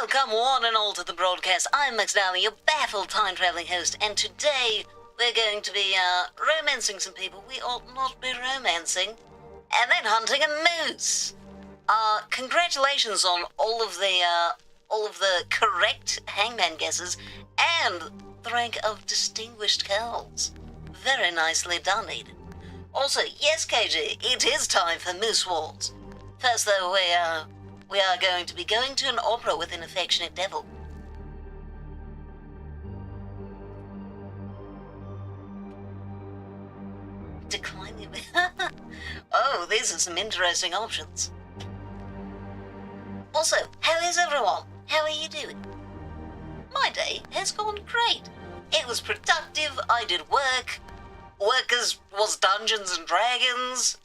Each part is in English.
Welcome one and all to the broadcast. I'm Max Darling, your baffled time-traveling host, and today we're going to be romancing some people we ought not be romancing, and then hunting a moose. Congratulations on all of the correct hangman guesses and the rank of distinguished cows. Very nicely done, Eden. Also, yes, KG, it is time for Moose Wars. First, though, we are going to be going to an opera with an affectionate devil. Decline the... Oh, these are some interesting options. Also, how is everyone? How are you doing? My day has gone great. It was productive, I did work. Workers was Dungeons and Dragons.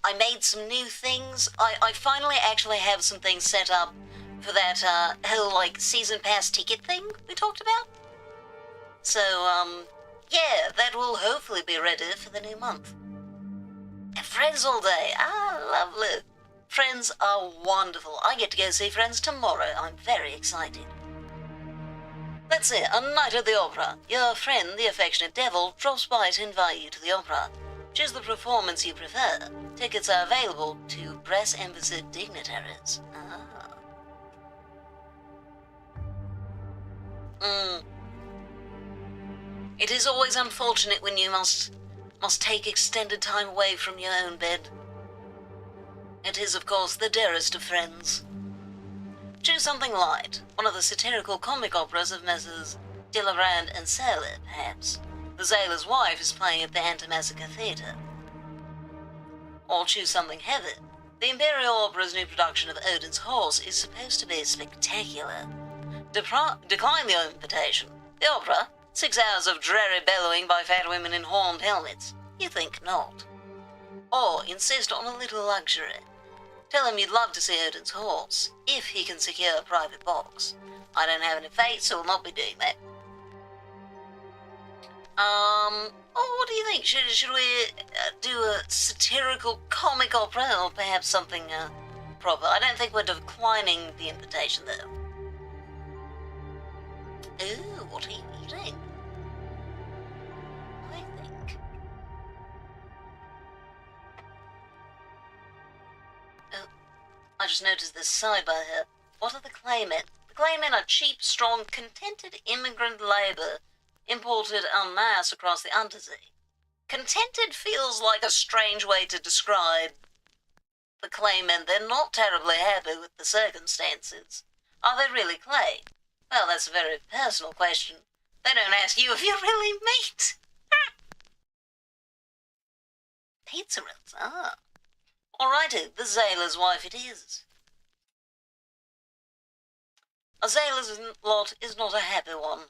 I made some new things. I finally actually have some things set up for that whole, like, season pass ticket thing we talked about. So, yeah, that will hopefully be ready for the new month. And friends all day. Lovely. Friends are wonderful. I get to go see Friends tomorrow. I'm very excited. Let's see, a night at the opera. Your friend, the affectionate devil, drops by to invite you to the opera. Choose the performance you prefer. Tickets are available to brass embassy dignitaries. It is always unfortunate when you must take extended time away from your own bed. It is, of course, the dearest of friends. Choose something light, one of the satirical comic operas of Messrs. Dillabrand and Sailor, perhaps. The Sailor's Wife is playing at the Antimassacre Theatre. Or choose something heavy. The Imperial Opera's new production of Odin's Horse is supposed to be spectacular. Decline the invitation. The opera, 6 hours of dreary bellowing by fat women in horned helmets. You think not. Or insist on a little luxury. Tell him you'd love to see Odin's Horse, if he can secure a private box. I don't have any faith, so we'll not be doing that. What do you think? Should we do a satirical comic opera, or perhaps something proper? I don't think we're declining the invitation, though. Ooh, what are you eating? I think... Oh, I just noticed this sidebar here. What are the claymen? The claymen are cheap, strong, contented immigrant labor imported en masse across the undersea. Contented feels like a strange way to describe the claymen. They're not terribly happy with the circumstances. Are they really clay? Well, that's a very personal question. They don't ask you if you're really meat. Pizza rolls, Alrighty, the Sailor's Wife it is. A sailor's lot is not a happy one.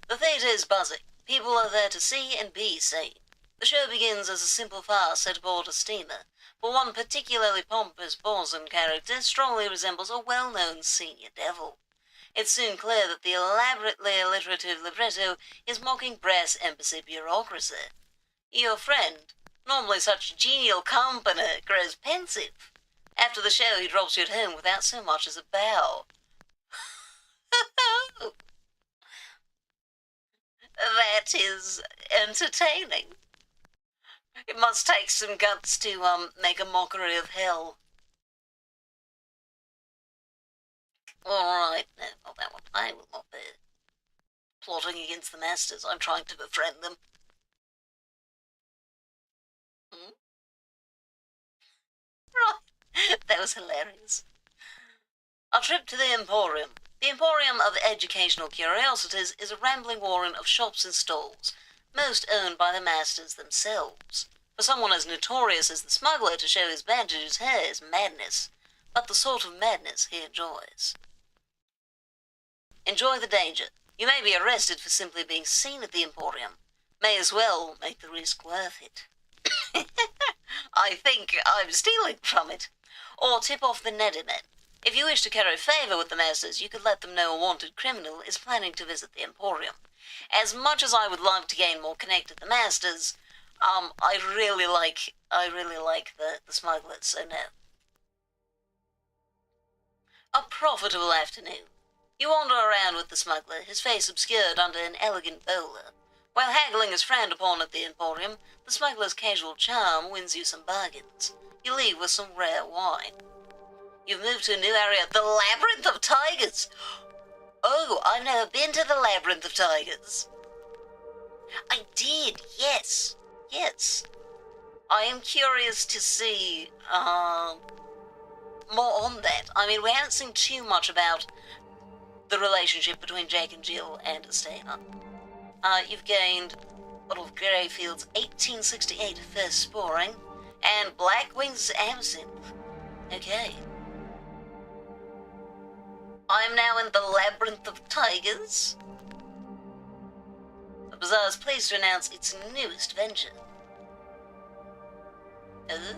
The theatre is buzzing. People are there to see and be seen. The show begins as a simple farce set aboard a steamer, but one particularly pompous bosun character strongly resembles a well-known senior devil. It's soon clear that the elaborately alliterative libretto is mocking brass embassy bureaucracy. Your friend, normally such genial company, grows pensive. After the show, he drops you at home without so much as a bow. That is entertaining. It must take some guts to make a mockery of hell. Alright, no, not that one. I will not be plotting against the masters. I'm trying to befriend them. Right, that was hilarious. A trip to the Emporium. The Emporium of Educational Curiosities is a rambling warren of shops and stalls, most owned by the masters themselves. For someone as notorious as the smuggler to show his bandages here is madness, but the sort of madness he enjoys. Enjoy the danger. You may be arrested for simply being seen at the Emporium. May as well make the risk worth it. I think I'm stealing from it. Or tip off the Nedimen. If you wish to curry favour with the masters, you could let them know a wanted criminal is planning to visit the Emporium. As much as I would love to gain more connect with the masters, I really like the smugglers, so no. A profitable afternoon. You wander around with the smuggler, his face obscured under an elegant bowler. While haggling is frowned upon at the Emporium, the smuggler's casual charm wins you some bargains. You leave with some rare wine. You've moved to a new area, the Labyrinth of Tigers. Oh, I've never been to the Labyrinth of Tigers. I did, yes. I am curious to see more on that. I mean, we haven't seen too much about the relationship between Jake and Jill and Astana. You've gained Bottle of Greyfield's 1868 first sporing and Black Wings Absinthe. Okay. I am now in the Labyrinth of Tigers. The Bazaar is pleased to announce its newest venture. Oh.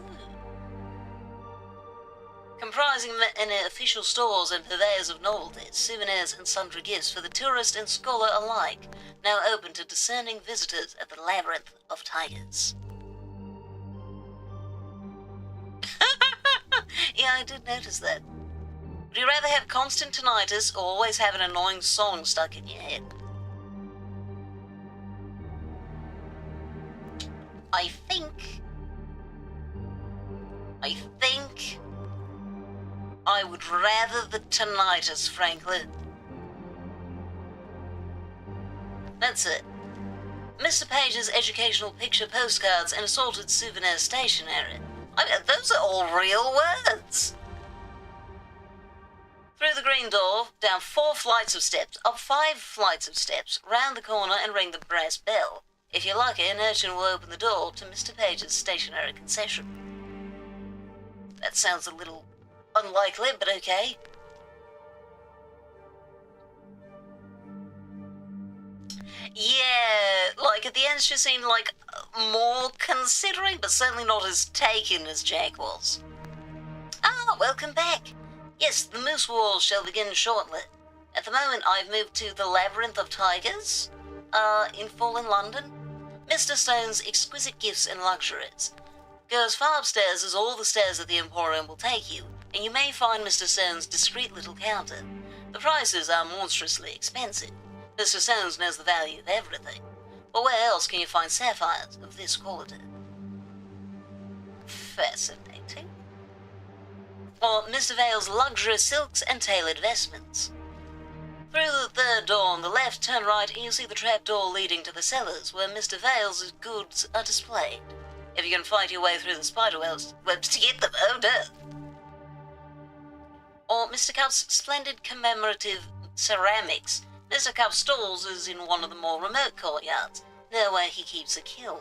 Comprising many official stores and purveyors of novelties, souvenirs and sundry gifts for the tourist and scholar alike, now open to discerning visitors at the Labyrinth of Tigers. Yeah, I did notice that. Would you rather have constant tinnitus or always have an annoying song stuck in your head? I think I would rather the tinnitus, frankly. That's it. Mr. Page's educational picture postcards and assorted souvenir stationery. I mean, those are all real words. Through the green door, down 4 flights of steps, up 5 flights of steps, round the corner and ring the brass bell. If you're lucky, an urchin will open the door to Mr. Page's stationery concession. That sounds a little unlikely, but okay. Yeah, like at the end she seemed like more considering, but certainly not as taken as Jack was. Ah, welcome back. Yes, the Moose Wars shall begin shortly. At the moment I've moved to the Labyrinth of Tigers, in Fallen London. Mr. Stone's exquisite gifts and luxuries. Go as far upstairs as all the stairs at the Emporium will take you, and you may find Mr. Stone's discreet little counter. The prices are monstrously expensive. Mr. Stones knows the value of everything. But where else can you find sapphires of this quality? Fascinating. Or Mr. Vale's luxury silks and tailored vestments. Through the third door on the left, turn right and you'll see the trapdoor leading to the cellars, where Mr. Vale's goods are displayed. If you can fight your way through the spiderwebs to get them, oh dear. Or Mr. Cup's splendid commemorative ceramics. Mr. Cup's stalls is in one of the more remote courtyards, near where he keeps a kiln.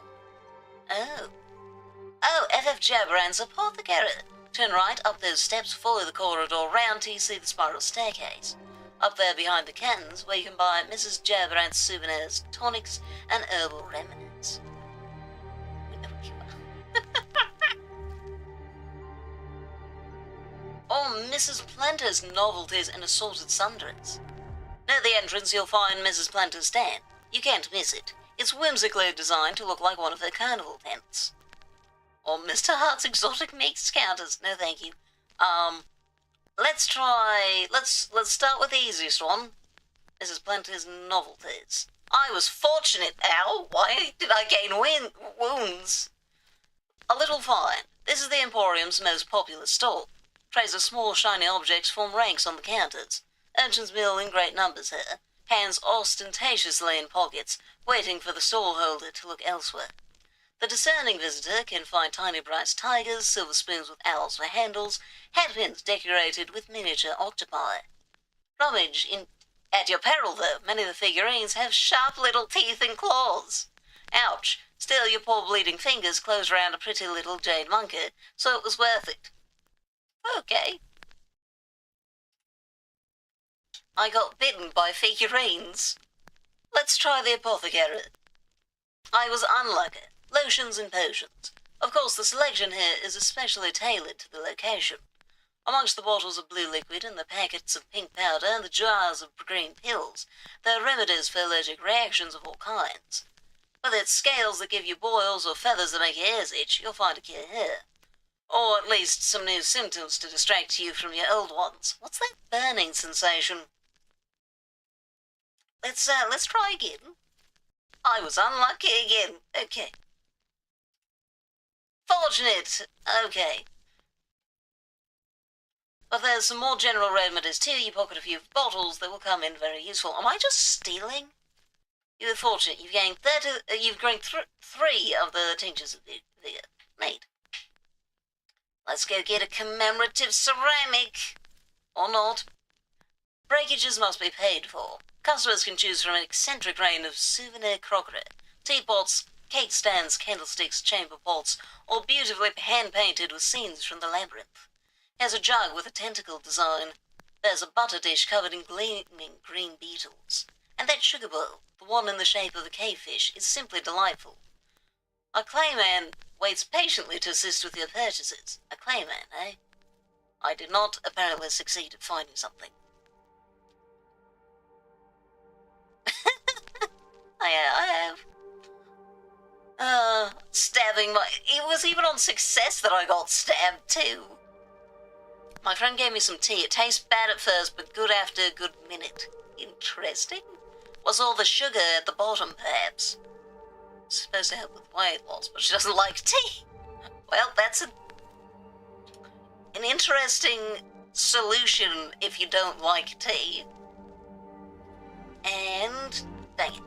Oh, F.F. Jabberand's apothecary. Turn right, up those steps, follow the corridor round till you see the spiral staircase. Up there behind the cannons, where you can buy Mrs. Jabberand's souvenirs, tonics, and herbal remedies. Or Mrs. Planter's novelties and assorted sundries. Near the entrance you'll find Mrs. Planter's stand. You can't miss it. It's whimsically designed to look like one of her carnival tents. Or Mr. Hart's exotic meats counters. No thank you. Let's start with the easiest one. Mrs. Planter's novelties. I was fortunate. Ow, why did I gain wounds? A little fine. This is the Emporium's most popular stall. Trays of small shiny objects form ranks on the counters. Urchins mill in great numbers here, hands ostentatiously in pockets, waiting for the stall holder to look elsewhere. The discerning visitor can find tiny brass tigers, silver spoons with owls for handles, hatpins decorated with miniature octopi. Rummage at your peril, though. Many of the figurines have sharp little teeth and claws. Ouch! Still, your poor bleeding fingers closed around a pretty little jade monkey, so it was worth it. Okay. I got bitten by figurines. Let's try the apothecary. I was unlucky. Lotions and potions. Of course, the selection here is especially tailored to the location. Amongst the bottles of blue liquid and the packets of pink powder and the jars of green pills, there are remedies for allergic reactions of all kinds. Whether it's scales that give you boils or feathers that make your ears itch, you'll find a cure here. Or at least some new symptoms to distract you from your old ones. What's that burning sensation? Let's try again. I was unlucky again. Okay. Fortunate. Okay. But there's some more general remedies too. You pocket a few bottles that will come in very useful. Am I just stealing? You're fortunate. You've gained 3 of the tinctures of vigor. Neat. Let's go get a commemorative ceramic. Or not. Breakages must be paid for. Customers can choose from an eccentric range of souvenir crockery, teapots, cake stands, candlesticks, chamber pots, all beautifully hand-painted with scenes from the labyrinth. Here's a jug with a tentacle design. There's a butter dish covered in gleaming green beetles. And that sugar bowl, the one in the shape of a cavefish, is simply delightful. A clayman waits patiently to assist with your purchases. A clayman, eh? I did not apparently succeed at finding something. I have. Stabbing my... It was even on success that I got stabbed, too. My friend gave me some tea. It tastes bad at first, but good after a good minute. Interesting. Was all the sugar at the bottom, perhaps? It's supposed to help with weight loss, but she doesn't like tea. Well, that's an interesting solution if you don't like tea. And... dang it.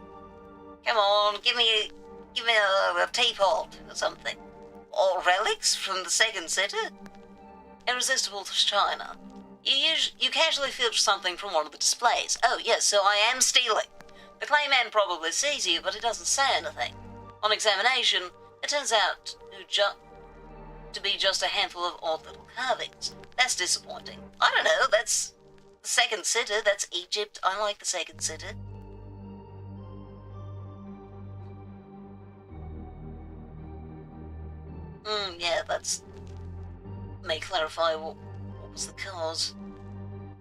Come on, give me a teapot or something. Or relics from the second city. Irresistible to China. You casually filch something from one of the displays. Oh, yes, so I am stealing. The clayman probably sees you, but he doesn't say anything. On examination, it turns out to be just a handful of odd little carvings. That's disappointing. I don't know, that's the second city, that's Egypt. I like the second city. Yeah, may clarify what was the cause.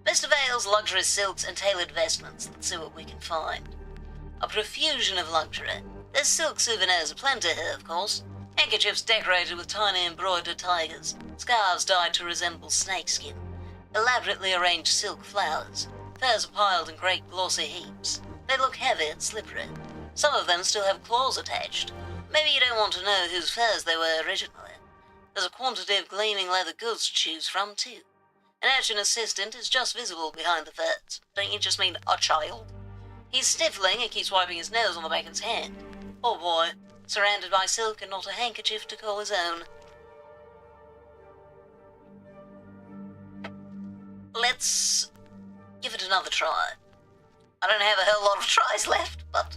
Mr. Vale's luxury silks and tailored vestments. Let's see what we can find. A profusion of luxury. There's silk souvenirs aplenty here, of course. Handkerchiefs decorated with tiny embroidered tigers. Scarves dyed to resemble snakeskin. Elaborately arranged silk flowers. Furs are piled in great glossy heaps. They look heavy and slippery. Some of them still have claws attached. Maybe you don't want to know whose furs they were originally. There's a quantity of gleaming leather goods to choose from, too. An urchin assistant is just visible behind the furs. Don't you just mean a child? He's sniffling and keeps wiping his nose on the back of his hand. Poor boy, surrounded by silk and not a handkerchief to call his own. Let's give it another try. I don't have a whole lot of tries left, but...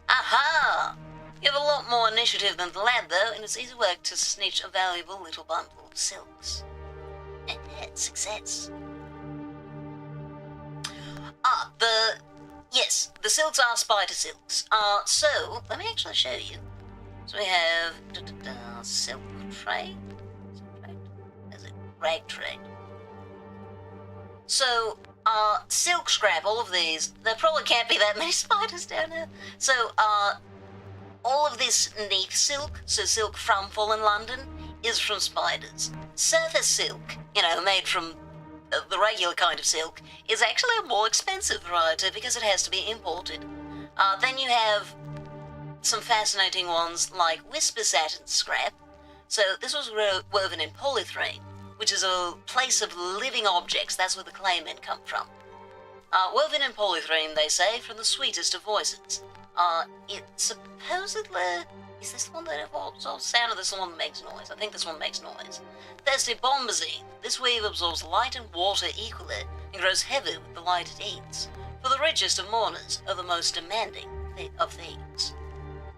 Aha! You have a lot more initiative than the lad, though, and it's easy work to snitch a valuable little bundle of silks. Success. Yes, the silks are spider silks. So, let me actually show you. So we have, silk trade. Is it? Rag trade. So, silk scrap, all of these, there probably can't be that many spiders down here. So, all of this neath silk, so silk from Fallen London, is from spiders. Surface silk, made from the regular kind of silk, is actually a more expensive variety because it has to be imported. Then you have some fascinating ones like whisper satin scrap. So this was woven in polythrene, which is a place of living objects. That's where the claymen come from. Woven in polythrene, they say, from the sweetest of voices. It supposedly... Is this the one that absorbs sound, or this the one that makes noise? I think this one makes noise. Thirsty bombazine. This weave absorbs light and water equally and grows heavy with the light it eats. For the richest of mourners are the most demanding of thieves.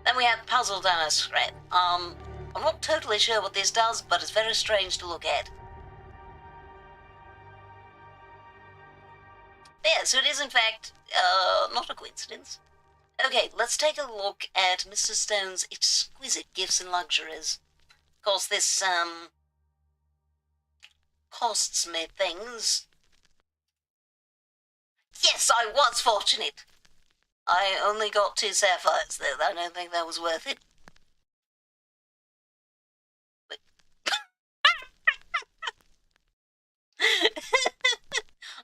Then we have puzzle dye scrap. I'm not totally sure what this does, but it's very strange to look at. Yeah, so it is in fact, not a coincidence. Okay, let's take a look at Mr. Stone's exquisite gifts and luxuries. Of course, this, costs me things. Yes, I was fortunate! I only got 2 sapphires, though. I don't think that was worth it. But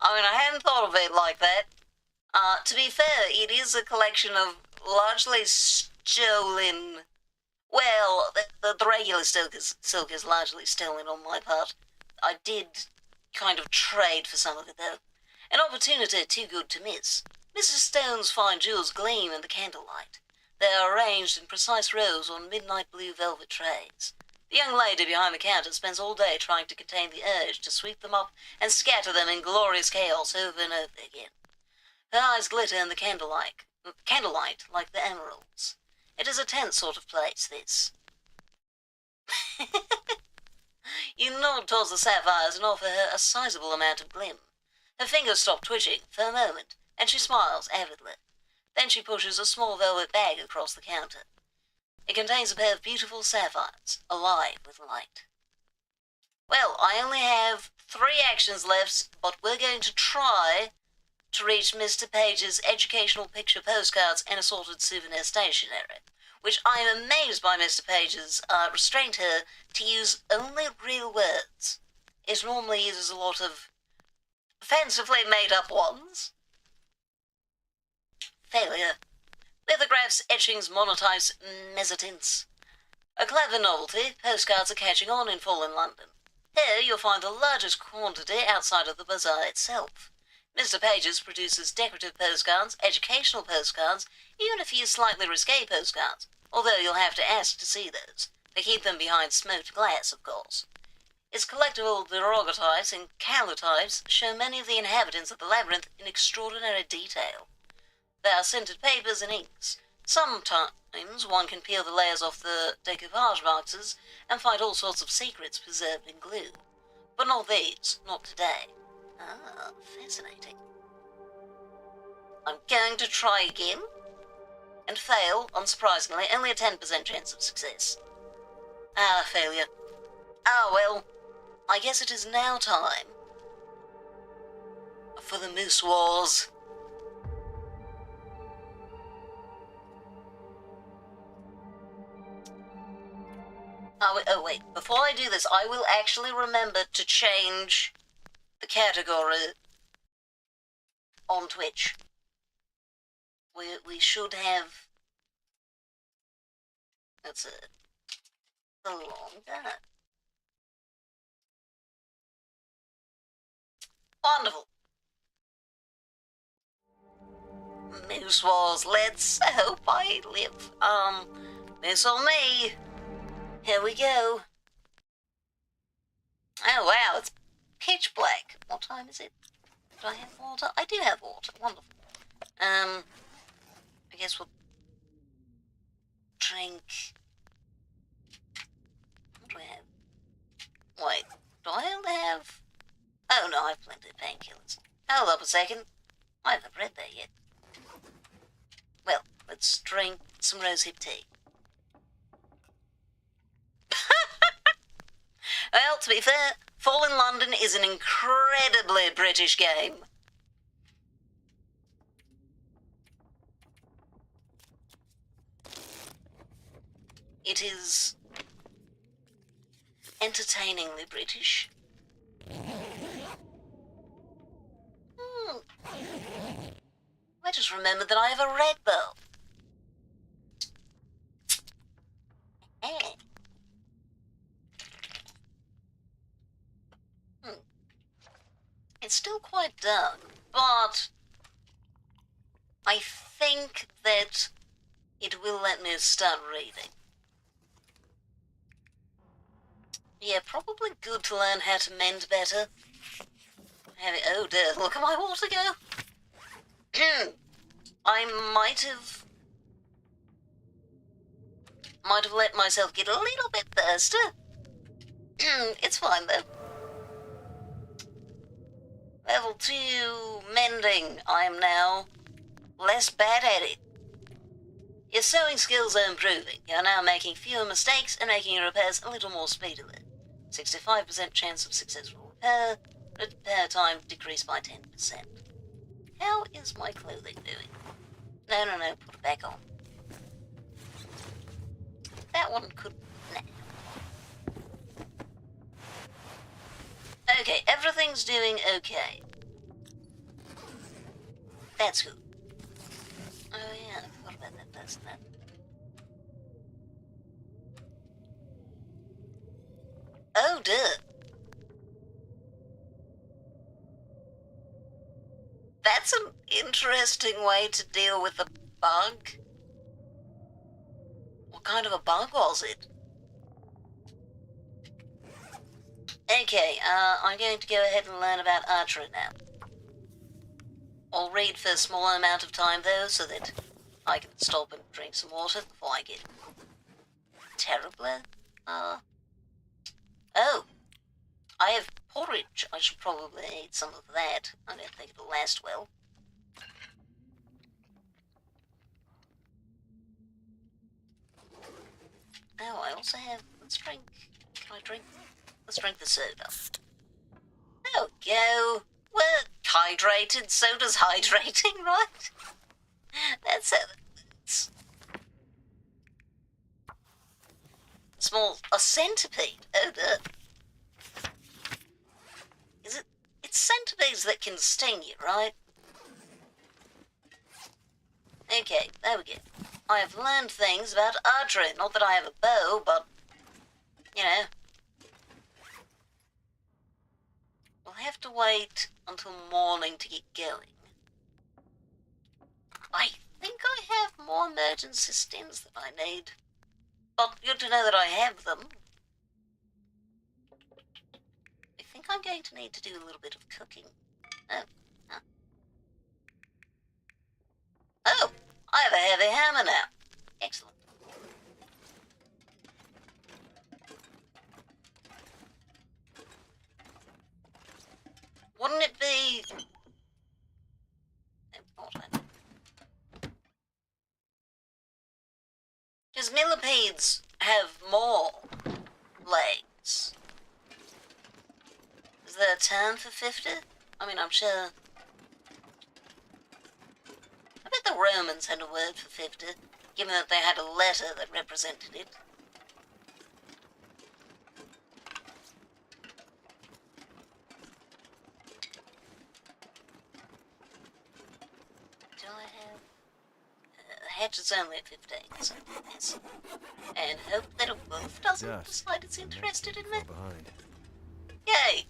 I mean, I hadn't thought of it like that. To be fair, it is a collection of largely stolen... Well, the regular silk is largely stolen on my part. I did kind of trade for some of it, though. An opportunity too good to miss. Mrs. Stone's fine jewels gleam in the candlelight. They are arranged in precise rows on midnight blue velvet trays. The young lady behind the counter spends all day trying to contain the urge to sweep them up and scatter them in glorious chaos over and over again. Her eyes glitter in the candlelight like the emeralds. It is a tense sort of place, this. You nod towards the sapphires and offer her a sizable amount of glim. Her fingers stop twitching for a moment, and she smiles avidly. Then she pushes a small velvet bag across the counter. It contains a pair of beautiful sapphires, alive with light. Well, I only have 3 actions left, but we're going to try to reach Mr. Page's educational picture postcards and assorted souvenir stationery, which I am amazed by Mr. Page's restraint her to use only real words. It normally uses a lot of fancifully made-up ones. Failure. Lithographs, etchings, monotypes, mezzotints. A clever novelty, postcards are catching on in fall in London. Here you'll find the largest quantity outside of the bazaar itself. Mr. Page's produces decorative postcards, educational postcards, even a few slightly risque postcards, although you'll have to ask to see those. They keep them behind smoked glass, of course. Its collectible daguerreotypes and calotypes show many of the inhabitants of the labyrinth in extraordinary detail. There are scented papers and inks. Sometimes one can peel the layers off the decoupage boxes and find all sorts of secrets preserved in glue. But not these, not today. Ah, fascinating. I'm going to try again, and fail, unsurprisingly, only a 10% chance of success. Ah, failure. Ah, well, I guess it is now time for the Moose Wars. Oh, wait, before I do this, I will actually remember to change the category on Twitch. We should have... That's a long time. Wonderful. Moose Wars, let's hope I live. Moose on me. Here we go. Oh wow, it's pitch black. What time is it? Do I have water? I do have water. Wonderful. I guess we'll drink... What do I have? Wait, do I only have... Oh no, I have plenty of painkillers. Hold up a second. I haven't read that yet. Well, let's drink some rosehip tea. Well, to be fair, Fall in London is an incredibly British game. It is entertainingly British. I just remembered that I have a red bow. It's still quite dark, but I think that it will let me start reading. Yeah, probably good to learn how to mend better. Oh dear, look at my water go. I might have let myself get a little bit thirsty. It's fine though. Level 2 mending. I am now less bad at it. Your sewing skills are improving. You are now making fewer mistakes and making your repairs a little more speedily. 65% chance of successful repair. Repair time decreased by 10%. How is my clothing doing? No, put it back on. That one could... Nah. Okay, everything's doing okay. That's good. Oh yeah, I forgot about that person then. Oh dear. That's an interesting way to deal with a bug. What kind of a bug was it? Okay, I'm going to go ahead and learn about archery now. I'll read for a small amount of time though, so that I can stop and drink some water before I get terribly. Oh, I have porridge. I should probably eat some of that. I don't think it'll last well. Oh, I also have... Let's drink... Can I drink? Let's drink the soda. There we go. We're hydrated. Soda's hydrating, right? That's how it's... A centipede. Oh, dear. Is it... It's centipedes that can sting you, right? Okay, there we go. I have learned things about archery. Not that I have a bow, but, you know. We'll have to wait until morning to get going. I think I have more emergency stims than I need. But good to know that I have them. I think I'm going to need to do a little bit of cooking. Oh. Huh. Oh, I have a heavy hammer now. Excellent. Wouldn't it be... Because millipedes have more legs. Is there a term for 50? I mean, I'm sure... I bet the Romans had a word for 50, given that they had a letter that represented it. Do I have... the hatchet's only at 15, so yes. And hope that a wolf doesn't decide it's interested in me. Yay!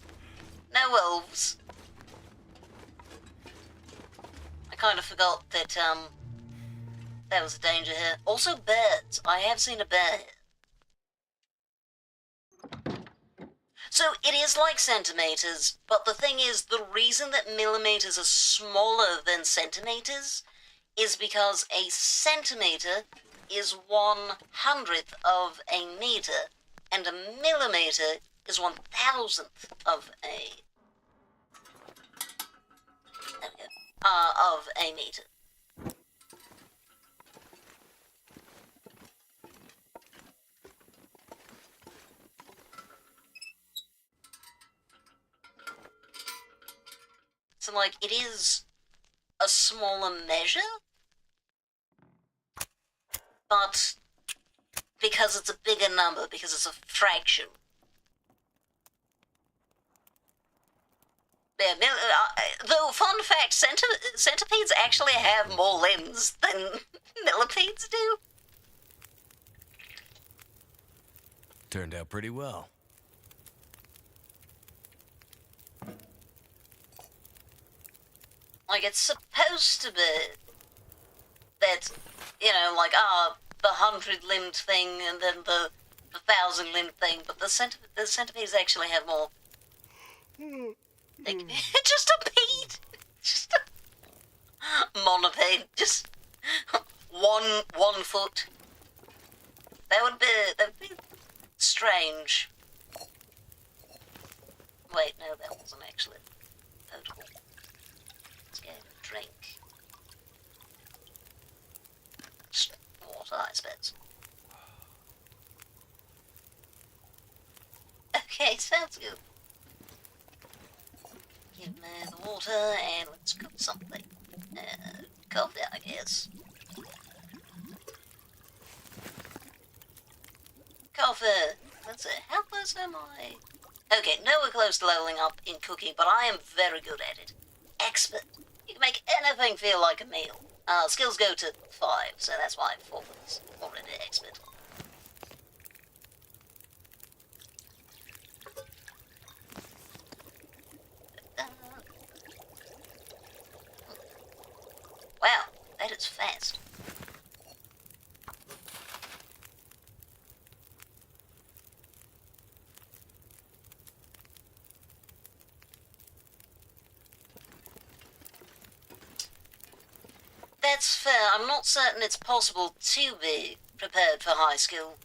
No wolves. I kind of forgot that, there was a danger here. Also birds. I have seen a bear here. So it is like centimeters, but the thing is, the reason that millimeters are smaller than centimeters is because a centimeter is 1/100th of a meter, and a millimeter is 1,000th of a... There we go. Of a meter. So, like, it is a smaller measure, but because it's a bigger number, because it's a fraction. Yeah, though, fun fact, centipedes actually have more limbs than millipedes do. Turned out pretty well. Like, it's supposed to be that, you know, like, the 100-limbed thing and then the 1,000-limbed thing, but the centipedes actually have more. Like, just a pede. Just a monopede. Just one foot. That would be strange. Wait, no, that wasn't actually potable. Let's go drink. Just water, I suppose. Okay, sounds good. Give me the water and let's cook something. Coffee, I guess. Coffee. Let's see, how close am I Okay, nowhere close to leveling up in cooking, but I am very good at it. Expert. You can make anything feel like a meal. Skills go to 5, so that's why 4 is already expert. Wow, that is fast. That's fair. I'm not certain it's possible to be prepared for high skill.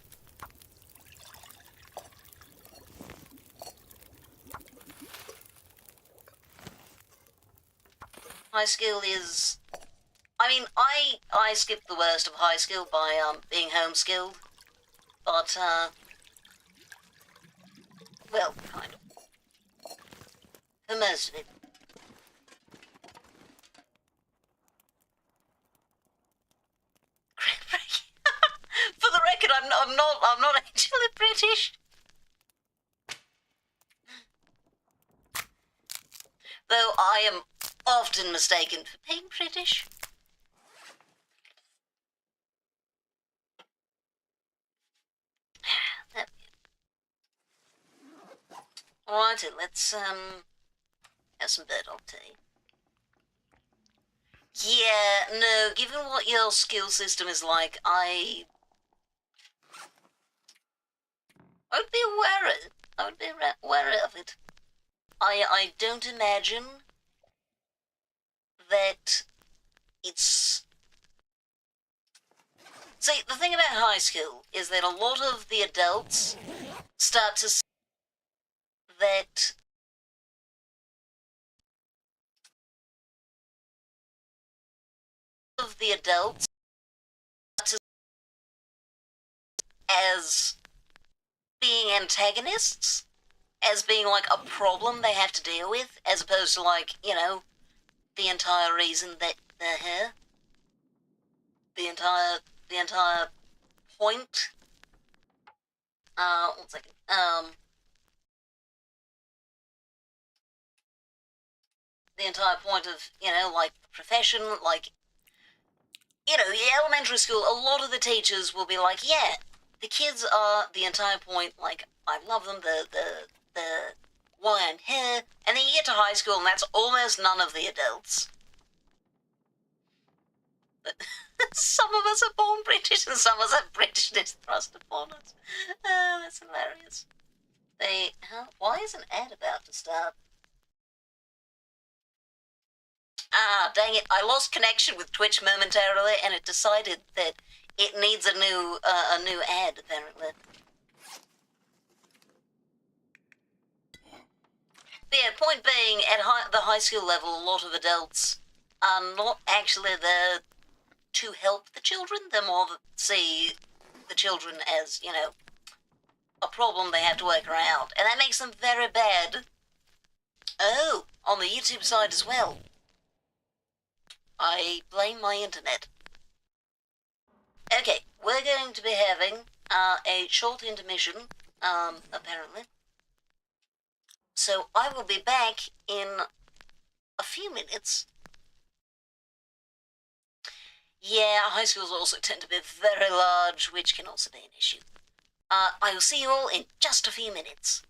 High skill is... I mean, I skipped the worst of high skill by being home skilled. But, well, kind of. For most of it. For the record, I'm not actually British. Though I am often mistaken for being British. Alrighty, let's have some bird dog tea. Yeah, no, given what your skill system is like, I would be wary. I would be wary of it. I don't imagine that it's... See, the thing about high skill is that a lot of the adults start to see that as being antagonists, as being like a problem they have to deal with, as opposed to like, you know, the entire reason that they're here. The entire point. One second. The entire point of, you know, like, the profession, like, you know, the elementary school, a lot of the teachers will be like, yeah, the kids are the entire point, like, I love them, the why I'm here, and then you get to high school and that's almost none of the adults. But some of us are born British and some of us have Britishness thrust upon us. Oh, that's hilarious. Why is an ad about to start? Ah, dang it, I lost connection with Twitch momentarily and it decided that it needs a new ad, apparently. But yeah, point being, at the high school level, a lot of adults are not actually there to help the children. They're more see the children as, you know, a problem they have to work around. And that makes them very bad. Oh, on the YouTube side as well. I blame my internet. Okay, we're going to be having a short intermission, apparently. So I will be back in a few minutes. Yeah, high schools also tend to be very large, which can also be an issue. I will see you all in just a few minutes.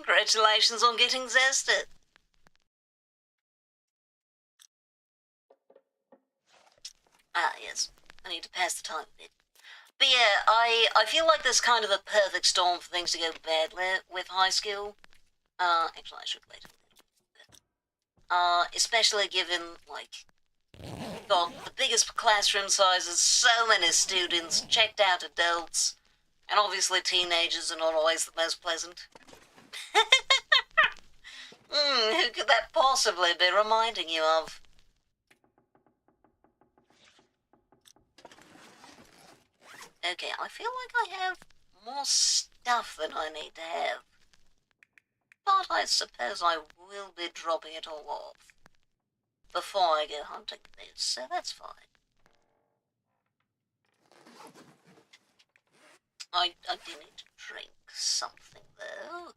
Congratulations on getting zested. Ah, yes. I need to pass the time a bit. But yeah, I feel like there's kind of a perfect storm for things to go badly with high school. Actually, I should wait a little bit. Especially given, like, got the biggest classroom sizes, so many students, checked out adults, and obviously teenagers are not always the most pleasant. Who could that possibly be reminding you of? Okay, I feel like I have more stuff than I need to have. But I suppose I will be dropping it all off before I go hunting this, so that's fine. I do need to drink something, though.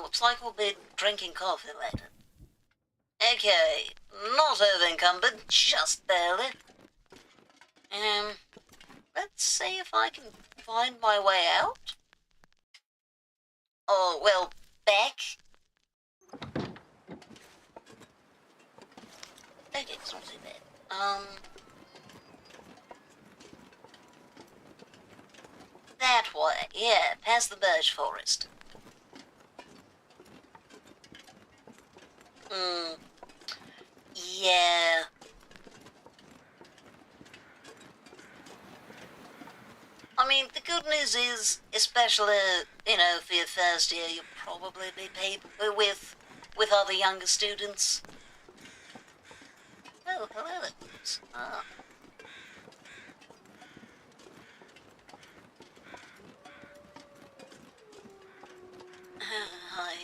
Looks like we'll be drinking coffee later. Okay, not over-encumbered, just barely. Let's see if I can find my way out. Oh, well, back. Okay, it's not too bad. That way, yeah, past the birch forest. Yeah. I mean, the good news is, especially, you know, for your first year, you'll probably be with other younger students. Oh, hello there. Ah.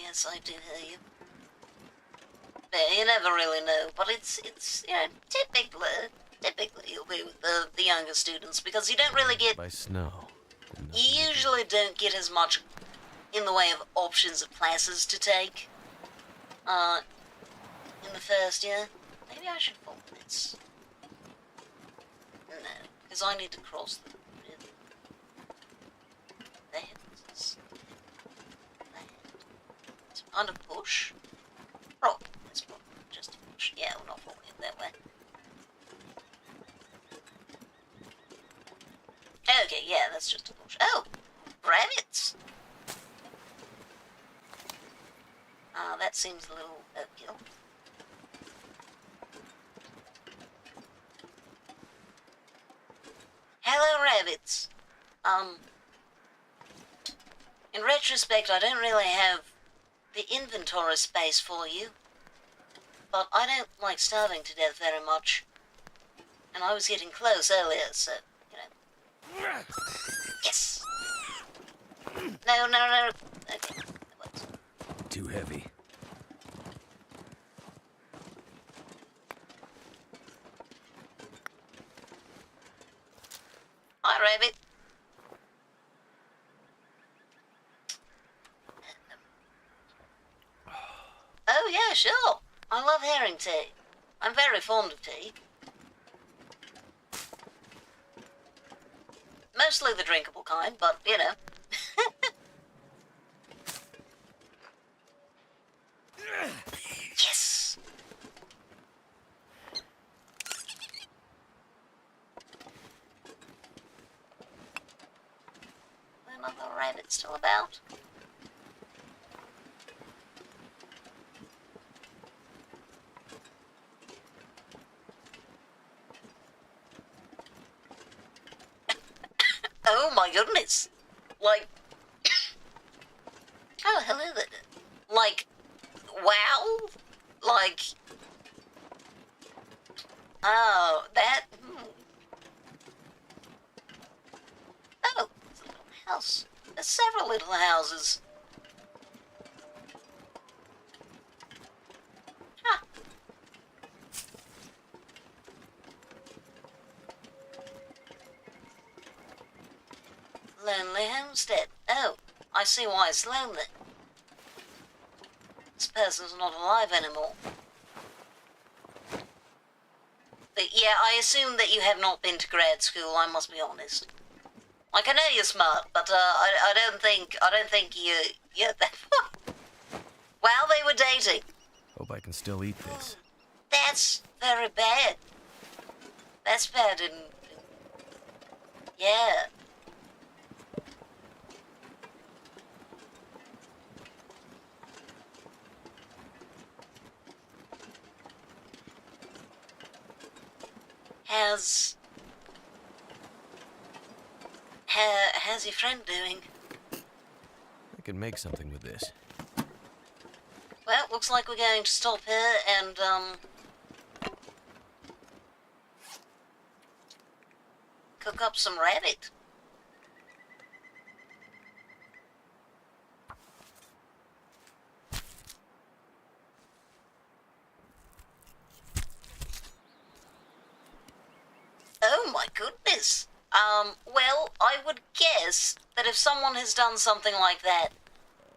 Yes, I do hear you. Yeah, you never really know, but it's you know, typically you'll be with the younger students, because you don't really get... By snow. You usually don't get as much in the way of options of classes to take, in the first year. Maybe I should follow this. No, because I need to cross the river. The heavens. It's kind of bush. Oh, it's probably just a bush. Yeah, we're not following it that way. Okay, yeah, that's just a bush. Oh, rabbits! That seems a little overkill. Hello, rabbits. In retrospect, I don't really have the inventory space for you, but I don't like starving to death very much, and I was getting close earlier, so, you know. Yes! No. Okay, that works. Too heavy. Hi, rabbit. Oh, yeah, sure. I love herring tea. I'm very fond of tea. Mostly the drinkable kind, but, you know. Yes! Another rabbit still about? Oh my goodness! Like... Oh, hello there. Like... Wow! Like... Oh, that... Oh, it's a little house. There's several little houses. Huh. Lonely homestead. Oh, I see why it's lonely. This person's not alive anymore. But yeah, I assume that you have not been to grad school, I must be honest. Like, I know you're smart, but I don't think you're that. While they were dating. Hope I can still eat this. That's very bad. That's bad yeah. How's your friend doing? I can make something with this. Well, looks like we're going to stop here and, cook up some rabbit. Oh my goodness. Well, I would guess that if someone has done something like that,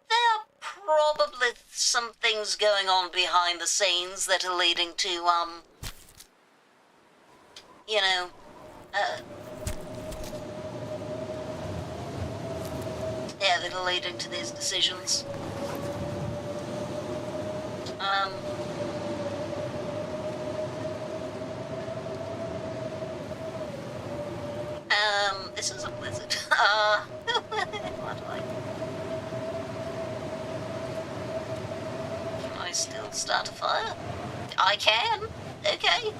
there are probably some things going on behind the scenes that are leading to, yeah, that are leading to these decisions. This is a blizzard. What do Can I still start a fire? I can. Okay.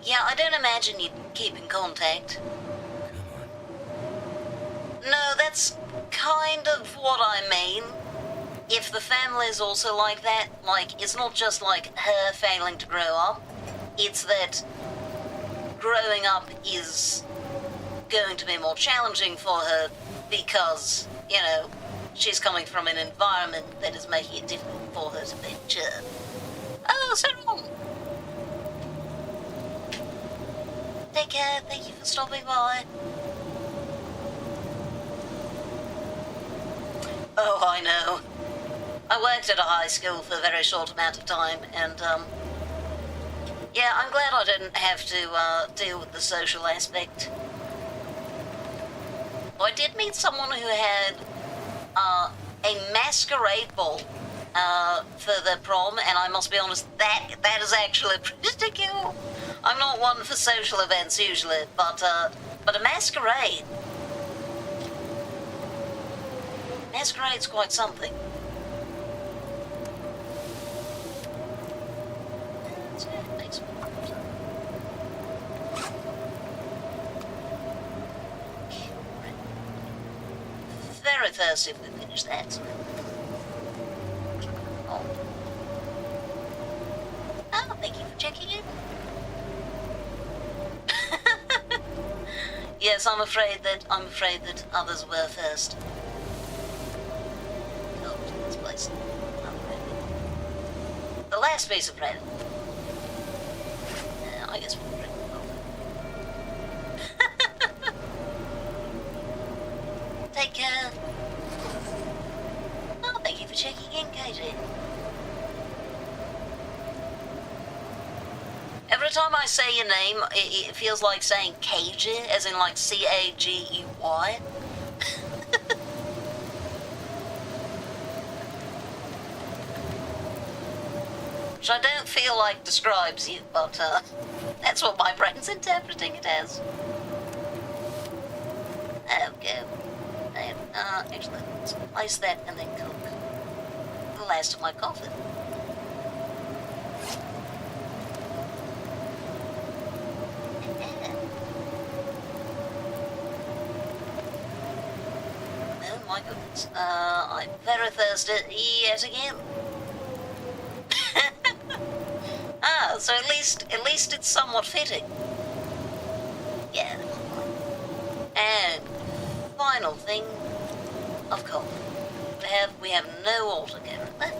Yeah, I don't imagine you'd keep in contact. No, that's kind of what I mean. If the family is also like that, like, it's not just like her failing to grow up, it's that growing up is going to be more challenging for her because, you know, she's coming from an environment that is making it difficult for her to be mature. Oh, so wrong. Take care, thank you for stopping by. Oh, I know. I worked at a high school for a very short amount of time, and, yeah, I'm glad I didn't have to, deal with the social aspect. I did meet someone who had, a masquerade ball, for the prom, and I must be honest, that is actually pretty cool. I'm not one for social events usually, but a masquerade. Masquerade's quite something. Very thirsty if we finish that. Oh. Oh, thank you for checking in. Yes, I'm afraid that others were first. This place. The last piece of bread. I guess we'll drink over. Take care. Oh, thank you for checking in, Katie. Every time I say your name, it feels like saying Cagey, as in like Cagey. Which I don't feel like describes you, but that's what my brain's interpreting it as. Okay. And, actually, let's place that and then cook the last of my coffee. Oh my goodness. I'm very thirsty yet again. So at least it's somewhat fitting. Yeah. And final thing of coffee. We have no water currently.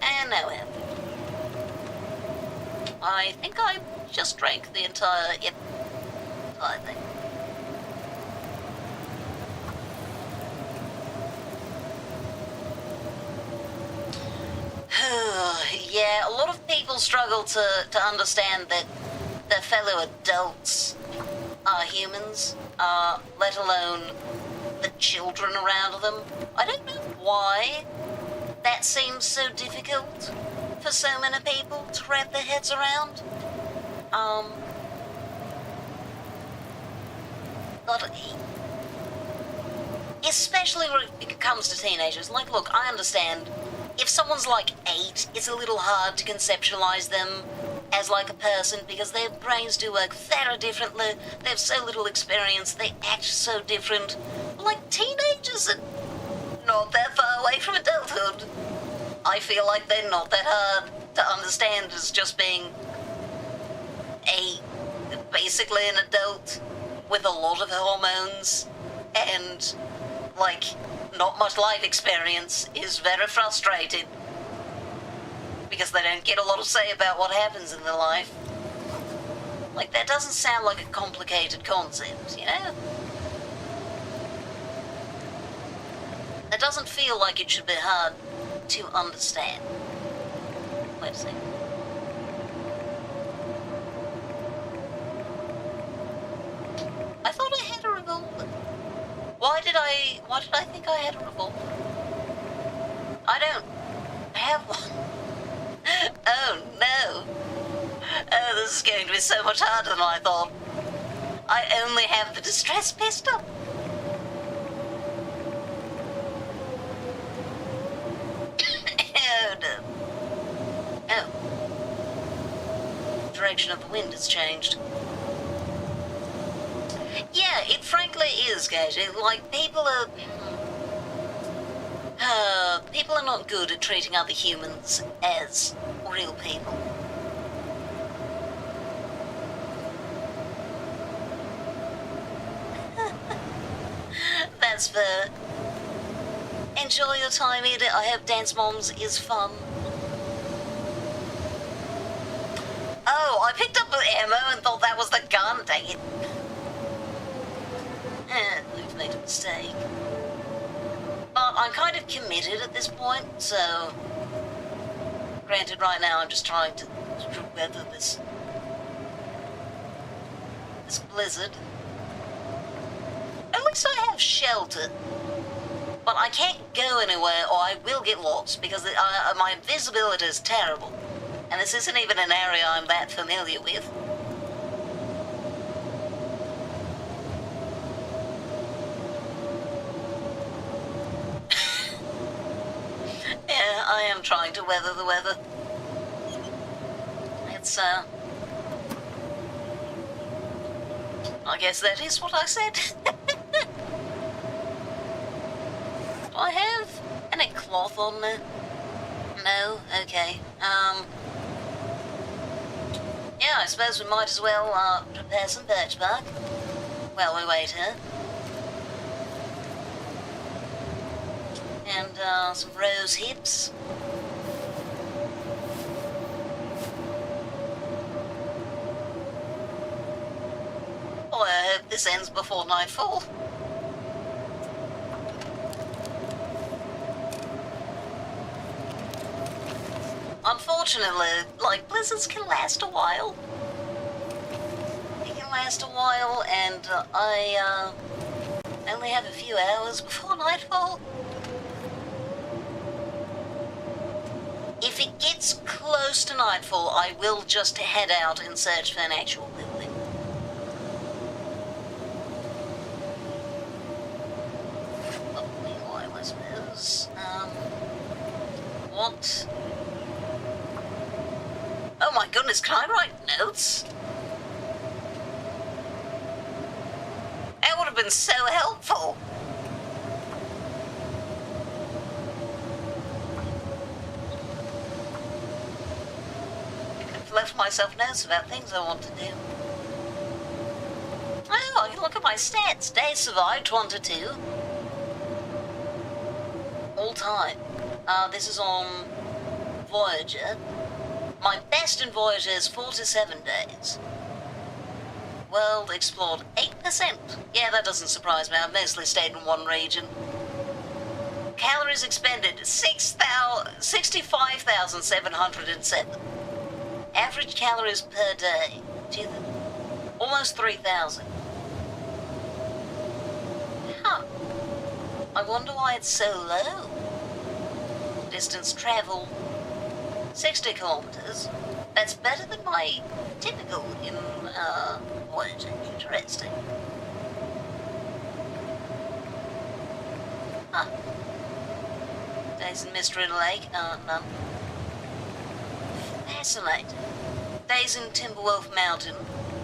And now we have. I think I just drank the entire thing. Yeah, a lot of people struggle to understand that their fellow adults are humans, let alone the children around them. I don't know why that seems so difficult for so many people to wrap their heads around. But especially when it comes to teenagers. Like, look, I understand if someone's like 8, it's a little hard to conceptualize them as like a person because their brains do work very differently. They have so little experience. They act so different. But like, teenagers are not that far away from adulthood. I feel like they're not that hard to understand as just being basically an adult with a lot of hormones and, like, not much life experience is very frustrating because they don't get a lot to say about what happens in their life. Like, that doesn't sound like a complicated concept, you know? It doesn't feel like it should be hard to understand. Wait a second. I thought I had a revolver. Why did I think I had a revolver? I don't have one. Oh no. Oh, this is going to be so much harder than I thought. I only have the distress pistol. Oh no. Oh. The direction of the wind has changed. Yeah, it frankly is, Katie. Like, people are not good at treating other humans as real people. That's fair. Enjoy your time, Edith. I hope Dance Moms is fun. Oh, I picked up the ammo and thought that was the gun, dang it. We've made a mistake. But I'm kind of committed at this point, so... Granted, right now I'm just trying to weather this blizzard. At least I have shelter. But I can't go anywhere or I will get lost because my visibility is terrible. And this isn't even an area I'm that familiar with. Yeah, I am trying to weather the weather. It's, I guess that is what I said. Do I have any cloth on me? No? Okay. Yeah, I suppose we might as well, prepare some birch bark while we wait here. And, some rose hips. Boy, I hope this ends before nightfall. Unfortunately, like, blizzards can last a while. They can last a while, and I only have a few hours before nightfall. If it gets close to nightfall, I will just head out and search for an actual building. Well, I suppose. What? Oh my goodness, can I write notes? That would have been so helpful. I could have left myself notes about things I want to do. Oh, I can look at my stats. Days survived, 1 to 2. All time. This is on Voyager. My best in Voyager is 47 days. World explored 8%. Yeah, that doesn't surprise me. I've mostly stayed in one region. Calories expended, 65,707. Average calories per day, almost 3,000. Huh. I wonder why it's so low. Distance travel, 60 kilometers. That's better than my typical in, what, interesting. Huh. Days in Mystery Lake, none. Fascinating. Days in Timberwolf Mountain.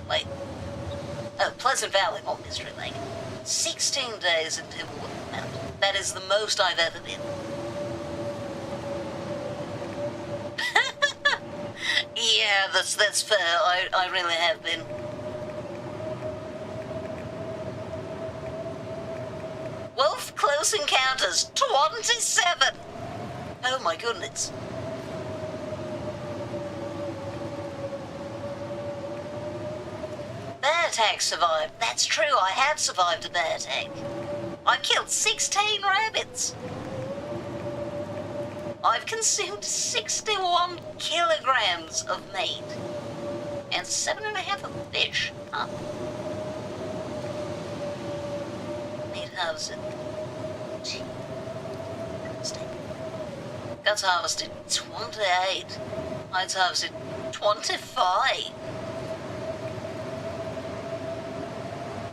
Wait. Oh, Pleasant Valley, not Mystery Lake. 16 days in Timberwolf Mountain. That is the most I've ever been. Yeah, that's fair. I really have been. Wolf Close Encounters, 27! Oh my goodness. Bear attack survived. That's true, I have survived a bear attack. I've killed 16 rabbits. I've consumed 61 kilograms of meat. And 7.5 of fish. Huh. Meat harvested. Gee. Guts harvested 28. Hides harvested 25.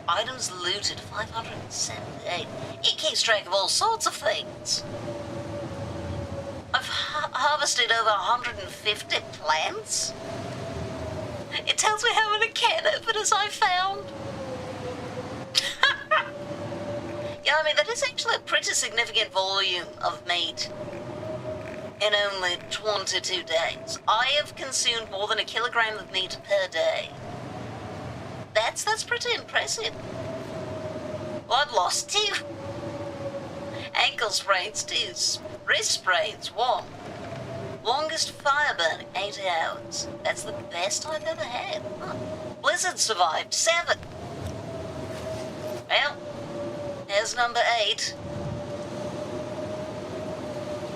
Items looted 578. It keeps track of all sorts of things. I've harvested over 150 plants. It tells me how many can openers I found. Yeah, I mean, that is actually a pretty significant volume of meat in only 22 days. I have consumed more than 1 kilogram of meat per day. That's pretty impressive. Blood loss 2. Ankle sprains 2. Wrist sprains 1. Longest fire burning 80 hours. That's the best I've ever had. Huh. Blizzard survived 7. Well, there's number 8.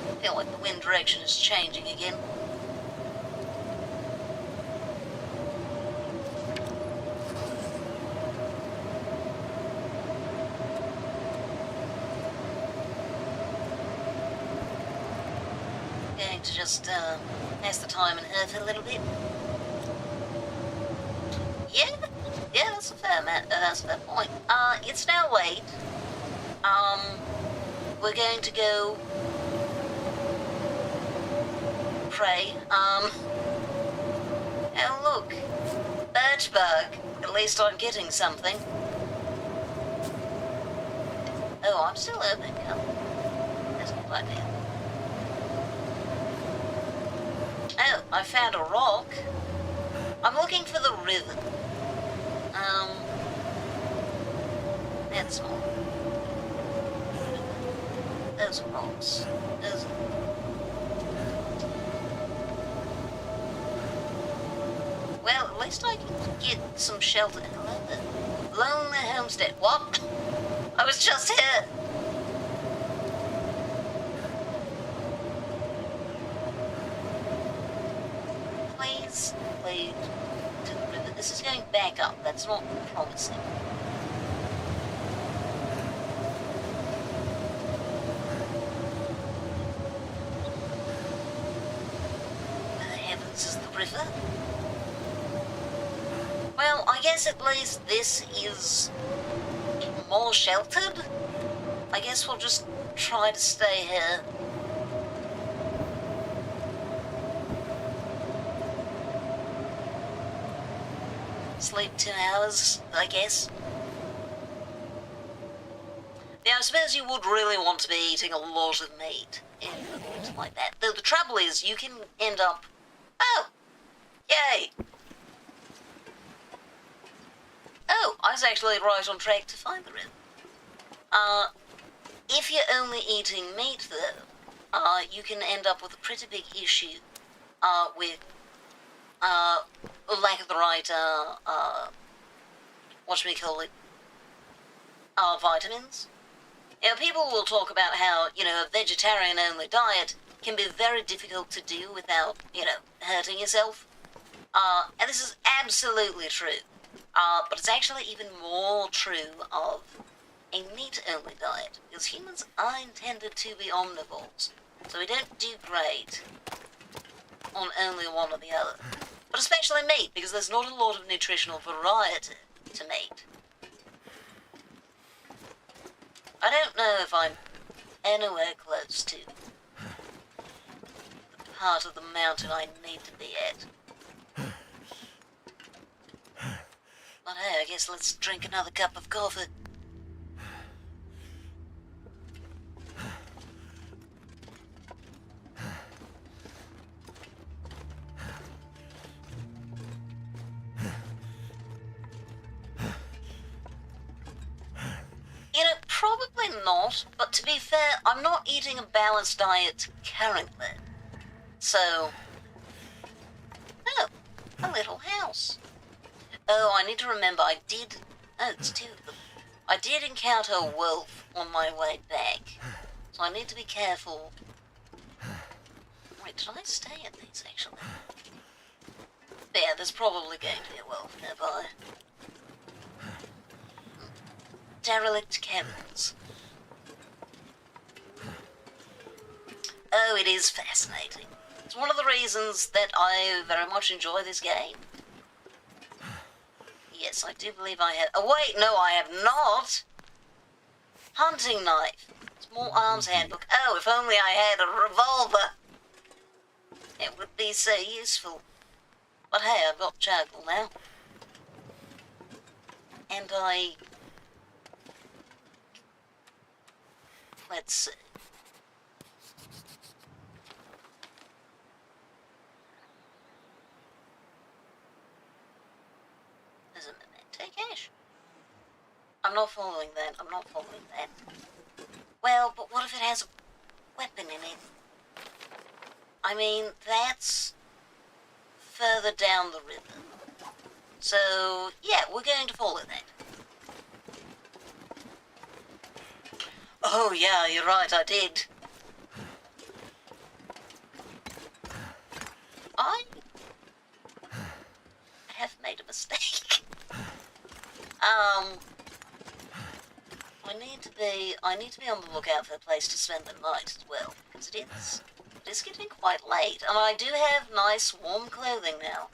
I feel like the wind direction is changing again. Going to just pass the time in here for a little bit. Yeah, that's a fair point. It's now late. We're going to go pray. Oh look, birchbark. At least I'm getting something. Oh, I'm still open. Oh, that's not like that. Oh, I found a rock. I'm looking for the river. That's not. Those are rocks. Those are... Well, at least I can get some shelter. Lonely homestead. What? I was just here. Please lead to the river. This is going back up. That's not promising. Where the heavens is the river? Well, I guess at least this is more sheltered. I guess we'll just try to stay here. Sleep 2 hours, I guess. Now, I suppose you would really want to be eating a lot of meat in a place like that. Though the trouble is, you can end up... Oh! Yay! Oh, I was actually right on track to find the river. If you're only eating meat, though, you can end up with a pretty big issue with lack of the right, whatchamacallit, vitamins. You know, people will talk about how, you know, a vegetarian-only diet can be very difficult to do without, you know, hurting yourself. And this is absolutely true. But it's actually even more true of a meat-only diet, because humans are intended to be omnivores, so we don't do great on only one or the other. But especially meat, because there's not a lot of nutritional variety to meat. I don't know if I'm anywhere close to the part of the mountain I need to be at. But hey, I guess let's drink another cup of coffee. You know, probably not, but to be fair, I'm not eating a balanced diet currently. So... Oh, a little house. Oh, I need to remember, I did... Oh, it's two of them. I did encounter a wolf on my way back, so I need to be careful. Wait, did I stay at these, actually? Yeah, there's probably going to be a wolf nearby. Derelict cabins. Oh, it is fascinating. It's one of the reasons that I very much enjoy this game. Yes, I do believe I have... Oh, wait, no, I have not! Hunting knife. Small arms handbook. Oh, if only I had a revolver. It would be so useful. But hey, I've got charcoal now. And I... Let's see. There's a memento cache. I'm not following that. I'm not following that. Well, but what if it has a weapon in it? I mean, that's further down the river. So, yeah, we're going to follow that. Oh, yeah, you're right, I did. I have made a mistake. I need to be on the lookout for a place to spend the night as well, because it is getting quite late, and I do have nice warm clothing now.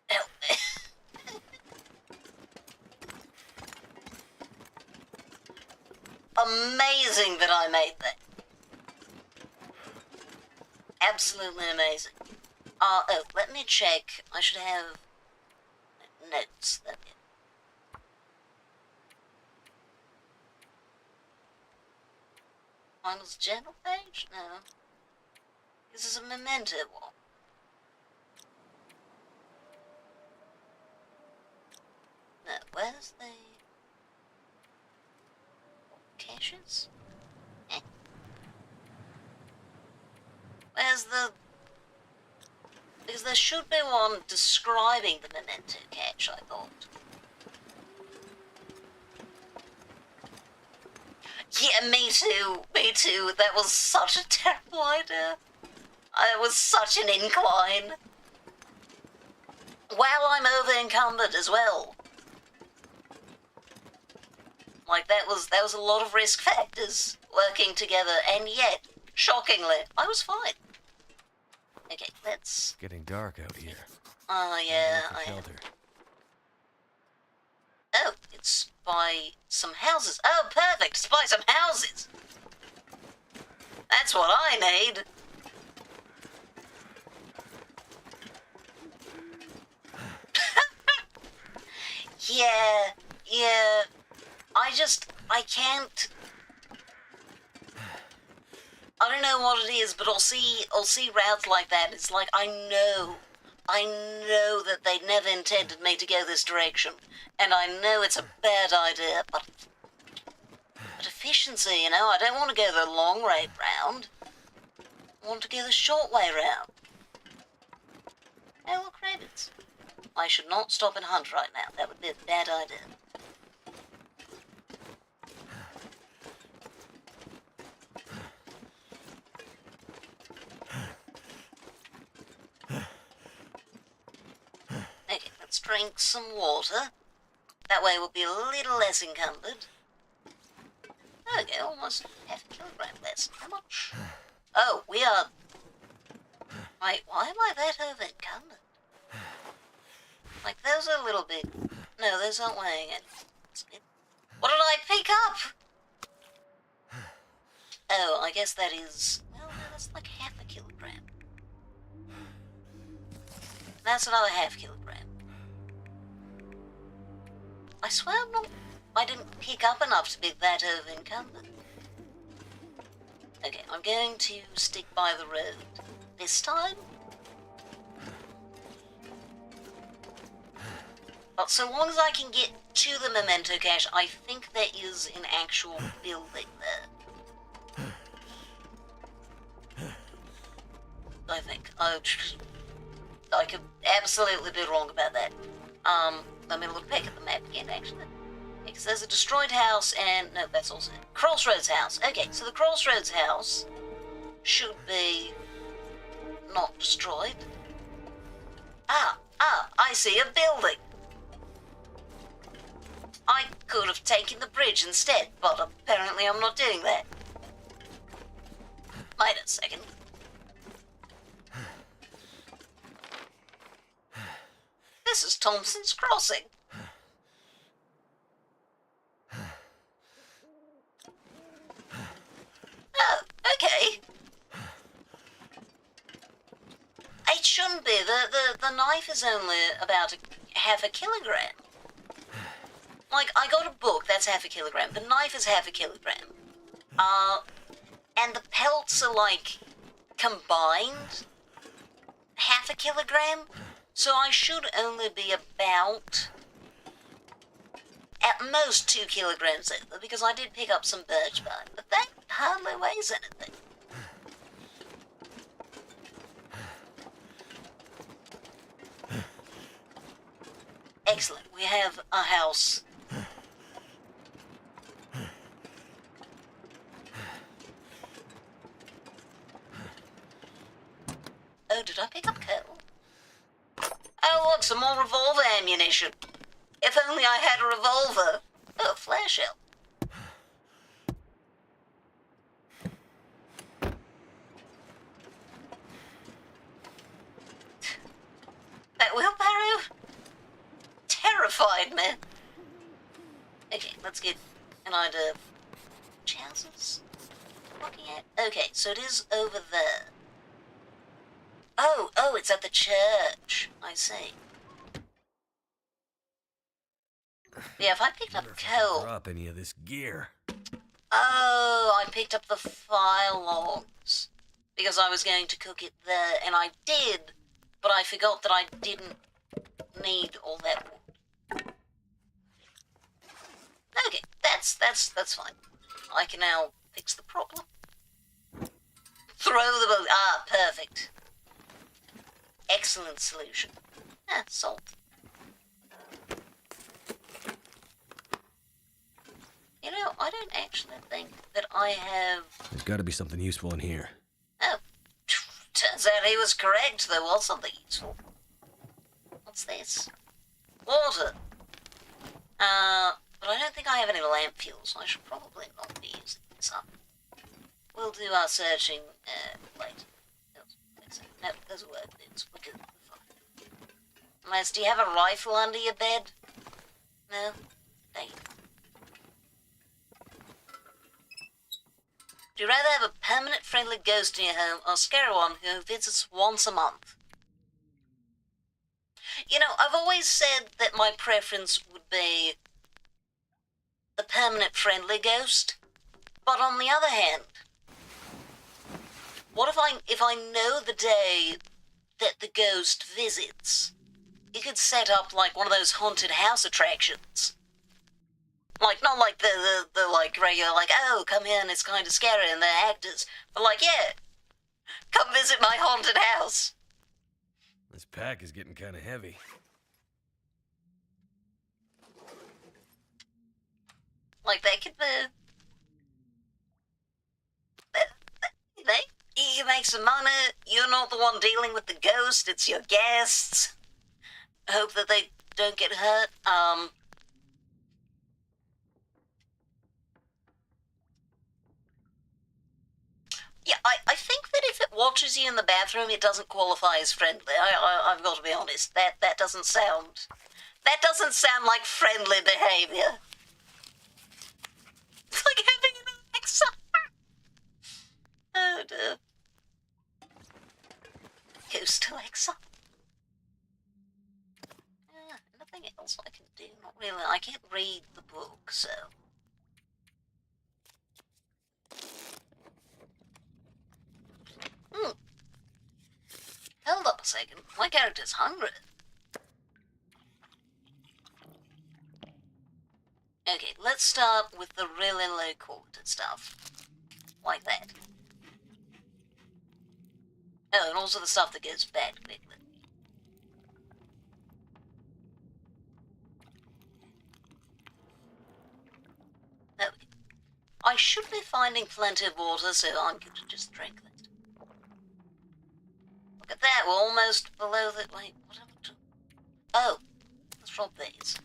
Help me. Amazing that I made that. Absolutely amazing. Oh, let me check. I should have notes. Finals journal page? No. This is a memento one. No, where's the... caches? Eh. Where's the... Because there should be one describing the memento cache, I thought. Yeah, me too. Me too. That was such a terrible idea. It was such an incline. Well, I'm over encumbered as well. Like, that was a lot of risk factors working together, and yet, shockingly, I was fine. Okay, let's... Getting dark out here. Oh, yeah, I am. Shelter. Oh, it's by some houses. Oh, perfect, it's by some houses. That's what I need. Yeah. I can't... I don't know what it is, but I'll see routes like that. It's like, I know that they never intended me to go this direction. And I know it's a bad idea, but efficiency, you know, I don't want to go the long way round. I want to go the short way round. Oh, look, rabbits. I should not stop and hunt right now. That would be a bad idea. let's drink some water. That way we'll be a little less encumbered. There we go, almost half a kilogram less. How much? Oh, we are... Wait, why am I that over encumbered? Like, those are a little bit... No, those aren't weighing anything. What did I pick up? Oh, I guess that is... Well, no, that's like half a kilogram. That's another half kilogram. I swear I didn't pick up enough to be that over encumbered. Okay, I'm going to stick by the road. This time? But so long as I can get to the memento cache, I think there is an actual building there. I think. I could absolutely be wrong about that. Let me look back at the map again, actually. Because there's a destroyed house and... No, that's also... Crossroads house. Okay, so the Crossroads house should be not destroyed. I see a building. I could have taken the bridge instead, but apparently I'm not doing that. Wait a second. This is Thompson's Crossing. Oh, okay. It shouldn't be. The knife is only about half a kilogram. Like, I got a book, that's half a kilogram. The knife is half a kilogram. And the pelts are, like, combined half a kilogram. So I should only be about, at most, 2 kilograms over, because I did pick up some birch bark, but that hardly weighs anything. Excellent, we have a house. Oh, did I pick up coal? Oh, look, some more revolver ammunition. If only I had a revolver. Oh, flare shell. That wheelbarrow terrified me. Okay, let's get an idea of which houses I'm looking at. Okay, so it is over there. Oh, it's at the church. I see. Yeah, if I picked up coal... Drop any of this gear. Oh, I picked up the fire logs. Because I was going to cook it there, and I did, but I forgot that I didn't need all that wood. Okay, that's fine. I can now fix the problem. Throw the boat. Ah, perfect. Excellent solution. Salt. You know, I don't actually think that I have... There's got to be something useful in here. Oh, turns out he was correct. There was something useful. What's this? Water. But I don't think I have any lamp fuel, so I should probably not be using this up. We'll do our searching, later. No, those are work bits. We're good. We're fine. Unless, do you have a rifle under your bed? No? Dang it. Do you rather have a permanent friendly ghost in your home or a scary one who visits once a month? You know, I've always said that my preference would be the permanent friendly ghost, but on the other hand, what if I know the day that the ghost visits? You could set up like one of those haunted house attractions. Like, not like the like regular, like, oh, come here and it's kind of scary and they're actors. But like, yeah, come visit my haunted house. This pack is getting kind of heavy. Like, they could be... You can make some money. You're not the one dealing with the ghost. It's your guests. Hope that they don't get hurt. Yeah, I think that if it watches you in the bathroom, it doesn't qualify as friendly. I've got to be honest. That doesn't sound like friendly behaviour. It's like having an Alexa. Oh dear. Ghost Alexa. Nothing else I can do. Not really. I can't read the book, so. Hold up a second. My character's hungry. Okay, let's start with the really low quality stuff. Like that. Oh, and also the stuff that goes bad quickly. Okay. I should be finding plenty of water, so I'm going to just drink that. Look at that, we're almost below the... Wait, what happened to... Oh, let's drop these.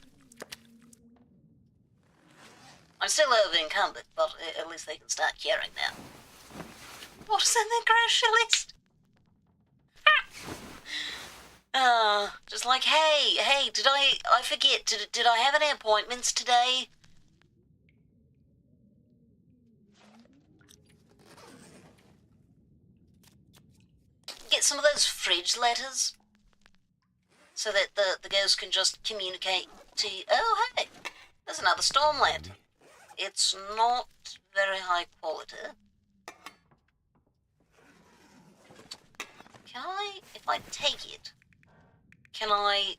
I'm still over encumbered, but at least they can start caring now. What's in the grocery list? Just like, hey, did I forget, did I have any appointments today? Get some of those fridge letters, so that the ghost can just communicate to you. Oh, hey, there's another storm lantern. It's not very high quality. Can I, if I take it, can I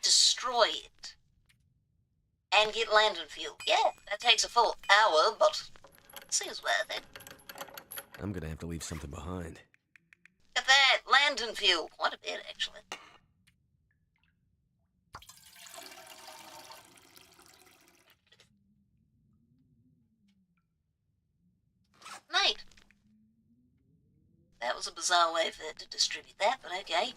destroy it and get lantern fuel? Yeah, that takes a full hour, but it seems worth it. I'm gonna have to leave something behind. Look at that, lantern fuel. Quite a bit, actually. Mate. That was a bizarre way to distribute that, but okay.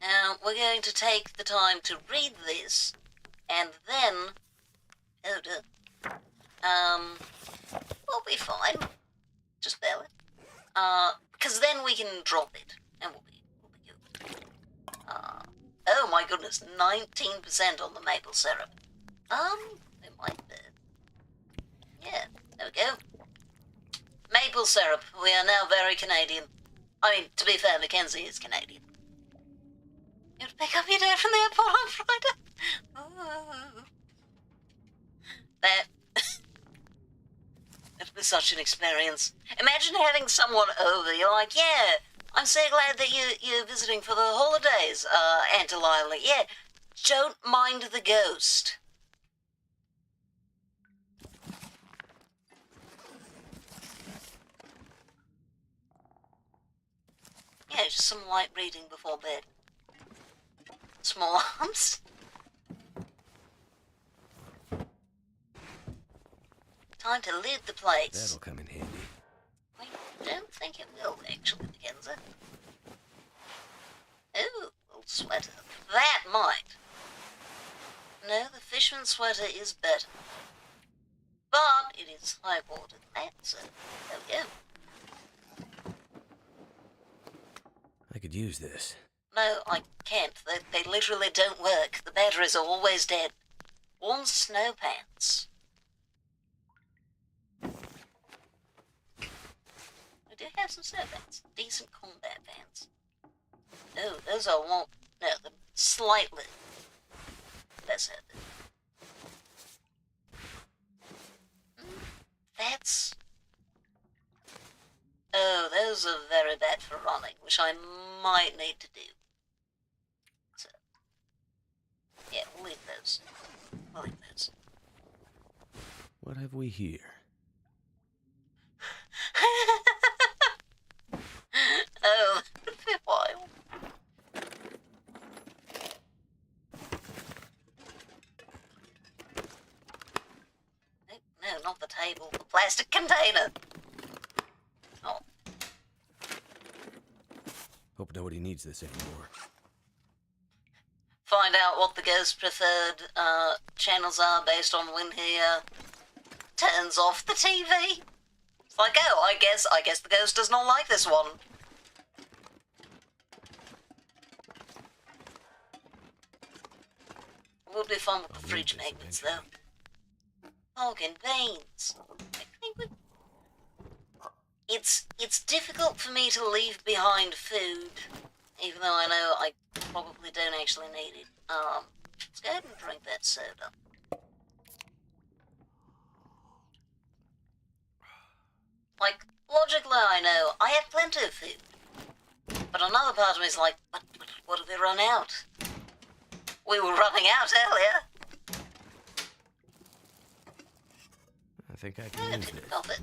Now, we're going to take the time to read this, and then... Oh, dear. We'll be fine. Just barely. Because then we can drop it, and we'll be good. Oh my goodness, 19% on the maple syrup. It might be. Yeah, there we go. Maple syrup. We are now very Canadian. I mean, to be fair, Mackenzie is Canadian. You have to pick up your dad from the airport on Friday. Ooh. That was such an experience. Imagine having someone over. You're like, yeah, I'm so glad that you're visiting for the holidays, Aunt Delilah. Yeah, don't mind the ghost. Yeah, just some light reading before bed. Small arms. Time to lid the place. That'll come in handy. I don't think it will, actually, Mackenzie. Ooh, little sweater. That might. No, the fisherman's sweater is better. But it is high quality than that, so there we go. I could use this. No, I can't. They literally don't work. The batteries are always dead. Worn snow pants. I do have some snow pants. Decent combat pants. Oh, those are one... No, they're slightly less heavy. That's... Oh, those are very bad for running, which I might need to do. So, yeah, we'll leave those. We'll leave those. What have we here? Oh, a bit wild. No, not the table. The plastic container. Oh. Hope nobody needs this anymore. find out what the ghost's preferred channels are based on when he turns off the TV. It's like, oh, I guess the ghost does not like this one. It would be fun with the fridge magnets, though. Pork and beans. I think it's difficult for me to leave behind food, even though I know I probably don't actually need it. Let's go ahead and drink that soda. Like, logically I know I have plenty of food. But another part of me is like, what did we run out? We were running out earlier. I think I can use this.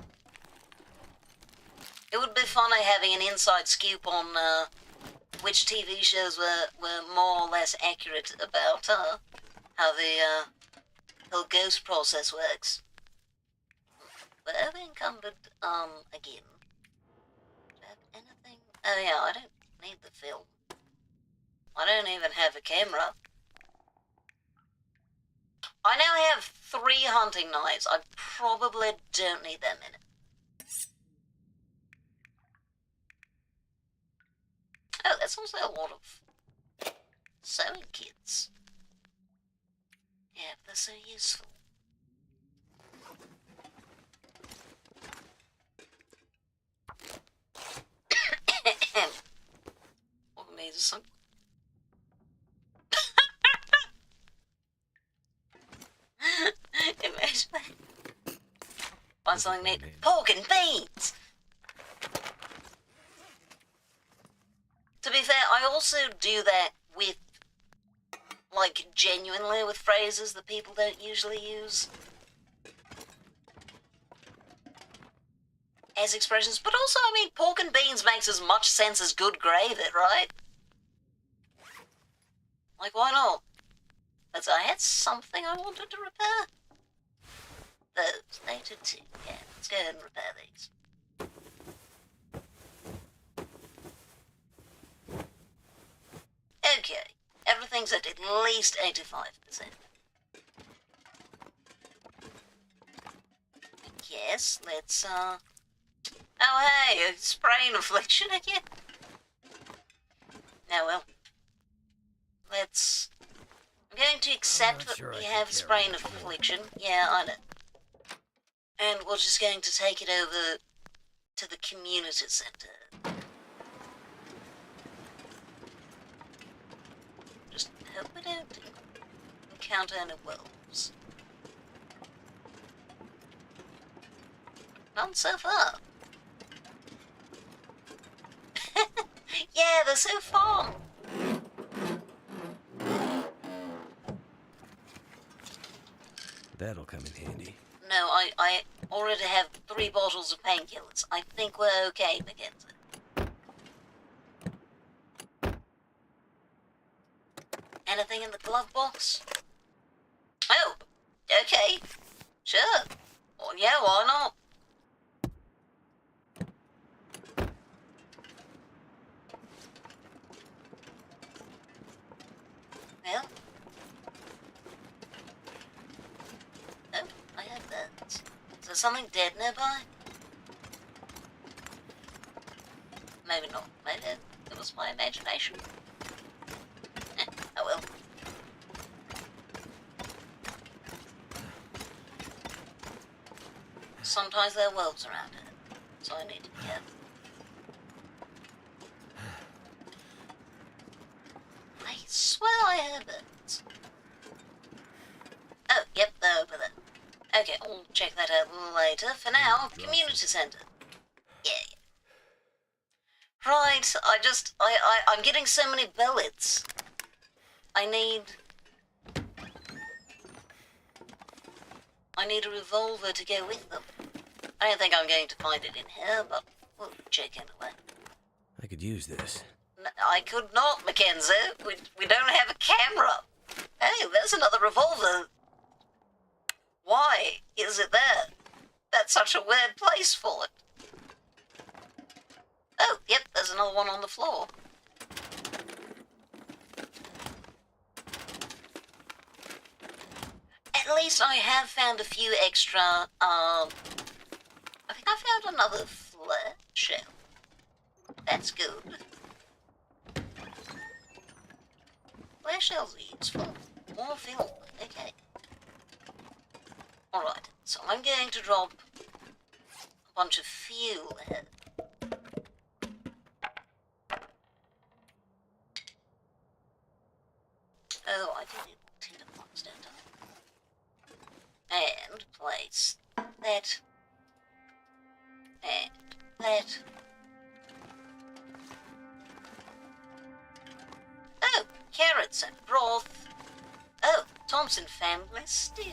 It would be funny having an inside scoop on which TV shows were more or less accurate about how the whole ghost process works. We're over-encumbered, again. Do I have anything? Oh yeah, I don't need the film. I don't even have a camera. I now have 3 hunting knives. I probably don't need that many. Oh, that's also a lot of sewing kits. Yeah, they're so useful. What needs some? Imagine that. Find something neat. Pork and beans! To be fair, I also do that with, like, genuinely with phrases that people don't usually use as expressions. But also, I mean, pork and beans makes as much sense as good gravy, right? Like, why not? But I had something I wanted to repair. Those, later too. Yeah, let's go ahead and repair these. Okay, everything's at least 85%. Yes, let's, oh hey, a sprain affliction again. Now, well, let's... I'm going to accept that we have a sprain affliction. Yeah, I know. And we're just going to take it over to the community center. Just hope we don't encounter any wolves. None so far. Yeah, they're so fun. That'll come in handy. No, I already have 3 bottles of painkillers. I think we're okay, Mackenzie. Anything in the glove box? Oh, okay. Sure. Well, yeah, why not? Well. Oh, I have that. Is there something dead nearby? Maybe not. Maybe it was my imagination. Oh well. Sometimes there are wolves around here, so I need to be careful. I swear I heard it. Oh, yep, they're over there. Okay, I'll check that out later. For now, community center. Yeah. Right, I'm getting so many bellets. I need a revolver to go with them. I don't think I'm going to find it in here, but we'll check anyway. I could use this. I could not, Mackenzie. We don't have a camera. Hey, there's another revolver. Why is it there? That's such a weird place for it. Oh, yep, there's another one on the floor. least I have found a few extra, I think I found another flare shell. That's good. Flare shells are useful. More film. Okay. Alright, so I'm going to drop a bunch of fuel here. Oh, I do need more tinder box, don't I? And place that. And that. Oh, carrots and broth. Oh, Thompson family stew.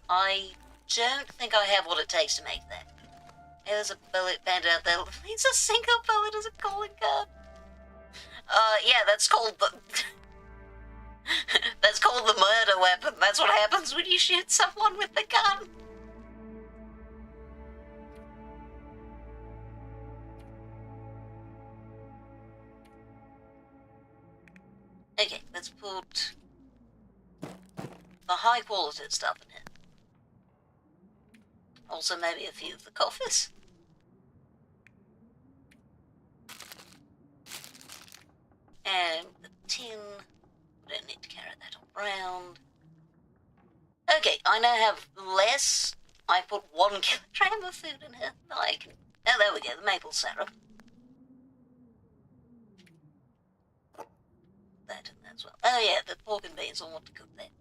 I don't think I have what it takes to make that. There's a bullet band out there. It's a single bullet as a calling card. Yeah, that's called the... that's called the murder weapon. That's what happens when you shoot someone with the gun. Okay, let's put the high quality stuff in here. Also maybe a few of the coffees. And the tin. I don't need to carry that around. Okay, I now have less. I put 1 kilogram of food in here. I can... Oh, there we go, the maple syrup. That in there as well. Oh yeah, the pork and beans, I want to cook that.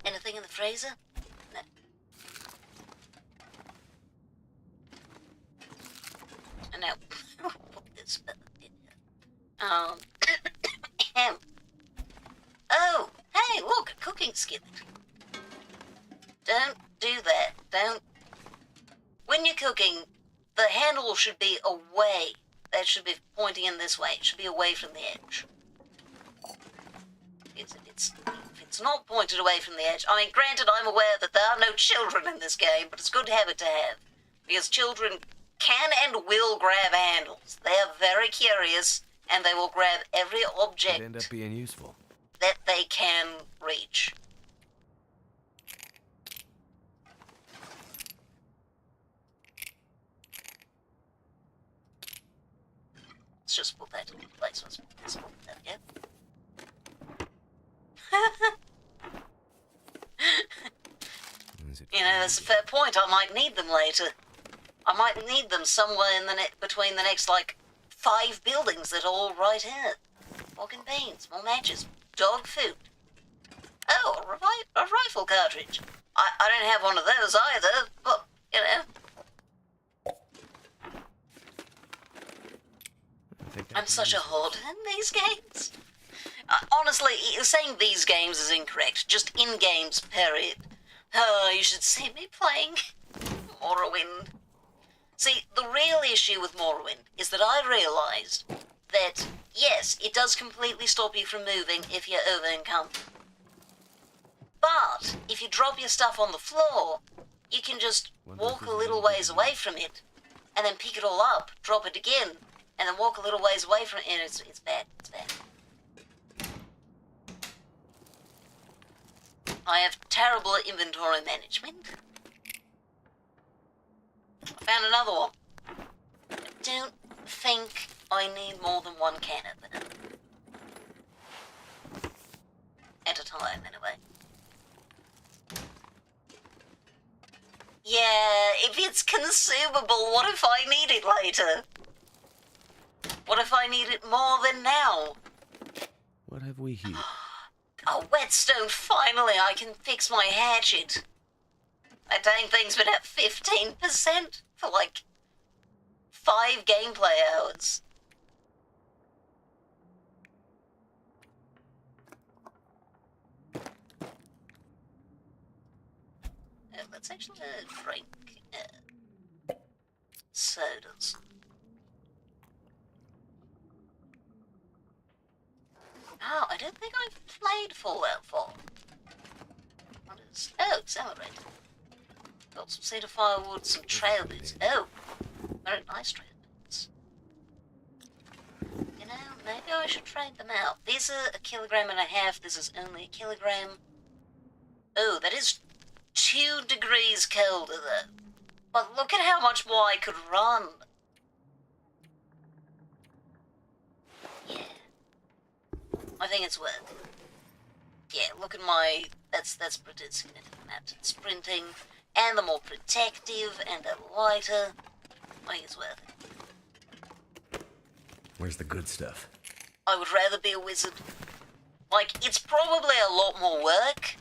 Anything in the freezer? No. And now, put this in here. Oh, hey, look, a cooking skillet. Don't do that. Don't. When you're cooking, the handle should be away. That should be pointing in this way. It should be away from the edge. If it's not pointed away from the edge, I mean, granted, I'm aware that there are no children in this game, but it's a good habit to have. Because children can and will grab handles. They are very curious, and they will grab every object Could end up being useful. that they can reach. Let's just put that in place. Let's put this one. There we go. You know, that's a fair point. I might need them later. I might need them somewhere in the between the next, like, 5 buildings that are all right here. Pork and beans, more matches, dog food. Oh, a rifle cartridge. I don't have one of those either, but, you know. I'm such a hoarder in these games. Honestly, saying these games is incorrect. Just in-games, period. Oh, you should see me playing Morrowind. See, the real issue with Morrowind is that I realised that, yes, it does completely stop you from moving if you're over-encumbered. But, if you drop your stuff on the floor, you can just walk a little ways away from it, and then pick it all up, drop it again, and then walk a little ways away from it, and it's bad, it's bad. I have terrible inventory management. I found another one. I don't think I need more than 1 can of it. At a time, anyway. Yeah, if it's consumable, what if I need it later? What if I need it more than now? What have we here? Oh, whetstone, finally I can fix my hatchet. That dang thing's been at 15% for like 5 gameplay hours. Let's actually drink sodas. Oh, I don't think I've played Fallout 4. What is... Oh, accelerate. Got some cedar firewood, some trail bits. Oh, very nice trail bits. You know, maybe I should trade them out. These are 1.5 kilograms. This is only 1 kilogram. Oh, that is 2 degrees colder, though. But look at how much more I could run. Yeah. I think it's worth it. Yeah, look at my... That's pretty significant. Sprinting, and the more protective, and the lighter. I think it's worth it. Where's the good stuff? I would rather be a wizard. Like, it's probably a lot more work,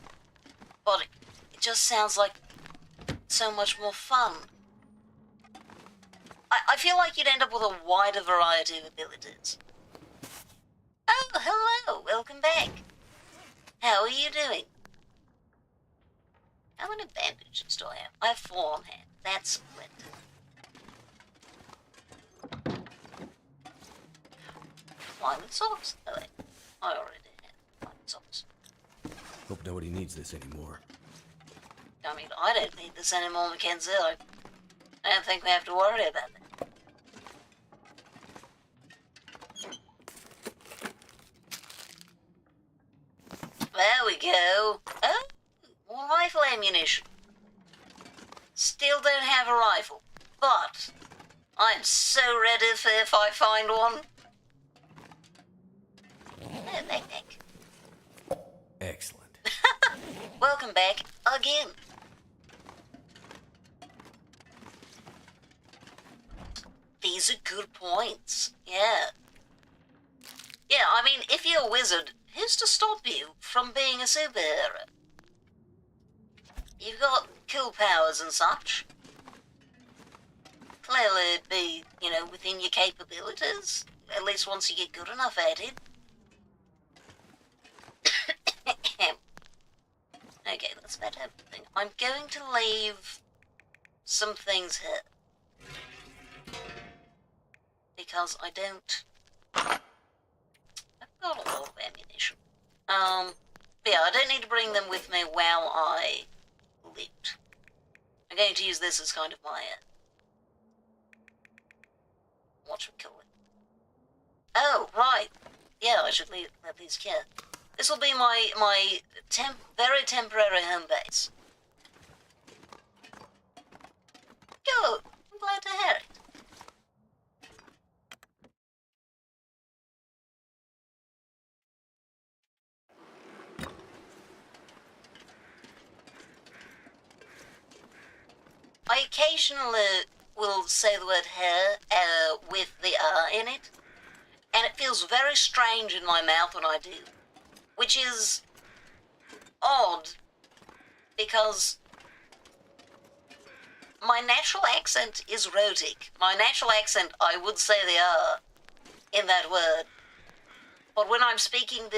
but it just sounds like so much more fun. I feel like you'd end up with a wider variety of abilities. Oh, hello! Welcome back. How are you doing? How many bandages do I have? I have 4 on hand. That's splendid. Violet socks? Oh wait, I already had violet socks. Hope nobody needs this anymore. I mean, I don't need this anymore, Mackenzie. I don't think we have to worry about that. There we go. Oh, more rifle ammunition. Still don't have a rifle, but I'm so ready for if I find one. Oh, backpack. Excellent. Welcome back again. These are good points. Yeah. Yeah, I mean, if you're a wizard, who's to stop you from being a superhero? You've got cool powers and such. Clearly it'd be, within your capabilities. At least once you get good enough at it. Okay, that's about everything. I'm going to leave some things here. Because I don't... I've got a lot of ammunition. Yeah, I don't need to bring them with me while I loot. I'm going to use this as kind of my, whatchamacallit. Oh, right. Yeah, I should let these here. This will be my very temporary home base. Good. I'm glad to hear it. I occasionally will say the word hair with the R in it, and it feels very strange in my mouth when I do, which is odd, because my natural accent is rhotic. My natural accent, I would say the R in that word, but when I'm speaking with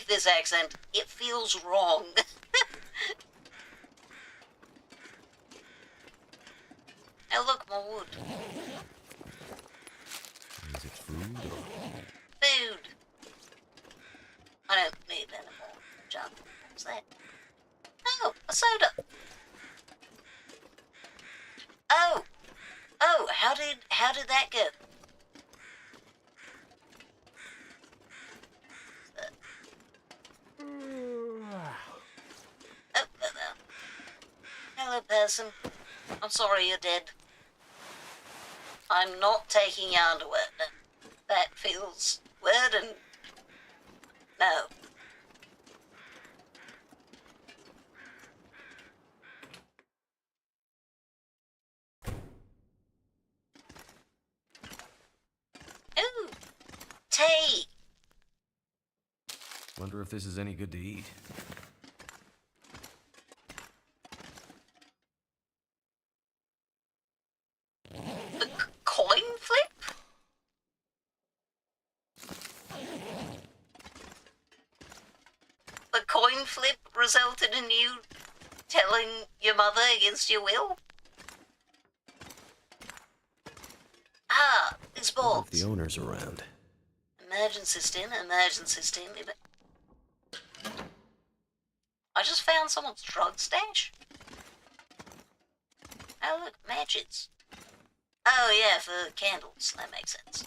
this accent, it feels wrong. Oh, look, more wood. Is it food or... Food. I don't need any more junk. What's that? Oh, a soda. Oh. Oh, how did that go? Oh. Hello, person. I'm sorry you're dead. I'm not taking your underwear. That feels weird and... No. Ooh! Tea! Wonder if this is any good to eat. Coin flip? The coin flip resulted in you telling your mother against your will? Ah, these Wonder if bolts. the owner's around. Emergency stim. I just found someone's drug stash. Oh look, matches. Oh yeah, for candles. That makes sense.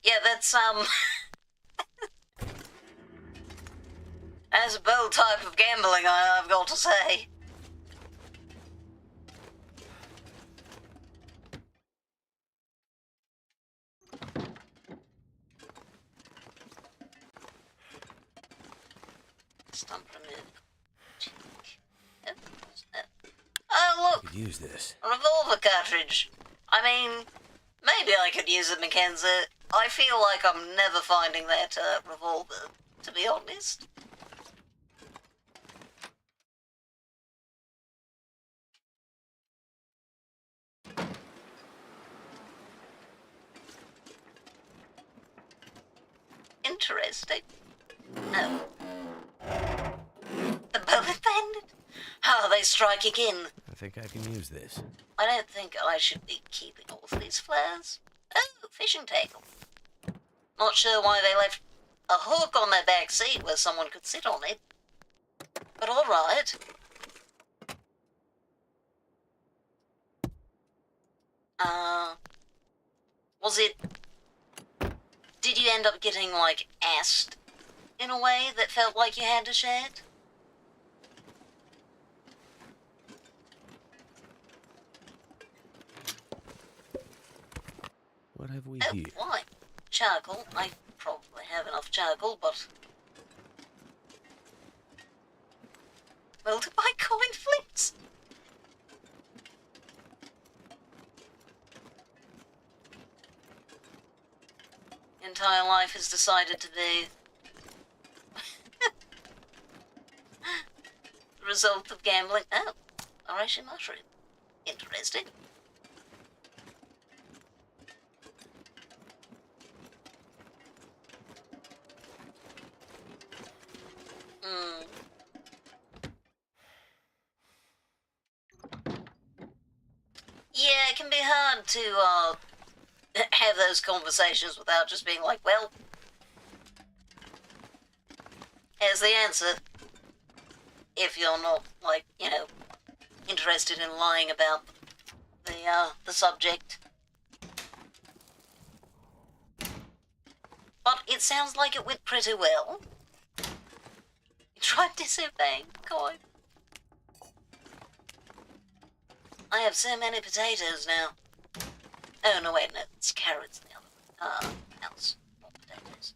Yeah, that's, that's a bold type of gambling, I've got to say. Stump remove. Oh, look! Could use this. A revolver cartridge. I mean, maybe I could use it, Mackenzie. I feel like I'm never finding that revolver, to be honest. Interesting. Oh. The bullet bandit? Oh, they strike again. I think I can use this. I don't think I should be keeping all of these flares. Oh, fishing tackle. Not sure why they left a hook on their back seat where someone could sit on it. But alright. Was it... Did you end up getting, like, assed in a way that felt like you had to shed? What have we Oh, here? why? Charcoal. I probably have enough charcoal, but... Melted by coin flips? Entire life has decided to be... the result of gambling. Oh, a Russian mushroom. Interesting. Yeah, it can be hard to have those conversations without just being like, well, here's the answer. If you're not, like, you know, interested in lying about the subject. But it sounds like it went pretty well. You tried disobeying, God. I have so many potatoes now. Oh, no, wait, no, it's carrots in the other one. Else, not potatoes.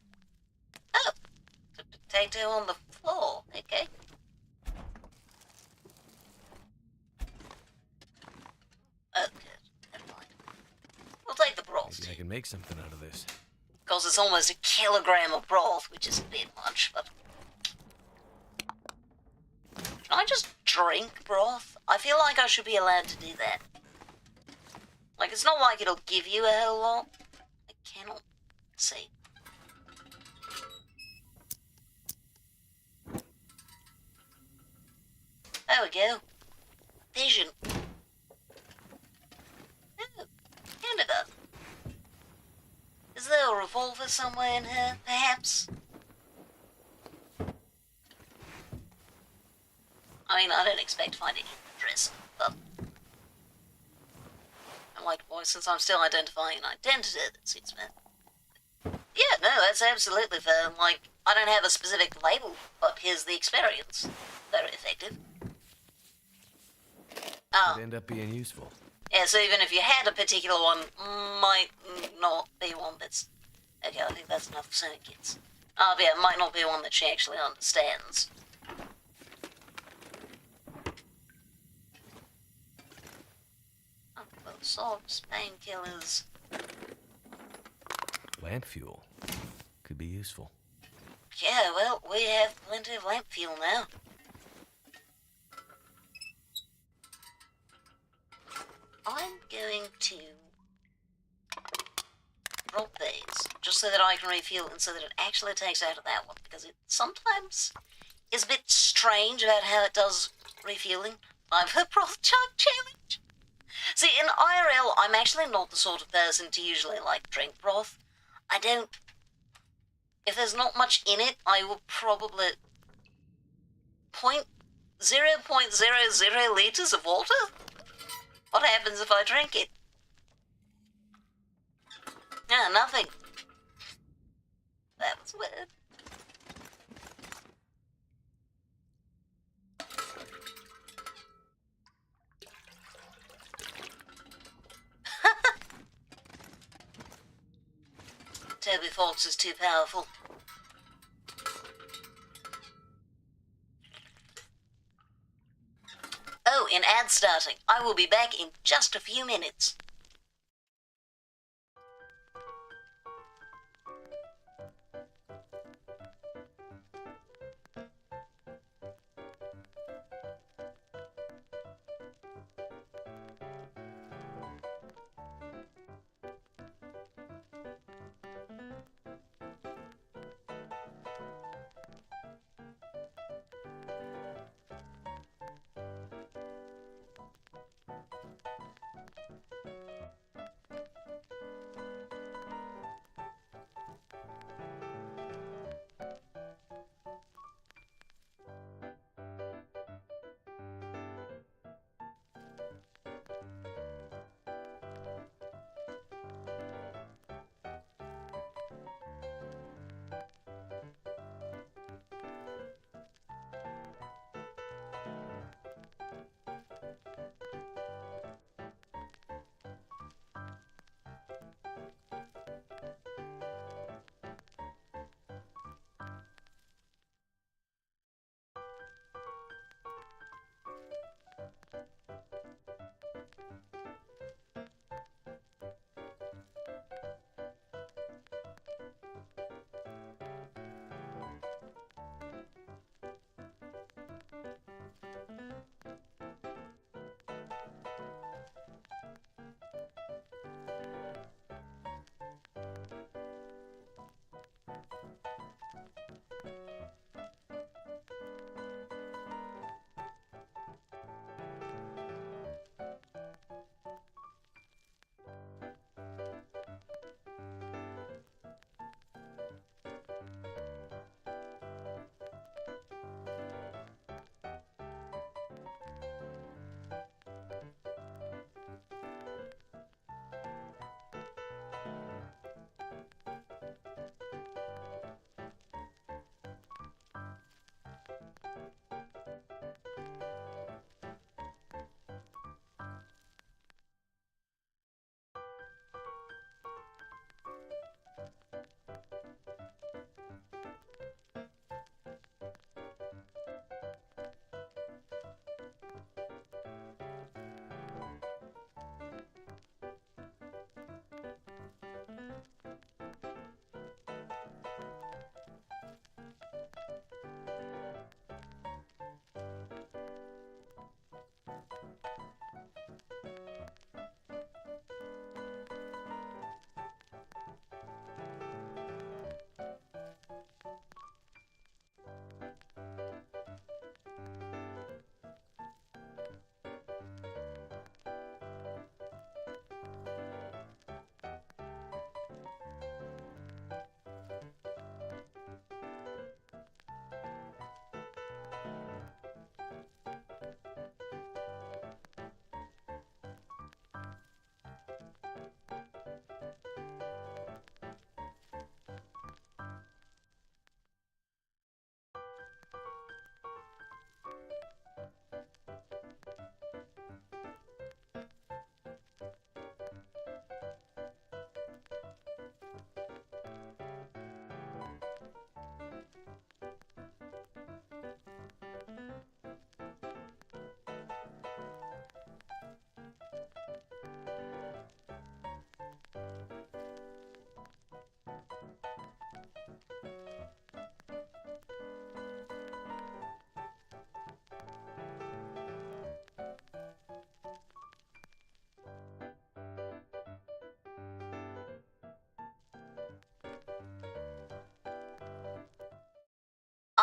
Oh, the potato on the floor, okay. Oh, good, never mind. We'll take the broth. Maybe I can make something out of this. Because it's almost a kilogram of broth, which is a bit much, but... Can I just drink broth? I feel like I should be allowed to do that. Like, it's not like it'll give you a whole lot. I cannot see. There we go. Vision. Oh, Canada. Is there a revolver somewhere in here, perhaps? I mean, I don't expect to find it in the dress, but... I like voice since I'm still identifying an identity that suits me. Yeah, no, that's absolutely fair. Like, I don't have a specific label, but here's the experience. Very effective. Could end up being useful. Yeah, so even if you had a particular one, might not be one that's... Okay, I think that's enough circuits. But yeah, it might not be one that she actually understands. Salts, painkillers. Lamp fuel. Could be useful. Yeah, well, we have plenty of lamp fuel now. I'm going to drop these, just so that I can refuel and so that it actually takes out of that one, because it sometimes is a bit strange about how it does refueling. I've a broth chug challenge. See, in IRL, I'm actually not the sort of person to usually, like, drink broth. I don't... If there's not much in it, I will probably... 0.00 litres of water? What happens if I drink it? Yeah, nothing. That was weird. Toby Fox is too powerful. Oh, an ad starting. I will be back in just a few minutes.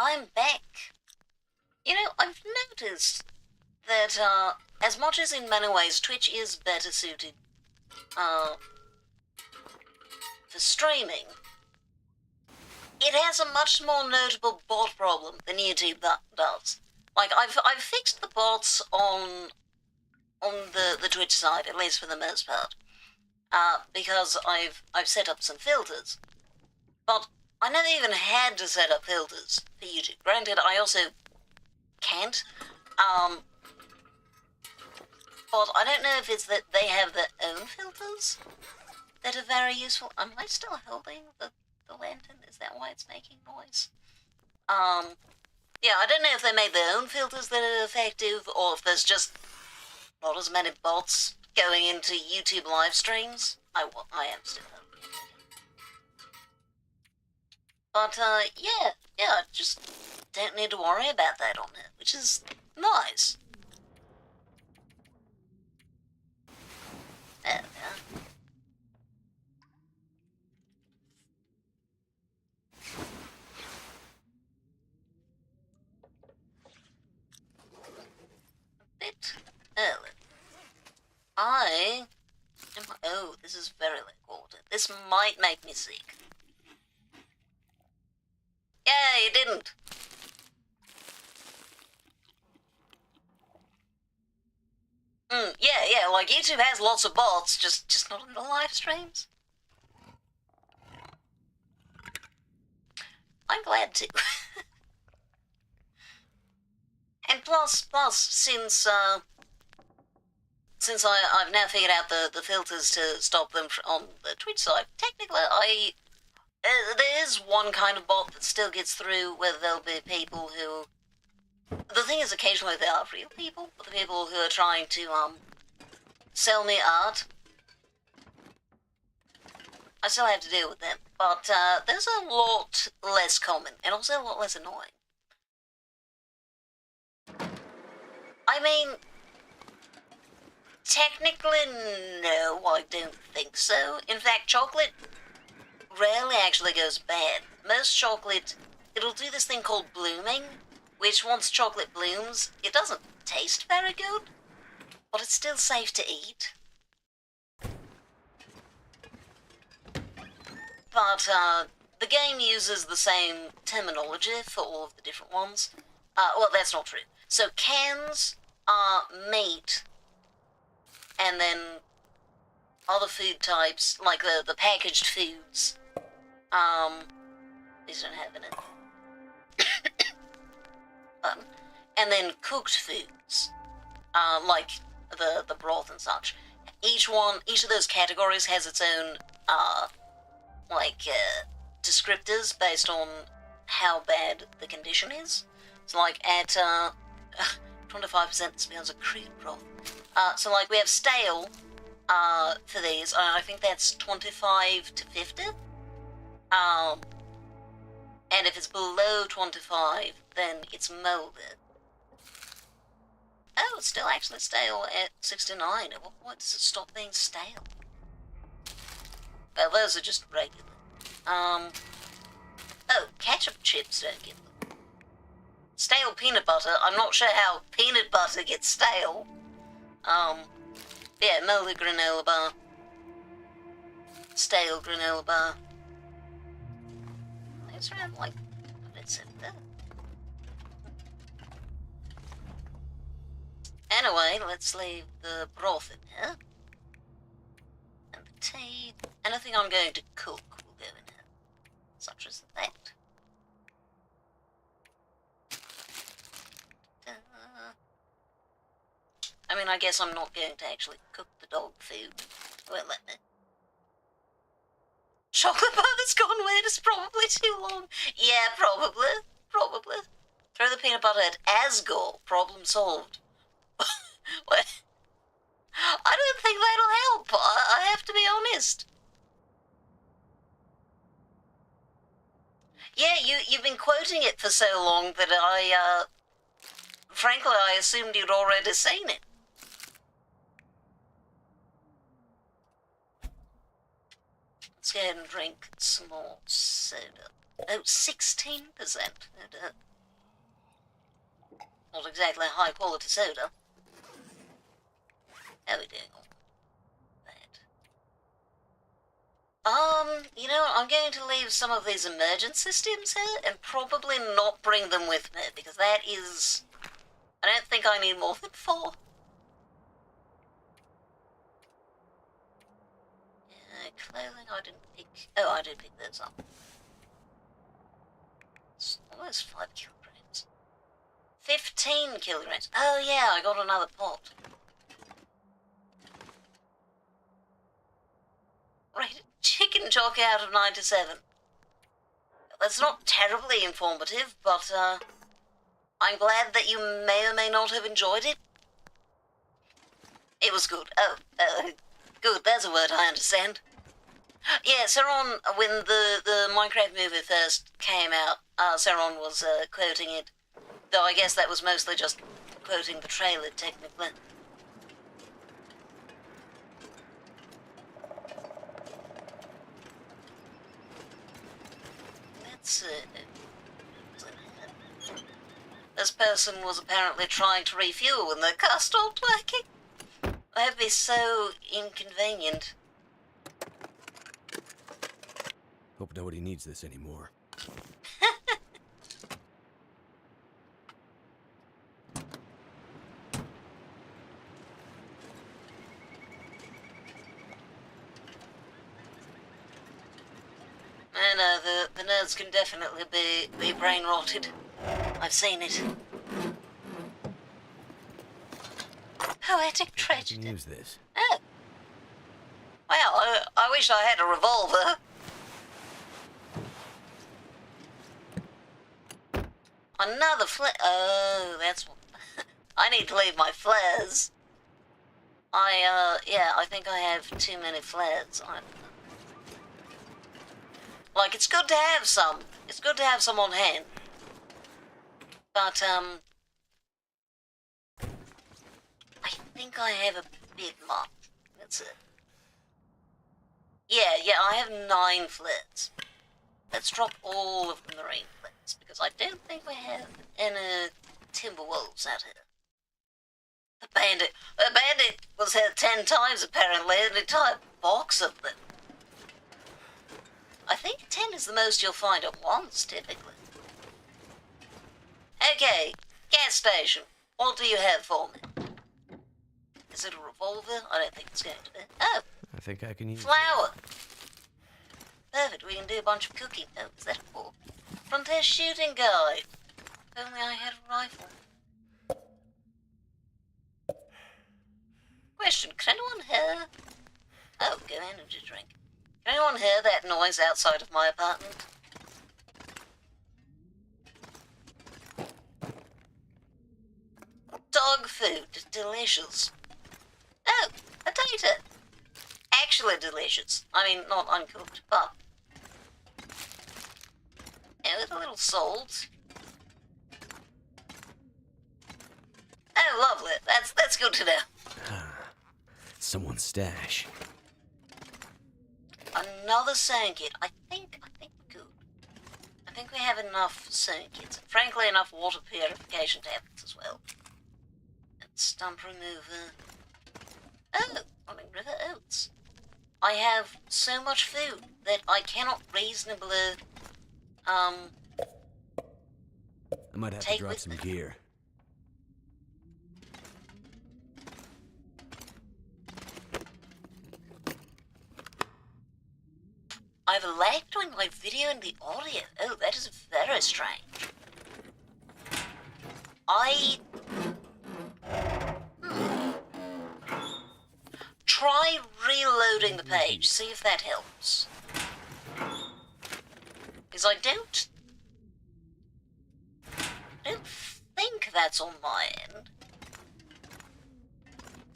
I'm back. You know, I've noticed that, as much as in many ways Twitch is better suited, for streaming, it has a much more notable bot problem than YouTube does. Like, I've fixed the bots on the Twitch side, at least for the most part, because I've set up some filters. But I never even had to set up filters for YouTube. Granted, I also can't. But I don't know if it's that they have their own filters that are very useful. Am I still holding the lantern? Is that why it's making noise? Yeah, I don't know if they made their own filters that are effective, or if there's just not as many bots going into YouTube live streams. I am still holding it. But, yeah, just don't need to worry about that on it, which is nice. There we are. Bit early. Oh, this is very late water. This might make me sick. Yeah, you didn't. Yeah, like YouTube has lots of bots, just not in the live streams. I'm glad to. And plus, since I've now figured out the filters to stop them on the Twitch side, technically there is one kind of bot that still gets through, where there'll be people who... The thing is, occasionally there are real people, but the people who are trying to, sell me art, I still have to deal with them. But, there's a lot less common, and also a lot less annoying. I mean, technically, no, I don't think so. In fact, chocolate rarely actually goes bad. Most chocolate, it'll do this thing called blooming, which once chocolate blooms, it doesn't taste very good, but it's still safe to eat. But, the game uses the same terminology for all of the different ones. Well, that's not true. So cans are meat, and then other food types, like the packaged foods, these don't have in it. And then cooked foods, like the broth and such. Each of those categories has its own, descriptors based on how bad the condition is. So, like, at, 25% smells of crude broth. So, like, we have stale, for these, I think that's 25 to 50. And if it's below 25, then it's molded. Oh, it's still actually stale at 69. At what point does it stop being stale? Well, those are just regular. Oh, ketchup chips don't get them. Stale peanut butter, I'm not sure how peanut butter gets stale. Yeah, molded granola bar. Stale granola bar. It's around, like, it's in there. Anyway, let's leave the broth in here. And the tea. Anything I'm going to cook will go in here. Such as that. I mean, I guess I'm not going to actually cook the dog food. Well, let me. Chocolate bar that's gone weird is probably too long. Yeah, probably. Throw the peanut butter at Asgore. Problem solved. What? I don't think that'll help. I have to be honest. Yeah, you've been quoting it for so long that frankly, I assumed you'd already seen it. Let's go ahead and drink some more soda. Oh, 16%. Not exactly a high quality soda. How are we doing on that? You know, I'm going to leave some of these emergent systems here and probably not bring them with me, because that is... I don't think I need more than 4. Clothing I didn't pick... Oh, I did pick those up. Where's 5 kilograms? 15 kilograms. Oh yeah, I got another pot. Rated chicken jockey out of 97. That's not terribly informative, but I'm glad that you may or may not have enjoyed it. It was good. Oh, good, that's a word I understand. Yeah, Saron, when the Minecraft movie first came out, Saron was quoting it. Though I guess that was mostly just quoting the trailer, technically. Let's this person was apparently trying to refuel when the car stopped working. That would be so inconvenient. Hope nobody needs this anymore. I know, the nerds can definitely be brain rotted. I've seen it. Poetic I tragedy. can use this. Oh. Well, I wish I had a revolver. Another flare. Oh, that's what. I need to leave my flares. Yeah, I think I have too many flares. Like, it's good to have some. It's good to have some on hand. But, I think I have a bit much. That's it. Yeah, I have 9 flares. Let's drop all of the marine flares, because I don't think we have any timber wolves out here. The bandit was here 10 times apparently, an entire box of them. I think 10 is the most you'll find at once, typically. Okay, gas station. What do you have for me? Is it a revolver? I don't think it's going to be. Oh, I think I can use flour. Perfect, we can do a bunch of cooking. Oh, is that a book? Frontier shooting guide. If only I had a rifle. Question, can anyone hear? Oh, go energy drink. Can anyone hear that noise outside of my apartment? Dog food, delicious. Oh, potato. Actually delicious. I mean, not uncooked, but... yeah, with a little salt. Oh, lovely. That's good to know. someone's stash. Another sewing kit. I think good. I think we have enough sewing kits. Frankly, enough water purification tablets as well. And stump remover. Oh, running river oats. I have so much food that I cannot reasonably, I might have to take drop with some me. gear. I have a lag between my video and the audio. Oh, that is very strange. Try reloading the page, see if that helps. Because I don't think that's on my end.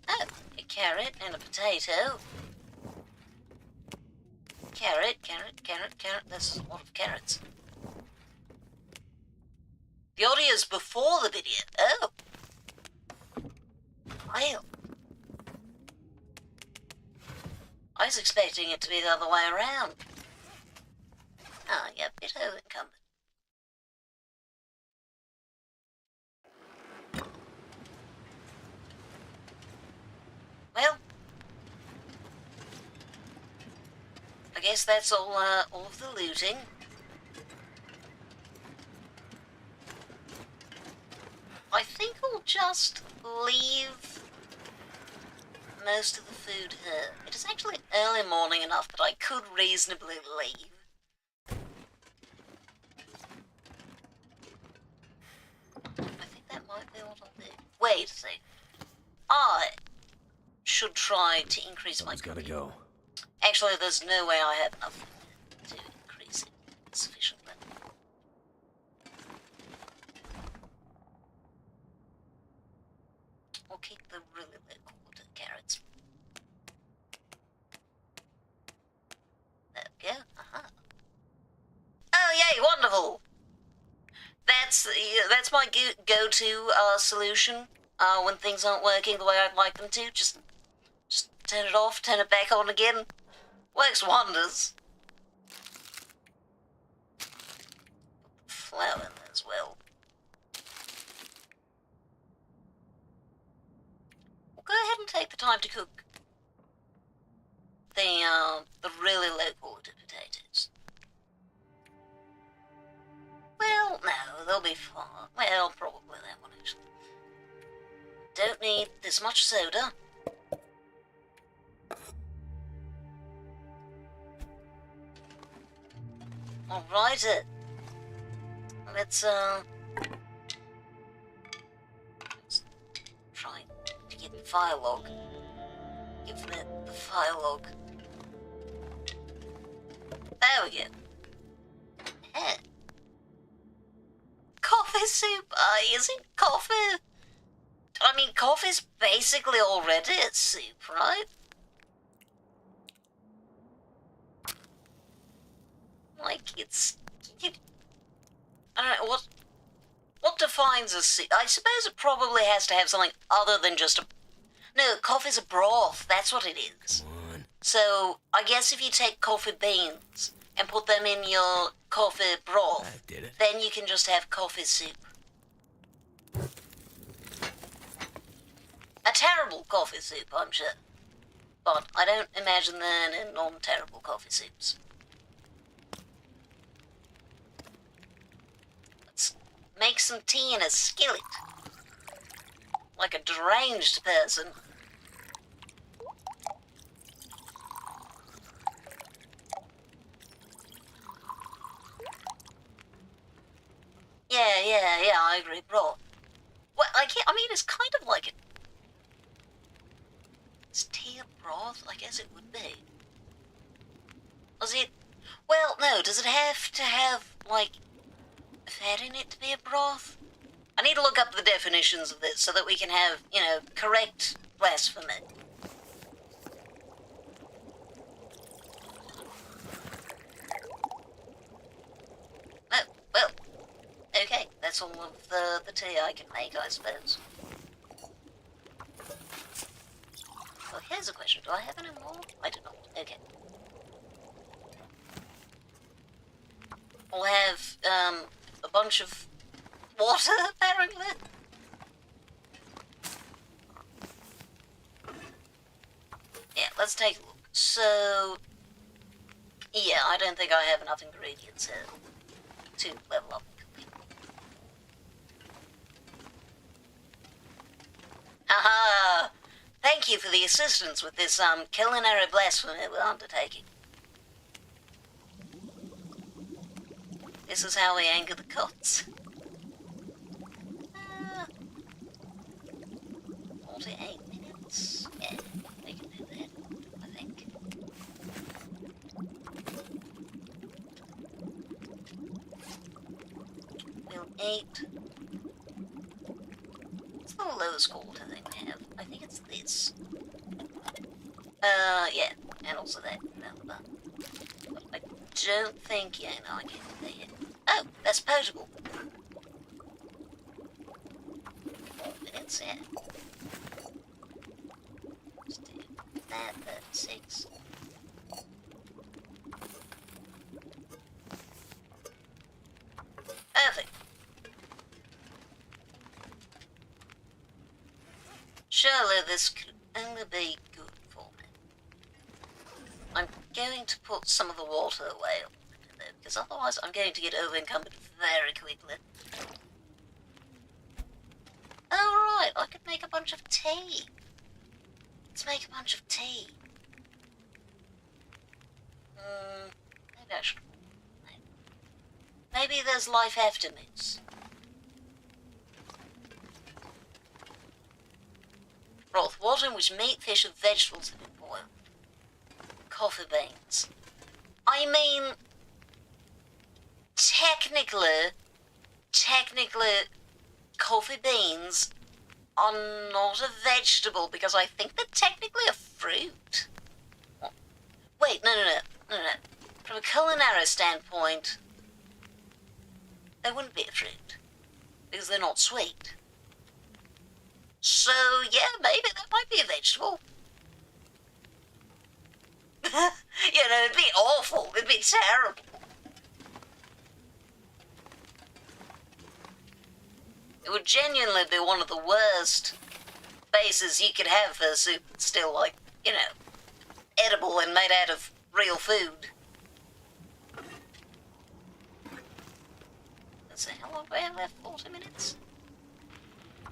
Oh, a carrot and a potato. Carrot. There's a lot of carrots. The audio's before the video. Oh. Well. I was expecting it to be the other way around. Ah, yeah, a bit over-encumbered. Well, I guess that's all of the looting. I think I'll just leave most of the food here. It is actually early morning enough that I could reasonably leave. wait a second. I should try to increase Someone's my gotta go. Actually, there's no way I have enough to increase it sufficiently. I'll keep the really low quality carrots. There we go. Oh, yay, wonderful! That's my go-to solution when things aren't working the way I'd like them to. Just turn it off, turn it back on again. Works wonders. Flour in there as well. We'll go ahead and take the time to cook the really low quality potatoes. Well, no, they'll be fine. Well, probably that one actually. Don't need this much soda. Alright, let's try to get the fire log. Give the fire log. There we go. Yeah. Coffee soup? Isn't coffee... I mean, coffee's basically already a soup, right? Like, it's... I don't know, what defines a soup? I suppose it probably has to have something other than just a... No, coffee's a broth, that's what it is. Come on. So, I guess if you take coffee beans and put them in your coffee broth, That did it. then you can just have coffee soup. A terrible coffee soup, I'm sure. But I don't imagine there are any non-terrible coffee soups. Let's make some tea in a skillet. Like a deranged person. Yeah, I agree, bro. Well, I mean, it's kind of like it. It's tea and broth? I guess it would be. Does it... Well, no, does it have to have, like, fat in it to be a broth? I need to look up the definitions of this so that we can have, you know, correct blasphemy. Oh, well, okay, that's all of the tea I can make, I suppose. Well, here's a question. Do I have any more? I do not. Okay. We'll have, a bunch of water, apparently. Yeah, let's take a look. So, yeah, I don't think I have enough ingredients here to level up cooking. Haha! Thank you for the assistance with this, culinary blasphemy we're undertaking. This is how we anger the gods. 48 minutes. Yeah, we can do that, I think. We'll eat. What's the lowest quality thing we have? I think it's this. Yeah, and also that. But I don't think, yeah, no, I can't do that yet. Oh, that's potable. 4 minutes, yeah. Let's do that, 36. Perfect. Surely this could only be good for me. I'm going to put some of the water away, because otherwise I'm going to get over-encumbered very quickly. Oh, right, I could make a bunch of tea. Let's make a bunch of tea. Maybe I should... Maybe there's life after this. Broth, water in which meat, fish, and vegetables have been boiled. Coffee beans. I mean, technically, coffee beans are not a vegetable because I think they're technically a fruit. Wait, no. From a culinary standpoint, they wouldn't be a fruit because they're not sweet. So, yeah, maybe that might be a vegetable. It'd be awful. It'd be terrible. It would genuinely be one of the worst bases you could have for soup that's still, like, edible and made out of real food. Let's see, how long do I have left? 40 minutes?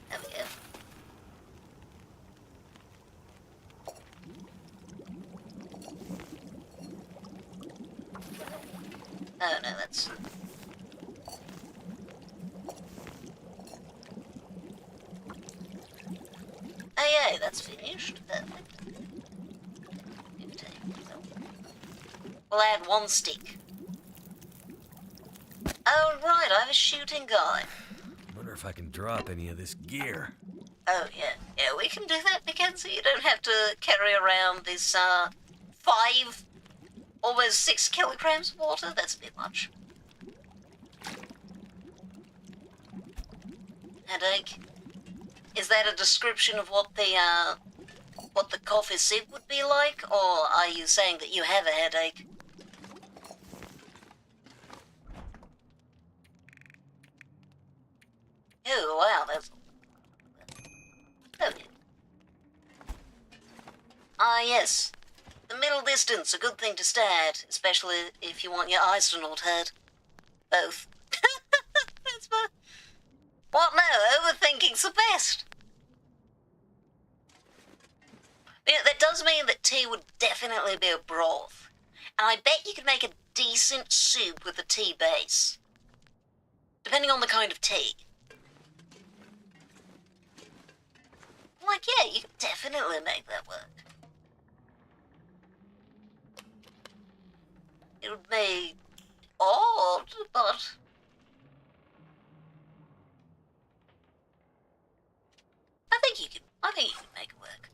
There we go. Oh, no, that's... Oh, yeah, that's finished. Perfect. 15. We'll add 1 stick. Oh, right, I have a shooting guy. Wonder if I can drop any of this gear. Oh, yeah. Yeah, we can do that, Mackenzie. You don't have to carry around this, 5, almost 6 kilograms of water. That's a bit much. Headache. Is that a description of what the coffee soup would be like, or are you saying that you have a headache? Oh, wow, that's... Okay. Ah, yes. The middle distance, a good thing to stay at, especially if you want your eyes to not hurt. Both. That's my... What no? Overthinking's the best. That does mean that tea would definitely be a broth. And I bet you could make a decent soup with a tea base. Depending on the kind of tea. Like, yeah, you could definitely make that work. It would be odd, but... I think you could make it work.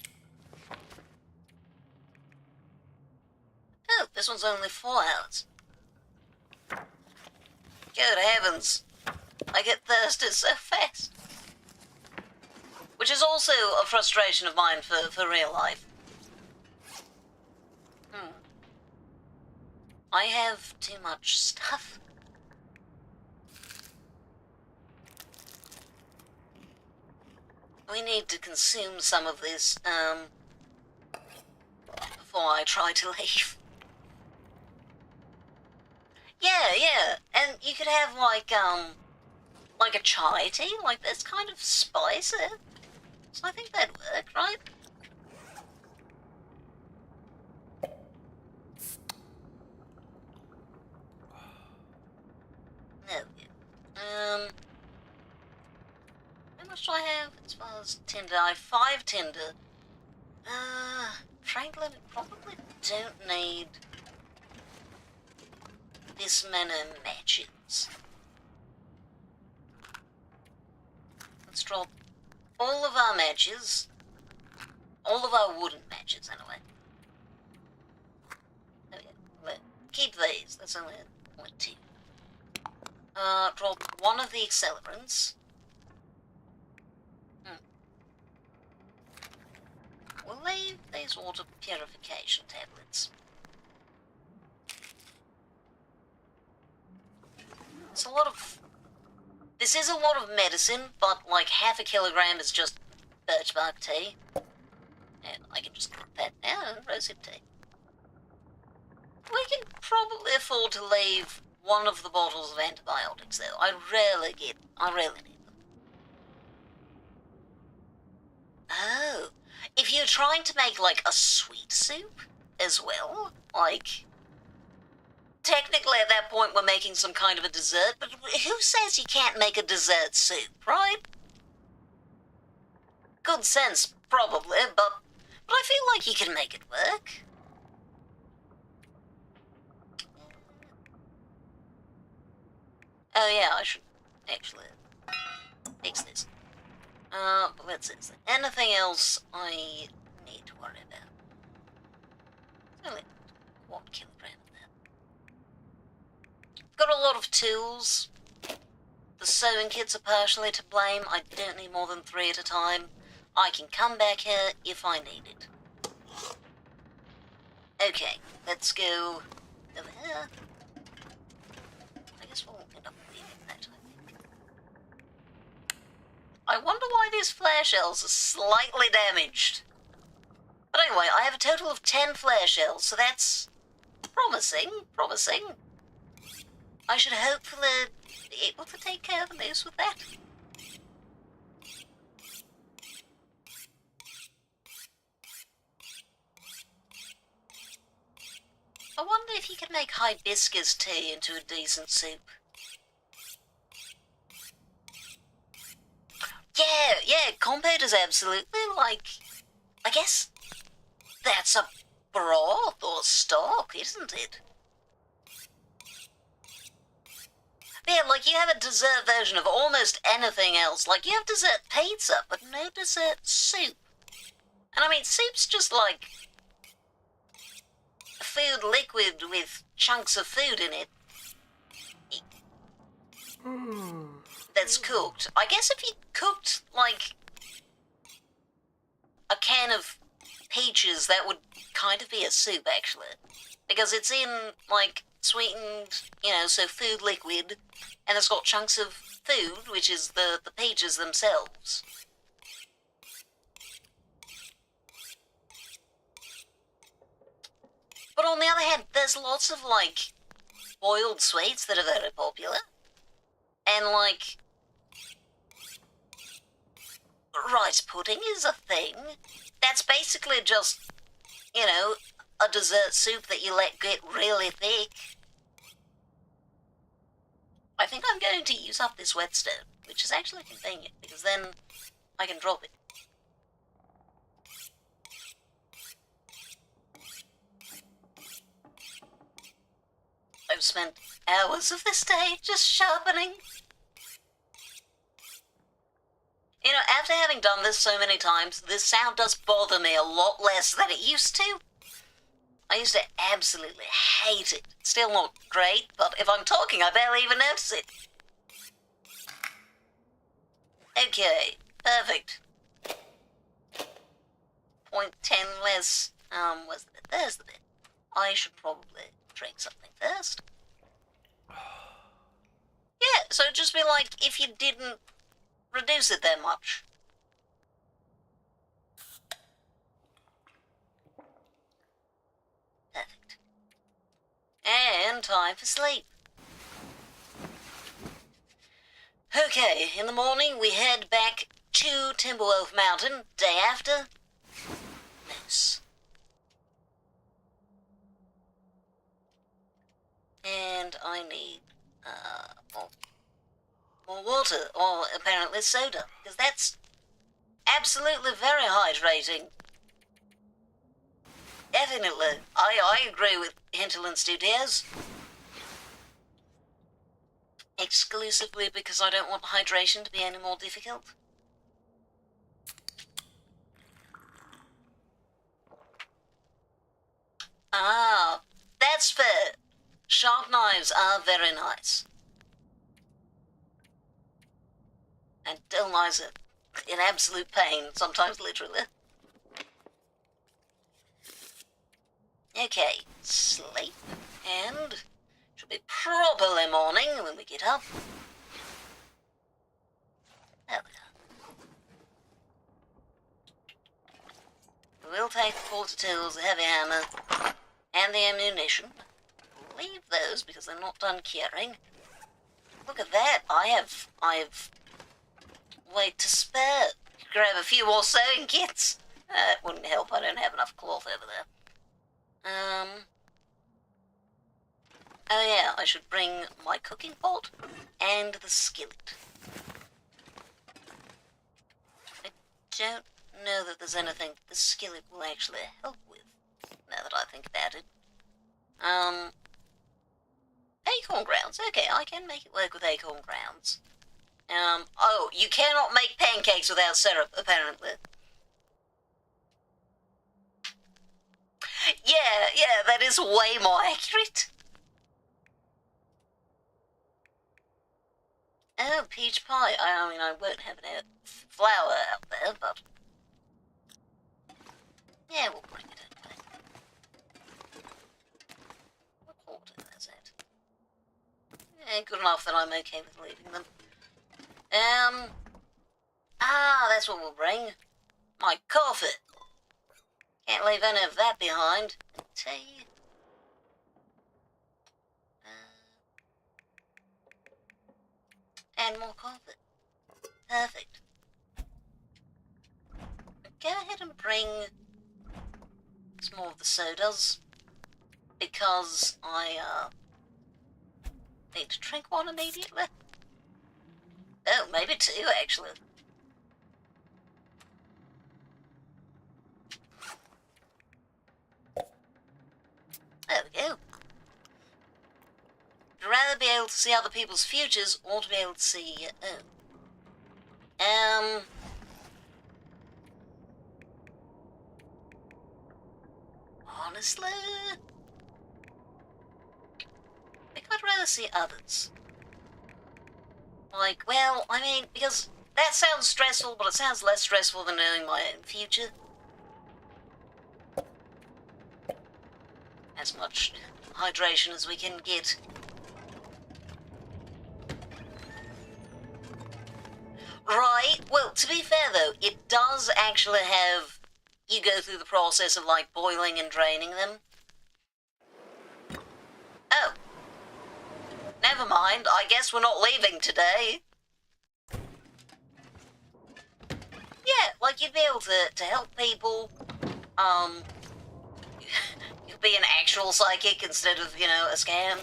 Oh, this one's only 4 hours. Good heavens. I get thirsty so fast. Which is also a frustration of mine for real life. I have too much stuff. We need to consume some of this, before I try to leave. Yeah, and you could have, like a chai tea, like this kind of spicy. So I think that'd work, right? No. How much do I have as far as tinder? I have 5 tinder. Frankly, I probably don't need this many matches. Let's drop all of our matches. All of our wooden matches, anyway. Okay, keep these. That's only 2. Drop 1 of the accelerants. We'll leave these water purification tablets. It's a lot of... This is a lot of medicine, but like half a kilogram is just birch bark tea. And I can just drop that down, rosehip tea. We can probably afford to leave 1 of the bottles of antibiotics, though. I rarely need them. Oh, if you're trying to make, like, a sweet soup as well, like... Technically, at that point, we're making some kind of a dessert, but who says you can't make a dessert soup, right? Good sense probably, but I feel like you can make it work. Oh yeah, I should actually fix this. Let's see. Is there anything else I need to worry about? It's only 1 kilogram of that. Got a lot of tools. The sewing kits are partially to blame. I don't need more than 3 at a time. I can come back here if I need it. Okay, let's go over here. I guess we'll end up leaving that, I think. I wonder why these flare shells are slightly damaged. But anyway, I have a total of 10 flare shells, so that's promising. I should hopefully be able to take care of the moose with that. I wonder if you could make hibiscus tea into a decent soup. Yeah, compote is absolutely, like, I guess that's a broth or stock, isn't it? Yeah, like you have a dessert version of almost anything else. Like you have dessert pizza, but no dessert soup. And I mean, soup's just like a food liquid with chunks of food in it. That's cooked. I guess if you cooked, like, a can of peaches, that would kind of be a soup, actually. Because it's in, like, sweetened, you know, so food liquid, and it's got chunks of food, which is the peaches themselves. But on the other hand, there's lots of, like, boiled sweets that are very popular. And, like, rice pudding is a thing. That's basically just, you know, a dessert soup that you let get really thick. I think I'm going to use up this whetstone, which is actually convenient, because then I can drop it. I've spent hours of this day just sharpening. You know, after having done this so many times, this sound does bother me a lot less than it used to. I used to absolutely hate it. Still not great, but if I'm talking, I barely even notice it. Okay, perfect. 0.10 less, where's the bit? There's the bit. I should probably drink something first. Yeah, so it'd just be like if you didn't reduce it that much. Perfect. And time for sleep. Okay, in the morning we head back to Timberwolf Mountain. Day after, moose. And I need more water, or apparently soda, because that's absolutely very hydrating. Definitely. I agree with Hinterland Studios. Exclusively because I don't want hydration to be any more difficult. Ah, that's fair. Sharp knives are very nice. And dull knives are in absolute pain, sometimes literally. Okay, sleep, and should be probably morning when we get up. There we go. We'll take the quarter tools, the heavy hammer, and the ammunition. Leave those because they're not done curing. Look at that, I have weight to spare. Grab a few more sewing kits. It wouldn't help, I don't have enough cloth over there. Oh yeah, I should bring my cooking pot and the skillet. I don't know that there's anything this skillet will actually help with, now that I think about it. Acorn grounds. Okay, I can make it work with acorn grounds. Oh, you cannot make pancakes without syrup, apparently. Yeah, that is way more accurate. Oh, peach pie. I mean, I won't have any flour out there, but... yeah, we'll bring it anyway. What quarter is it? Yeah, good enough that I'm okay with leaving them. That's what we'll bring. My coffee. Can't leave any of that behind. And tea. And more coffee. Perfect. Go ahead and bring some more of the sodas, because I need to drink one immediately. Oh, maybe two, actually. There we go. I'd rather be able to see other people's futures, or to be able to see your own. Honestly, I think I'd rather see others. Like, well, I mean, because that sounds stressful, but it sounds less stressful than knowing my own future. As much hydration as we can get. Right, well, to be fair though, it does actually have... you go through the process of, like, boiling and draining them. Oh. Never mind, I guess we're not leaving today. Yeah, like, you'd be able to help people, you'd be an actual psychic instead of, you know, a scam.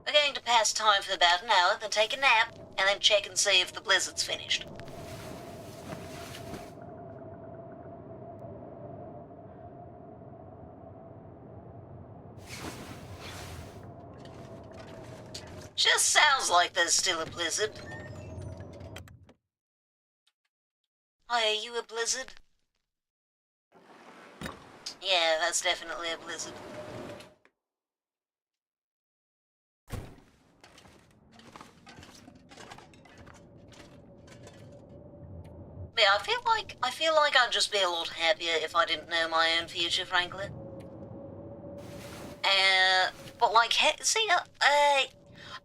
We're going to pass time for about an hour, then take a nap, and then check and see if the blizzard's finished. Just sounds like there's still a blizzard. Hi, are you a blizzard? Yeah, that's definitely a blizzard. Yeah, I feel like I'd just be a lot happier if I didn't know my own future, frankly. But like, see,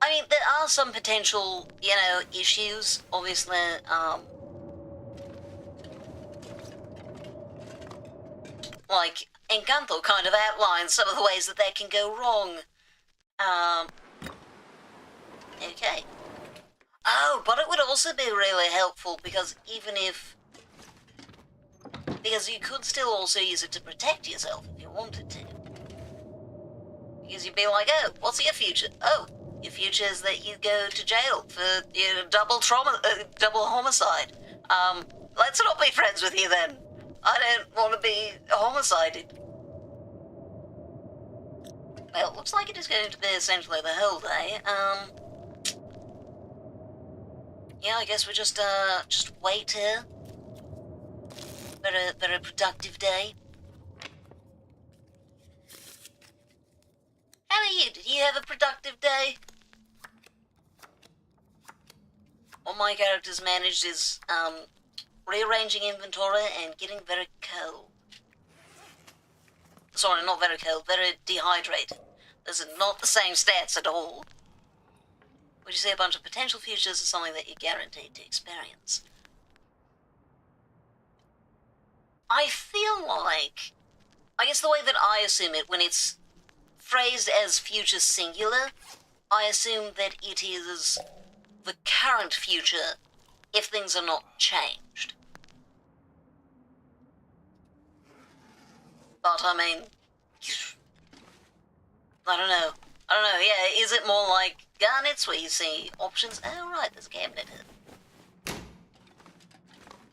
I mean, there are some potential, you know, issues, obviously, like, Encanto kind of outlines some of the ways that can go wrong. Okay. Oh, but it would also be really helpful, because because you could still also use it to protect yourself if you wanted to. Because you'd be like, oh, what's your future? Oh, your future is that you go to jail for double homicide. Let's not be friends with you then. I don't want to be homicided. Well, looks like it is going to be essentially the whole day. Yeah, I guess we just wait here. Very productive day. How are you? Did you have a productive day? What my character's managed is, rearranging inventory and getting very cold. Sorry, not very cold, very dehydrated. Those are not the same stats at all. Would you say a bunch of potential futures is something that you're guaranteed to experience? I feel like, I guess the way that I assume it, when it's phrased as future singular, I assume that it is the current future if things are not changed. But, I mean, I don't know, yeah, is it more like garnets where you see options. Oh, right, there's a cabinet here.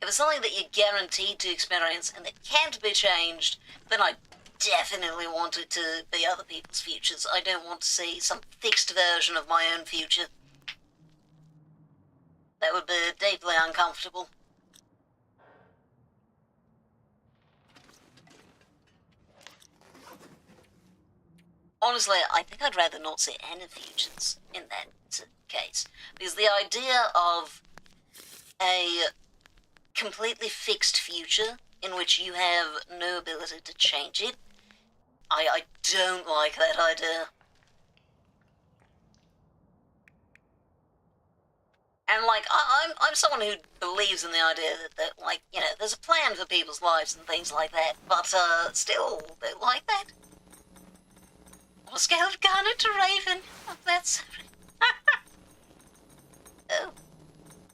If it's something that you're guaranteed to experience and that can't be changed, then I definitely want it to be other people's futures. I don't want to see some fixed version of my own future. That would be deeply uncomfortable. Honestly, I think I'd rather not see any futures in that case, because the idea of a completely fixed future in which you have no ability to change it, I don't like that idea. And, like, I'm someone who believes in the idea that, like, you know, there's a plan for people's lives and things like that, but, still, don't like that. On a scale of Garnet to Raven, that's... Oh.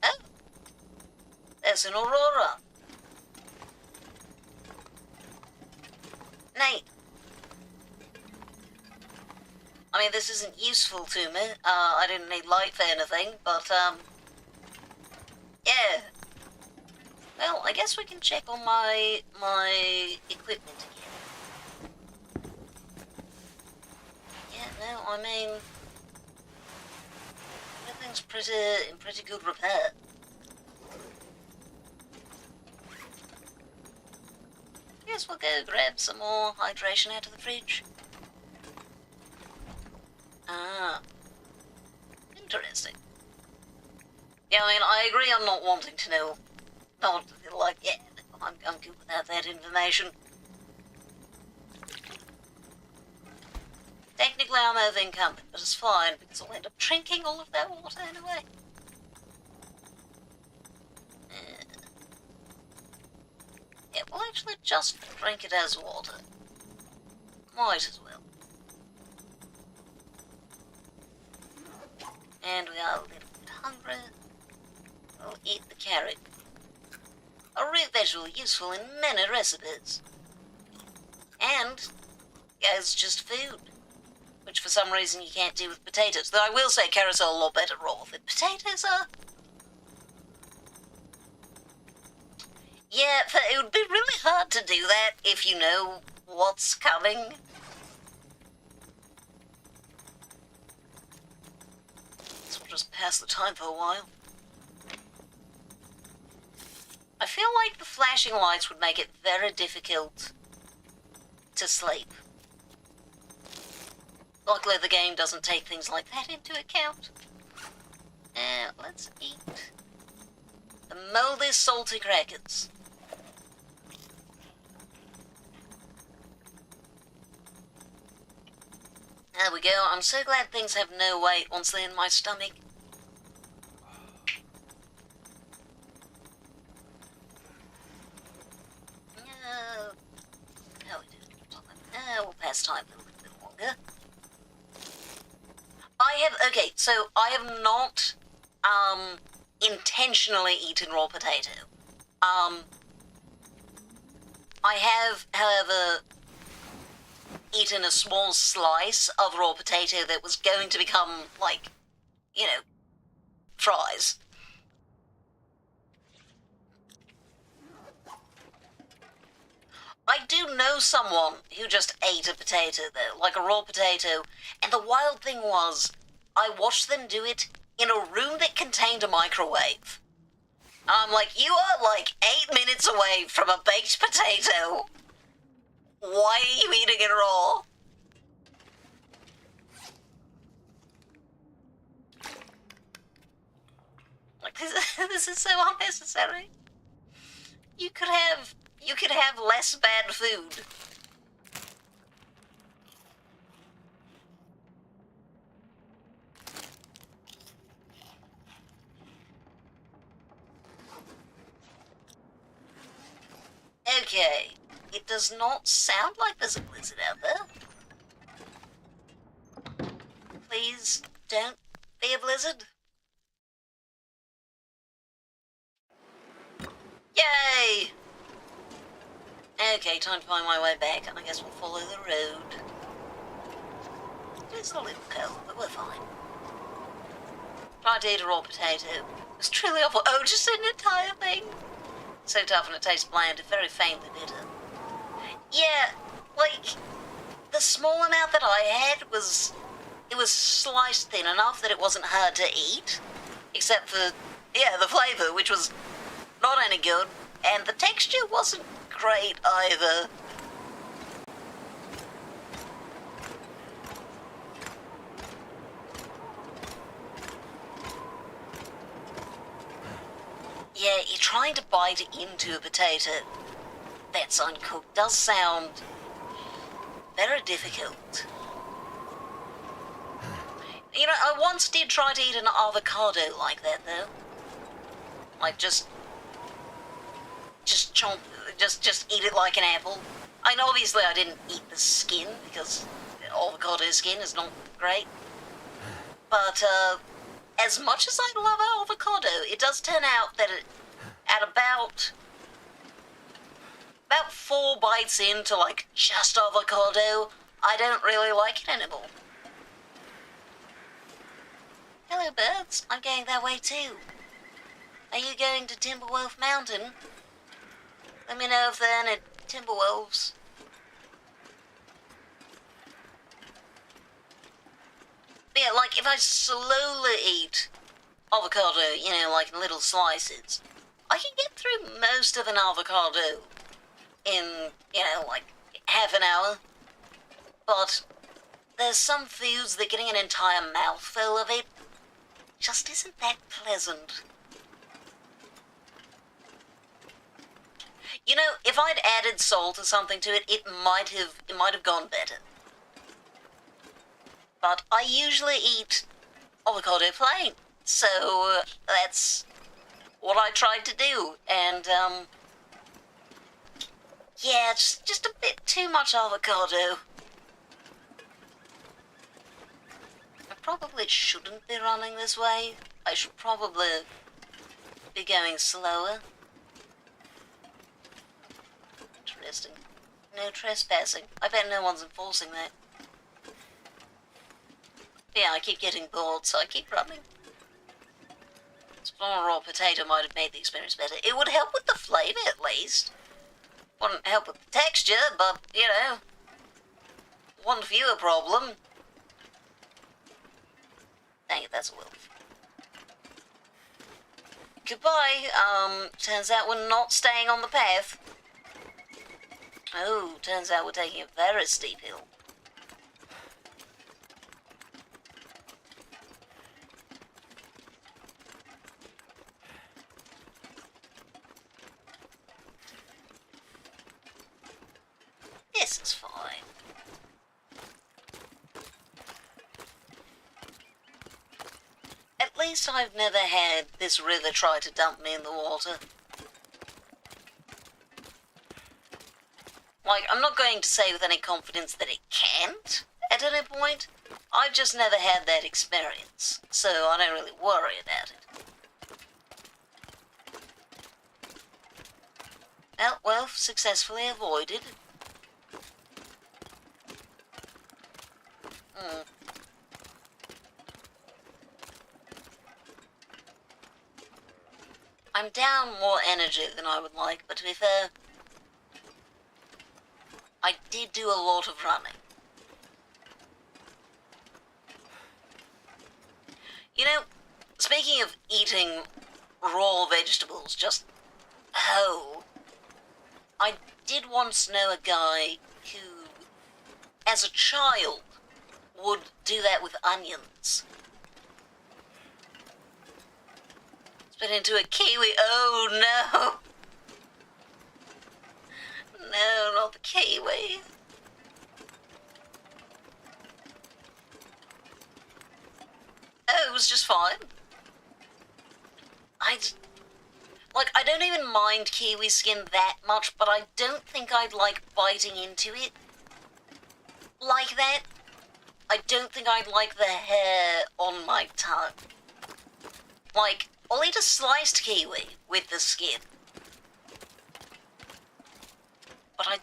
Oh. There's an Aurora. Nate. I mean, this isn't useful to me. I didn't need light for anything, but, yeah. Well, I guess we can check on my equipment again. Yeah, no, I mean, everything's in pretty good repair. Guess we'll go grab some more hydration out of the fridge. Ah. Interesting. Yeah, I mean, I agree I'm not wanting to know. Not, like, yeah, I'm good without that information. Technically, I'm over-encumbered, but it's fine, because I'll end up drinking all of that water anyway. Yeah, we'll actually just drink it as water. Might as well. And we are a little bit hungry. We'll eat the carrot. A root vegetable useful in many recipes. And as just food, which for some reason you can't do with potatoes. Though I will say carrots are a lot better raw than potatoes are. Yeah, it would be really hard to do that if you know what's coming. So we'll just pass the time for a while. I feel like the flashing lights would make it very difficult to sleep. Luckily the game doesn't take things like that into account. Let's eat the moldy salty crackers. There we go. I'm so glad things have no weight once they're in my stomach. How we do? We'll pass time a little bit longer. I have not, intentionally eaten raw potato. I have, however, eaten a small slice of raw potato that was going to become, like, you know, fries. I do know someone who just ate a potato, though, like a raw potato, and the wild thing was, I watched them do it in a room that contained a microwave. I'm like, you are like 8 minutes away from a baked potato. Why are you eating it raw? Like, this is so unnecessary. You could have less bad food. Okay, it does not sound like there's a blizzard out there. Please don't be a blizzard. Yay! Okay, time to find my way back, and I guess we'll follow the road. It's a little cold, but we're fine. Tried to eat a raw potato. It was truly awful. Oh, just an entire thing. So tough and it tastes bland and very faintly bitter. Yeah, like, the small amount that I had was... It was sliced thin enough that it wasn't hard to eat. Except for, yeah, the flavour, which was not any good. And the texture wasn't great either. Yeah, you're trying to bite into a potato that's uncooked does sound very difficult. You know, I once did try to eat an avocado like that, though. Like, just chomp, just eat it like an apple. I know, obviously, I didn't eat the skin, because avocado skin is not great. But, as much as I love avocado, it does turn out that at about 4 bites into, like, just avocado, I don't really like it anymore. Hello, birds. I'm going that way, too. Are you going to Timberwolf Mountain? Let me know if there are any Timberwolves. But yeah, like, if I slowly eat avocado, you know, like in little slices, I can get through most of an avocado in, you know, like, half an hour. But there's some foods that getting an entire mouthful of it just isn't that pleasant. You know, if I'd added salt or something to it, it might have gone better. But I usually eat avocado plain, so that's what I tried to do. And yeah, just a bit too much avocado. I probably shouldn't be running this way. I should probably be going slower. Interesting. No trespassing. I bet no one's enforcing that. Yeah, I keep getting bored, so I keep running. Some raw potato might have made the experience better. It would help with the flavour, at least. Wouldn't help with the texture, but, you know, one fewer problem. Dang it, that's a wolf. Goodbye. Turns out we're not staying on the path. Oh, turns out we're taking a very steep hill. This is fine. At least I've never had this river try to dump me in the water. Like, I'm not going to say with any confidence that it can't at any point. I've just never had that experience, so I don't really worry about it. Well, successfully avoided. I'm down more energy than I would like, but to be fair, I did do a lot of running. You know, speaking of eating raw vegetables, just whole, I did once know a guy who, as a child, would do that with onions. Spit into a kiwi. Oh no! No, not the kiwi. Oh, it was just fine. I don't even mind kiwi skin that much, but I don't think I'd like biting into it like that. I don't think I'd like the hair on my tongue. Like, I'll eat a sliced kiwi with the skin. But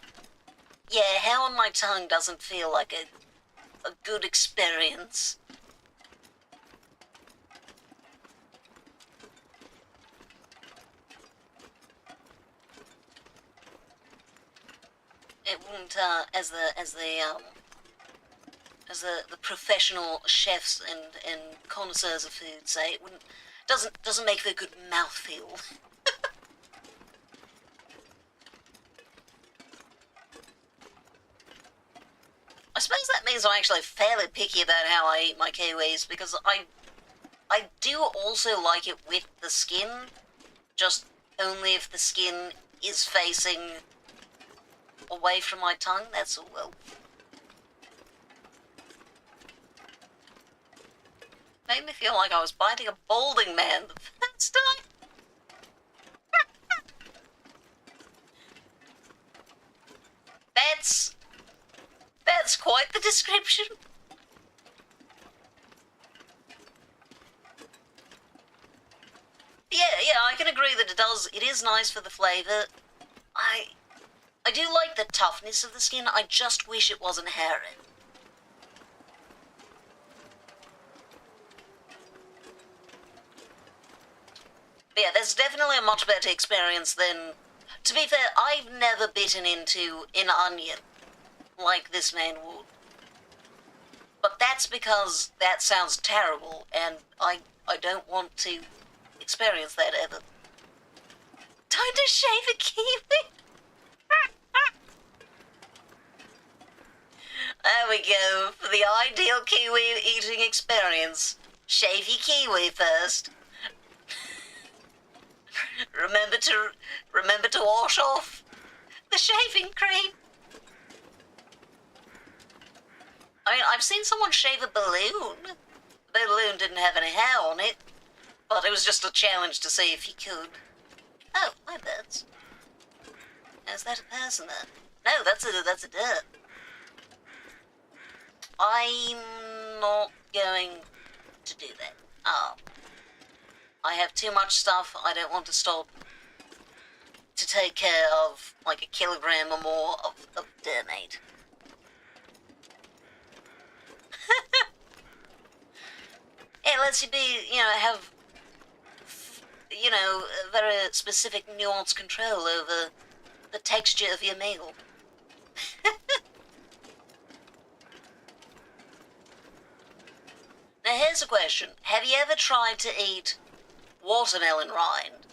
yeah, hair on my tongue doesn't feel like a good experience. it wouldn't, as the professional chefs and connoisseurs of food say, it doesn't make for a good mouthfeel. I suppose that means I'm actually fairly picky about how I eat my kiwis, because I do also like it with the skin, just only if the skin is facing away from my tongue, that's all. Well, made me feel like I was biting a balding man the first time. That's quite the description. Yeah, I can agree that it is nice for the flavour. I do like the toughness of the skin, I just wish it wasn't hairy. But yeah, there's definitely a much better experience than... To be fair, I've never bitten into an onion like this man would. But that's because that sounds terrible, and I don't want to experience that ever. Time to shave a kiwi! There we go, for the ideal kiwi eating experience. Shave your kiwi first. Remember to wash off the shaving cream. I mean, I've seen someone shave a balloon. The balloon didn't have any hair on it, but it was just a challenge to see if you could. Oh, my birds. Is that a person there? No, that's a dirt. I'm not going to do that. I have too much stuff. I don't want to stop to take care of like a kilogram or more of dirt meat. It lets you be, have, a very specific nuanced control over the texture of your meal. Now here's a question. Have you ever tried to eat watermelon rind?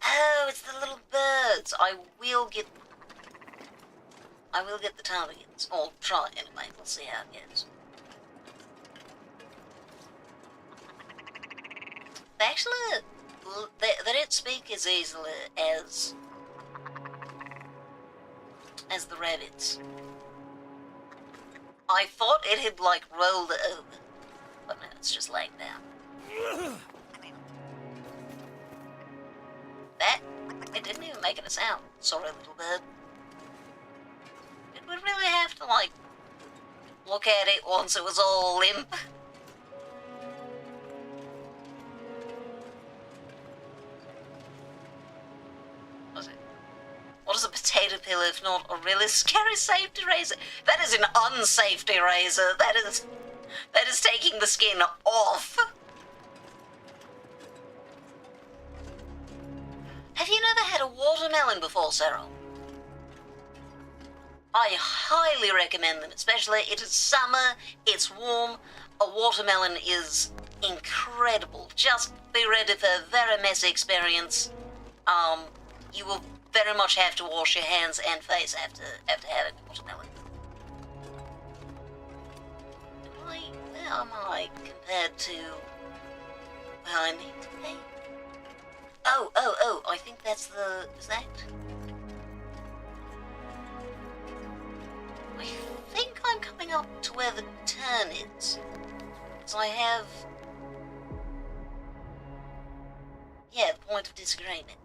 Oh, it's the little birds. I will get the ptarmigans. Or try anyway. We'll see how it goes. Actually, they don't speak as easily as the rabbits. I thought it had, rolled over. But no, it's just laying down. That, it didn't even make a sound. Sorry, little bird. Did we really have to, look at it once it was all limp? What is a potato peel if not a really scary safety razor? That is an unsafety razor. That is taking the skin off. Have you never had a watermelon before, Sarah? I highly recommend them, especially it is summer, it's warm, a watermelon is incredible. Just be ready for a very messy experience. You will very much have to wash your hands and face after having watermelon. Where am I compared to where I need to be? Oh, I think that's is that? I think I'm coming up to where the turn is. So I have... Yeah, the point of disagreement.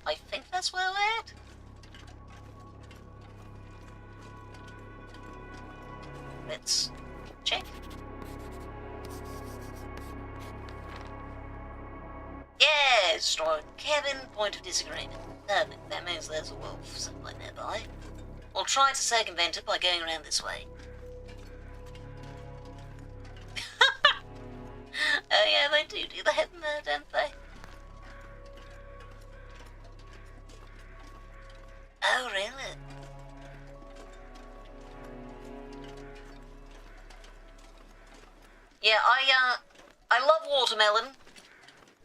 I think that's where we're at. Let's check. Yeah, destroy cabin, point of disagreement. Perfect, that means there's a wolf somewhere nearby. We'll try to circumvent it by going around this way. Oh yeah, they do the head in there, don't they? watermelon.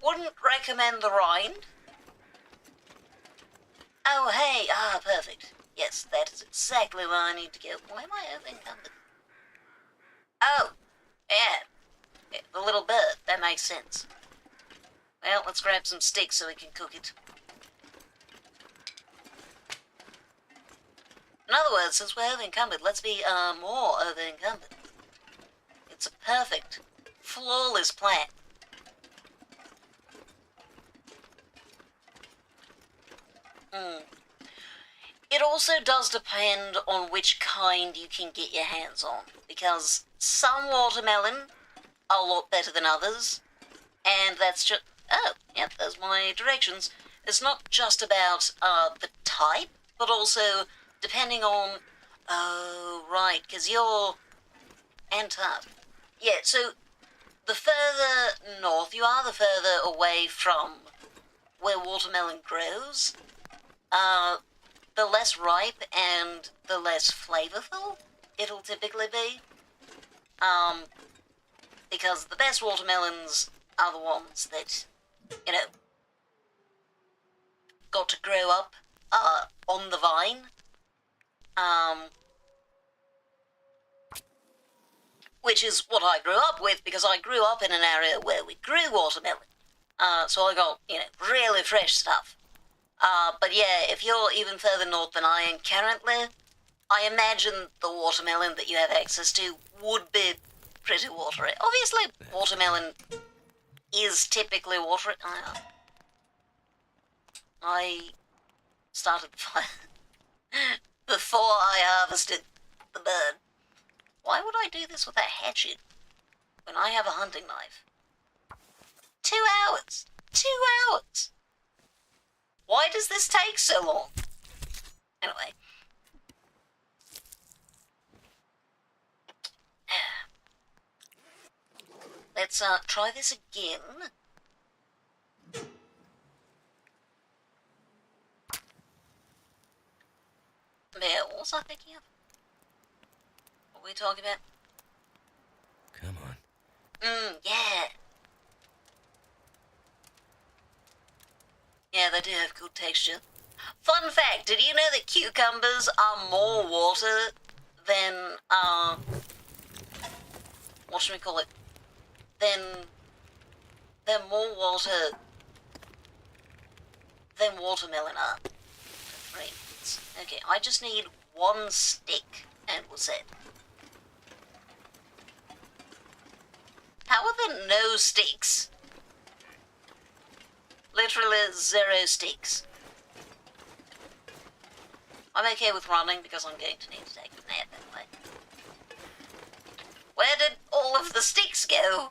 Wouldn't recommend the rind. Oh, hey, perfect. Yes, that is exactly where I need to go. Why am I over-encumbered? Oh, yeah, the little bird, that makes sense. Well, let's grab some sticks so we can cook it. In other words, since we're over-encumbered, let's be, more over-encumbered. It's a perfect, flawless plan. It also does depend on which kind you can get your hands on, because some watermelon are a lot better than others, and that's just... Oh, yep, there's my directions. It's not just about the type, but also depending on... Oh, right, because you're Antarctica. Yeah, so the further north you are, the further away from where watermelon grows, the less ripe and the less flavorful it'll typically be. Because the best watermelons are the ones that, you know, got to grow up on the vine. Which is what I grew up with, because I grew up in an area where we grew watermelon. So I got, you know, really fresh stuff. But yeah, if you're even further north than I am currently, I imagine the watermelon that you have access to would be pretty watery. Obviously, watermelon is typically watery. I started the fire before I harvested the bird. Why would I do this with a hatchet when I have a hunting knife? 2 hours! 2 hours! Why does this take so long? Anyway. Let's try this again. Yeah, what was I thinking of? What were we talking about? Come on. Yeah. Yeah, they do have good texture. Fun fact, did you know that cucumbers are more water than, what should we call it? They're more water than watermelon are. Right. Okay, I just need 1 stick, and we're set. How are there no sticks? Literally 0 sticks. I'm okay with running because I'm going to need to take a nap anyway. Where did all of the sticks go?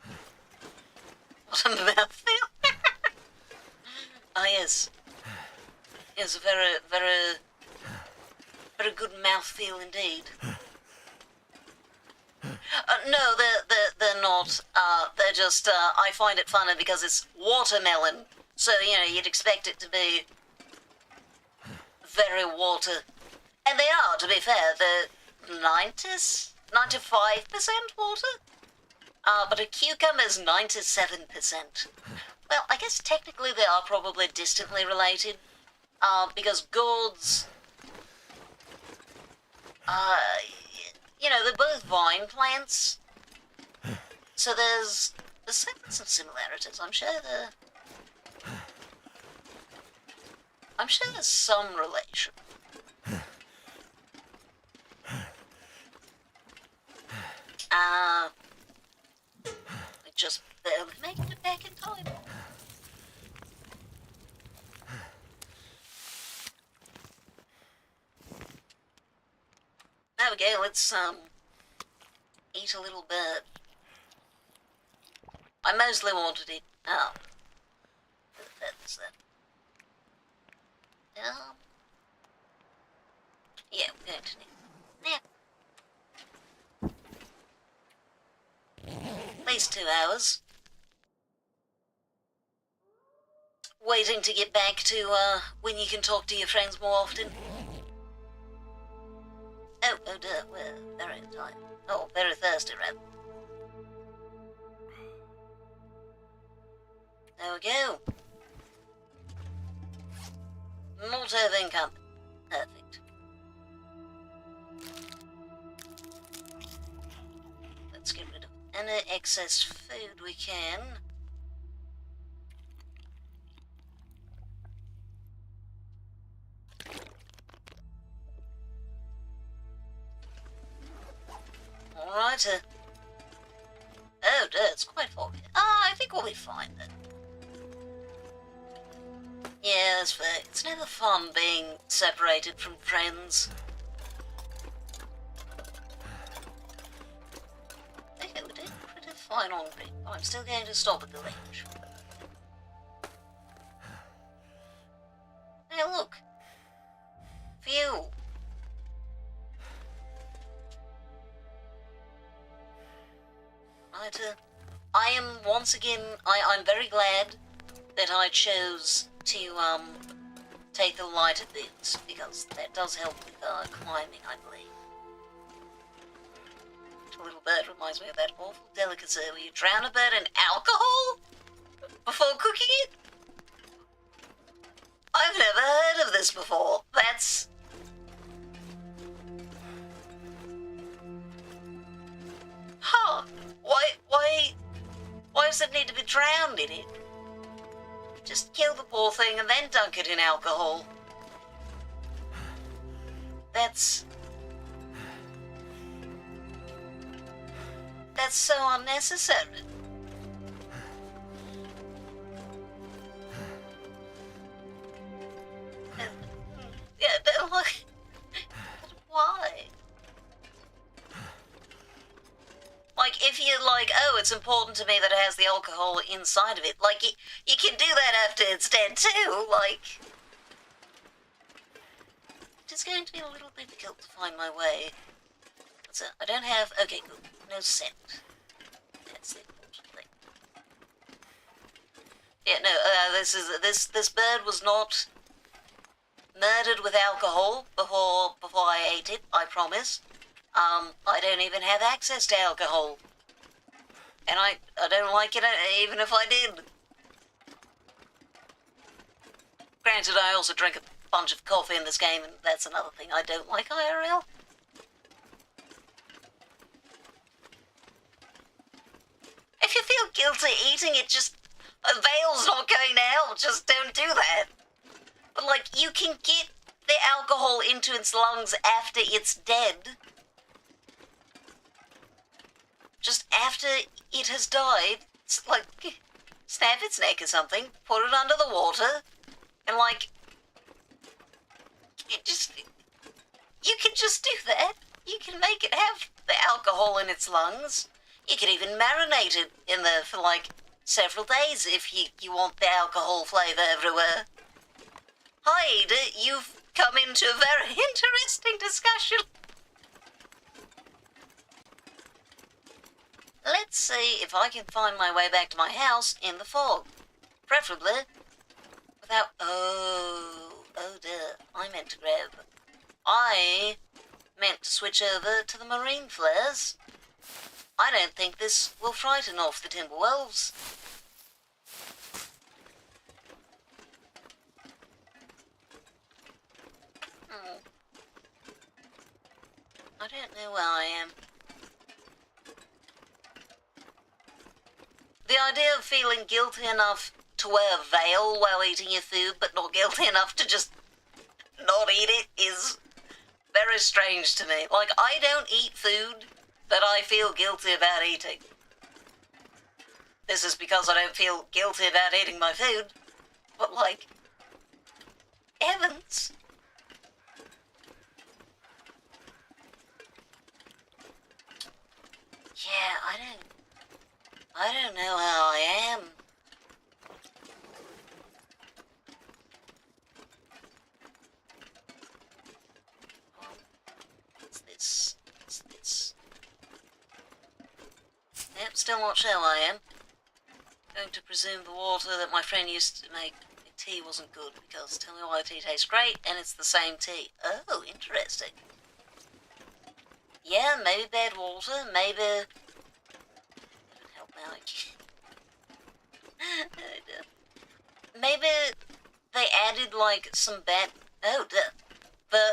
What a mouthfeel. Ah, yes. Yes, a very, very, very good mouthfeel indeed. No, they're not. They're just, I find it funny because it's watermelon. So, you know, you'd expect it to be very water. And they are, to be fair. They're 95% water. But a cucumber is 97%. Well, I guess technically they are probably distantly related. Because gourds... you know, they're both vine plants. So there's some similarities. I'm sure there's some relation. Just barely making it back in time. There we go, let's, eat a little bird. I mostly wanted it. Oh. That's that. Yeah, we're going to need... Yeah. At least 2 hours. Waiting to get back to, when you can talk to your friends more often. Oh dear, we're very tired. Oh, very thirsty, rather. There we go. Not of income. Perfect. Let's get rid of any excess food we can. Alright. Oh dear, it's quite foggy. I think we'll be fine then. Yeah, that's fair. It's never fun being separated from friends. Okay, we did pretty fine on green, but I'm still going to stop at the range. Hey, look. Fuel. Right, I am once again, I'm very glad that I chose to take the lighter boots, because that does help with climbing, I believe. The little bird reminds me of that awful delicacy where you drown a bird in alcohol before cooking it. I've never heard of this before. That's... Huh. Why does it need to be drowned in it? Just kill the poor thing and then dunk it in alcohol. That's so unnecessary. Yeah, like, why? Like, if you're like, oh, it's important to me that it has the alcohol inside of it, like, you can do that after it's dead too, like... It's going to be a little difficult to find my way. So, I don't have... Okay, good. No scent. That's the important thing. Yeah, no, this bird was not murdered with alcohol before I ate it, I promise. I don't even have access to alcohol. And I don't like it even if I did. Granted, I also drink a bunch of coffee in this game, and that's another thing I don't like IRL. If you feel guilty eating it, just... A veil's not going to help, just don't do that. But, like, you can get the alcohol into its lungs after it's dead. Just after it has died, it's like, snap its neck or something, put it under the water, and like, you can just do that. You can make it have the alcohol in its lungs. You can even marinate it in there for like several days if you want the alcohol flavour everywhere. Hi, Ada, you've come into a very interesting discussion. Let's see if I can find my way back to my house in the fog. Preferably without... Oh dear. I meant to grab... I meant to switch over to the marine flares. I don't think this will frighten off the Timberwolves. I don't know where I am. The idea of feeling guilty enough to wear a veil while eating your food, but not guilty enough to just not eat it, is very strange to me. Like, I don't eat food that I feel guilty about eating. This is because I don't feel guilty about eating my food. But, like, heavens. Yeah, I don't know how I am. What's this? What's this? Yep, still not sure how I am. Going to presume the water that my friend used to make tea wasn't good, because tell me why tea tastes great, and it's the same tea. Oh, interesting. Yeah, maybe bad water, maybe... Help me out. Maybe they added like some bad. Oh,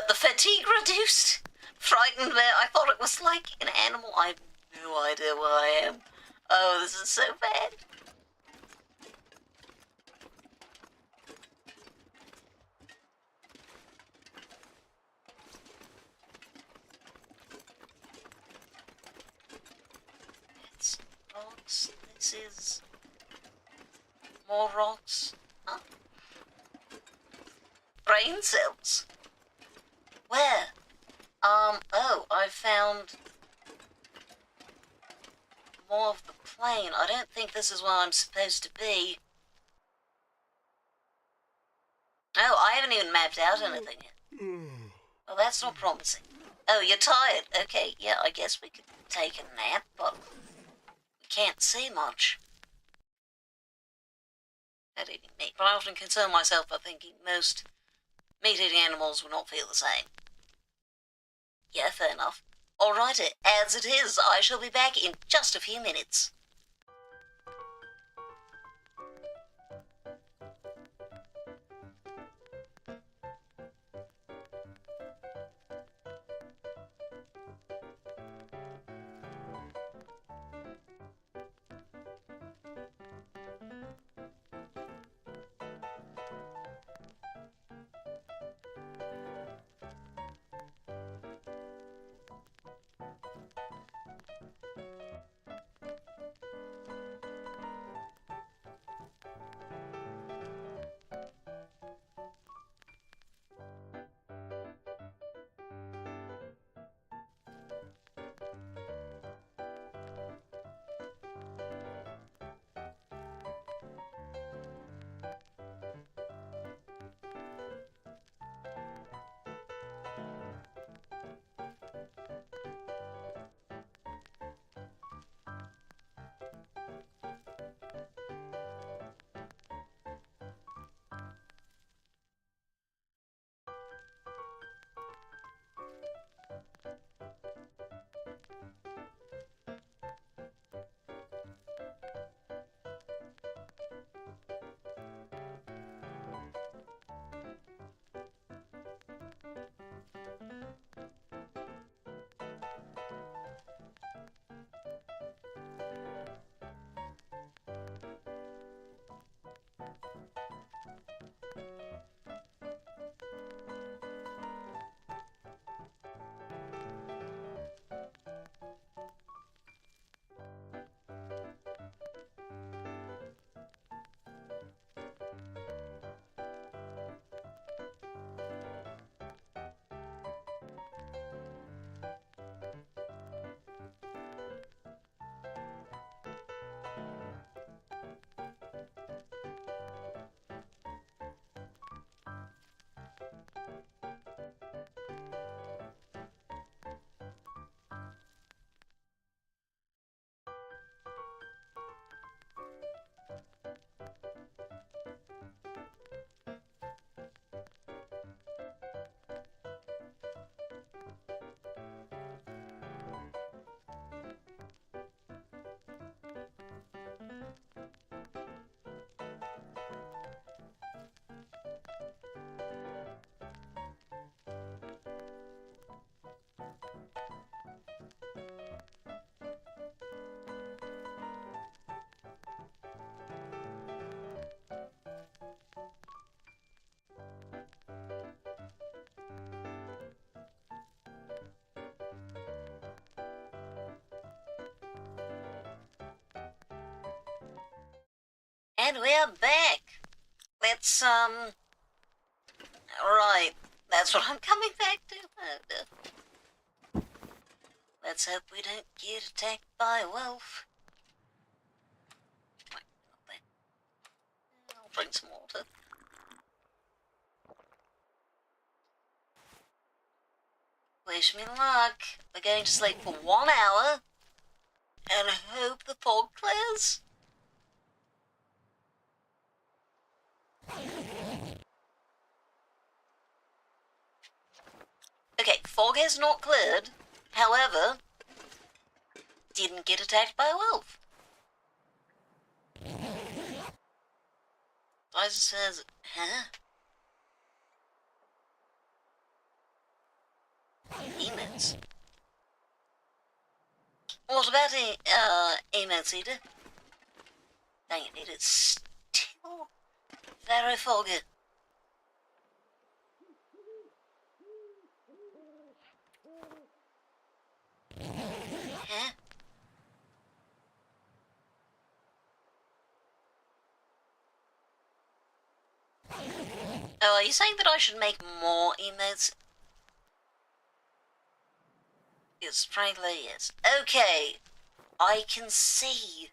the fatigue reduced. Frightened there. I thought it was like an animal. I have no idea where I am. Oh, this is so bad. It's rocks. This is more rocks. Huh? Brain cells. Where? Oh, I found more of the plane. I don't think this is where I'm supposed to be. Oh, I haven't even mapped out anything yet. Well, that's not promising. Oh, you're tired. Okay, yeah, I guess we could take a nap, but we can't see much. Not eating meat, but I often concern myself by thinking most meat-eating animals will not feel the same. Yeah, fair enough. Alrighty, as it is, I shall be back in just a few minutes. And we're back. Let's, right. That's what I'm coming back to. Oh, no. Let's hope we don't get attacked by a wolf. I'll drink some water. Wish me luck. We're going to sleep for 1 hour and hope the fog clears. Okay, fog has not cleared. However, didn't get attacked by a wolf. Advisor says, huh? Emotes. What about emotes, Eda? Dang it, it's still very foggy. Huh? Oh, are you saying that I should make more emotes? Yes, frankly, yes. Okay, I can see.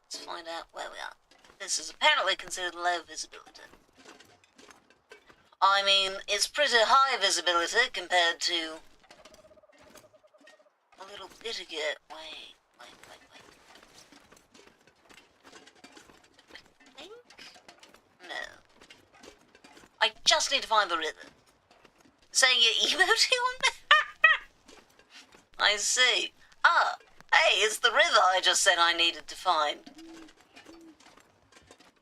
Let's find out where we are. This is apparently considered low visibility. I mean, it's pretty high visibility compared to a little bit ago. Wait. I think? No. I just need to find the river. Saying you're emoting on me? I see. Ah, hey, it's the river I just said I needed to find.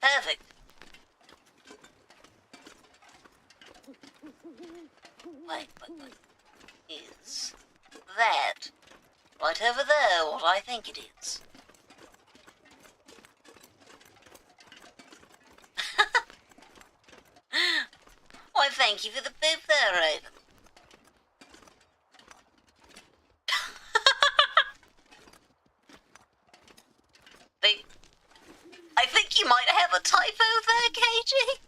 Perfect. Wait. Is that right over there what I think it is? Why, thank you for the boop there, Raven. I think you might have a typo there, KG.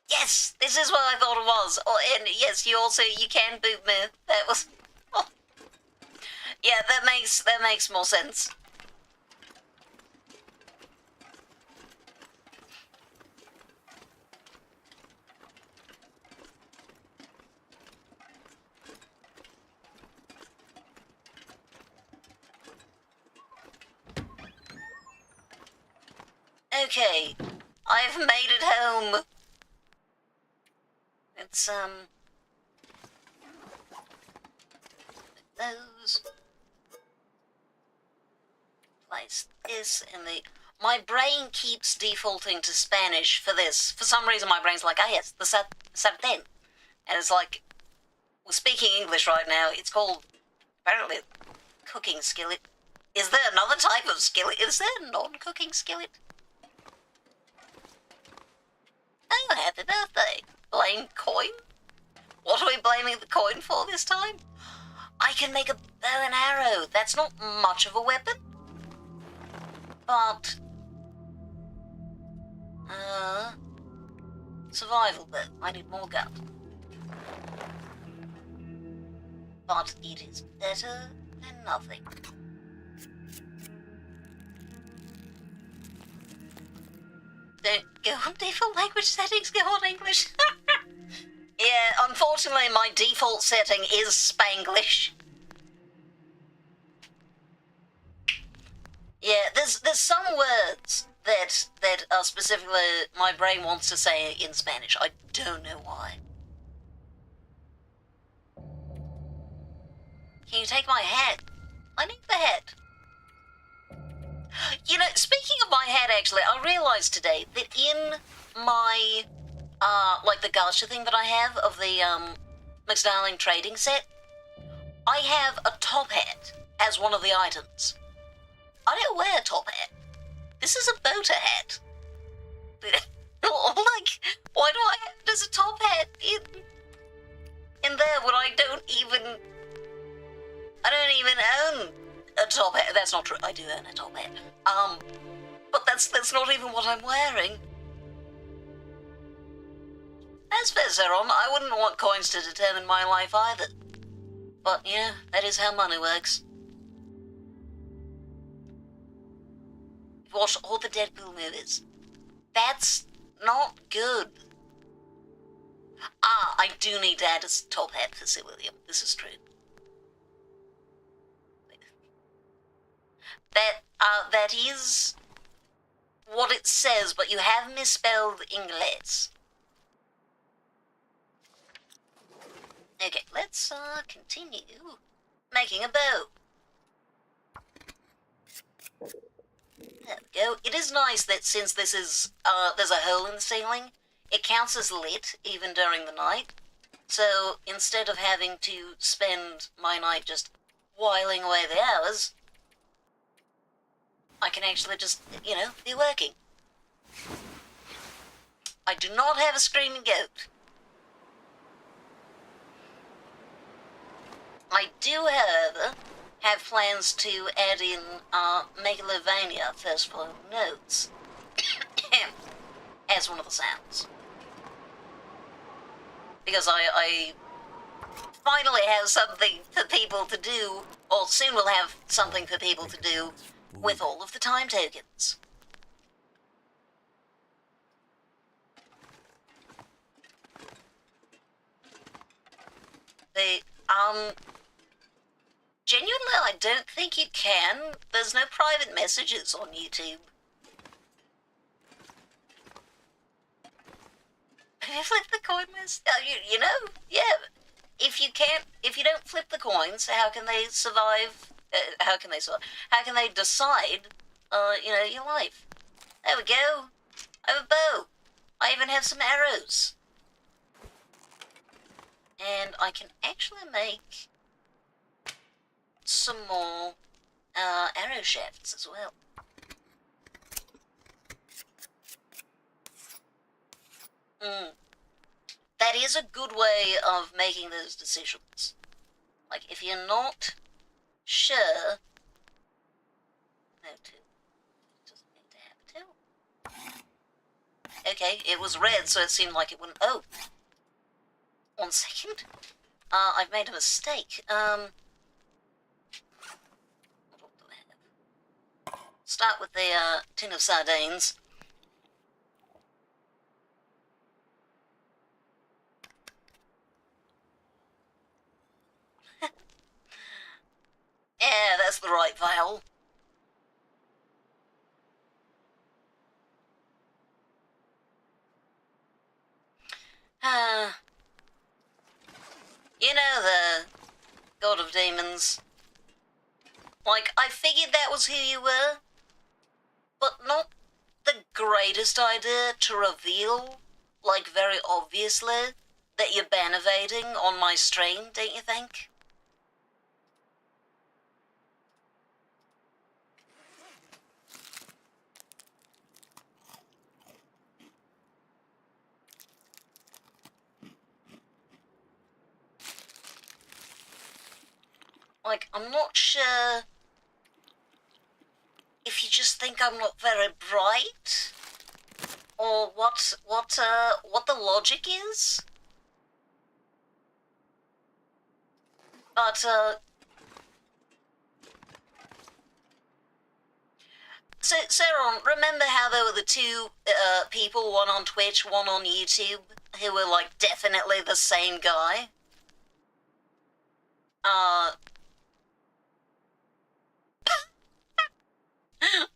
Yes, this is what I thought it was. Oh, and yes, you can boop me. That was... Oh. Yeah, that makes more sense. Okay, I've made it home. It's, those. Place this in the... My brain keeps defaulting to Spanish for this. For some reason, my brain's like, ah, yes, the sartén. And it's like, we're speaking English right now. It's called, apparently, cooking skillet. Is there another type of skillet? Is there a non-cooking skillet? Oh, happy birthday. Blame coin? What are we blaming the coin for this time? I can make a bow and arrow. That's not much of a weapon. But... survival bow. I need more gut. But it is better than nothing. Don't go on default language settings, go on English. Yeah, unfortunately my default setting is Spanglish. Yeah, there's some words that are specifically my brain wants to say in Spanish. I don't know why. Can you take my hat? I need the hat. You know, speaking of my hat, actually, I realised today that in my, like the gacha thing that I have of the, McStarling trading set, I have a top hat as one of the items. I don't wear a top hat. This is a boater hat. Like, why do I have it as a top hat in there when I don't even own a top hat? That's not true. I do own a top hat. But that's not even what I'm wearing. As for Zeron, I wouldn't want coins to determine my life either. But yeah, that is how money works. Watch all the Deadpool movies. That's not good. Ah, I do need to add a top hat for Sir William. This is true. That is what it says, but you have misspelled Ingles. Okay, let's continue making a bow. though, it is nice that since this is, there's a hole in the ceiling, it counts as lit even during the night. So instead of having to spend my night just whiling away the hours, I can actually just, you know, be working. I do not have a screaming goat. I do, however, have plans to add in Megalovania first floor notes as one of the sounds. Because I finally have something for people to do, or soon will have something for people to do with all of the time tokens. They, genuinely, I don't think you can. There's no private messages on YouTube. Have you flipped the coin, Miss? You know, yeah. If you don't flip the coins, how can they survive? How can they survive? How can they decide, you know, your life? There we go. I have a bow. I even have some arrows. And I can actually make some more arrow shafts as well. That is a good way of making those decisions. Like, if you're not sure... No, two. Doesn't need to have two. Okay, it was red, so it seemed like it wouldn't... Oh! 1 second. I've made a mistake. What do I have? Start with the, tin of sardines. Yeah, that's the right vowel. You know, the God of Demons. Like, I figured that was who you were, but not the greatest idea to reveal, like, very obviously, that you're ban evading on my stream, don't you think? Like, I'm not sure if you just think I'm not very bright, or what the logic is. But, so, Sarah, remember how there were the two, people, one on Twitch, one on YouTube, who were, like, definitely the same guy?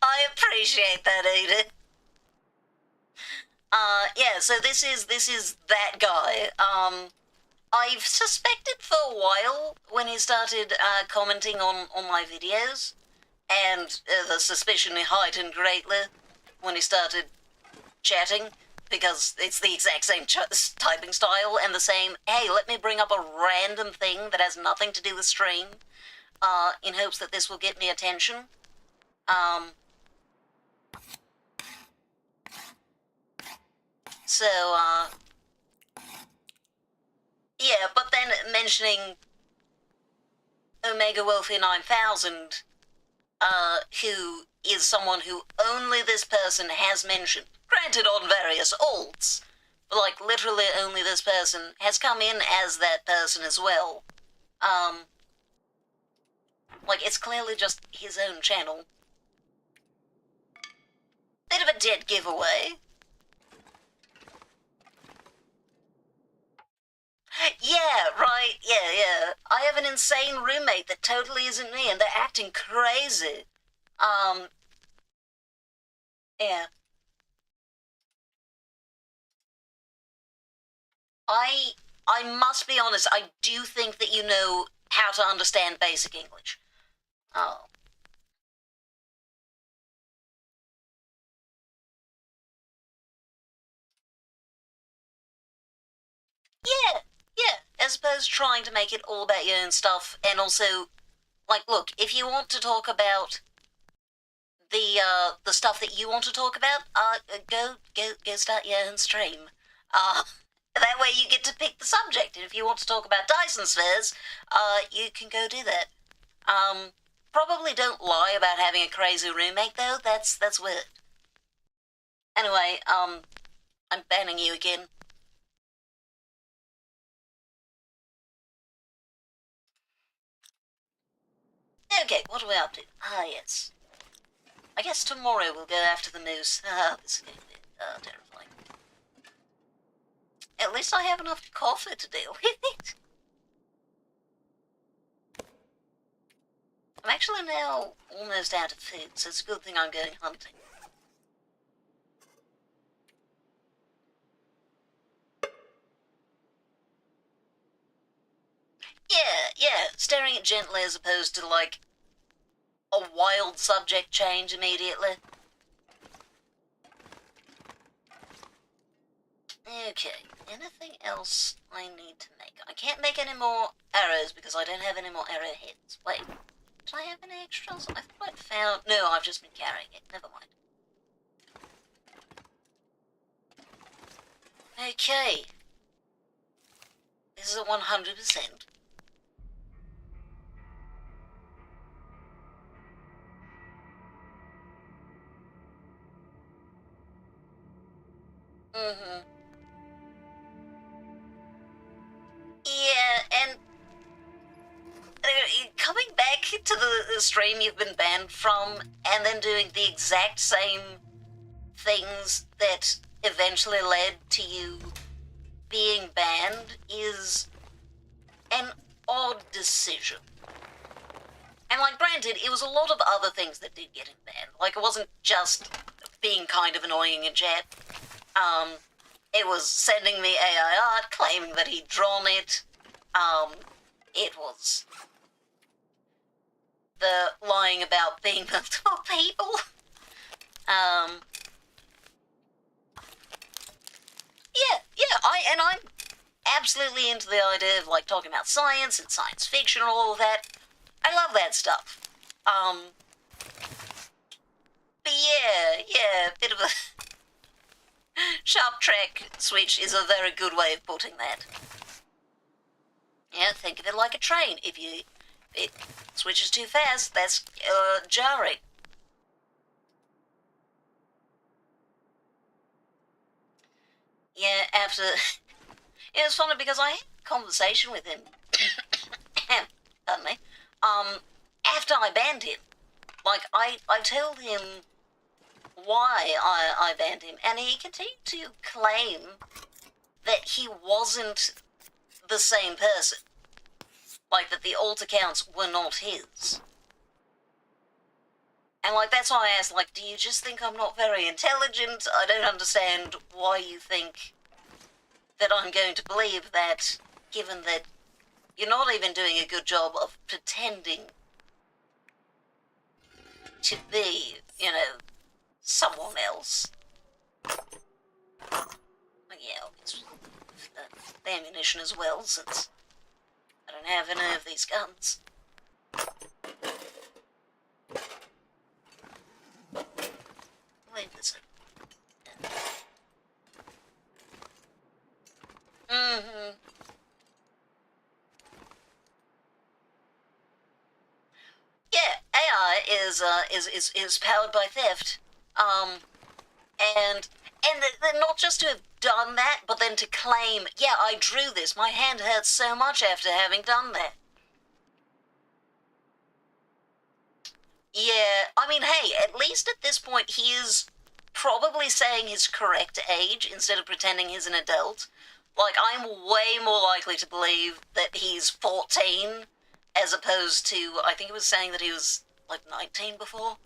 I appreciate that, Ada. Yeah, so this is that guy. I've suspected for a while when he started, commenting on my videos, and the suspicion heightened greatly when he started chatting, because it's the exact same typing style and the same, hey, let me bring up a random thing that has nothing to do with stream, in hopes that this will get me attention. So, yeah, but then mentioning Omega Wolfie 9000, who is someone who only this person has mentioned, granted on various alts, but like literally only this person has come in as that person as well. Like, it's clearly just his own channel. Bit of a dead giveaway. Yeah, right, yeah. I have an insane roommate that totally isn't me, and they're acting crazy. Yeah. I must be honest, I do think that you know how to understand basic English. Oh. suppose trying to make it all about your own stuff, and also, like, look, if you want to talk about the stuff that you want to talk about, go start your own stream. That way you get to pick the subject, and if you want to talk about Dyson spheres, you can go do that. Probably don't lie about having a crazy roommate, though. That's weird. Anyway, I'm banning you again. Okay, what are we up to? Ah, yes. I guess tomorrow we'll go after the moose. This is going to be terrifying. At least I have enough coffee to deal with it. I'm actually now almost out of food, so it's a good thing I'm going hunting. Yeah, staring it gently as opposed to, like, a wild subject change immediately. Okay, anything else I need to make? I can't make any more arrows because I don't have any more arrowheads. Wait, did I have any extras? I thought I'd found... No, I've just been carrying it. Never mind. Okay. This is a 100%. Yeah, and coming back to the stream you've been banned from, and then doing the exact same things that eventually led to you being banned is an odd decision. And, like, granted, it was a lot of other things that did get him banned. Like, it wasn't just being kind of annoying in chat. It was sending me AI art, claiming that he'd drawn it. It was the lying about being multiple people. I'm absolutely into the idea of, like, talking about science and science fiction and all of that. I love that stuff. But yeah, a bit of a sharp track switch is a very good way of putting that. Yeah, think of it like a train. If it switches too fast, that's jarring. Yeah, after... It was funny because I had a conversation with him. Pardon me. After I banned him. Like, I told him why I banned him, and he continued to claim that he wasn't the same person. Like, that the alt accounts were not his. And, like, that's why I asked, like, do you just think I'm not very intelligent? I don't understand why you think that I'm going to believe that, given that you're not even doing a good job of pretending to be, you know, someone else. Yeah, it's the ammunition as well, since I don't have any of these guns. Leave this in. Yeah, AI is powered by theft. And not just to have done that, but then to claim, yeah, I drew this. My hand hurts so much after having done that. Yeah, I mean, hey, at least at this point he is probably saying his correct age instead of pretending he's an adult. Like, I'm way more likely to believe that he's 14 as opposed to, I think he was saying that he was, like, 19 before.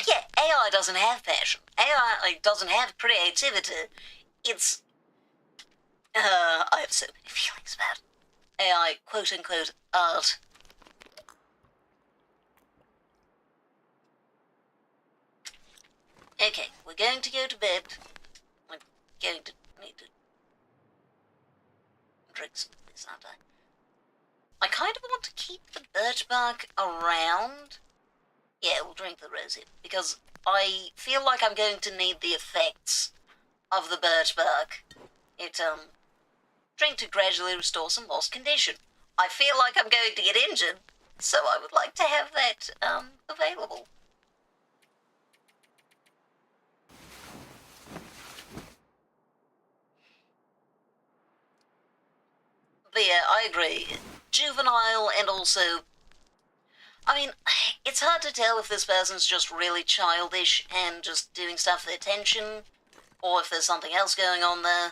Yeah, AI doesn't have passion. AI, like, doesn't have creativity. It's... I have so many feelings about AI, quote-unquote, art. Okay, we're going to go to bed. I'm going to need to drink some of this, aren't I kind of want to keep the birch bark around. Yeah, we'll drink the rosehip, because I feel like I'm going to need the effects of the birch bark. Drink to gradually restore some lost condition. I feel like I'm going to get injured, so I would like to have that, available. But yeah, I agree. Juvenile, and also, I mean, it's hard to tell if this person's just really childish and just doing stuff for attention, or if there's something else going on there.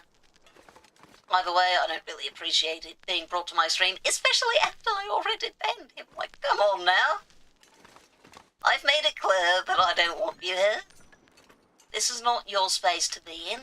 Either way, I don't really appreciate it being brought to my stream, especially after I already banned him. Like, come on now. I've made it clear that I don't want you here. This is not your space to be in.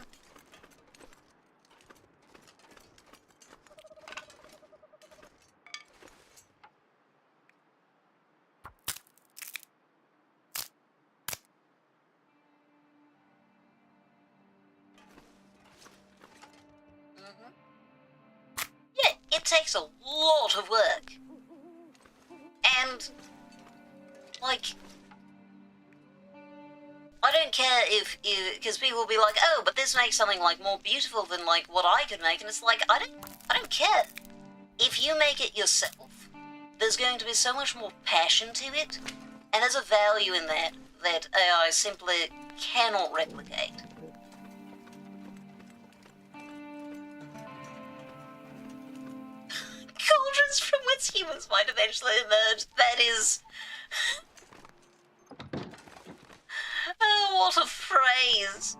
Yeah, it takes a lot of work. And, like, I don't care if you, because people will be like, oh, but this makes something, like, more beautiful than, like, what I could make, and it's like, I don't care. If you make it yourself, there's going to be so much more passion to it, and there's a value in that AI simply cannot replicate. Cauldrons from whence humans might eventually emerge. That is... oh, what a phrase.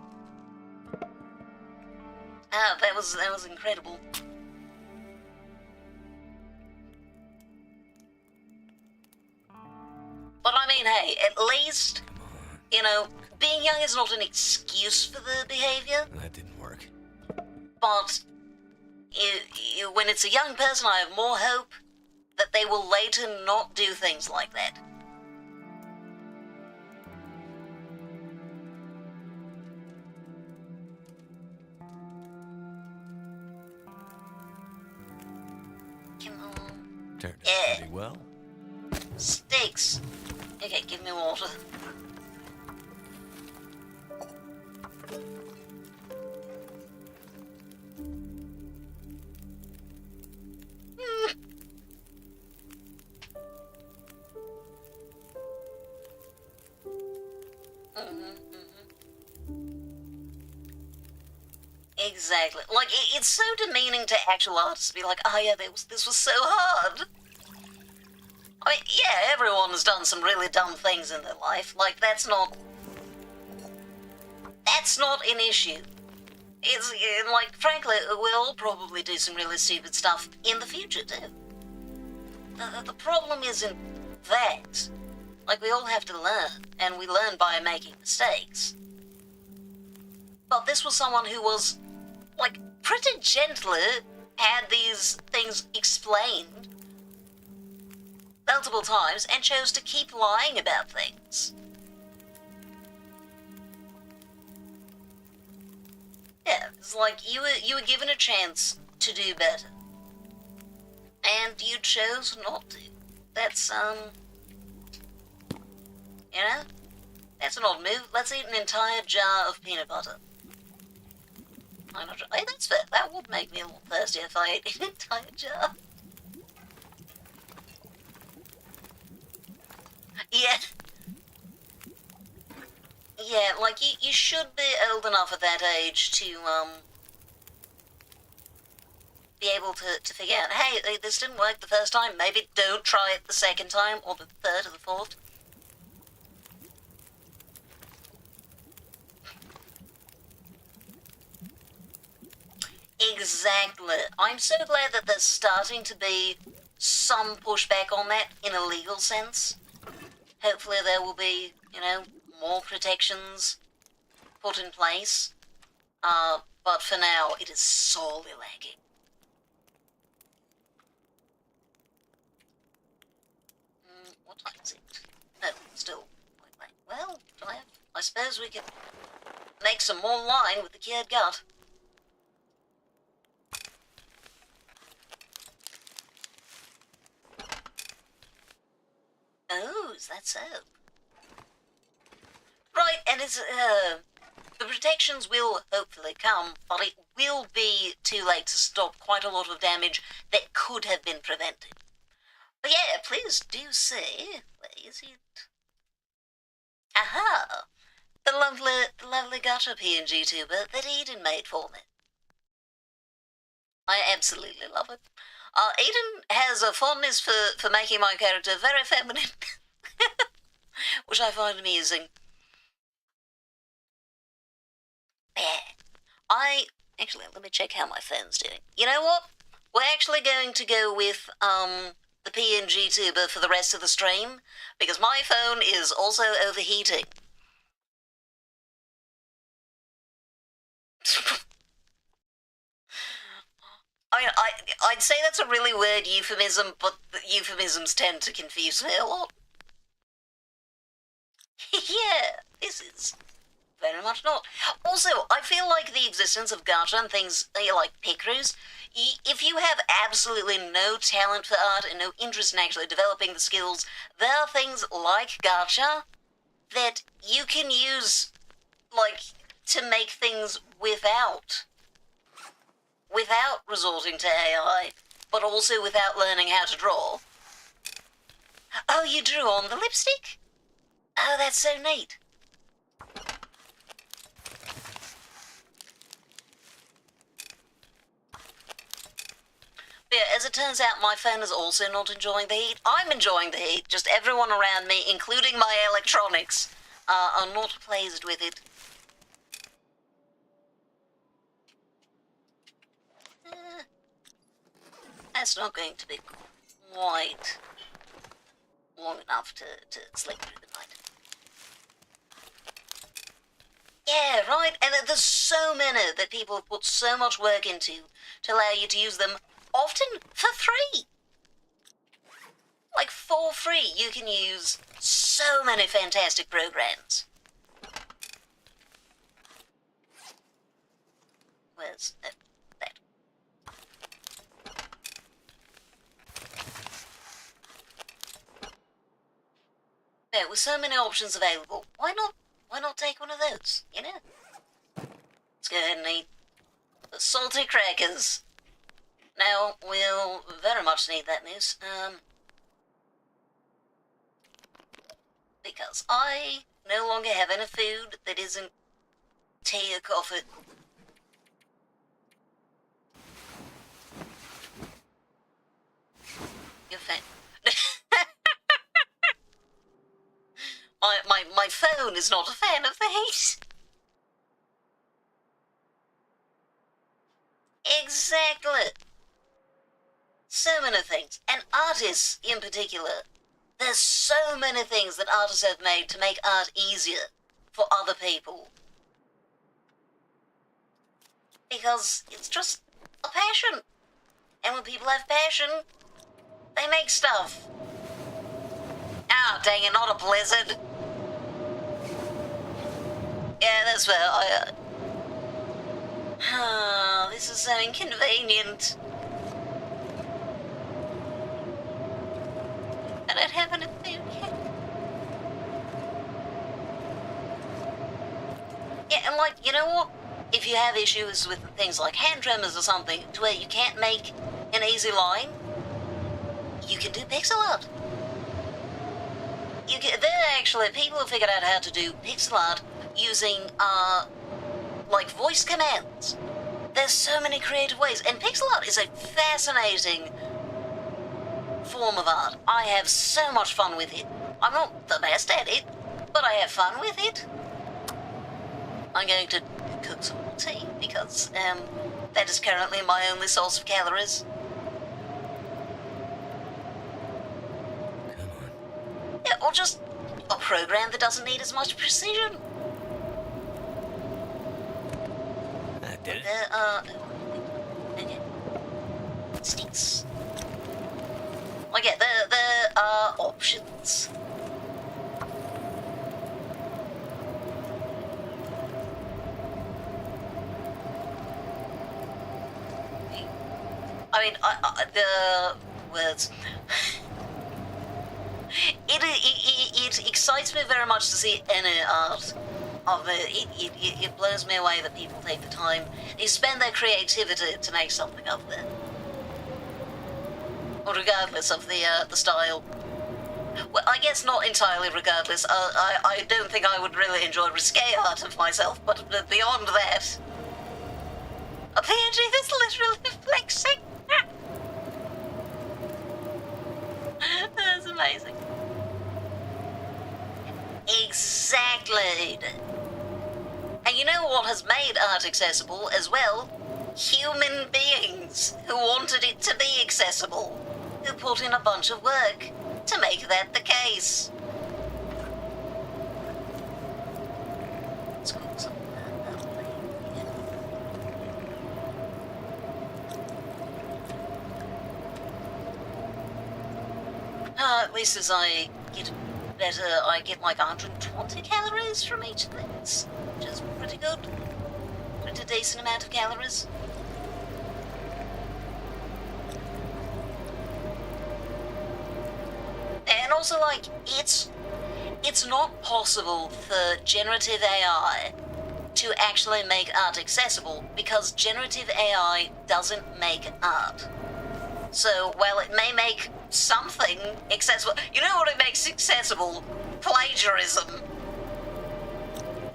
Ah, that was incredible. But I mean, hey, at least, you know, being young is not an excuse for the behavior. That didn't work. But when it's a young person, I have more hope that they will later not do things like that. Come on. Turned out Yeah. pretty well. Steaks. Okay, give me water. Exactly. Like, it's so demeaning to actual artists to be like, oh yeah, this was so hard. I mean, yeah, everyone has done some really dumb things in their life. Like, that's not an issue. It's, like, frankly, we'll all probably do some really stupid stuff in the future, too. The problem isn't that. Like, we all have to learn, and we learn by making mistakes. But this was someone who was, like, pretty gently had these things explained multiple times and chose to keep lying about things. Yeah, it's like you were given a chance to do better. And you chose not to. That's, you know? That's an odd move. Let's eat an entire jar of peanut butter. Why not? Hey, that's fair. That would make me a little thirsty if I ate an entire jar. Yeah. Yeah, like, you should be old enough at that age to, be able to figure out, hey, this didn't work the first time, maybe don't try it the second time, or the third, or the fourth. Exactly. I'm so glad that there's starting to be some pushback on that in a legal sense. Hopefully there will be, you know, more protections put in place. But for now, it is sorely lagging. What time is it? No, still quite late. Well, I suppose we could make some more line with the cured gut. is that so? Right, and it's, the protections will hopefully come, but it will be too late to stop quite a lot of damage that could have been prevented. But yeah, please do say, where is it? Aha! The lovely gutter PNG tuber that Eden made for me. I absolutely love it. Eden has a fondness for making my character very feminine, which I find amusing. Yeah. Actually, let me check how my phone's doing. You know what? We're actually going to go with, the PNG tuber for the rest of the stream, because my phone is also overheating. I'd say that's a really weird euphemism, but the euphemisms tend to confuse me a lot. Yeah, this is very much not. Also, I feel like the existence of gacha and things like pickeries, if you have absolutely no talent for art and no interest in actually developing the skills, there are things like gacha that you can use, like, to make things without resorting to AI, but also without learning how to draw. Oh, you drew on the lipstick? Oh, that's so neat. Yeah, as it turns out, my phone is also not enjoying the heat. I'm enjoying the heat, just everyone around me, including my electronics, are not pleased with it. That's not going to be quite long enough to sleep through the night. Yeah, right, and there's so many that people have put so much work into to allow you to use them, often for free. Like, for free, you can use so many fantastic programs. Where's that? Yeah, with so many options available, why not take one of those, you know? Let's go ahead and eat the salty crackers. Now, we'll very much need that news, because I no longer have any food that isn't tea or coffee. You're fine. My phone is not a fan of the heat. Exactly. So many things, and artists in particular. There's so many things that artists have made to make art easier for other people. Because it's just a passion. And when people have passion, they make stuff. Ah, dang it, not a blizzard. Yeah, that's fair. This is so inconvenient. I don't have any food yet. Yeah, and like, you know what? If you have issues with things like hand tremors or something, to where you can't make an easy line, you can do pixel art. There are actually people who figured out how to do pixel art using, like voice commands. There's so many creative ways, and pixel art is a fascinating form of art. I have so much fun with it. I'm not the best at it, but I have fun with it. I'm going to cook some more tea, because, that is currently my only source of calories. Come on. Yeah, or just a program that doesn't need as much precision. I did it. There are... okay. Sticks. Like, yeah, there are options. I mean, the words. it excites me very much to see any art of it. It blows me away that people take the time. They spend their creativity to make something of it. Regardless of the style. Well, I guess not entirely regardless. I don't think I would really enjoy risque art of myself, but beyond that... A PNG that's literally flexing! That's amazing. Exactly. And you know what has made art accessible as well? Human beings who wanted it to be accessible, who put in a bunch of work to make that the case. Let's cook some at least as I get better, I get like 120 calories from each of these, which is pretty good. Pretty decent amount of calories. And also, like, it's not possible for generative AI to actually make art accessible because generative AI doesn't make art. So, while it may make something accessible, you know what it makes accessible? Plagiarism.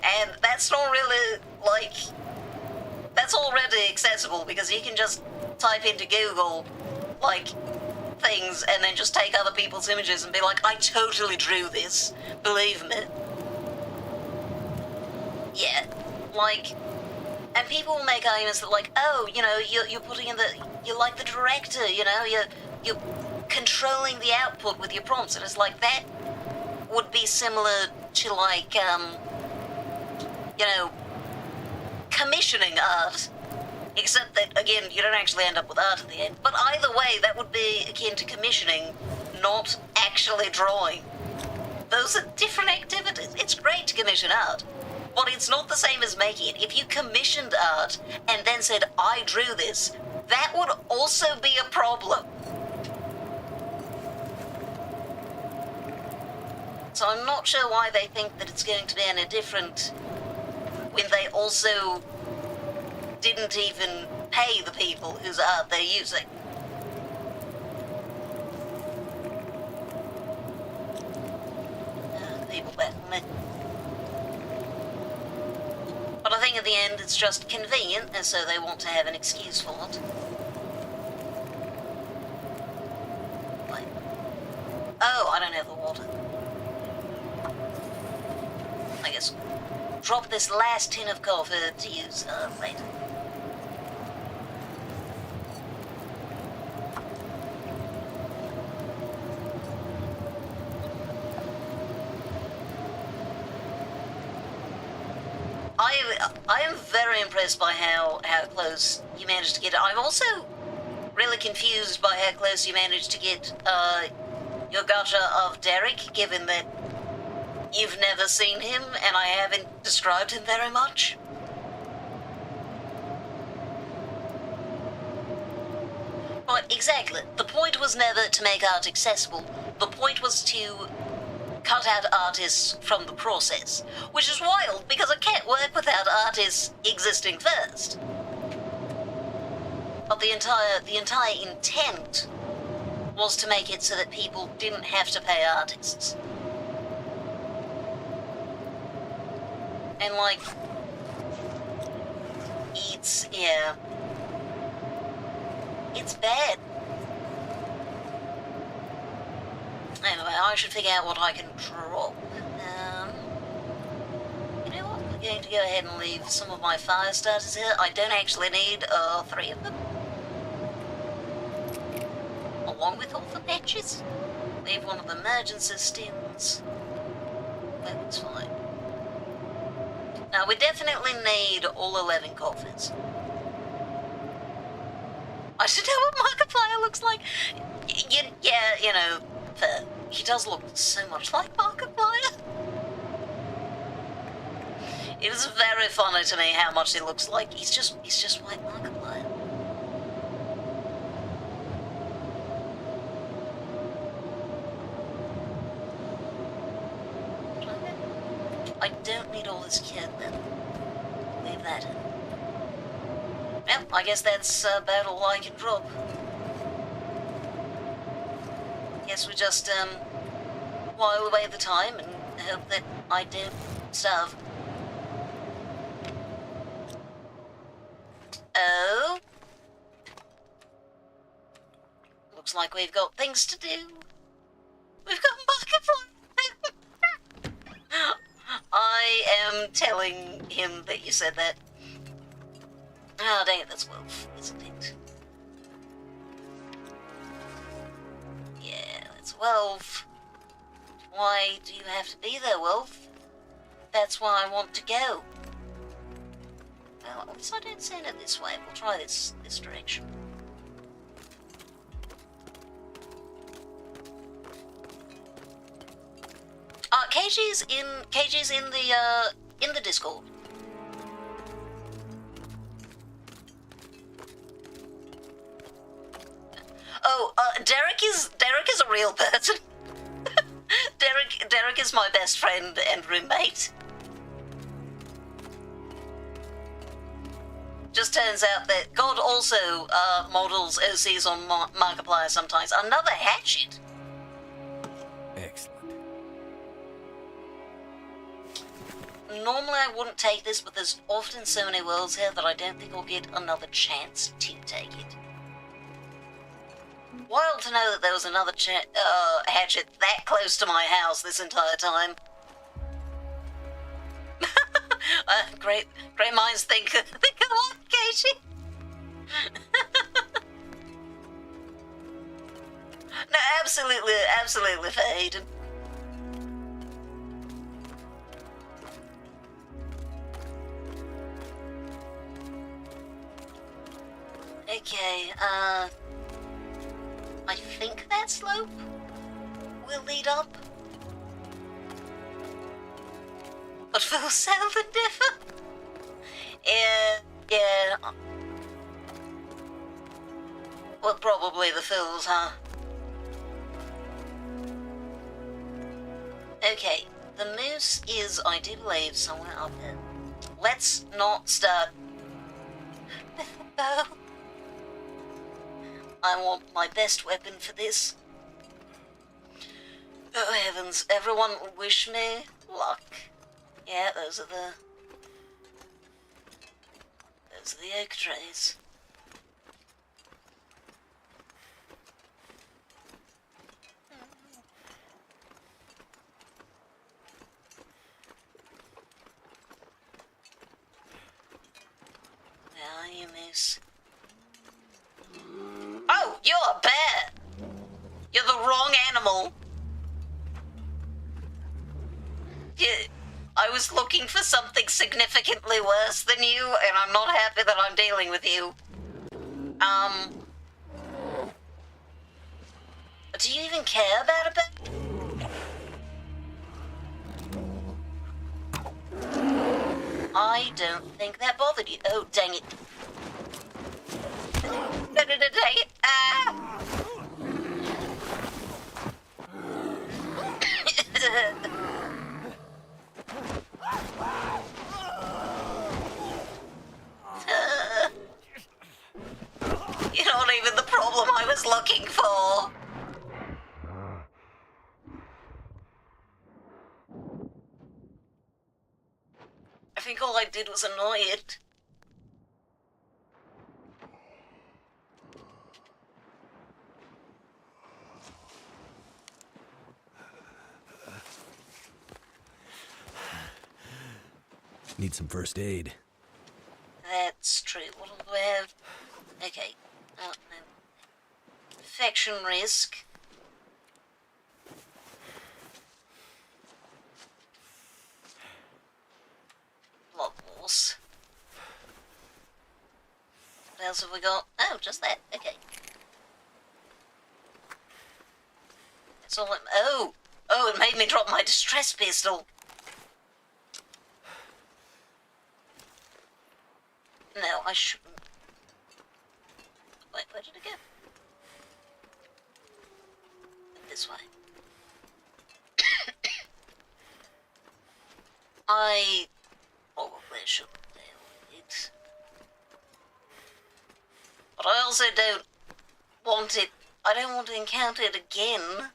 And that's not really, like, that's already accessible because you can just type into Google, like, things and then just take other people's images and be like, I totally drew this, believe me. Yeah, like, and people will make arguments that, like, oh, you know, you're putting in you're like the director, you know, you're controlling the output with your prompts, and it's like, that would be similar to, like, you know, commissioning art. Except that, again, you don't actually end up with art at the end. But either way, that would be akin to commissioning, not actually drawing. Those are different activities. It's great to commission art, but it's not the same as making it. If you commissioned art and then said, I drew this, that would also be a problem. So I'm not sure why they think that it's going to be any different when they also didn't even pay the people whose art they're using. People better than me. But I think at the end it's just convenient, and so they want to have an excuse for it. Like, oh, I don't have the water. I guess drop this last tin of coffee to use later. I am very impressed by how close you managed to get it. I'm also really confused by how close you managed to get your gotcha of Derek, given that you've never seen him and I haven't described him very much. But exactly, the point was never to make art accessible. The point was to cut out artists from the process, which is wild because it can't work without artists existing first. But the entire intent was to make it so that people didn't have to pay artists. And like, yeah, it's bad. Anyway, I should figure out what I can drop. You know what? We're going to go ahead and leave some of my fire starters here. I don't actually need 3 of them. Along with all the matches. Leave one of the emergency stims. That looks fine. Now, we definitely need all 11 coffins. I should know what Markiplier looks like. Yeah, you know, he does look so much like Markiplier. It is very funny to me how much he looks like. He's just like Markiplier. I don't need all this kit then. Leave that in. Well, I guess that's about all I can drop. Guess we just, while away the time and hope that I don't starve. Oh? Looks like we've got things to do. We've got Markiplier. I am telling him that you said that. Oh, dang it, that's Wolf, isn't it? Yeah, that's Wolf. Why do you have to be there, Wolf? That's why I want to go. Well, at least I don't send it this way. We'll try this direction. KG's in the Discord. Oh, Derek is a real person. Derek is my best friend and roommate. Just turns out that God also models OCs on Markiplier sometimes. Another hatchet. Excellent. Normally I wouldn't take this, but there's often so many worlds here that I don't think I'll get another chance to take it. Wild to know that there was another hatchet that close to my house this entire time. Great minds think alike, Katie. No, absolutely Fade. Okay, I think that slope will lead up. But full self and differ? Yeah. Well, probably the fools, huh? Okay, the moose is, I do believe, somewhere up here. Let's not start with the bow. I want my best weapon for this. Oh heavens, everyone wish me luck. Yeah, those are the oak trees. Where are you, moose? Oh, you're a bear! You're the wrong animal. I was looking for something significantly worse than you, and I'm not happy that I'm dealing with you. Do you even care about a bear? I don't think that bothered you. Oh, dang it. Dang it. Ah! You're not even the problem I was looking for. I think all I did was annoy it. Need some first aid. That's true. What do we have? Okay. Oh, no. Infection risk. Blood loss. What else have we got? Oh, just that. Okay. That's all it... Oh! Oh, it made me drop my distress pistol. No, I shouldn't. Wait, where did it go? This way. I probably shouldn't deal with it. But I also don't want it, I don't want to encounter it again.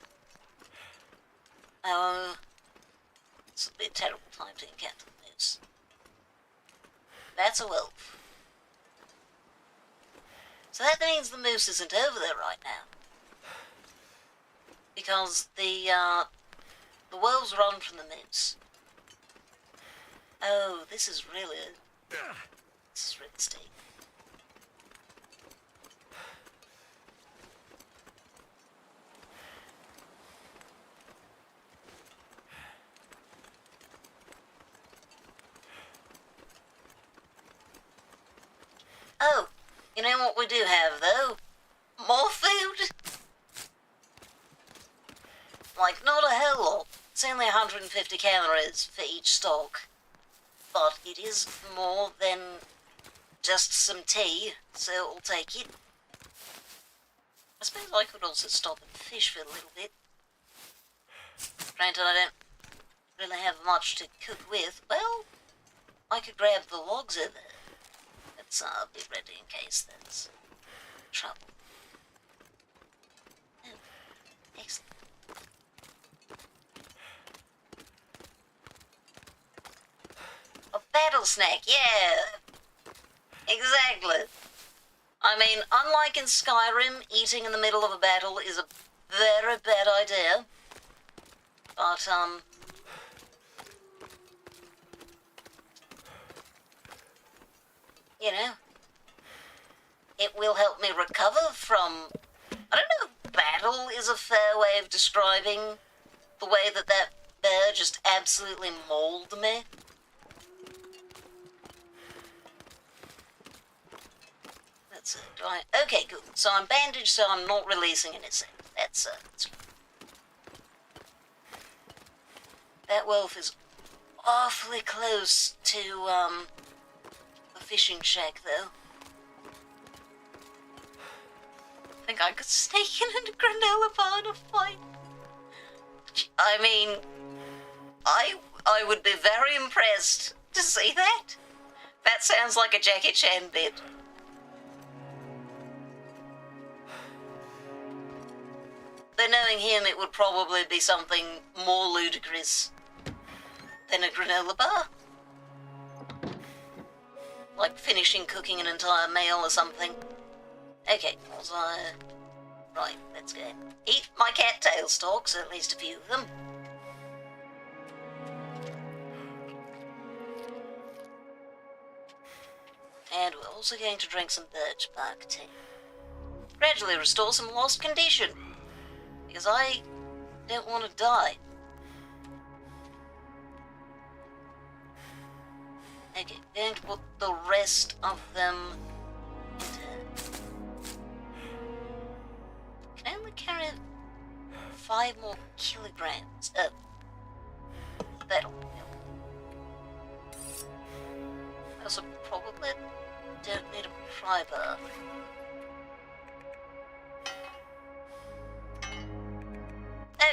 Oh, this would be a terrible time to encounter the moose. That's a wolf. So that means the moose isn't over there right now. Because the wolves run from the moose. Oh, this is really steep. Oh, you know what we do have, though? More food? Like, not a whole lot. It's only 150 calories for each stalk. But it is more than just some tea, so I'll take it. I suppose I could also stop and fish for a little bit. Granted, I don't really have much to cook with. Well, I could grab the logs over there. Let's be ready in case there's trouble. Oh, excellent. A battle snack, yeah! Exactly. I mean, unlike in Skyrim, eating in the middle of a battle is a very bad idea. But, you know, it will help me recover from, I don't know if battle is a fair way of describing the way that bear just absolutely mauled me. That's it. Okay, good. So I'm bandaged, so I'm not releasing anything. That's that wolf is awfully close to, the fishing shack, though. I think I could sneak in a granola bar to fight. I mean, I would be very impressed to see that. That sounds like a Jackie Chan bit. Though knowing him, it would probably be something more ludicrous than a granola bar. Like finishing cooking an entire meal or something. Okay, was I... Right, let's go. Eat my cattail stalks, at least a few of them. And we're also going to drink some birch bark tea. Gradually restore some lost condition. Because I don't want to die. Okay, going to put the rest of them into... Can I only carry 5 more kilograms? Oh. That'll help. I also probably don't need a pry bar.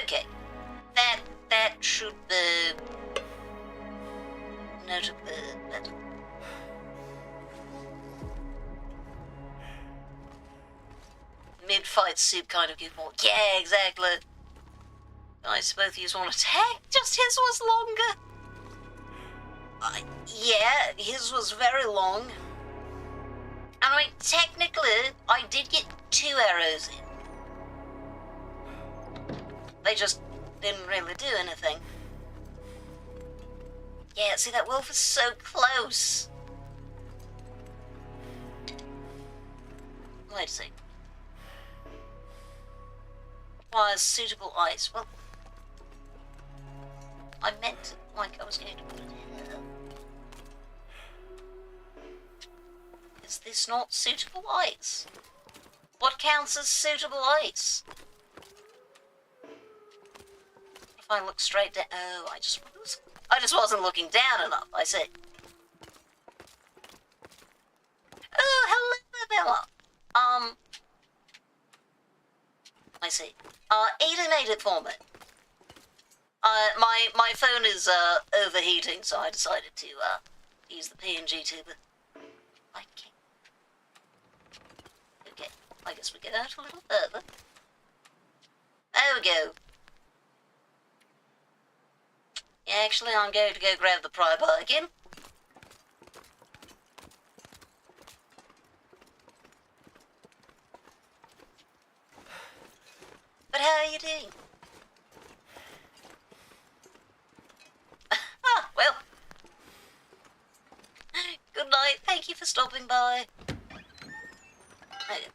Okay, that should be notably better. Mid-fight soup kind of give more. Yeah, exactly. Guys, both of you want to attack. Just his was longer. Yeah, his was very long. And I mean, technically, I did get 2 arrows in. They just didn't really do anything. Yeah, see, that wolf is so close. Wait a sec. Requires suitable ice. Well, I meant like I was going to put it here. Is this not suitable ice? What counts as suitable ice? If I look straight down... Oh, I just wasn't looking down enough, I see. Oh, hello, Bella. I see. Ada made it for me. my phone is overheating, so I decided to use the PNG tuber. Okay. Okay. I guess we get out a little further. There we go. Yeah, actually, I'm going to go grab the pry bar again. But how are you doing? Ah, well. Good night. Thank you for stopping by.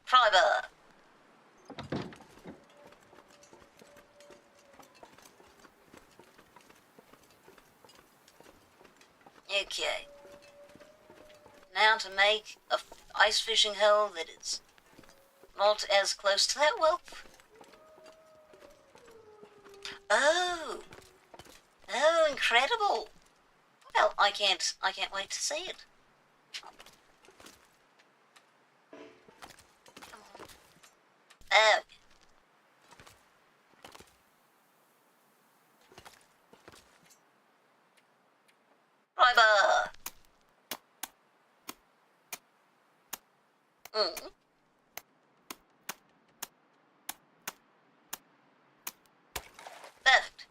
Pry bar. Okay. Now to make a ice fishing hole that is not as close to that whelp. Oh. Oh, incredible. Well, I can't wait to see it. Come on. Oh. Driver. Perfect.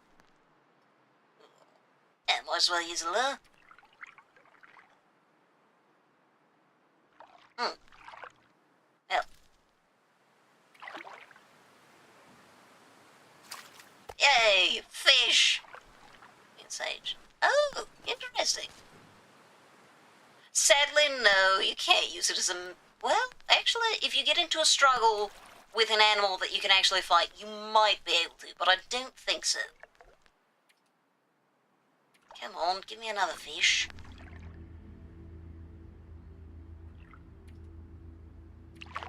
And might as well use a lure. Well. Yay! Fish! In Sage. Oh, interesting. Sadly, no, you can't use it as a... Well, actually, if you get into a struggle with an animal that you can actually fight, you might be able to, but I don't think so. Come on, give me another fish.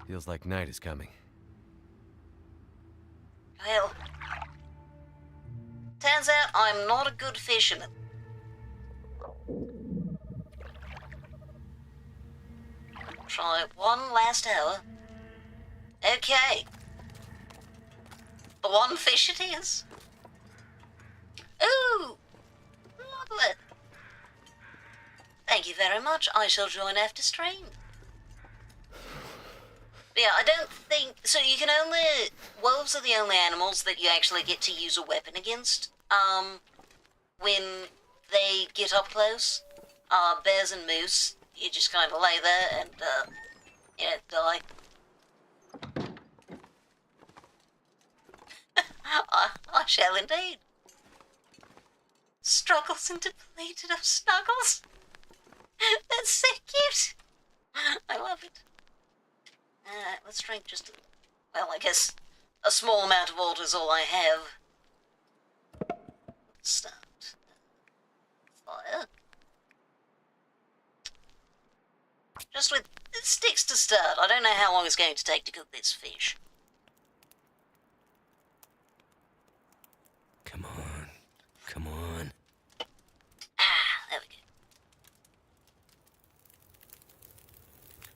Feels like night is coming. Well, turns out I'm not a good fisherman. Try one last hour. Okay. The one fish it is. Ooh! Lovely. Thank you very much. I shall join after stream. Yeah, I don't think... So you can only... Wolves are the only animals that you actually get to use a weapon against. When they get up close. Bears and moose, you just kind of lay there and, die. I shall indeed. Struggles and depleted of snuggles. That's so cute. I love it. Let's drink just, well, I guess a small amount of water is all I have. Start. Fire. Just with sticks to start. I don't know how long it's going to take to cook this fish. Come on. Come on. There we go.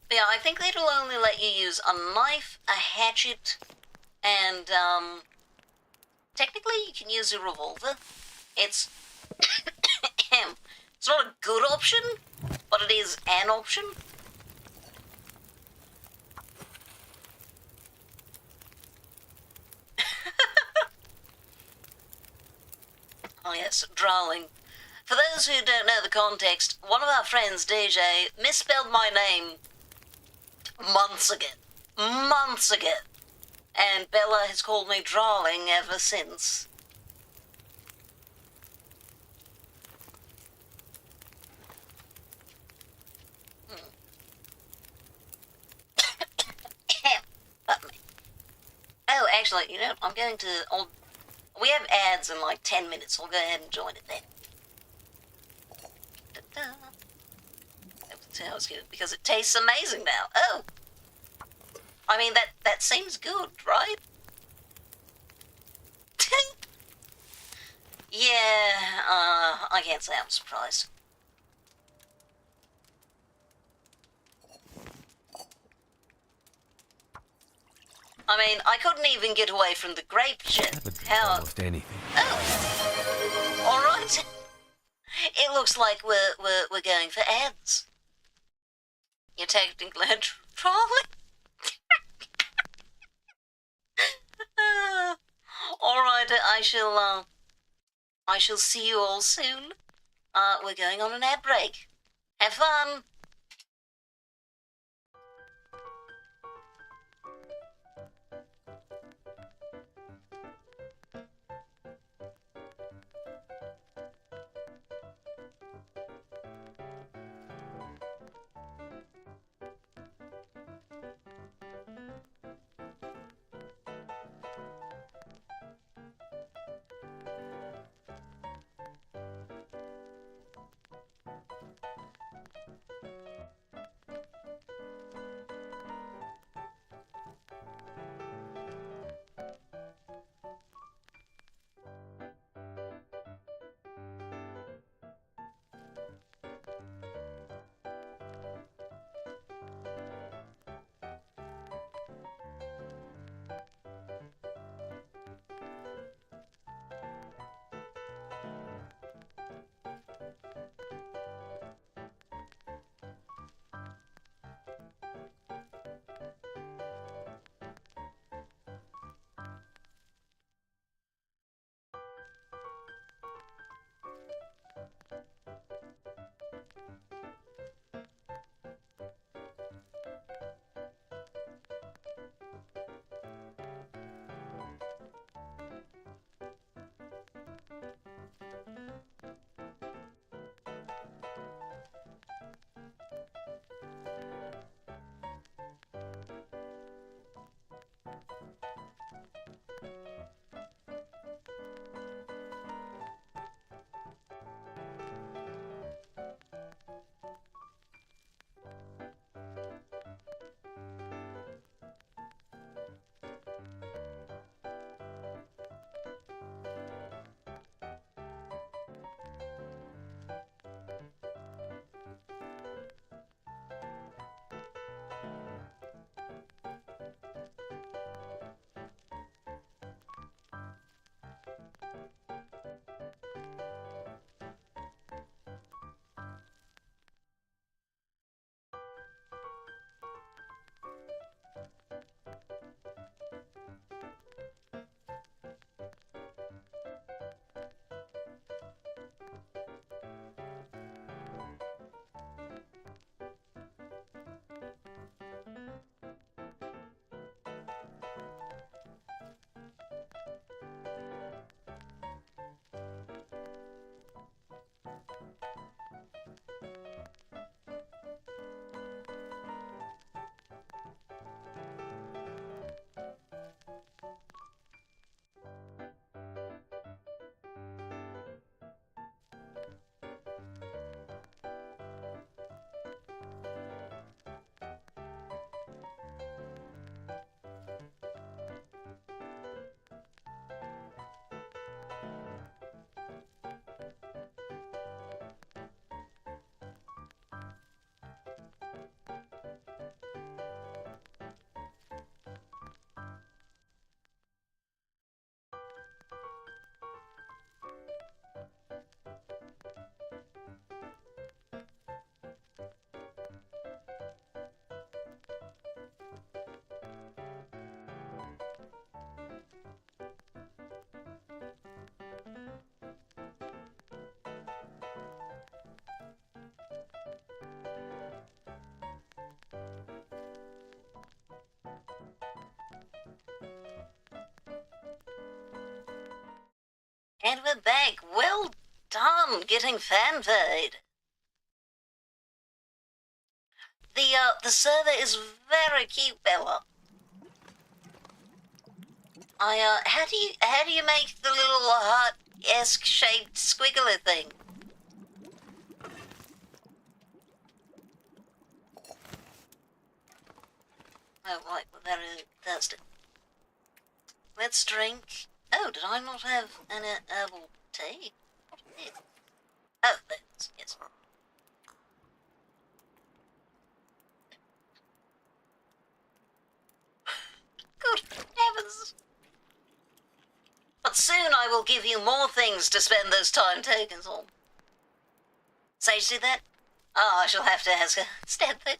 But yeah, I think it'll only let you use a knife, a hatchet, and, technically you can use a revolver. It's, it's not a good option, but it is an option. Oh yes, drawling. For those who don't know the context, one of our friends, DJ, misspelled my name months ago. Months ago. And Bella has called me Drawling ever since. Pardon me. Oh, actually, you know, we have ads in like 10 minutes, so I'll go ahead and join it then. That sounds good, because it tastes amazing now. Oh! I mean, that seems good, right? Yeah, I can't say I'm surprised. I mean, I couldn't even get away from the grape shit. Almost anything. Oh! Alright. looks like we're going for ads. You're technically trolling. All right, I shall see you all soon. We're going on an ad break. Have fun. And we're back. Well done getting fanfare. The server is very cute, Bella. How do you make the little heart-esque shaped squiggly thing? Oh, right, we're very thirsty. Let's drink. Oh, did I not have an herbal tea? What is it? Oh, that's, yes. Good heavens. But soon I will give you more things to spend those time tokens on. Sage did that? Oh, I shall have to ask her. Stanford.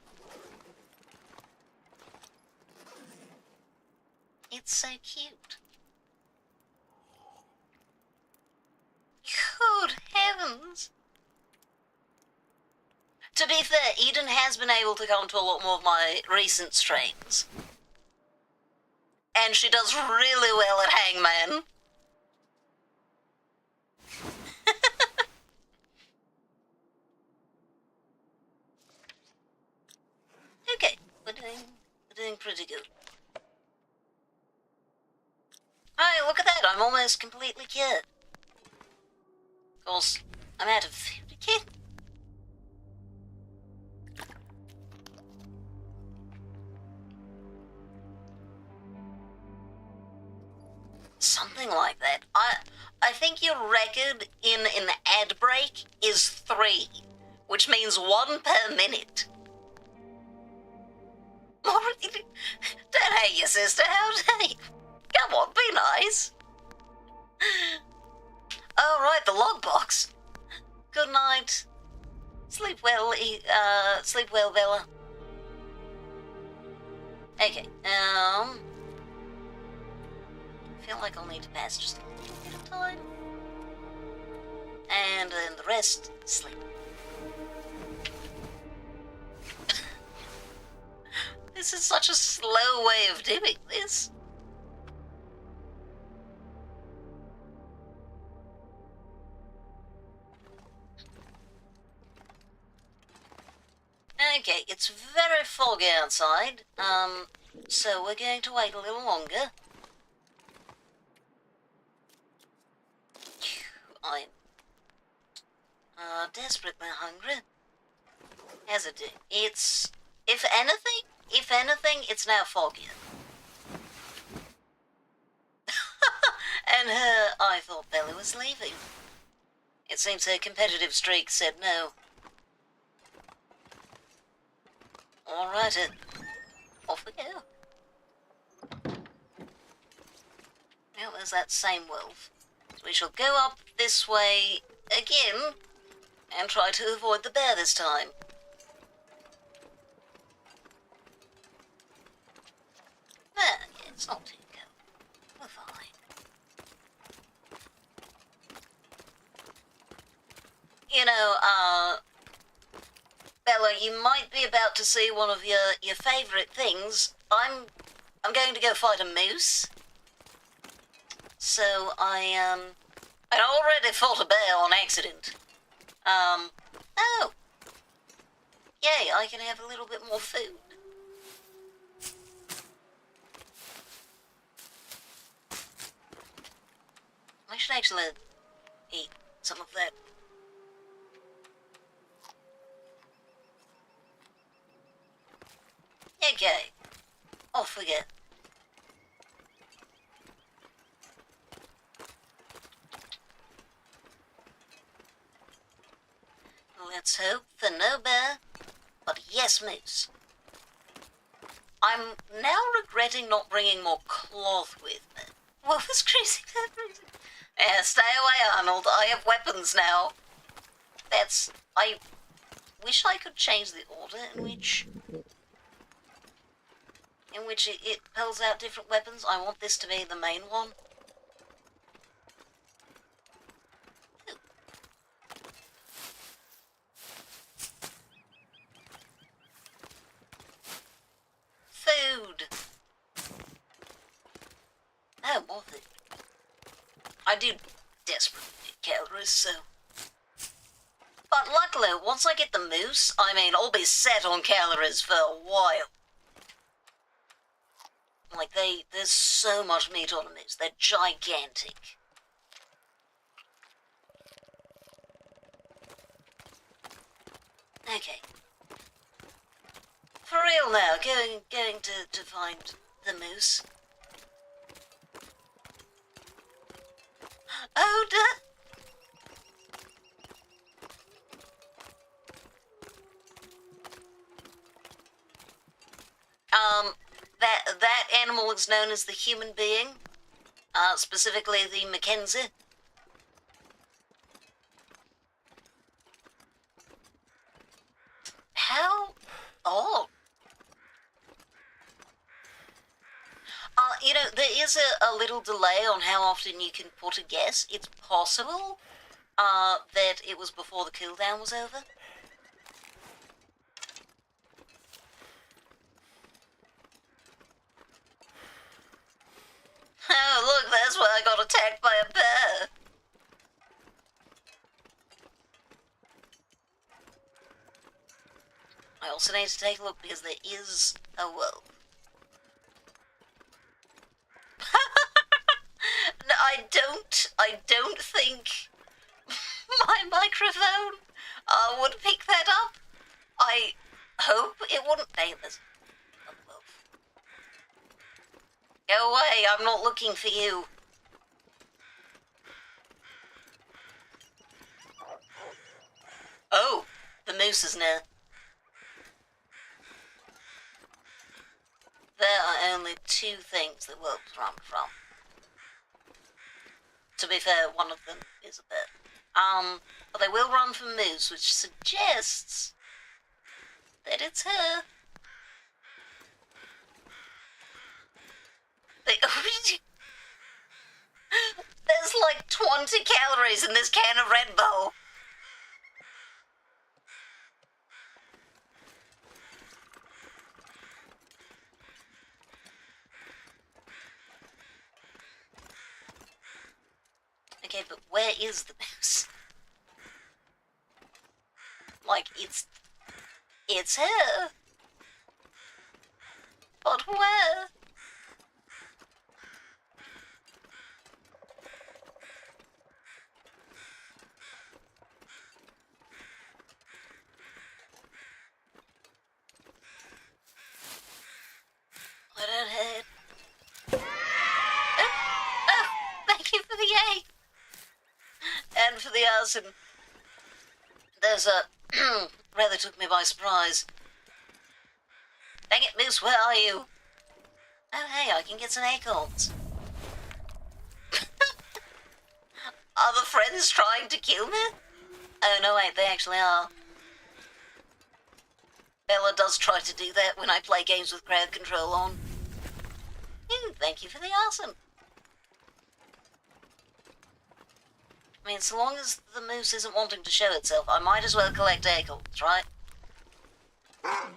It's so cute. Good heavens. To be fair, Eden has been able to come to a lot more of my recent streams. And she does really well at Hangman. Okay, we're doing pretty good. Hey, look at that, I'm almost completely cured. Of course, I'm out of food again. Something like that. I think your record in an ad break is 3, which means 1 per minute. Don't hate your sister, how dare you? Come on, be nice. Oh, right, the logbox. Good night. Sleep well, Bella. Okay, I feel like I'll need to pass just a little bit of time. And then the rest, sleep. This is such a slow way of doing this. Okay, it's very foggy outside, so we're going to wait a little longer. I'm desperately hungry. How's it doing? It's, if anything, it's now foggier. And I thought Bella was leaving. It seems her competitive streak said no. Alright, off we go. Now there's that same wolf. So we shall go up this way again and try to avoid the bear this time. Yeah, it's not too cold. We're fine. You know, Bella, you might be about to see one of your favourite things. I'm going to go fight a moose. So I already fought a bear on accident. Oh. Yay, I can have a little bit more food. I should actually eat some of that. Okay, off we go. Let's hope for no bear, but yes moose. I'm now regretting not bringing more cloth with me. What was crazy that reason? Yeah, stay away, Arnold. I have weapons now. I wish I could change the order in which it pulls out different weapons. I want this to be the main one. Ooh. Food. Oh, more food. I do desperately need calories, so. But luckily, once I get the moose, I'll be set on calories for a while. Like, there's so much meat on a moose. They're gigantic. Okay. For real now, going to find the moose. Oh, that animal is known as the human being, specifically the Mackenzie. is a little delay on how often you can put a guess. It's possible that it was before the cooldown was over. Oh, look, that's why I got attacked by a bear. I also need to take a look because there is a wolf. No, I don't think my microphone would pick that up. I hope it wouldn't. Dang, there's a wolf. Go away, I'm not looking for you. Oh, the moose is near. There are only two things that wolves run from. To be fair, one of them is a bear. But they will run from moose, which suggests that it's her. There's like 20 calories in this can of Red Bull. Okay, but where is the moose? Like, it's her. But where? I don't hate. Oh, thank you for the A. And for the arson. There's a... rather took me by surprise. Dang it, Moose, where are you? Oh, hey, I can get some acorns. Are the friends trying to kill me? Oh, no, wait, they actually are. Bella does try to do that when I play games with crowd control on. Ooh, thank you for the arson. I mean, so long as the moose isn't wanting to show itself, I might as well collect acorns, right? Oh!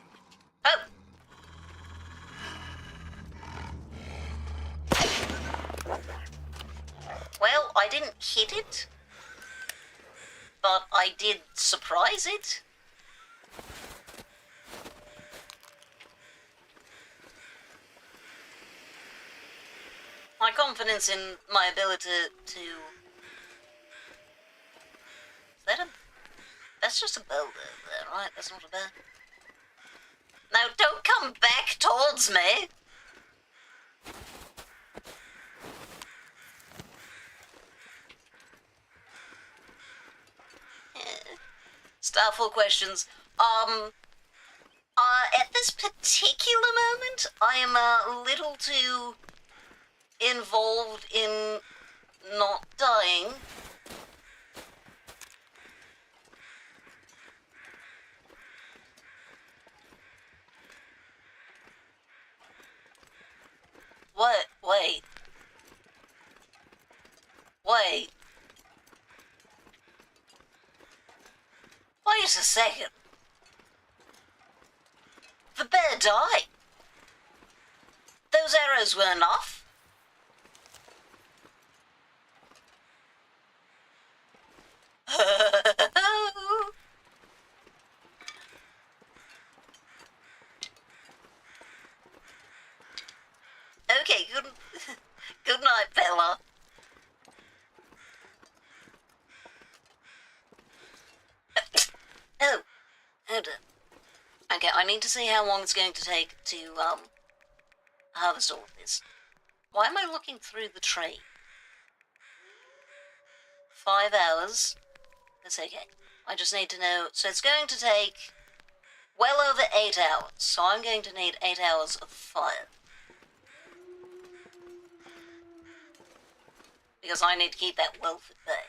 Well, I didn't hit it, but I did surprise it. My confidence in my ability to... That's just a boulder there, right? That's not a bear. Now, don't come back towards me! Starful questions. At this particular moment, I am a little too involved in not dying. What? Wait. Wait. Wait a second. The bear died. Those arrows were enough. Okay, good night, Bella. Oh, hold on. Okay, I need to see how long it's going to take to, harvest all of this. Why am I looking through the tree? 5 hours. That's okay. I just need to know. So it's going to take well over 8 hours. So I'm going to need 8 hours of fire. Because I need to keep that wolf at bay.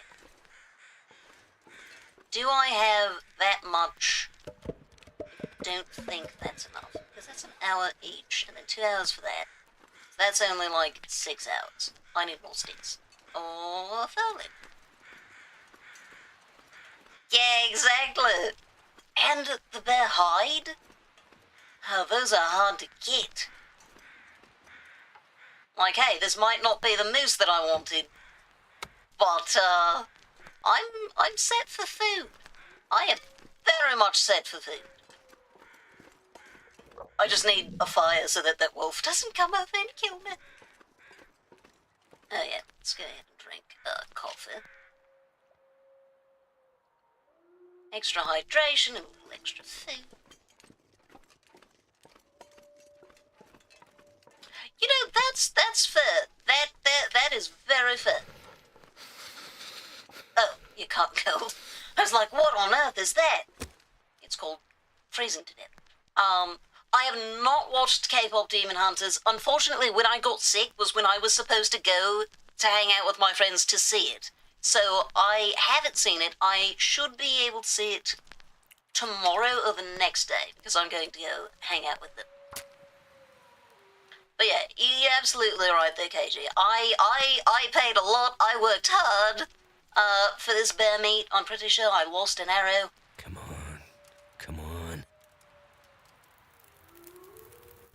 Do I have that much? Don't think that's enough. Because that's an hour each, and then 2 hours for that. That's only like 6 hours. I need more sticks. Or furling. Yeah, exactly. And the bear hide? Oh, those are hard to get. Like, hey, this might not be the moose that I wanted, but I'm set for food. I am very much set for food. I just need a fire so that that wolf doesn't come over and kill me. Oh yeah, let's go ahead and drink coffee. Extra hydration and a little extra food. You know, that's fair. That is very fair. Oh, you can't go. I was like, what on earth is that? It's called freezing to death. I have not watched K-pop Demon Hunters. Unfortunately, when I got sick was when I was supposed to go to hang out with my friends to see it. So I haven't seen it. I should be able to see it tomorrow or the next day because I'm going to go hang out with them. But yeah, you're absolutely right there, KG. I paid a lot. I worked hard for this bear meat. I'm pretty sure I lost an arrow. Come on. Come on.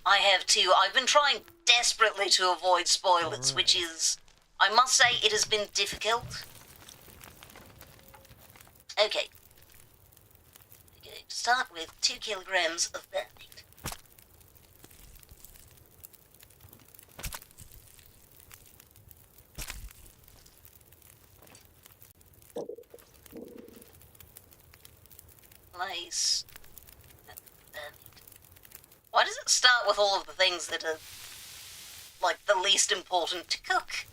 I have too. I've been trying desperately to avoid spoilers, which is, I must say, it has been difficult. Okay. We're going to start with 2 kilograms of bear meat. Nice. Why does it start with all of the things that are, like, the least important to cook?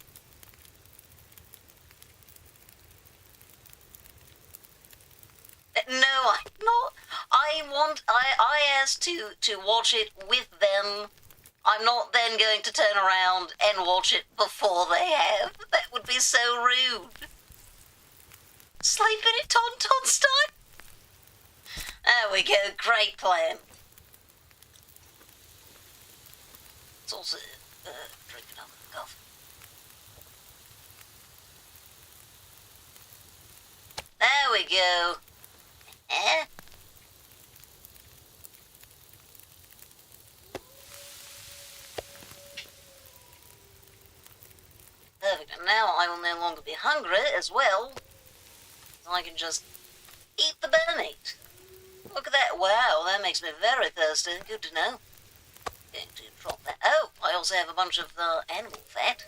No, I'm not. I asked to watch it with them. I'm not then going to turn around and watch it before they have. That would be so rude. Sleep in it, Tauntaun style? There we go, great plan. It's also drinking up the coffee. There we go. Perfect, and now I will no longer be hungry as well. So I can just eat the bear meat. Look at that, wow, that makes me very thirsty. Good to know. Going to drop that. Oh, I also have a bunch of animal fat.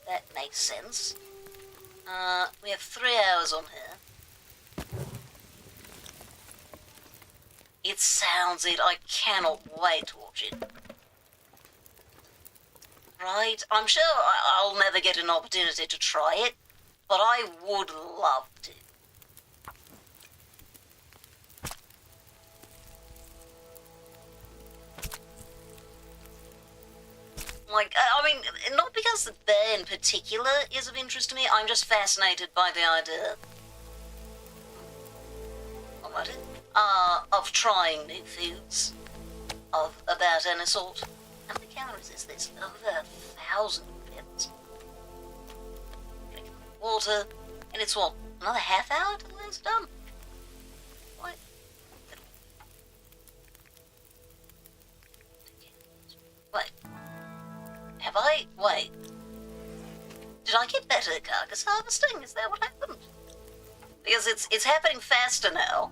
That makes sense. We have 3 hours on here. It sounds it. I cannot wait to watch it. Right, I'm sure I'll never get an opportunity to try it, but I would love to. Like, I mean, not because the bear in particular is of interest to me, I'm just fascinated by the idea of trying new foods of about any sort. How many calories is this? Over 1,000 bits. Drinking water, and it's what, another half hour till it's done? What? Wait. Have I? Wait. Did I get better at carcass harvesting? Is that what happened? Because it's happening faster now.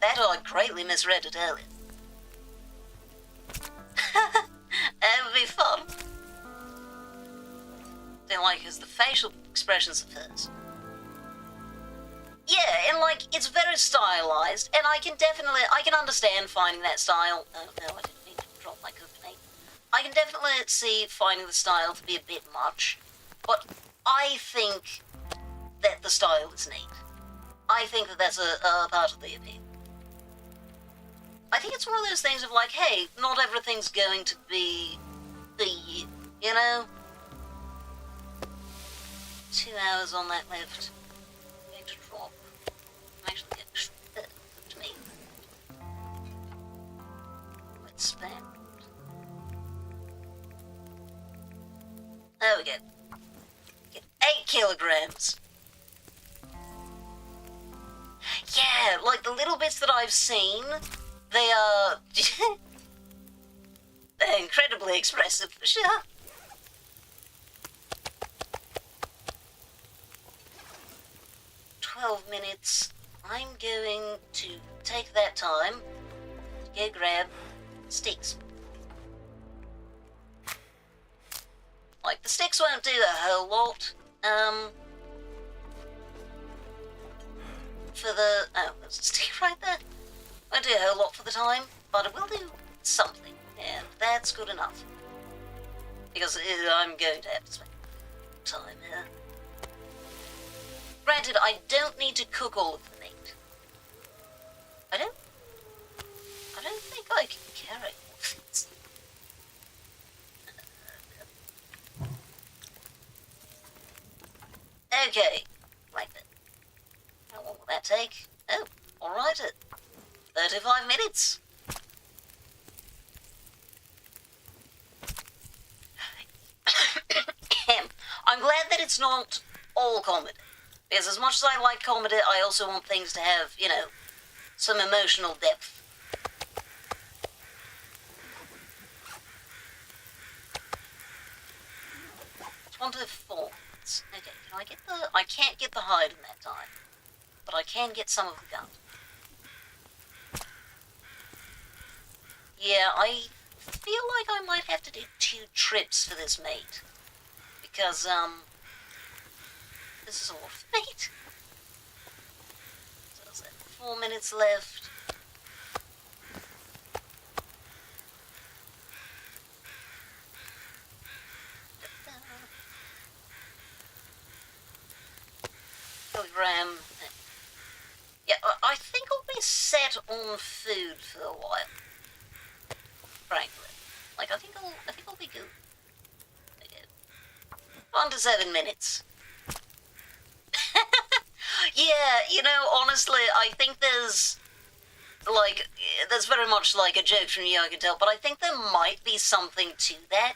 That or I greatly misread it earlier. That would be fun. Don't like is the facial expressions of hers. Yeah, and like, it's very stylized, and I can understand finding that style. Oh no, I didn't mean to drop my cooked meat. I can definitely see finding the style to be a bit much, but I think that the style is neat. I think that that's a part of the appeal. I think it's one of those things of like, hey, not everything's going to be you, you know? 2 hours on that left. I'm going to drop. I'm actually getting to me. that. There we go. Get 8 kilograms. Yeah, like the little bits that I've seen, they are... they're incredibly expressive, for sure. .12 minutes. I'm going to take that time to go grab sticks. Like, the sticks won't do a whole lot, for the... oh, there's a stick right there. Won't do a whole lot for the time, but it will do something, and that's good enough. Because I'm going to have to spend time here. Granted, I don't need to cook all of the meat. I don't think I can carry all of this. Okay, like that. How long will that take? Oh, alright, 35 minutes. I'm glad that it's not all comedy. Because as much as I like comedy, I also want things to have, you know, some emotional depth. It's 1 to 4. Okay, can I get the... I can't get the hide in that time. But I can get some of the gun. Yeah, I feel like I might have to do 2 trips for this meat. Because, this is a lot of meat. So is that 4 minutes left? Kilogram. Yeah, I think I'll be set on food for a while. Frankly, like I think I'll be good. Okay. 1 to 7 minutes. Yeah, you know, honestly, I think there's very much like a joke from you, I can tell, but I think there might be something to that,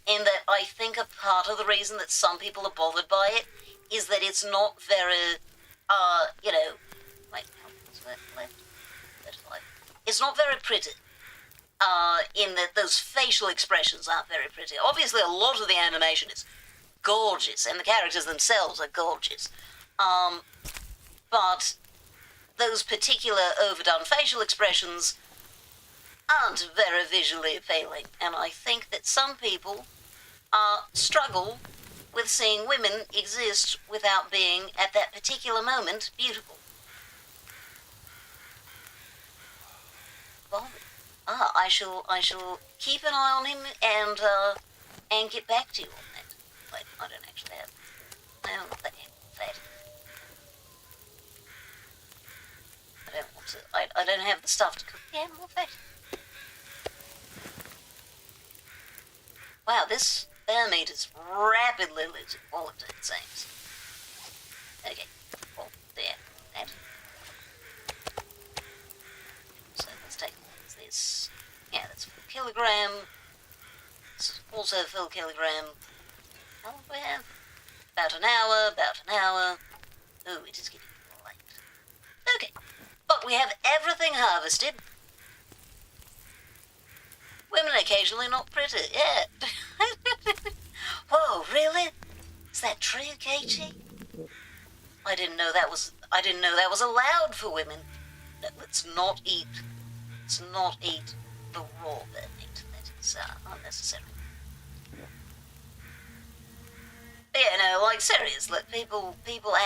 in that I think a part of the reason that some people are bothered by it is that it's not very, you know, wait, how much left? 35. It's not very pretty, in that those facial expressions aren't very pretty. Obviously, a lot of the animation is gorgeous, and the characters themselves are gorgeous, but those particular overdone facial expressions aren't very visually appealing, and I think that some people struggle with seeing women exist without being, at that particular moment, beautiful. Well, I shall keep an eye on him and get back to you on that. Wait, I don't actually have... no, not that. I don't want to... I don't have the stuff to cook the animal fat. Wow, this bear meat is rapidly losing quality, it seems. Okay, well, there, that. So let's take this. Yeah, that's a full kilogram. This is also a full kilogram. How long do we have? About an hour. Oh, it is getting late. Okay, but we have everything harvested. Women occasionally not pretty, yeah. Whoa, really? Is that true, Katie? I didn't know that was allowed for women. No, let's not eat the raw bear meat. That is unnecessary. But yeah, no, like seriously, people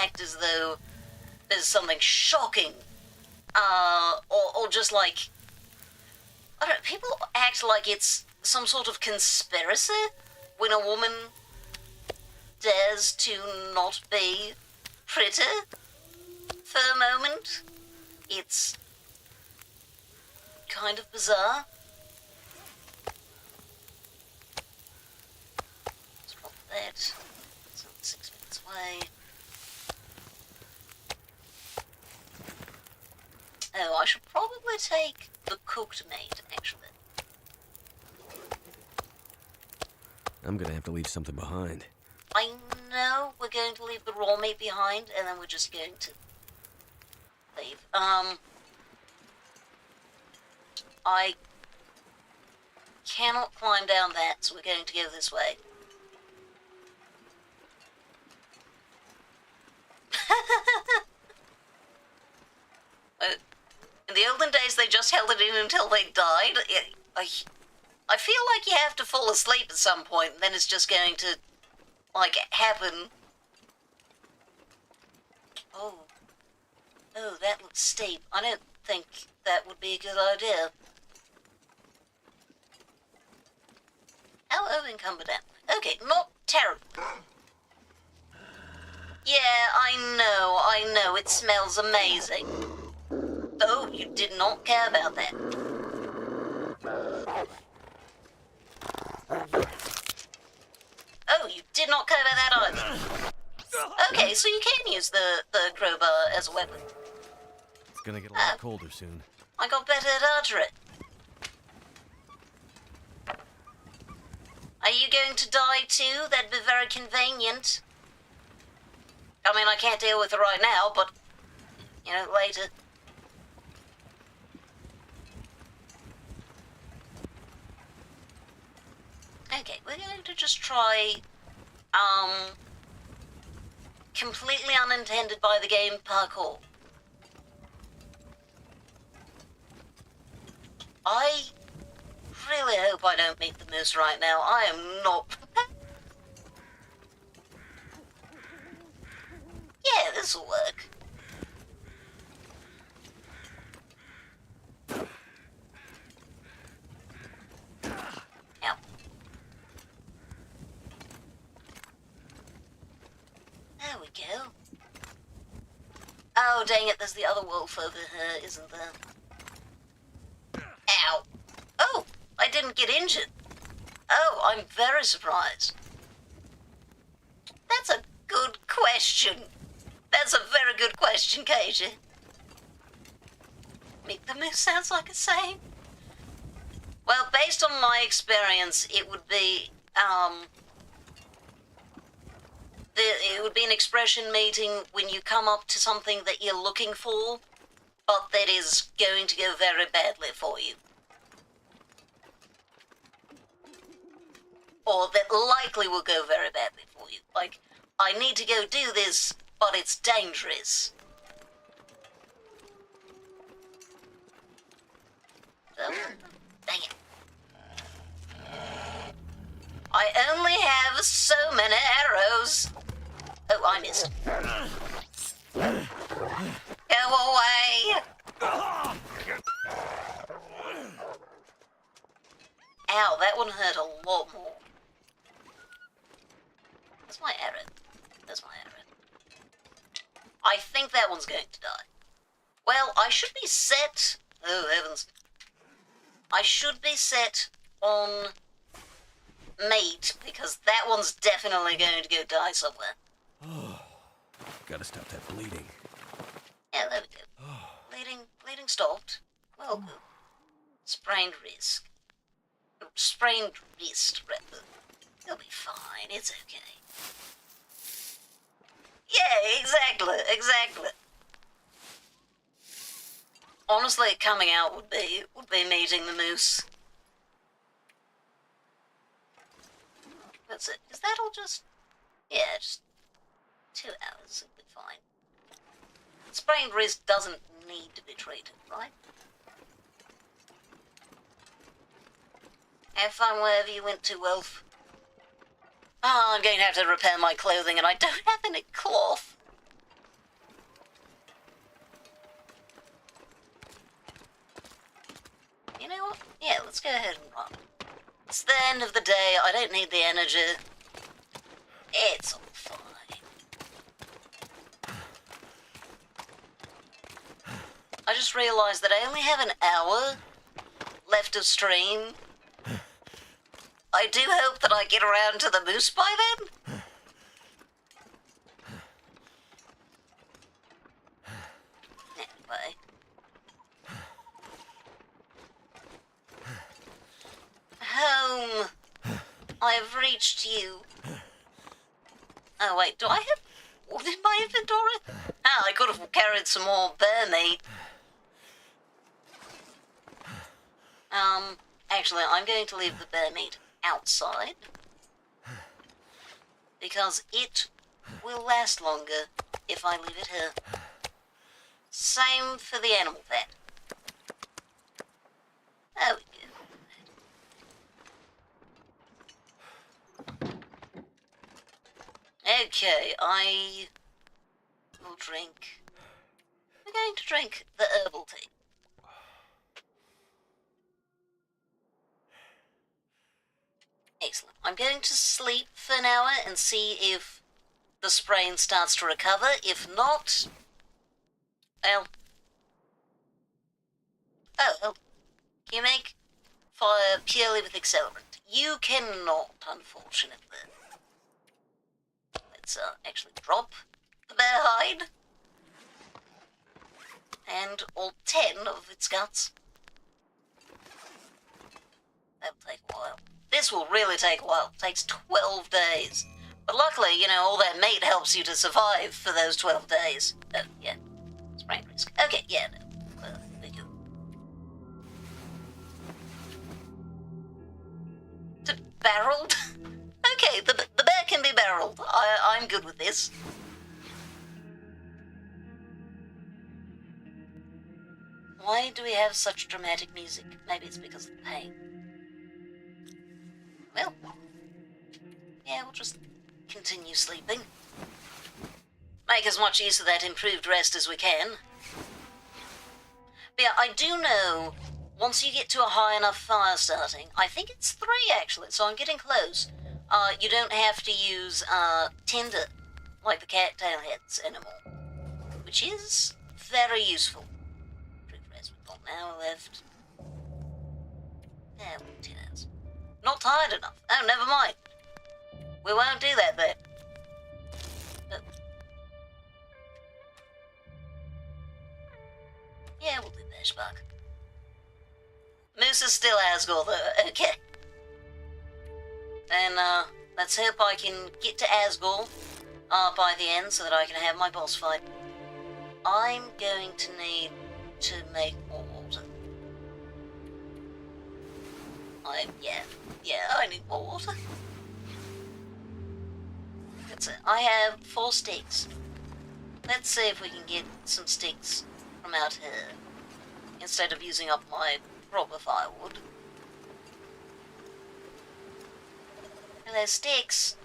act as though there's something shocking, or just like, I don't know, people act like it's some sort of conspiracy when a woman dares to not be pretty for a moment. It's kind of bizarre. Let's drop that. It's only 6 minutes away. Oh, I should probably take the cooked meat, actually. I'm gonna have to leave something behind. I know we're going to leave the raw meat behind, and then we're just going to leave. I cannot climb down that, so we're going to go this way. In the olden days, they just held it in until they died. I feel like you have to fall asleep at some point, and then it's just going to, like, happen. Oh, that looks steep. I don't think that would be a good idea. How unencumbered am I? Okay, not terrible. Yeah, I know, it smells amazing. Oh, you did not care about that. Oh, you did not care about that either. Okay, so you can use the crowbar as a weapon. It's gonna get a lot colder soon. I got better at archery. Are you going to die too? That'd be very convenient. I mean, I can't deal with it right now, but, you know, later. Okay, we're going to just try, completely unintended by the game parkour. I really hope I don't meet the moose right now. I am not prepared. Yeah, this'll work. Yep. There we go. Oh, dang it, there's the other wolf over here, isn't there? Ow. Oh, I didn't get injured. Oh, I'm very surprised. That's a good question. That's a very good question, Katie. Meet the moose sounds like a saying. Well, based on my experience, it would be, it would be an expression meeting when you come up to something that you're looking for, but that is going to go very badly for you. Or that likely will go very badly for you. Like, I need to go do this, but it's dangerous. Oh, dang it. I only have so many arrows. Oh, I missed. Go away. Ow, that one hurt a lot more. That's my arrow. That's my arrow. I think that one's going to die. Well, I should be set... Oh, heavens. I should be set on meat, because that one's definitely going to go die somewhere. Gotta stop that bleeding. Yeah, there we go. Bleeding stopped. Well, good. Sprained wrist. Sprained wrist, rather. You'll be fine, it's okay. Yeah, exactly. Honestly, coming out would be meeting the moose. That's it. Is that all just... Yeah, just 2 hours, it'll be fine. Sprained wrist doesn't need to be treated, right? Have fun wherever you went to, Wolf. Oh, I'm going to have to repair my clothing, and I don't have any cloth. You know what? Yeah, let's go ahead and run. It's the end of the day. I don't need the energy. It's all fine. I just realized that I only have an hour left of stream. I do hope that I get around to the moose by then. Anyway. Home. I I've reached you. Oh wait, do I have wood in my inventory? Ah, I could have carried some more bear meat. Actually, I'm going to leave the bear meat outside. Because it will last longer if I leave it here. Same for the animal fat. There we go. Okay, I will drink. We're going to drink the herbal tea. Excellent. I'm going to sleep for an hour and see if the sprain starts to recover. If not, well... Oh, well, can you make fire purely with accelerant? You cannot, unfortunately. Let's actually drop the bear hide. And all 10 of its guts. That'll take a while. This will really take a while. It takes 12 days. But luckily, you know, all that meat helps you to survive for those 12 days. Oh, yeah. Sprain risk. Okay, yeah, no. They do. Barreled? Okay, the bear can be barreled. I'm good with this. Why do we have such dramatic music? Maybe it's because of the pain. Well, yeah, we'll just continue sleeping. Make as much use of that improved rest as we can. But yeah, I do know, once you get to a high enough fire starting, I think it's 3 actually, so I'm getting close, you don't have to use tinder, like the cattail heads anymore. Which is very useful. Improved rest, we've got an hour left. Yeah, 10 hours. Not tired enough. Oh, never mind. We won't do that then. Oh. Yeah, we'll do Bashbuck. Moose is still Asgore though. Okay. Then, let's hope I can get to Asgore by the end so that I can have my boss fight. I'm going to need to make more water. I need more water. That's it. I have 4 sticks. Let's see if we can get some sticks from out here, instead of using up my proper firewood. Hello, sticks.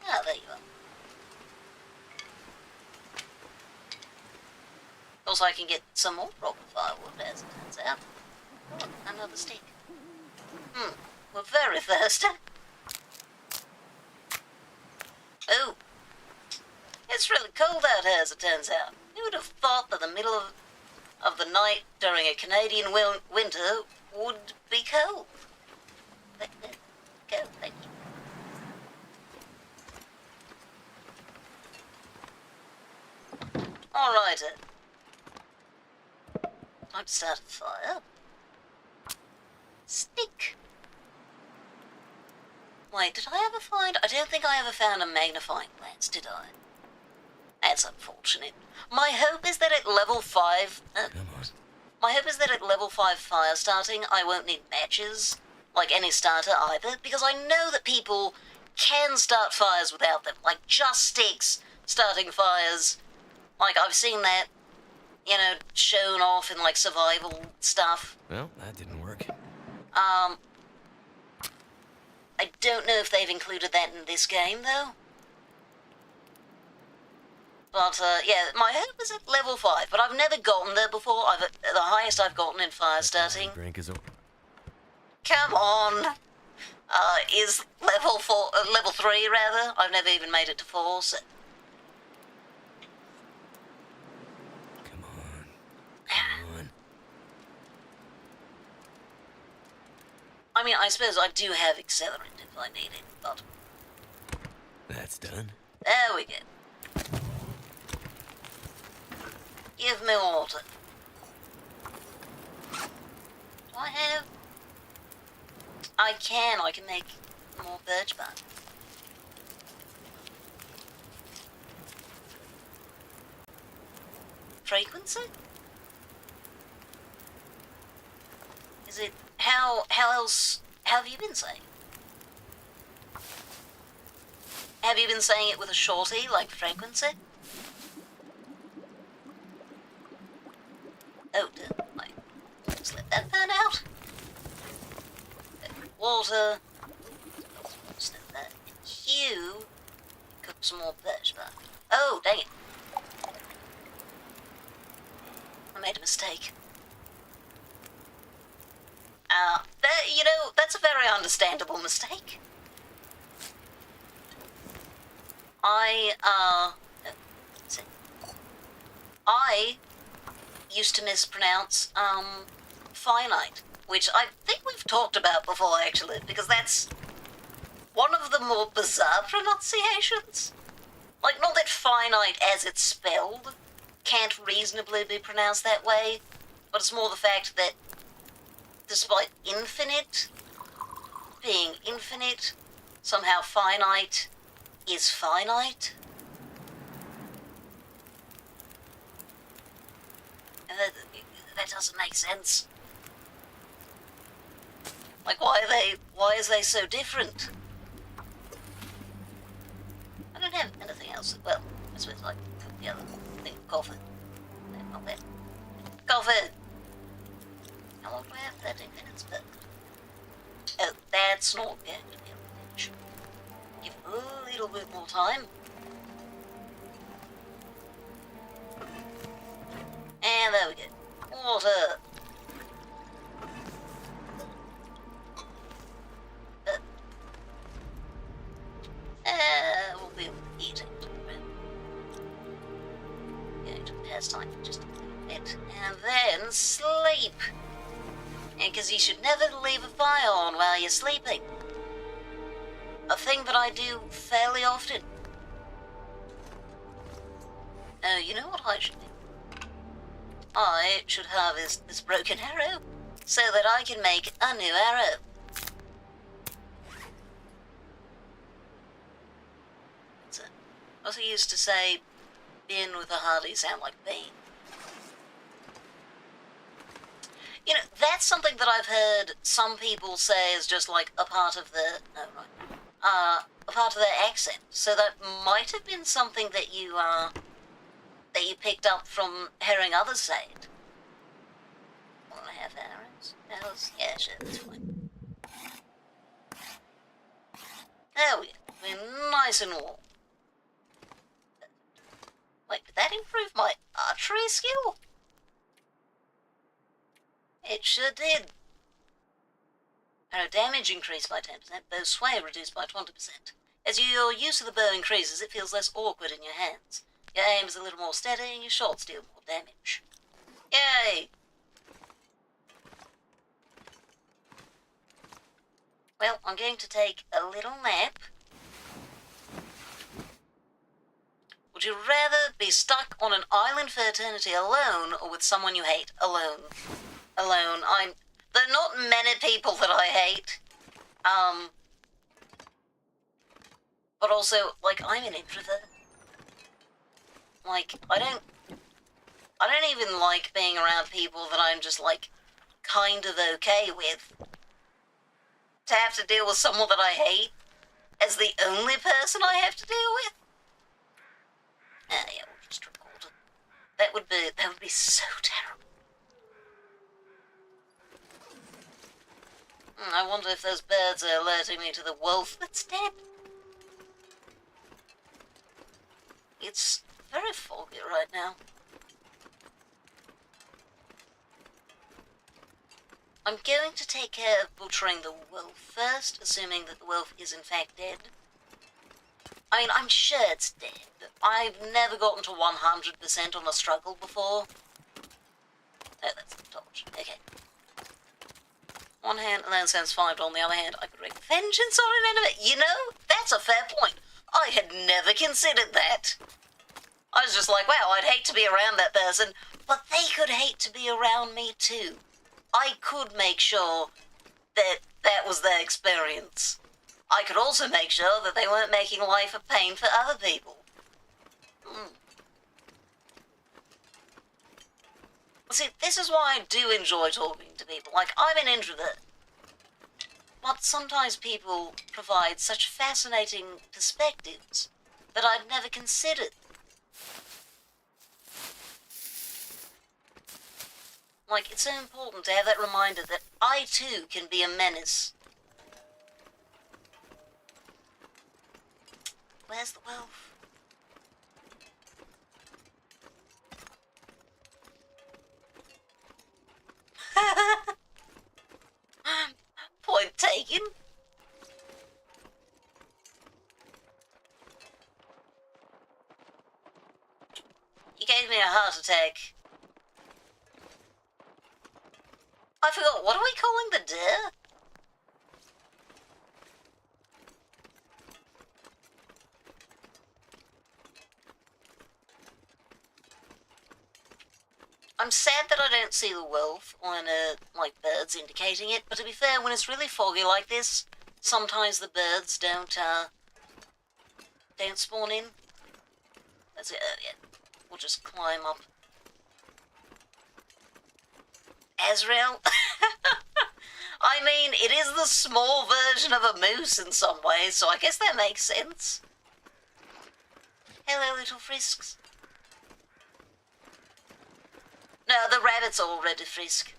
Ah, there you are. Also, I can get some more proper firewood, as it turns out. Oh, another stick. We're very thirsty. Oh. It's really cold out here, as it turns out. Who would have thought that the middle of the night during a Canadian winter would be cold? Go, thank you. Alright. Time to start a fire. Stick. Wait, did I ever find... I don't think I ever found a magnifying glass, did I? That's unfortunate. My hope is that at level 5... Come on. My hope is that at level 5 fire starting, I won't need matches, like any starter either, because I know that people can start fires without them, like just sticks starting fires. Like, I've seen that, you know, shown off in, like, survival stuff. Well, that didn't work. I don't know if they've included that in this game, though. But, yeah, my hope is at level 5, but I've never gotten there before. The highest I've gotten in fire starting... Drink is over. Come on! Is level 3, rather. I've never even made it to 4, so... Come on. Come on. I mean, I suppose I do have accelerant if I need it, but... That's done. There we go. Give me water. Do I have... I can make More birch bark. Frequency? Is it... How else... How have you been saying it? Have you been saying it with a shorty, like frequency? Oh, like, just let that burn out. Water. Snow there. Hue. Cook some more birch bark. Oh, dang it. I made a mistake. You know, that's a very understandable mistake. I used to mispronounce, finite, which I think we've talked about before, actually, because that's one of the more bizarre pronunciations. Like, not that finite as it's spelled can't reasonably be pronounced that way, but it's more the fact that despite infinite being infinite, somehow finite is finite. And that doesn't make sense. Like, why is they so different? I don't have anything else. Well, I suppose I cook the other thing. Coffee. No, not that. Coffee! How long do I have? 13 minutes, but... Oh, that's not going to be a bitch. Give a little bit more time. And there we go. Water. We'll be eating. Going to pass time for just a little bit. And then sleep. And because you should never leave a fire on while you're sleeping. A thing that I do fairly often. You know what I should do? I should harvest this broken arrow so that I can make a new arrow. So, also used to say, bin with a hearty sound like bean. You know, that's something that I've heard some people say is just like a part of the... Oh, right. A part of their accent. So that might have been something that you picked up from hearing others say it. 1.5 hours? Yeah, sure, that's fine. There we go. We're nice and warm. Wait, did that improve my archery skill? It sure did. Arrow damage increased by 10%, bow sway reduced by 20%. As your use of the bow increases, it feels less awkward in your hands. Your aim is a little more steady and your shots deal more damage. Yay! Well, I'm going to take a little nap. Would you rather be stuck on an island for eternity alone or with someone you hate? Alone. Alone. There are not many people that I hate. But also, like, I'm an introvert. Like, I don't even like being around people that I'm just, like, kind of okay with. To have to deal with someone that I hate as the only person I have to deal with? Yeah, we'll just record it. That would be so terrible. I wonder if those birds are alerting me to the wolf that's dead. It's very foggy right now. I'm going to take care of butchering the wolf first, assuming that the wolf is in fact dead. I mean, I'm sure it's dead. I've never gotten to 100% on a struggle before. Oh, that's the torch. Okay. One hand alone sounds fine, but on the other hand, I could wreak vengeance on an enemy. You know, that's a fair point. I had never considered that. I was just like, wow, I'd hate to be around that person, but they could hate to be around me too. I could make sure that that was their experience. I could also make sure that they weren't making life a pain for other people. See, this is why I do enjoy talking to people. Like, I'm an introvert. But sometimes people provide such fascinating perspectives that I'd never considered. Like, it's so important to have that reminder that I too can be a menace. Where's the wolf? Point taken. You gave me a heart attack. I forgot, what are we calling the deer? I'm sad that I don't see the wolf or like birds indicating it, but to be fair, when it's really foggy like this, sometimes the birds don't spawn in. That's it, yeah. We'll just climb up. Azrael? I mean, it is the small version of a moose in some ways, so I guess that makes sense. Hello, little frisks. No, the rabbit's already frisk.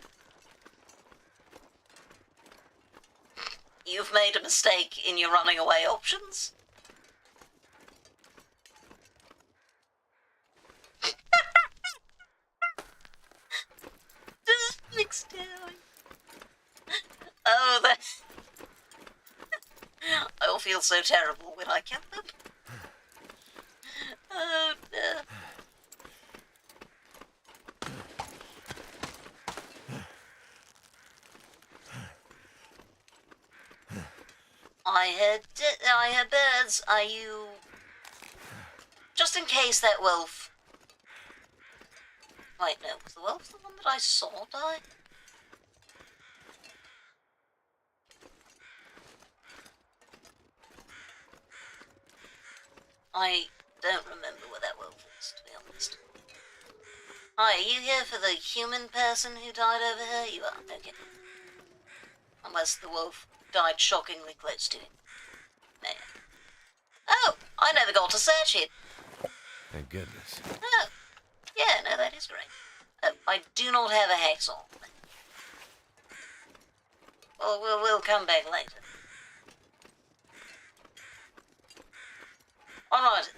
You've made a mistake in your running away options. Just mixed down. Oh, that... I will feel so terrible when I kill them. Oh, no. I heard birds. Are you... Just in case that wolf... Wait, no, was the wolf the one that I saw die? I don't remember where that wolf is, to be honest. Hi, are you here for the human person who died over here? You are, okay. Unless the wolf died shockingly close to him. No. Oh, I never got to search it. Thank goodness. Oh, yeah, no, that is great. I do not have a hacksaw. Well, we'll come back later. Alright.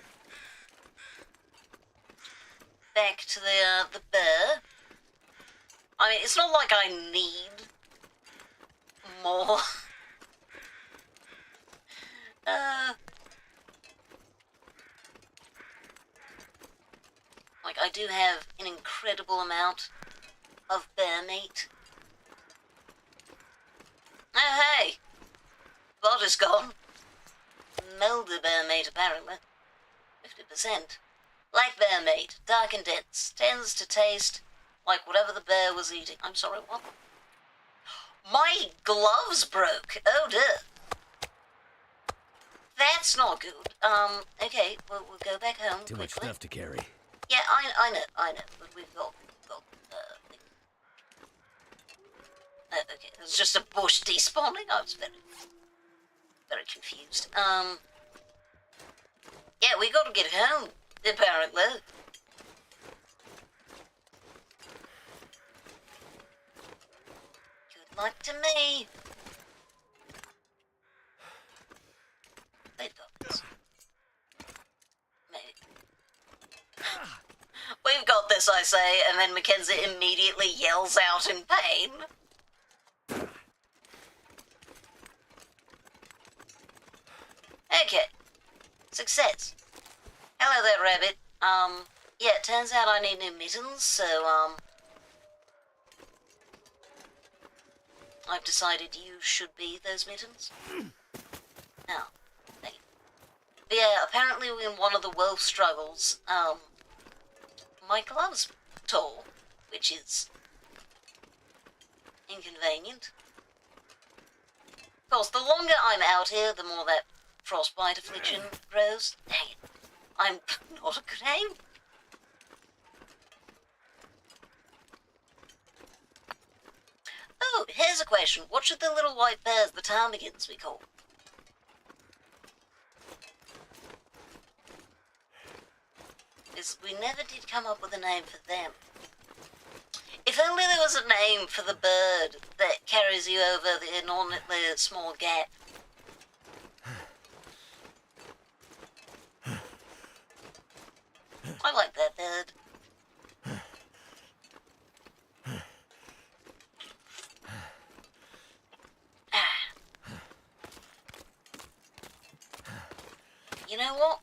Back to the bear. I mean, it's not like I need more. Like, I do have an incredible amount of bear meat. Oh, hey! Body's gone. Moldy bear meat, apparently. 50%. Like bear meat, dark and dense, tends to taste like whatever the bear was eating. I'm sorry, what? My gloves broke! Oh dear. That's not good. Okay, we'll go back home Too quickly. much stuff to carry. Yeah, I know, but we've got okay, there's just a bush despawning. I was very confused. Yeah, we gotta get home, apparently. Good luck to me. They've got this. Maybe. We've got this, I say, and then Mackenzie immediately yells out in pain. Okay. Success. Hello there, rabbit. Yeah, it turns out I need new mittens, so, I've decided you should be those mittens. Now, thank you. But yeah, apparently in one of the wolf struggles, my gloves tore, which is inconvenient. Of course, the longer I'm out here, the more that frostbite affliction grows. Dang it. I'm not a good aim. Oh, here's a question. What should the little white bears the ptarmigans be called? Because we never did come up with a name for them. If only there was a name for the bird that carries you over the inordinately small gap. I like that bird. You know what?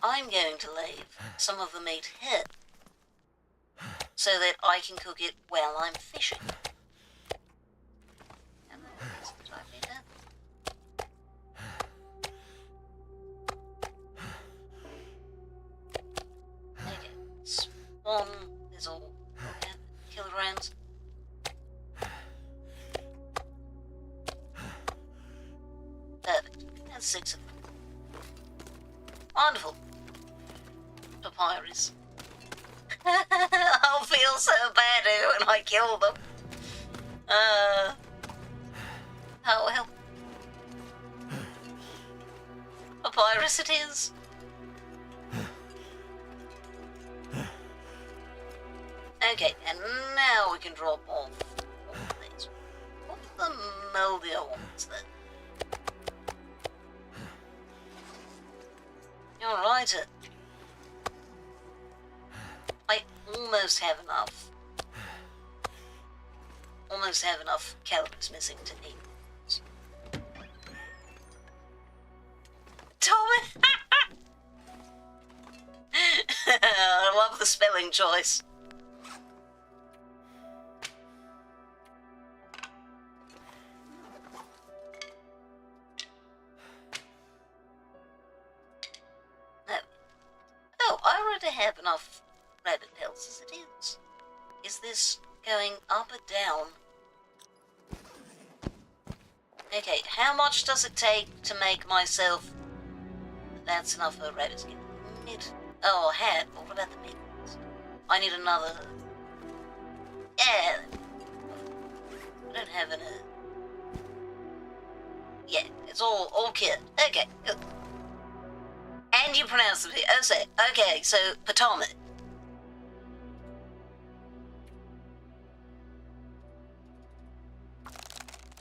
I'm going to leave some of the meat here so that I can cook it while I'm fishing. Okay, spawn is all kilograms. Perfect. That's 6 of them. Wonderful. Papyrus. I'll feel so bad when I kill them. Oh well. Papyrus it is. Okay, and now we can drop off all of these. What's the moldier ones then? You're right. I almost have enough. Almost have enough calories missing to eat. Tommy! I love the spelling choice. I already have enough rabbit pelts as it is. Is this going up or down? Okay, how much does it take to make myself... That's enough for a rabbit skin. Oh, a hat. What about the mittens? I need another... Yeah. I don't have any... Yeah, it's all kit. Okay, good. And you pronounce the... Oh, say, okay, so, Potomac.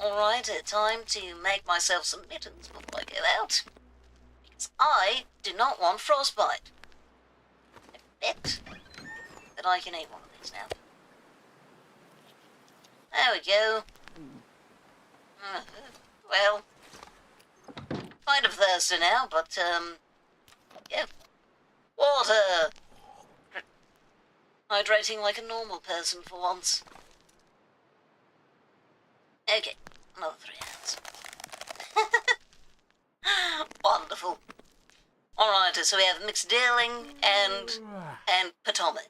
Alright, time to make myself some mittens before I go out. Because I do not want frostbite. I bet that I can eat one of these now. There we go. Well, kind of thirsty now, but, yeah. Water! Hydrating like a normal person for once. Okay, another 3 hands. Wonderful. Alright, so we have mixed dealing and Potomac.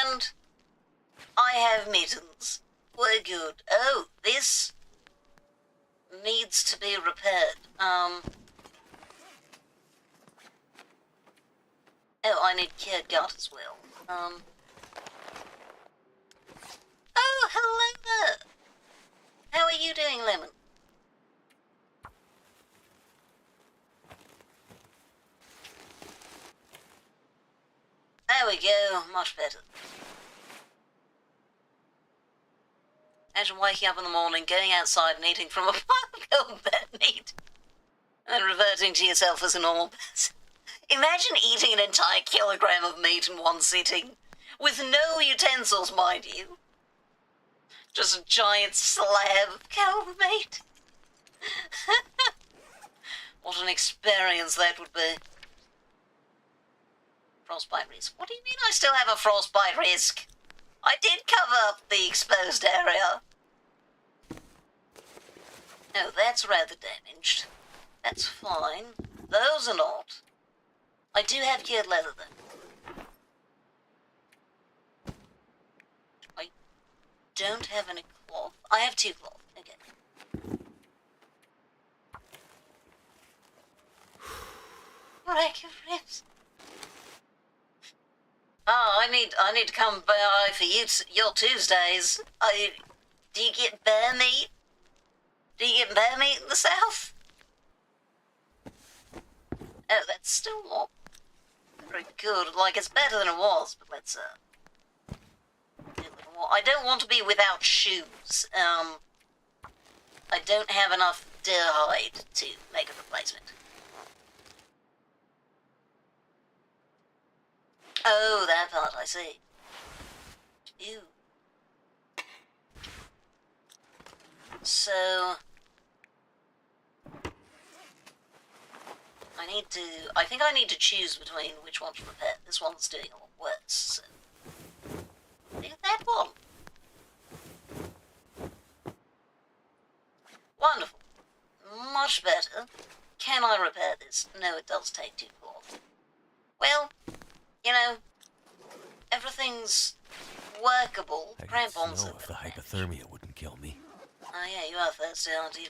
And I have mittens. We're good. Oh, this needs to be repaired. Oh, I need cured gut as well. Oh, hello there. How are you doing, Lemon? There we go, much better. Imagine waking up in the morning, going outside and eating from a pile of bad meat, and reverting to yourself as a normal person. Imagine eating an entire kilogram of meat in one sitting, with no utensils, mind you. Just a giant slab of cow meat. What an experience that would be. Frostbite risk. What do you mean I still have a frostbite risk? I did cover up the exposed area. Oh, that's rather damaged. That's fine. Those are not. I do have cured leather, though. don't have any cloth. I have 2 cloth. Okay. Break your ribs. Oh, I need to come by for your Tuesdays. Do you get bear meat? Do you get bear meat in the South? Oh, that's still not very good. Like, it's better than it was, but let's, do a little more. I don't want to be without shoes. I don't have enough deer hide to make a replacement. Oh, that part, I see. Ew. So... I think I need to choose between which one to repair. This one's doing a lot worse, so... do that one. Wonderful. Much better. Can I repair this? No, it does take 2 cloth. Well, you know, everything's workable. I Crampons know if the hypothermia wouldn't kill me. Oh yeah, you are thirsty, aren't you?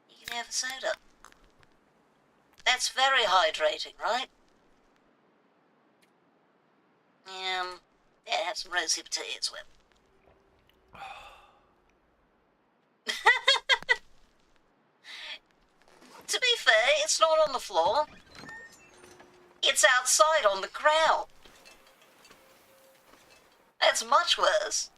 You can have a soda. That's very hydrating, right? Yeah, have some rosy potatoes with. To be fair, it's not on the floor. It's outside on the ground. That's much worse.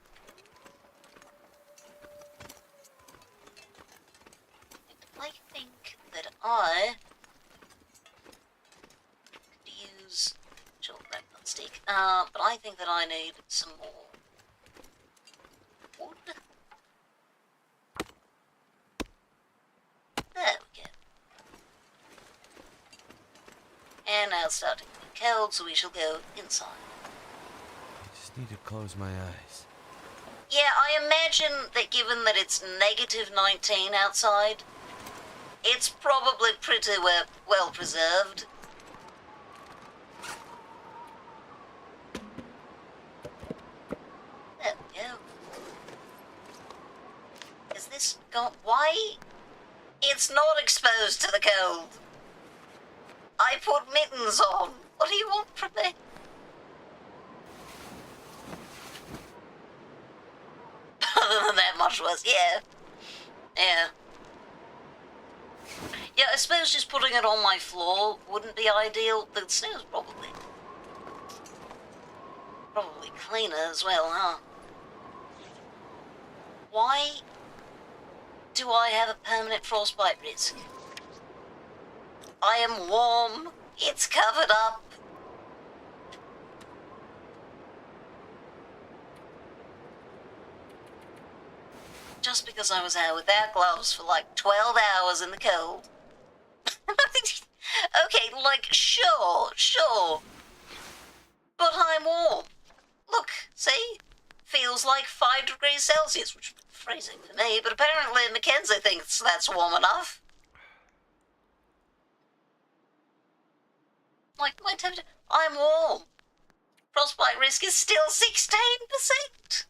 I think that I could use... sure, that not stick. But I think that I need some more wood. There we go. And now it's starting to be cold, so we shall go inside. I just need to close my eyes. Yeah, I imagine that given that it's -19 outside, it's probably pretty well preserved. There we go. Is this gone? Why? It's not exposed to the cold. I put mittens on. What do you want from me? Other than that, much worse. Yeah. Yeah. Yeah, I suppose just putting it on my floor wouldn't be ideal. The snow's probably cleaner as well, huh? Why do I have a permanent frostbite risk? I am warm. It's covered up. Just because I was out without gloves for like 12 hours in the cold. Okay, like, sure. But I'm warm. Look, see? Feels like 5 degrees Celsius, which is freezing for me, but apparently Mackenzie thinks that's warm enough. Like, my temperature, I'm warm. Frostbite risk is still 16%.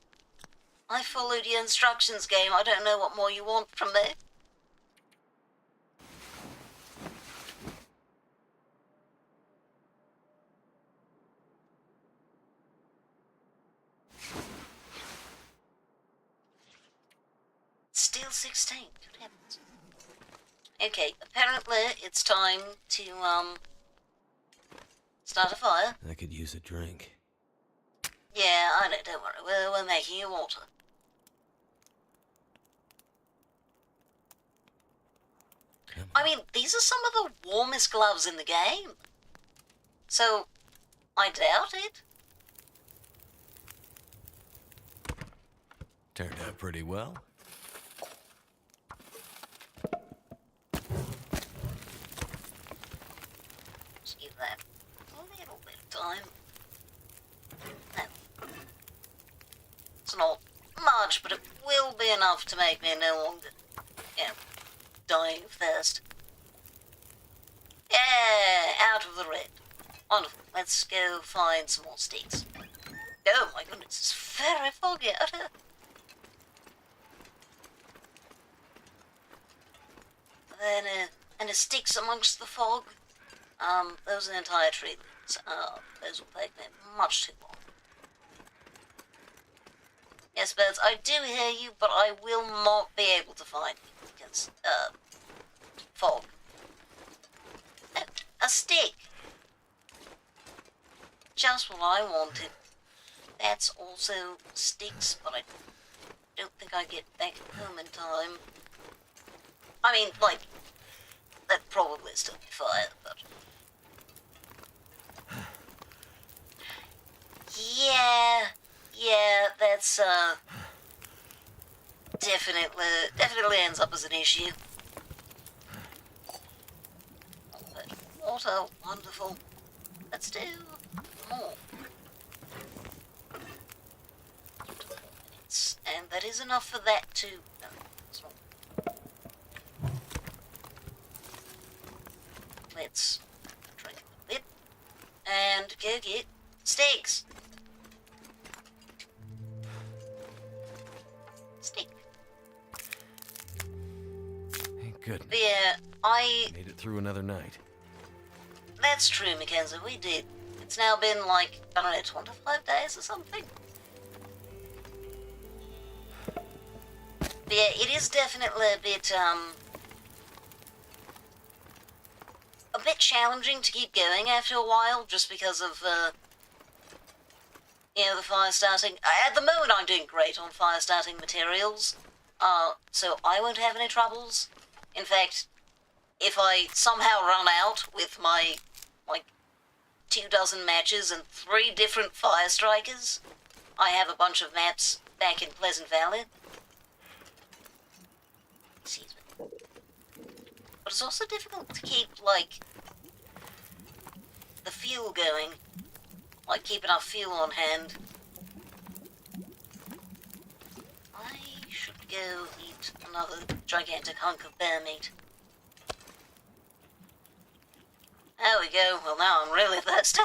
I followed your instructions, game. I don't know what more you want from me. Still 16. Good heavens. Okay, apparently it's time to, start a fire. I could use a drink. Yeah, I know, don't worry. We're making you water. I mean, these are some of the warmest gloves in the game. So, I doubt it. Turned out pretty well. Just give that a little bit of time. No. It's not much, but it will be enough to make me no longer, dying of thirst. Yeah, out of the red. Wonderful. Let's go find some more sticks. Oh my goodness, it's very foggy out here. Then, any sticks amongst the fog? Those are entire tree limbs. Those will take me much too long. Yes, birds, I do hear you, but I will not be able to find you because, fog. Oh, a stick! Just what I wanted. That's also sticks, but I don't think I get back home in time. I mean, like, that'd probably still be fire, but... Yeah, that's, definitely ends up as an issue. But water, wonderful. Let's do more. And that is enough for that too. No, it's not. Let's drink a bit and go get steaks. Steak. Thank goodness. But yeah, Made it through another night. That's true, Mackenzie, we did. It's now been like, I don't know, 25 days or something. But yeah, it is definitely a bit challenging to keep going after a while, just because of, you know, the fire starting. At the moment, I'm doing great on fire starting materials, so I won't have any troubles. In fact, if I somehow run out with my, like, 24 matches and 3 different fire strikers, I have a bunch of maps back in Pleasant Valley. Excuse me. But it's also difficult to keep, like, the fuel going. Like, keep enough fuel on hand. I should go eat another gigantic hunk of bear meat. There we go. Well, now I'm really thirsty.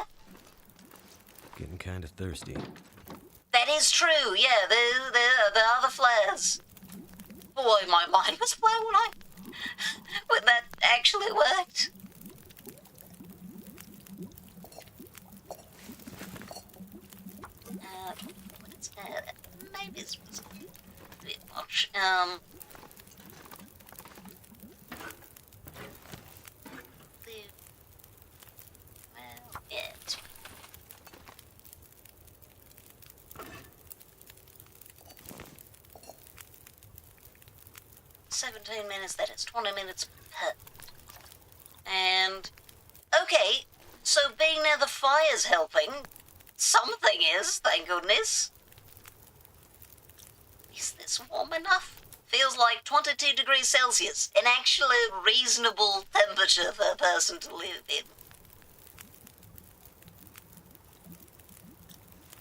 Getting kind of thirsty. That is true, yeah, there are the flares. Boy, my mind was blown when that actually worked. Maybe this was a bit much. Well, yeah, it's fine. $17 minutes, that is 20 minutes per. And, okay, so being near the fire's helping. Something is, thank goodness. Is this warm enough? Feels like 22 degrees Celsius, an actually reasonable temperature for a person to live in.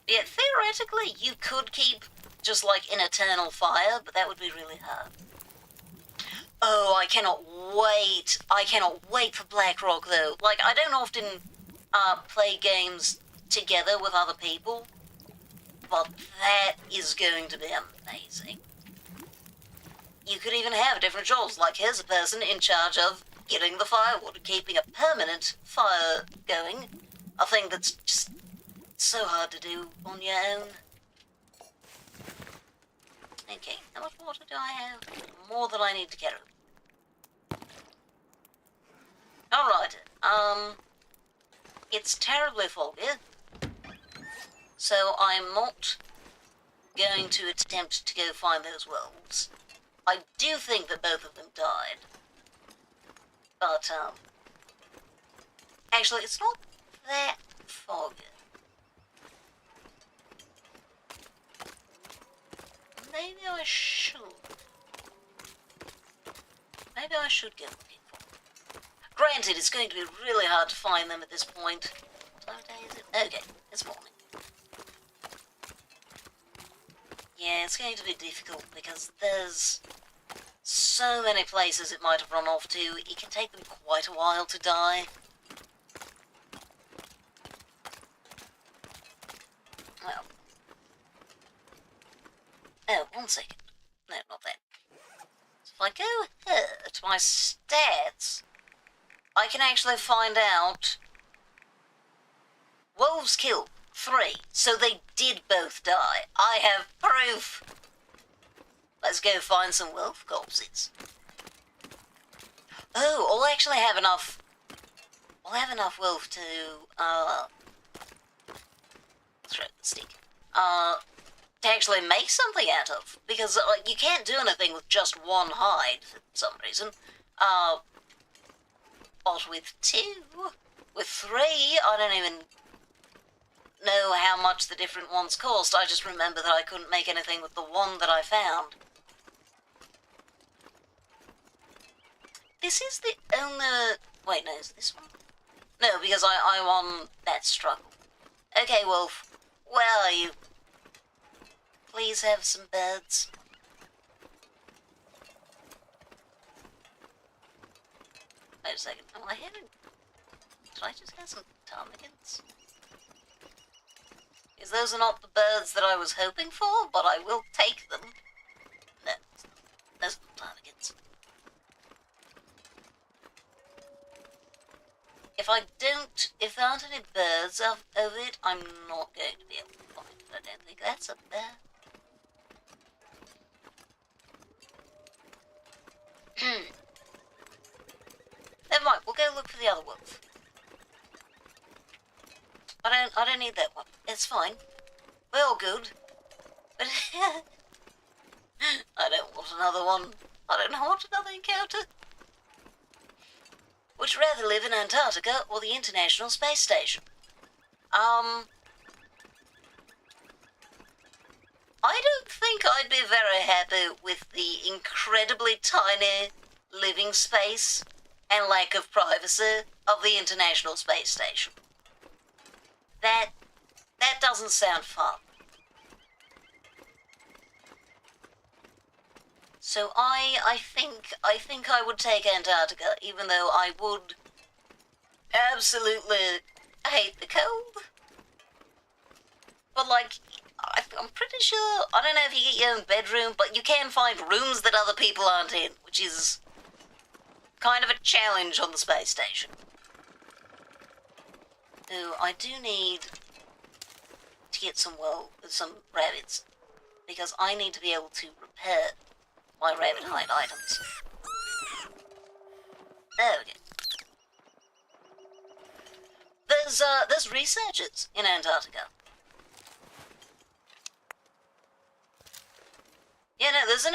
Yeah, theoretically, you could keep just like an eternal fire, but that would be really hard. Oh, I cannot wait. I cannot wait for Blackrock, though. Like, I don't often play games together with other people, but that is going to be amazing. You could even have different jobs, like here's a person in charge of getting the firewood, keeping a permanent fire going, a thing that's just so hard to do on your own. Okay, how much water do I have? More than I need to carry. Alright, it's terribly foggy, so I'm not going to attempt to go find those wolves. I do think that both of them died. But, actually, it's not that foggy. Maybe I should. Maybe I should go looking for them. Granted, it's going to be really hard to find them at this point. What time of day is it? Okay, it's morning. Yeah, it's going to be difficult because there's so many places it might have run off to. It can take them quite a while to die. Oh, 1 second. No, not that. So if I go here to my stats, I can actually find out wolves killed 3, so they did both die. I have proof. Let's go find some wolf corpses. Oh, we'll actually have enough. We'll have enough wolf to throw the stick. To actually make something out of, because you can't do anything with just 1 hide for some reason. But with 2, with 3, I don't even know how much the different ones cost. I just remember that I couldn't make anything with the 1 that I found. This is the only... Wait, no, is this one? No, because I won that struggle. Okay, wolf, where are you? Please have some birds. Wait a second, am I hearing... Did I just have some ptarmigans? Because those are not the birds that I was hoping for, but I will take them. No, those are ptarmigans. If there aren't any birds over it, I'm not going to be able to find it. I don't think that's a bird. Never mind, we'll go look for the other wolf. I don't need that one. It's fine. We're all good. But I don't want another one. I don't want another encounter. Would you rather live in Antarctica or the International Space Station? I don't think I'd be very happy with the incredibly tiny living space and lack of privacy of the International Space Station. That doesn't sound fun. So I think I would take Antarctica, even though I would absolutely hate the cold. But like, I'm pretty sure, I don't know if you get your own bedroom, but you can find rooms that other people aren't in, which is kind of a challenge on the space station. So I do need to get some rabbits, because I need to be able to repair my rabbit hide items. There we go. There's researchers in Antarctica. Yeah, no, there's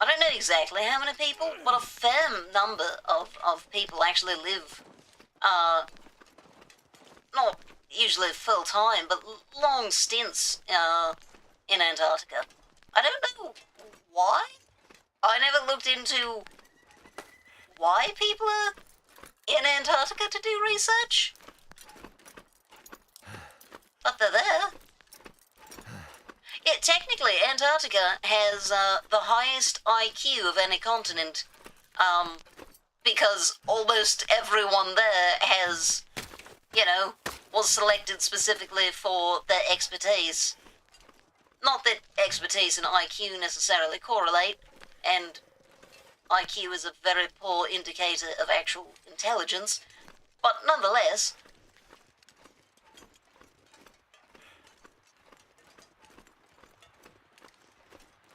I don't know exactly how many people, but a fair number of people actually live, not usually full time, but long stints, in Antarctica. I don't know why. I never looked into why people are in Antarctica to do research. But they're there. Yeah, technically, Antarctica has the highest IQ of any continent, because almost everyone there has, was selected specifically for their expertise. Not that expertise and IQ necessarily correlate, and IQ is a very poor indicator of actual intelligence, but nonetheless.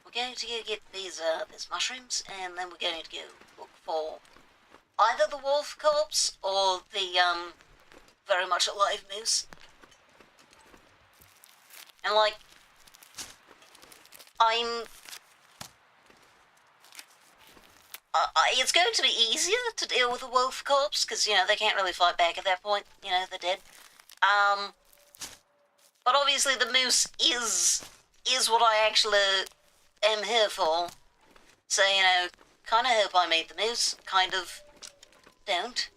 We're going to go get these mushrooms, and then we're going to go look for either the wolf corpse or the very much alive moose. And like, it's going to be easier to deal with a wolf corpse, because, they can't really fight back at that point, they're dead. But obviously the moose is what I actually am here for. So, kind of hope I meet the moose, kind of don't.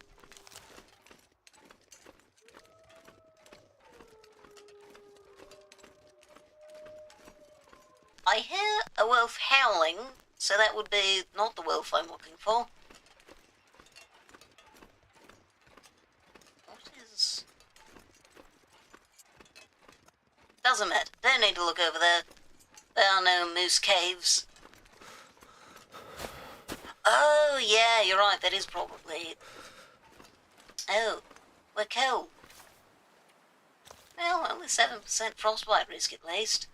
I hear a wolf howling, so that would be not the wolf I'm looking for. What is... Doesn't matter. Don't need to look over there. There are no moose caves. Oh, yeah, you're right. That is probably... Oh, we're cold. Well, only 7% frostbite risk at least.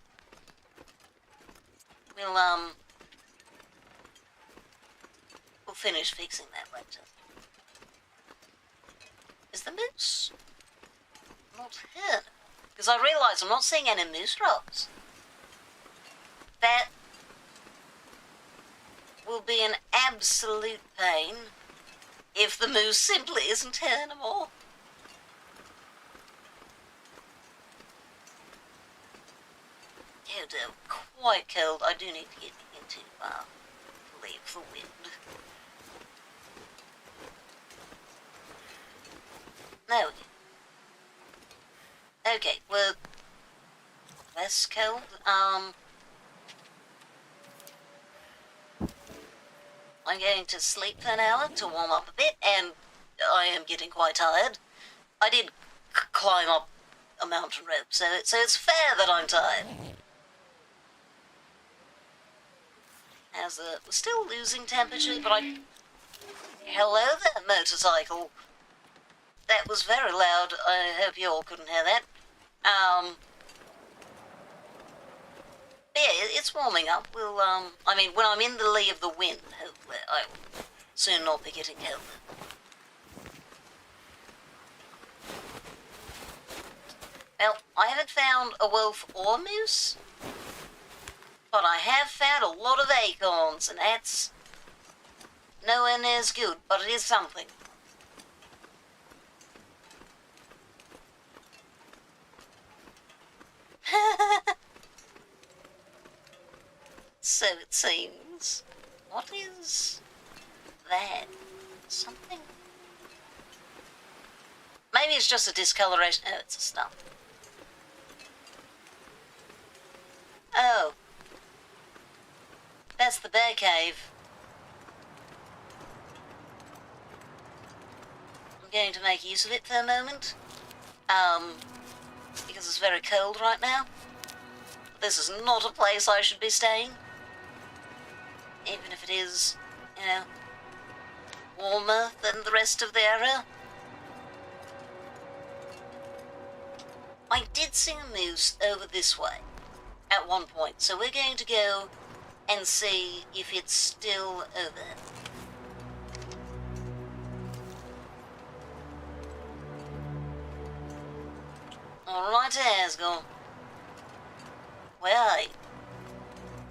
We'll finish fixing that later. Is the moose not here? Because I realise I'm not seeing any moose drops. That will be an absolute pain if the moose simply isn't here anymore. Oh dear, quite cold. I do need to get into leave the wind. There we go. Okay, we're less cold. I'm going to sleep for an hour to warm up a bit, and I am getting quite tired. I did climb up a mountain rope, so it's fair that I'm tired. We're still losing temperature, but hello there, motorcycle. That was very loud. I hope you all couldn't hear that. Yeah, it's warming up. We'll, I mean, when I'm in the lee of the wind, hopefully I will soon not be getting colder. Well, I haven't found a wolf or moose, but I have found a lot of acorns, and that's nowhere near as good, but it is something. So it seems. What is that? Something? Maybe it's just a discoloration. Oh, it's a stump. Oh. That's the bear cave. I'm going to make use of it for a moment. Because it's very cold right now. This is not a place I should be staying. Even if it is, you know, warmer than the rest of the area. I did see a moose over this way at one point, so we're going to go and see if it's still over. Alright, Asgore. Where are you?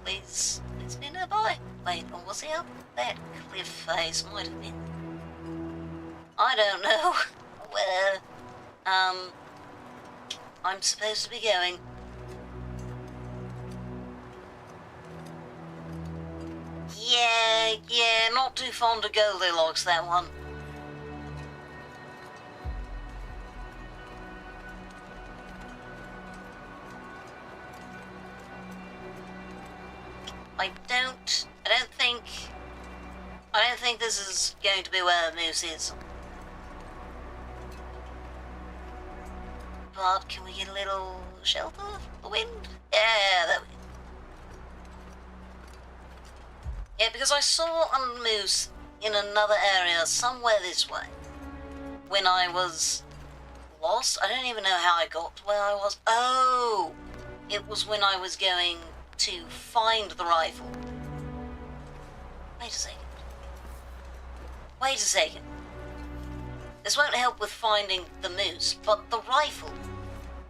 Please be nearby. Wait, or was he up that cliff face? Might have been. I don't know where, I'm supposed to be going. Yeah, not too fond of Goldilocks, that one. I don't think this is going to be where Moose is. But can we get a little shelter from the wind? Yeah, there we go. Yeah, because I saw a moose in another area somewhere this way when I was lost. I don't even know how I got to where I was. Oh, it was when I was going to find the rifle. Wait a second. Wait a second. This won't help with finding the moose, but the rifle.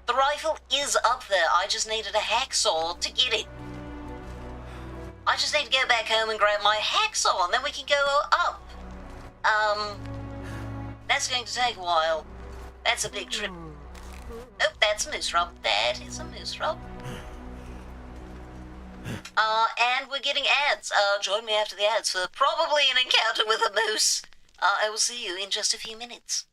The rifle is up there. I just needed a hacksaw to get it. I just need to go back home and grab my hacksaw, and then we can go up. That's going to take a while. That's a big trip. Oh, that's a moose rub. That is a moose rub. And we're getting ads. Join me after the ads for probably an encounter with a moose. I will see you in just a few minutes.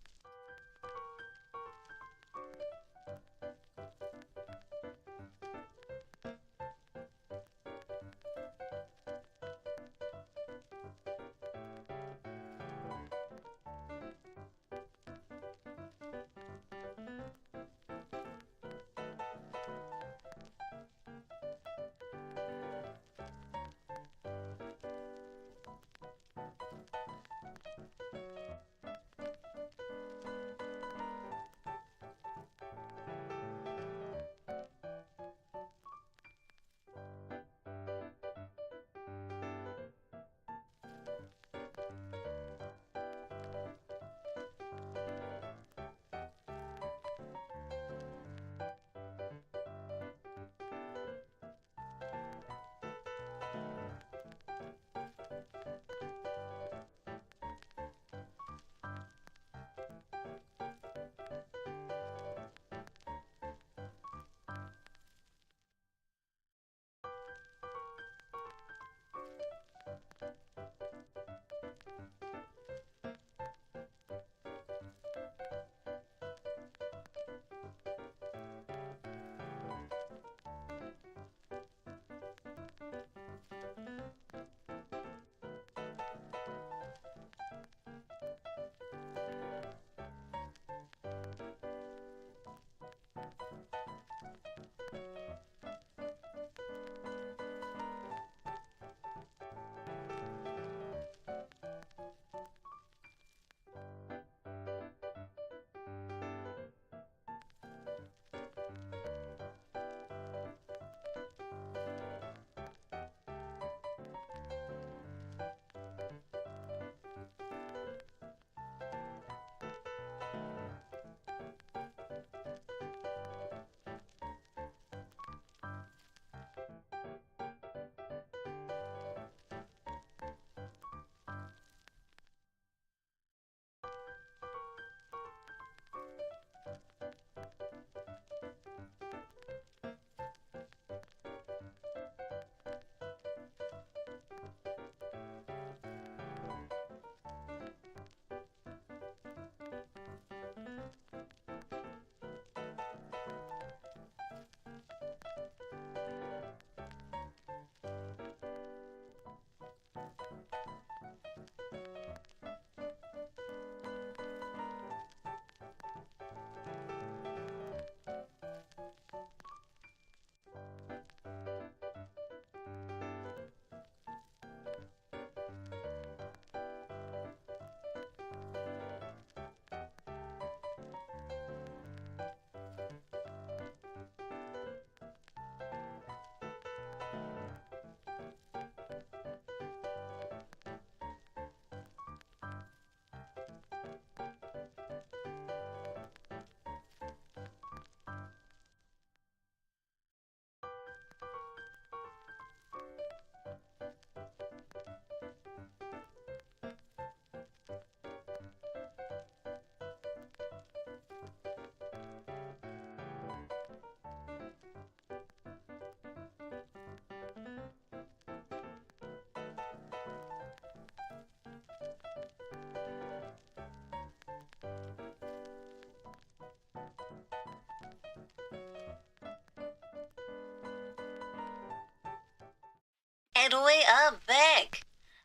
And we are back.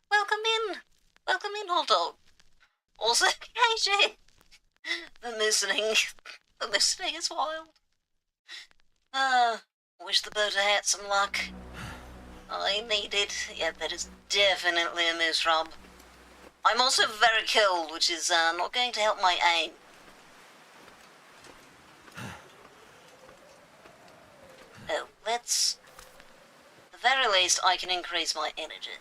Welcome in. Welcome in, hot dog. Also, KJ. The moosening is wild. Wish the boater had some luck. I need it. Yeah, that is definitely a moose rub. I'm also very cold, which is not going to help my aim. Oh, let's... At the very least, I can increase my energy.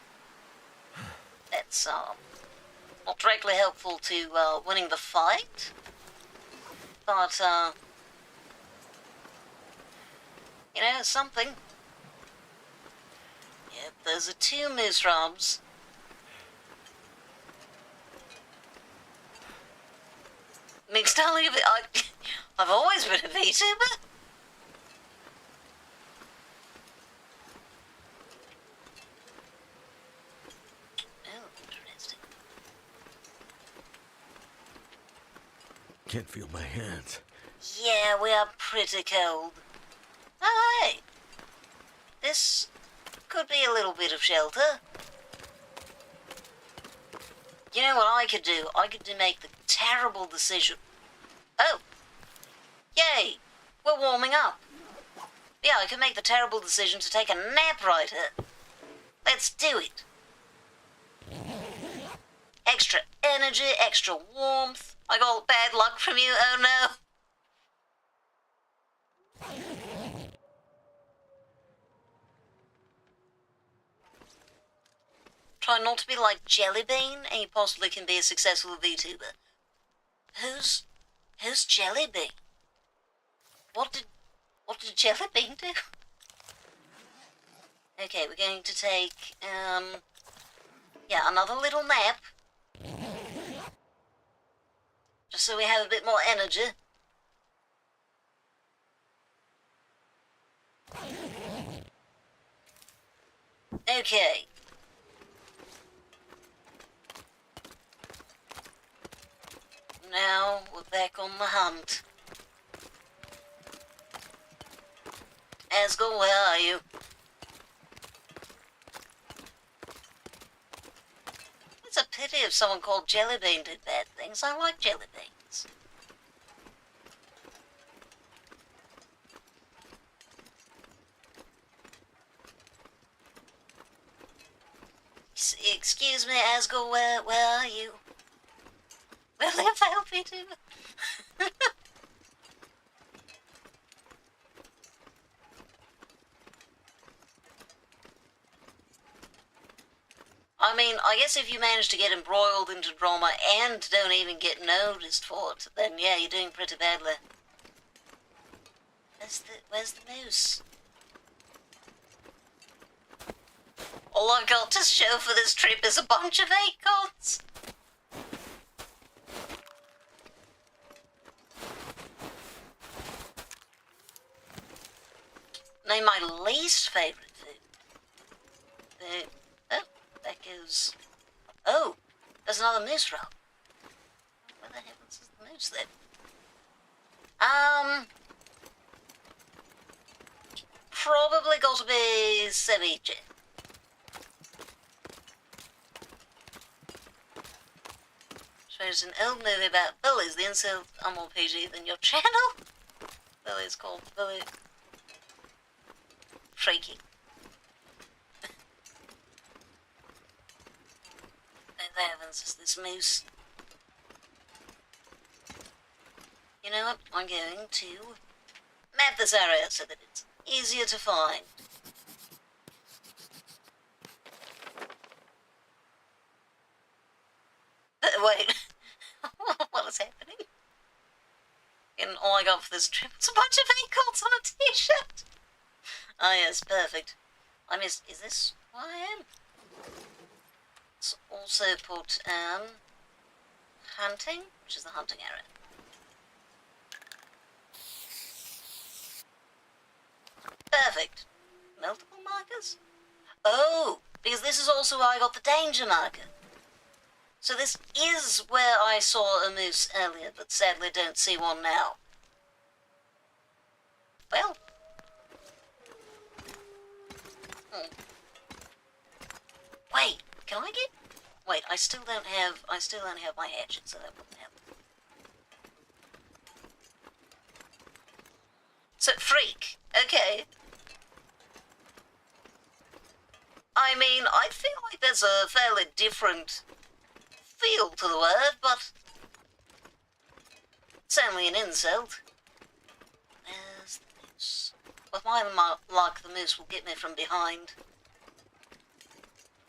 That's, not directly helpful to, winning the fight. But, you know, something. Yep, those are 2 moose rubs. Mixed only of it. I've always been a VTuber. Oh, interesting. Can't feel my hands. Yeah, we are pretty cold. Oh, hey. This could be a little bit of shelter. You know what I could do? I could make the terrible decision. Oh. Yay. We're warming up. Yeah, I could make the terrible decision to take a nap right here. Let's do it. Extra energy, extra warmth. I got bad luck from you, oh no. Try not to be like Jellybean, and you possibly can be a successful VTuber. Who's Jellybean? What did Jellybean do? Okay, we're going to take, yeah, another little nap. Just so we have a bit more energy. Okay. Now we're back on the hunt. Asgore, where are you? It's a pity if someone called Jellybean did bad things. I like jellybeans. Excuse me, Asgore, where are you? Will it help me to? I mean, I guess if you manage to get embroiled into drama and don't even get noticed for it, then yeah, you're doing pretty badly. Where's the moose? All I've got to show for this trip is a bunch of acorns. Name my least favourite food. Oh, that goes... Oh, there's another moose rub. Where the heavens is the moose then? Probably got to be ceviche. Shows an old movie about bullies. The insult are more PG than your channel. Billy's called Billy. Freaky. Oh heavens, is this moose? You know what? I'm going to map this area so that it's easier to find. Wait, what is happening? And all I got for this trip was a bunch of acorns on a t-shirt. Ah yes, perfect. I missed, is this where I am? Let's also put, hunting, which is the hunting area. Perfect. Multiple markers? Oh, because this is also where I got the danger marker. So this is where I saw a moose earlier, but sadly don't see one now. Well. Wait, I still don't have my hatchet, so that wouldn't help. So, freak. Okay. I mean, I feel like there's a fairly different feel to the word, but it's only an insult. There's the moose. With my luck, the moose will get me from behind.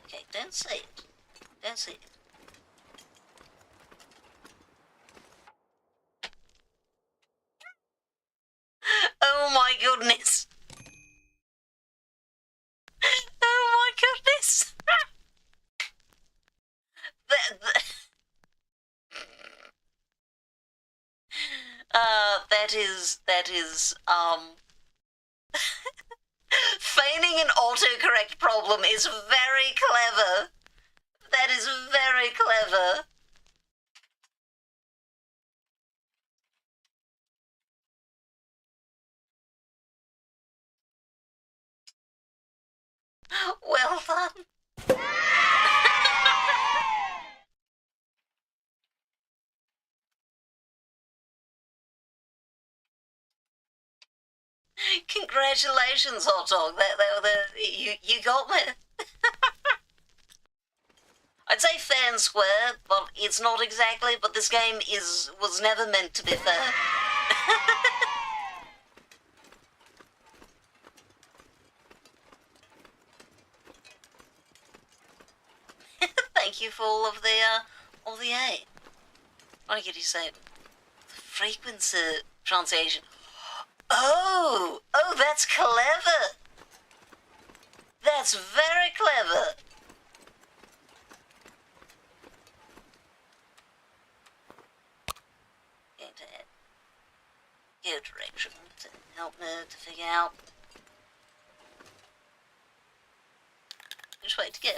Okay, don't say it. Don't say it. Oh my goodness. Oh my goodness. that is, feigning an autocorrect problem is very clever. That is very clever. Well done. Congratulations, hot dog. You got me. I'd say fair and square, but it's not exactly. But this game was never meant to be fair. Thank you for all the aid. What did you say? The frequency pronunciation. Oh, that's clever. That's very clever. Going to go direction to help me to figure out which way to go.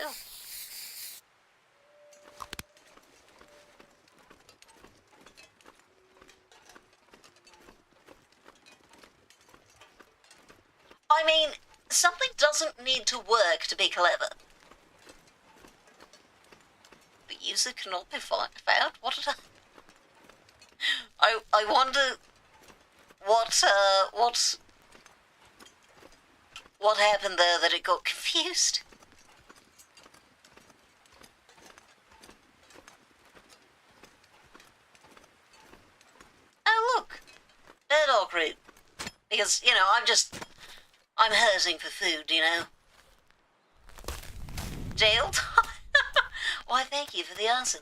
I mean, something doesn't need to work to be clever. The user cannot be found. What did I wonder what happened there that it got confused. Oh look, Murdoch root. Because, you know, I'm hurting for food, you know. Jailed? Why, thank you for the arson.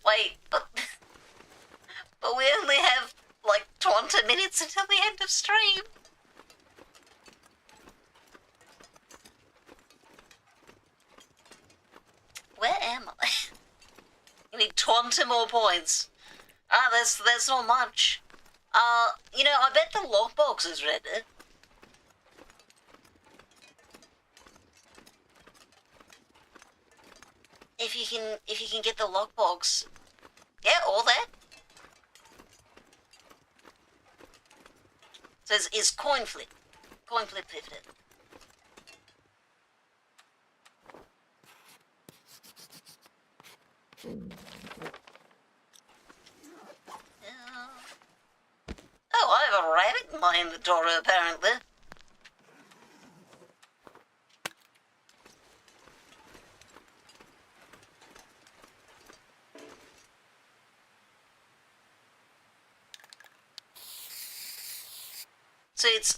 Wait, but we only have, like, 20 minutes until the end of stream. Where am I? You need 20 more points. That's not much. You know, I bet the lockbox is ready. If you can get the lockbox, yeah, all that. So it's coin flip 50. Oh, I have a rabbit in my inventory, apparently. So it's,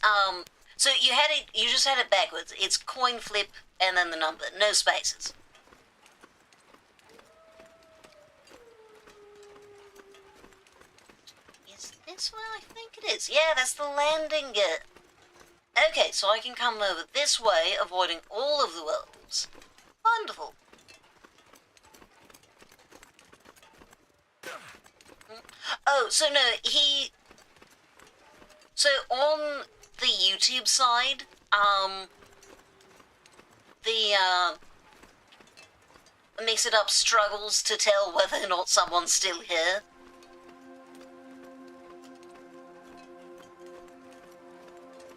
so you just had it backwards. It's coin flip and then the number, no spaces. Is this where I think it is? Yeah, that's the landing gear. Okay, so I can come over this way, avoiding all of the wolves. Wonderful. Oh, so no, so on the YouTube side, the Mix It Up struggles to tell whether or not someone's still here.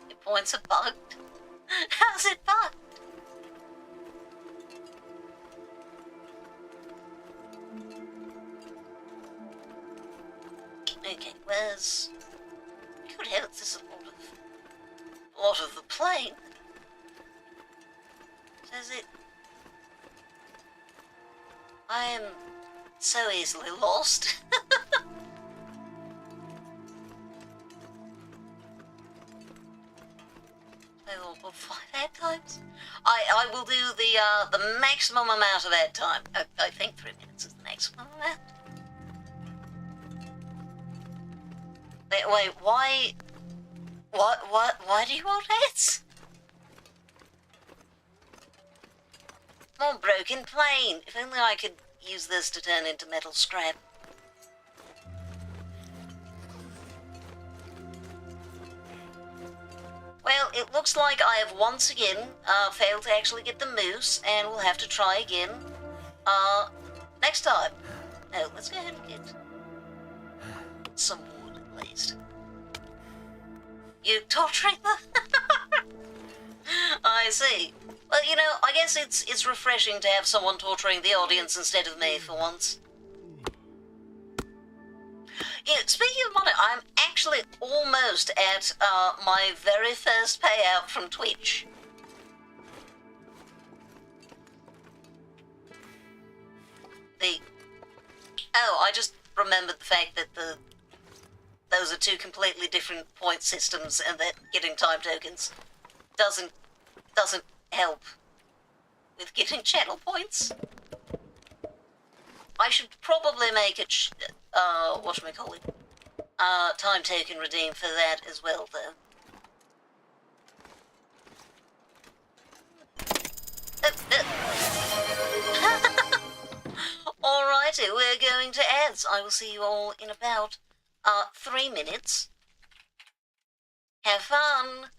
Your points are bugged? How's it bugged? there's... Good heavens, there's a lot of the plane. Says it... I am so easily lost. Available 5 ad times. I will do the maximum amount of ad time. I think 3 minutes is the maximum amount. Wait, why? Why do you want ads? More broken plane. If only I could use this to turn into metal scrap. Well, it looks like I have once again failed to actually get the moose, and we'll have to try again next time. No, let's go ahead and get some wood at least. You torturing them? I see. Well, you know, I guess it's refreshing to have someone torturing the audience instead of me for once. Yeah, speaking of money, I'm actually almost at my very first payout from Twitch. Oh, I just remembered the fact that those are two completely different point systems, and that getting time tokens doesn't help with getting channel points. I should probably make it, whatchamacallit, time token redeem for that as well, though. Alrighty, we're going to ads. I will see you all in about 3 minutes. Have fun!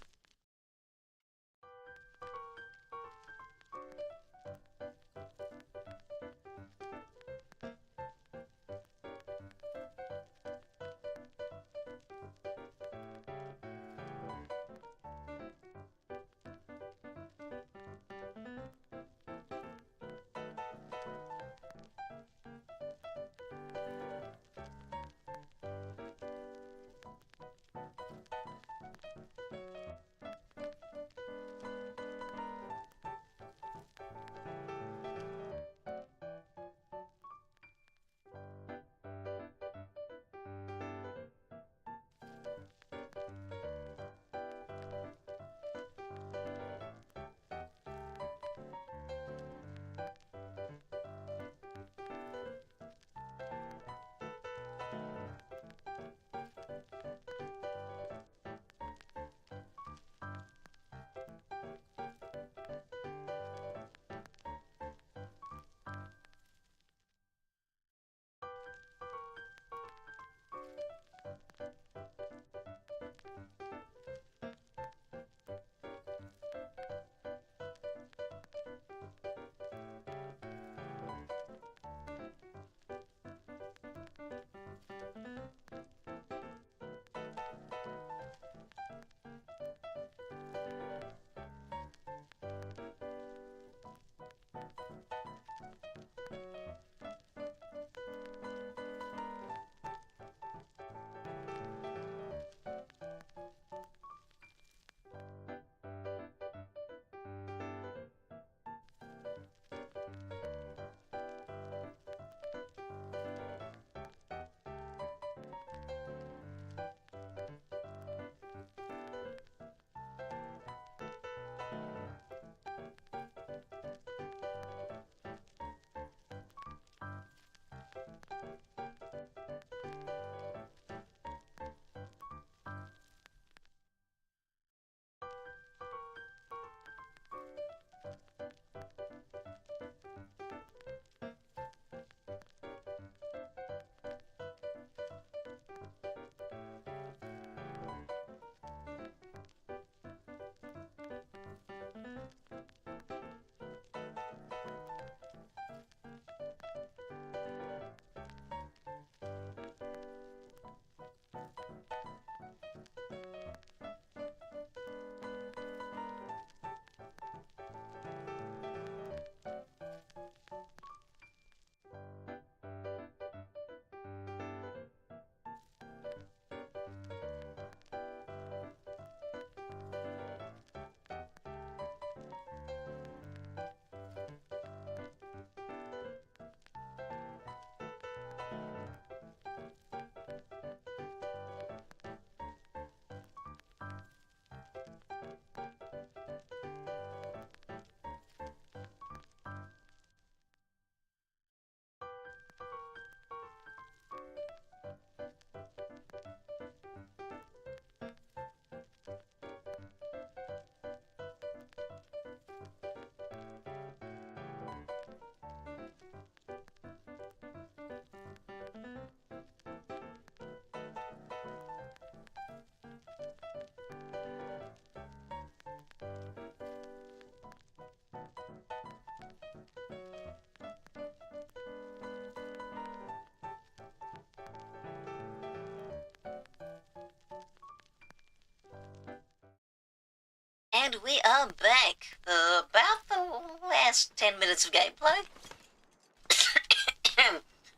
And we are back for about the last 10 minutes of gameplay.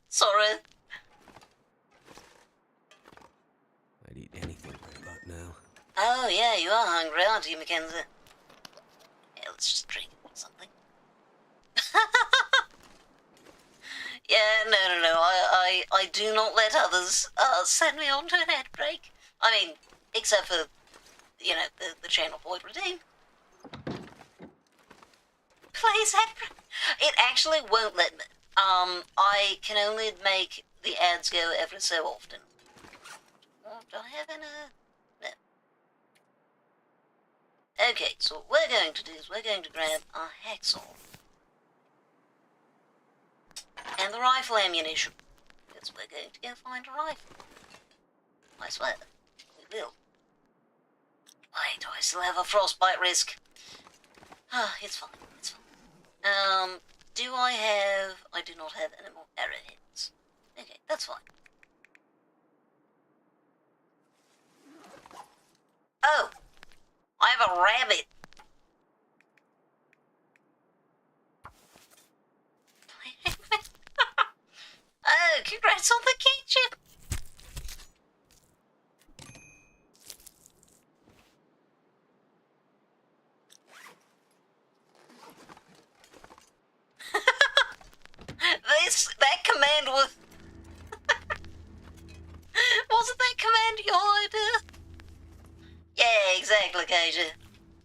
Sorry. I'd eat anything right about now. Oh, yeah, you are hungry, aren't you, Mackenzie? Yeah, let's just drink or something. Yeah, no. I do not let others send me on to an ad break. I mean, except for, you know, the channel Void Redeem. Please ad break. It actually won't let me. I can only make the ads go every so often. Oh, do I have any? No. Okay, so what we're going to do is we're going to grab our hacksaw. And the rifle ammunition. Because we're going to go find a rifle. I swear. We will. Wait, do I still have a frostbite risk? Ah, it's fine, it's fine. Do I have... I do not have any more arrowheads. Okay, that's fine. Oh! I have a rabbit! Oh, congrats on the kitchen! That command was... Wasn't that command your idea? Yeah, exactly, Kaja.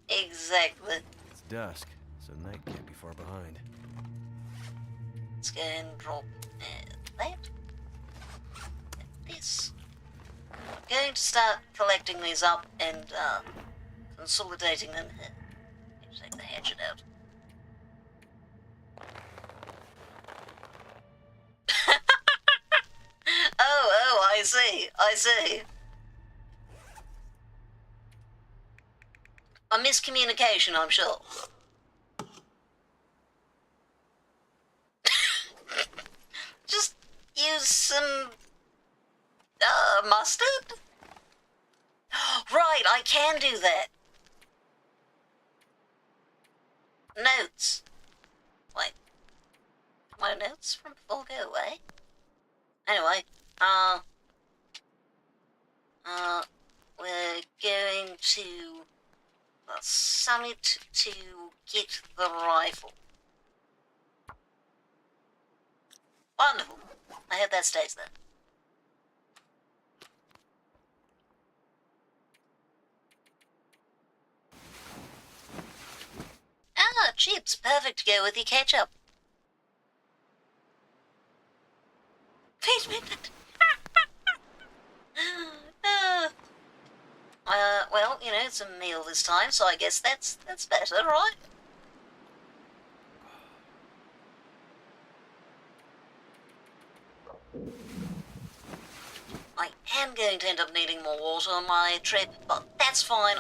Exactly. It's dusk, so night can't be far behind. Let's go and drop that. And this. I'm going to start collecting these up and consolidating them here. Take the hatchet out. Oh, I see. A miscommunication, I'm sure. Just use some mustard? Right, I can do that. Notes. Wait. My notes from before go away? Anyway, we're going to the summit to get the rifle. Wonderful. I hope that stays there. Ah, chips. Perfect to go with your ketchup. Feedme. Well, you know, it's a meal this time, so I guess that's better, right? I am going to end up needing more water on my trip, but that's fine.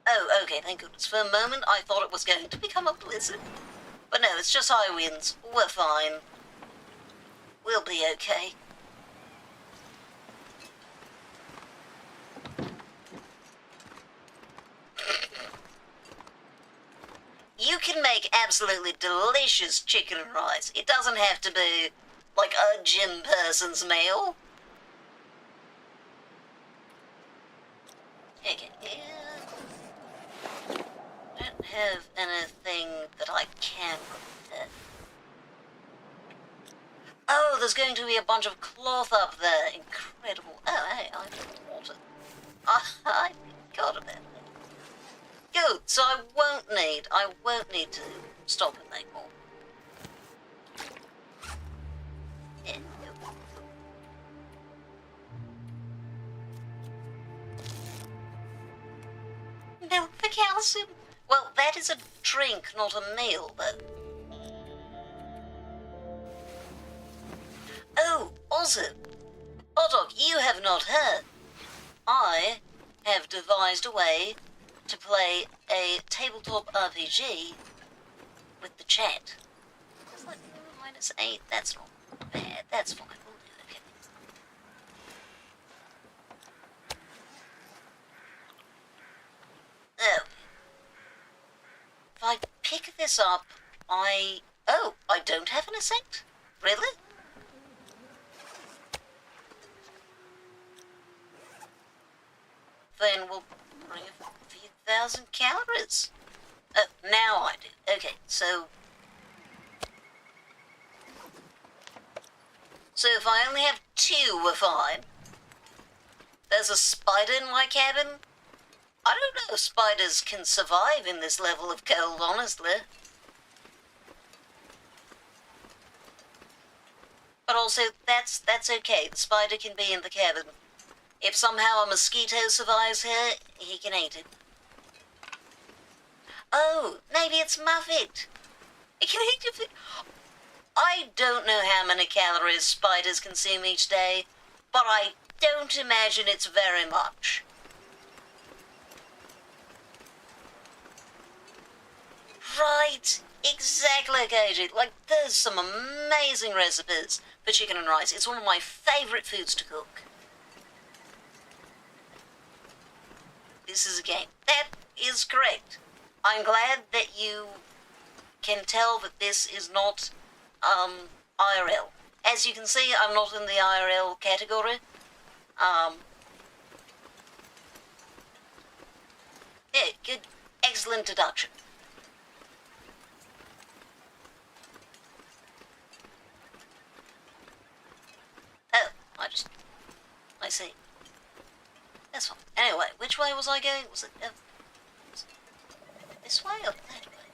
Oh, okay, thank goodness. For a moment, I thought it was going to become a blizzard. But no, it's just high winds. We're fine. We'll be okay. You can make absolutely delicious chicken and rice. It doesn't have to be like a gym person's meal. Okay, don't have anything that I can prepare. Oh, there's going to be a bunch of cloth up there. Incredible. Oh, hey, I need water. I forgot about that. Good, so I won't need to stop and make more. Yeah, good. Milk for calcium? Well, that is a drink, not a meal, though. Oh, also, Odok, you have not heard. I have devised a way to play a tabletop RPG with the chat. It's like -8, that's not bad, that's fine, we'll do okay. I pick this up, oh, I don't have an ascent? Really? Then we'll bring a few thousand calories. Oh, now I do. Okay, so if I only have 2, we're fine. There's a spider in my cabin. I don't know if spiders can survive in this level of cold, honestly. But also, that's okay. The spider can be in the cabin. If somehow a mosquito survives here, he can eat it. Oh, maybe it's Muffet. It can eat your food. I don't know how many calories spiders consume each day, but I don't imagine it's very much. Right, exactly, KJ. Like, there's some amazing recipes for chicken and rice. It's one of my favourite foods to cook. This is a game. That is correct. I'm glad that you can tell that this is not IRL. As you can see, I'm not in the IRL category. Yeah, good, excellent deduction. Oh, I see. That's fine. Anyway, which way was I going? Was it this way or that way?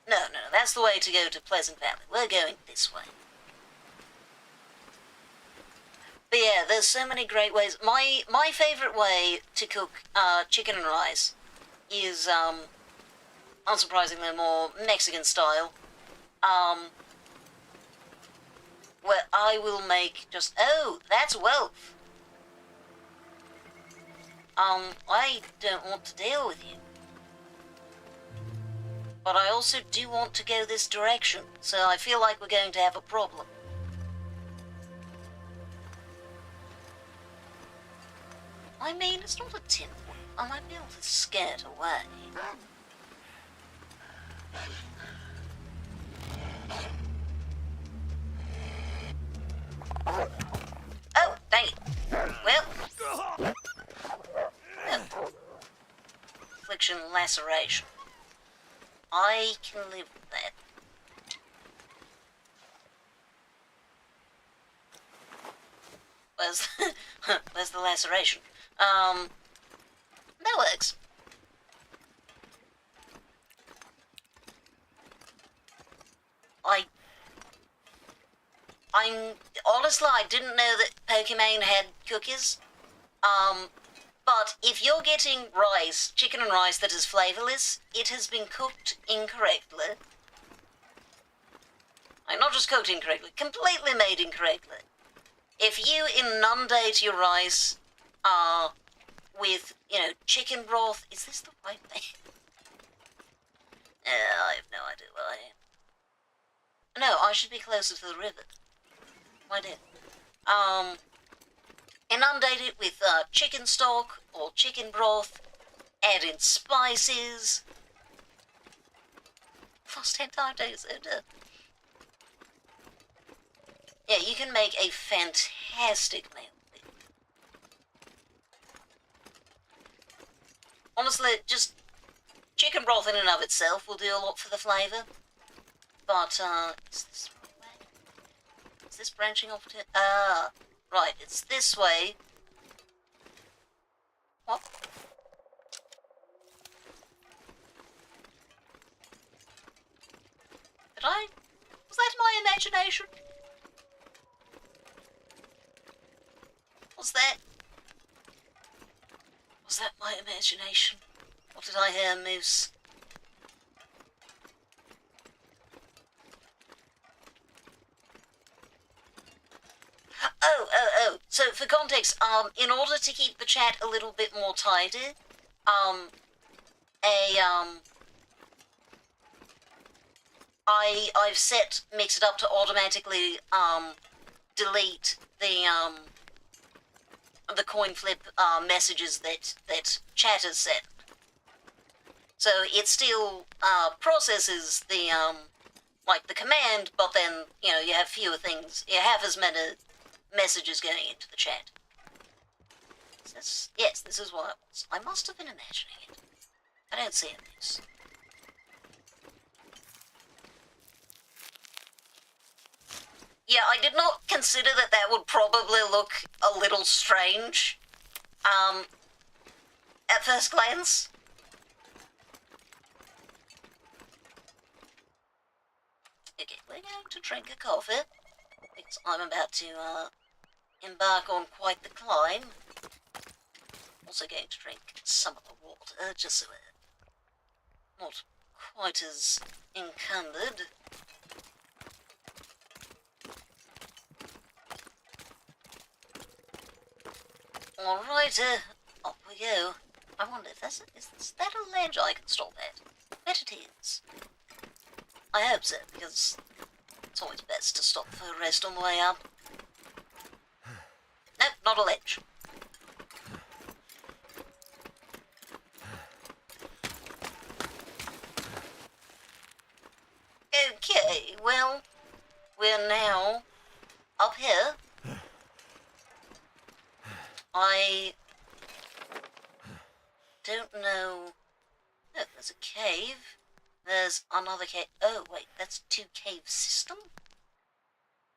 No, that's the way to go to Pleasant Valley. We're going this way. But yeah, there's so many great ways. My favourite way to cook chicken and rice is, unsurprisingly, more Mexican style. Where I will make just... Oh, that's wealth. I don't want to deal with you. But I also do want to go this direction, so I feel like we're going to have a problem. I mean, it's not a tin one. I might be able to scare it away. Oh, dang it. Well. Affliction, laceration. I can live with that. Where's the laceration? That works. Honestly, I didn't know that Pokemon had cookies. But if you're getting rice, chicken and rice that is flavourless, it has been cooked incorrectly. Like, not just cooked incorrectly, completely made incorrectly. If you inundate your rice, with, chicken broth, is this the right thing? I have no idea where I am. No, I should be closer to the river. Why did? Inundate it with chicken stock or chicken broth, add in spices. Fast 10 days older. Yeah, you can make a fantastic meal. Honestly, just chicken broth in and of itself will do a lot for the flavour. But, is this the right way? Is this branching off to... right, it's this way. What? Was that my imagination? Was that my imagination? Or did I hear a moose? Oh. So, for context, in order to keep the chat a little bit more tidy, I've set Mix It Up to automatically, delete the coin flip, messages that chat has sent. So it still processes the like the command, but then you have fewer things. You have as many messages going into the chat. Yes, this is what it was. I must have been imagining it. I don't see it. This. Yeah, I did not consider that would probably look a little strange, at first glance. Okay, we're going to drink a coffee, because I'm about to, embark on quite the climb. Also going to drink some of the water, just so we're not quite as encumbered. Alright, off we go. I wonder if is that a ledge I can stop at? I bet it is. I hope so, because it's always best to stop for a rest on the way up. Nope, not a ledge. Okay, well, we're now up here. I don't know. Oh, there's a cave. There's another cave. Oh, wait, that's a two-cave system?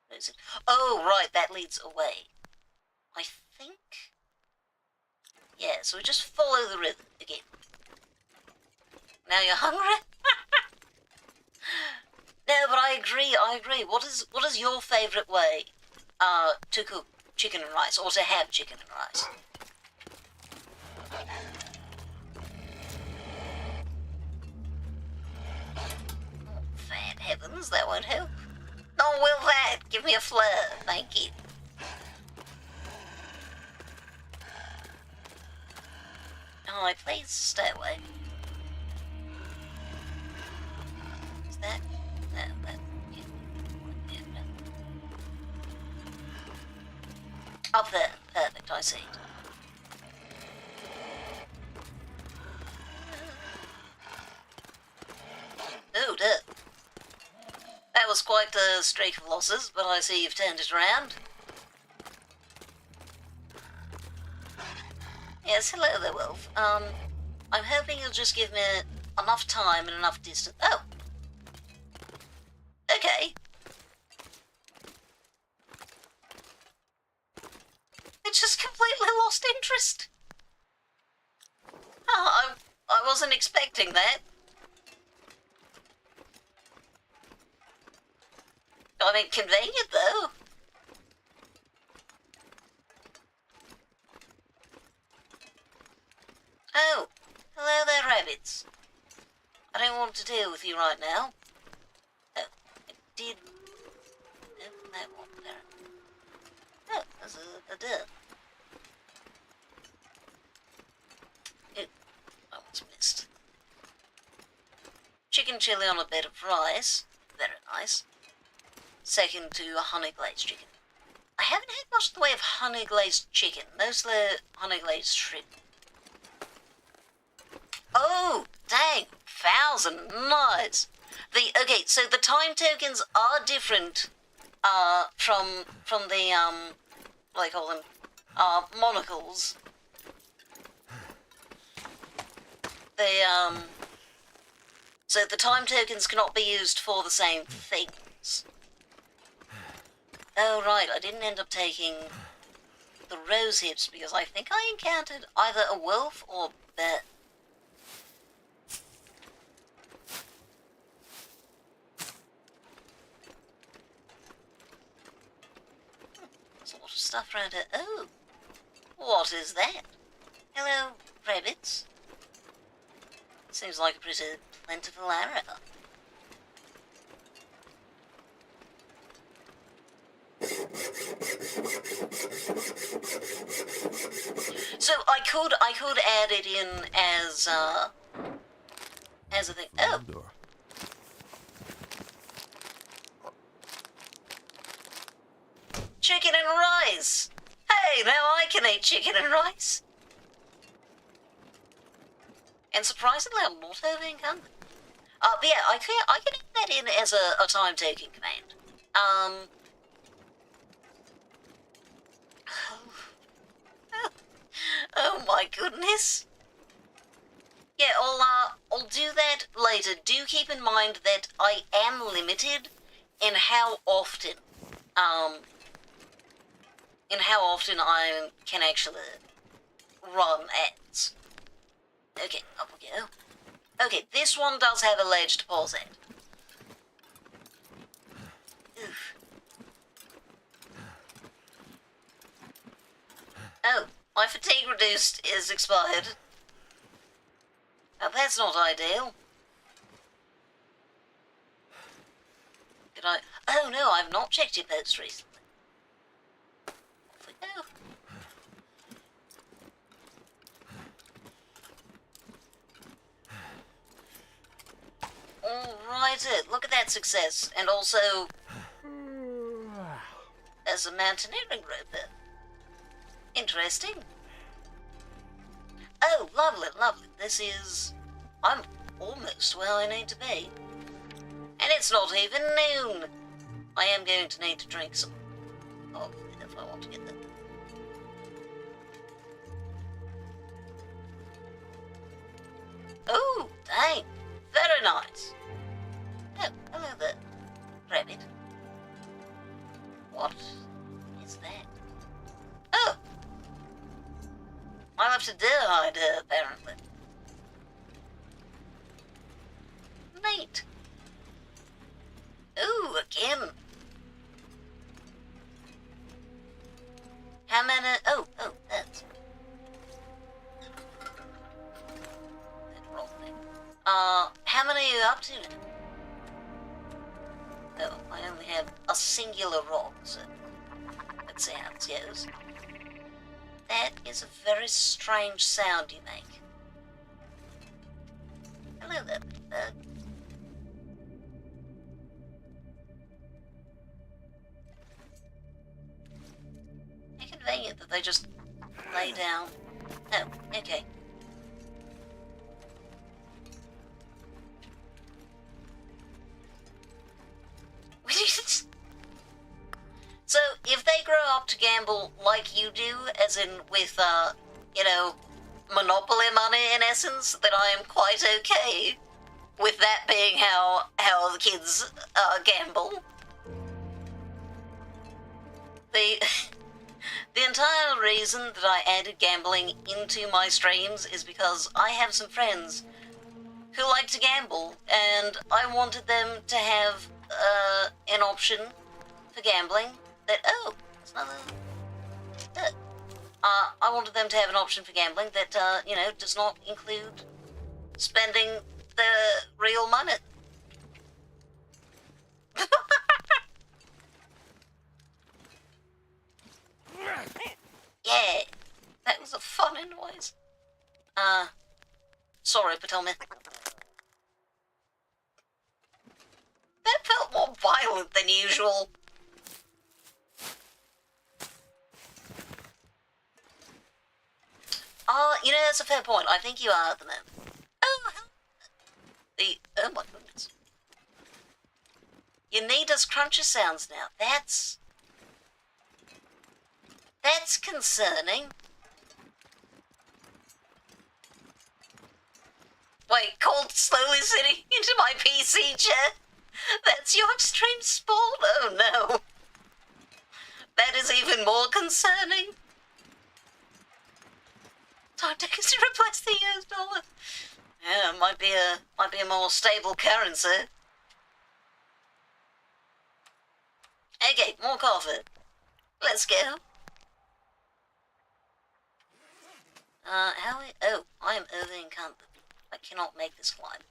What is it? Oh, right, that leads away. I think. Yeah, so we just follow the river again. Now you're hungry? No, but I agree. What is your favourite way to cook chicken and rice, or to have chicken and rice? Oh, fat heavens, that won't help. Oh, will that? Give me a flare, thank you. Oh, please stay away. Is that? No, that. Yeah, no. Up there, perfect, I see it. Oh, dear. That was quite a streak of losses, but I see you've turned it around. Yes, hello there, Wolf. I'm hoping you'll just give me enough time and enough distance. Oh. Okay. It just completely lost interest. Oh, I wasn't expecting that. I mean, convenient, though. Oh, hello there, rabbits. I don't want to deal with you right now. Oh, I did... Oh, that one there. Oh, there's a deer. Oh, I almost missed. Chicken chili on a bed of rice. Very nice. Second to a honey glazed chicken. I haven't had much in the way of honey glazed chicken, mostly honey glazed shrimp. Oh, dang, 1,000, nice. Okay, so the time tokens are different, from the, what do they call them, monocles. So the time tokens cannot be used for the same things. Oh, right, I didn't end up taking the rose hips because I think I encountered either a wolf or a bear. There's a lot of stuff around here. Oh, what is that? Hello, rabbits. Seems like a pretty plentiful area. So I could add it in as a thing. Oh. Chicken and rice. Hey, now I can eat chicken and rice. And surprisingly, I'm not over-encumbered. But yeah, I can add that in as a time-taking command. Oh my goodness. Yeah, I'll do that later. Do keep in mind that I am limited in how often I can actually run ads. Okay, up we go. Okay, this one does have a ledge to pause at. Oof. Oh, my fatigue reduced is expired. Now that's not ideal. Did I? Oh no, I've not checked your post recently. Off we go. Alrighty, look at that success. And also, as a mountaineering roper. Interesting. Oh, lovely, lovely. This is... I'm almost where I need to be. And it's not even noon. I am going to need to drink some coffee if I want to get there. Oh, dang. Very nice. Oh, hello there, rabbit. What is that? Oh! I left a deer hide here, apparently. Neat. Ooh, again. How many... Oh, that's... That wrong thing. How many are you up to now? Oh, I only have a singular rock, so... Let's see how it goes. That is a very strange sound you make. Hello there, bird. How convenient that they just lay down. Oh, okay. So, if they grow up to gamble like you do, as in with, you know, Monopoly money in essence, then I am quite okay with that being how the kids, gamble. The entire reason that I added gambling into my streams is because I have some friends who like to gamble, and I wanted them to have, an option for gambling that, oh, that's another... I wanted them to have an option for gambling that, you know, does not include spending the real money. Yeah, that was a funny noise. Sorry, Potomac. That felt more violent than usual. You know, that's a fair point. I think you are at the moment. Oh, oh my goodness. You need us crunchy sounds now. That's concerning. Wait, cold slowly sitting into my PC chair? That's your extreme sport? Oh no. That is even more concerning. Time to replace the US dollar. Yeah, might be a more stable currency. Okay, more coffee. Let's go. Oh, I am over-encumbered. I cannot make this climb.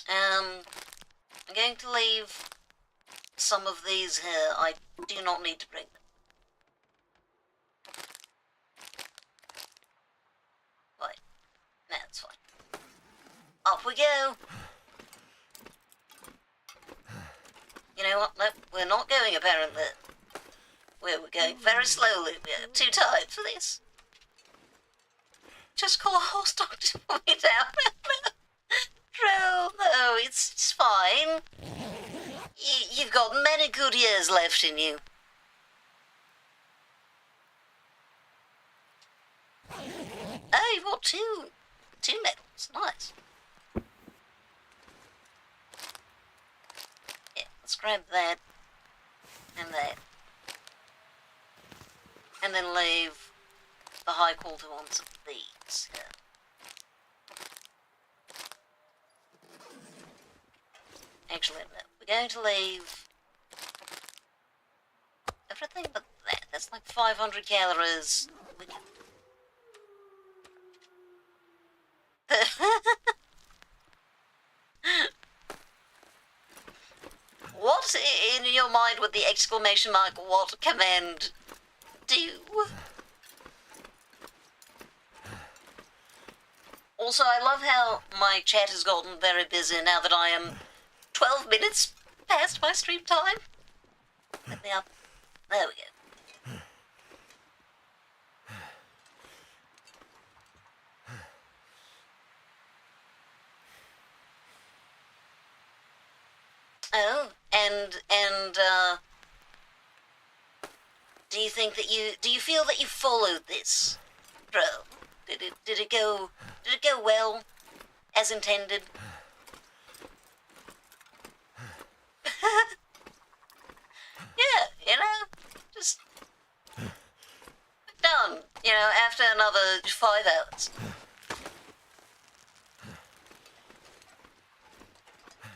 I'm going to leave some of these here. I do not need to bring them. Right. That's fine. Up we go. You know what? Nope, we're not going apparently. We're going very slowly. We're too tired for this. Just call a horse doctor to put me down. Bro, no, it's fine. You've got many good years left in you. Oh, you've got two medals. Nice. Yeah, let's grab that and that. And then leave the high quality ones of these. Yeah. Actually, no. We're going to leave everything but that. That's like 500 calories. We can... What in your mind would the exclamation mark what command do? Also, I love how my chat has gotten very busy now that I am 12 minutes past my stream time. Let me up. There we go. Oh, and do you think that do you feel that you followed this, bro? Did it go well, as intended? Yeah, just done, after another 5 hours.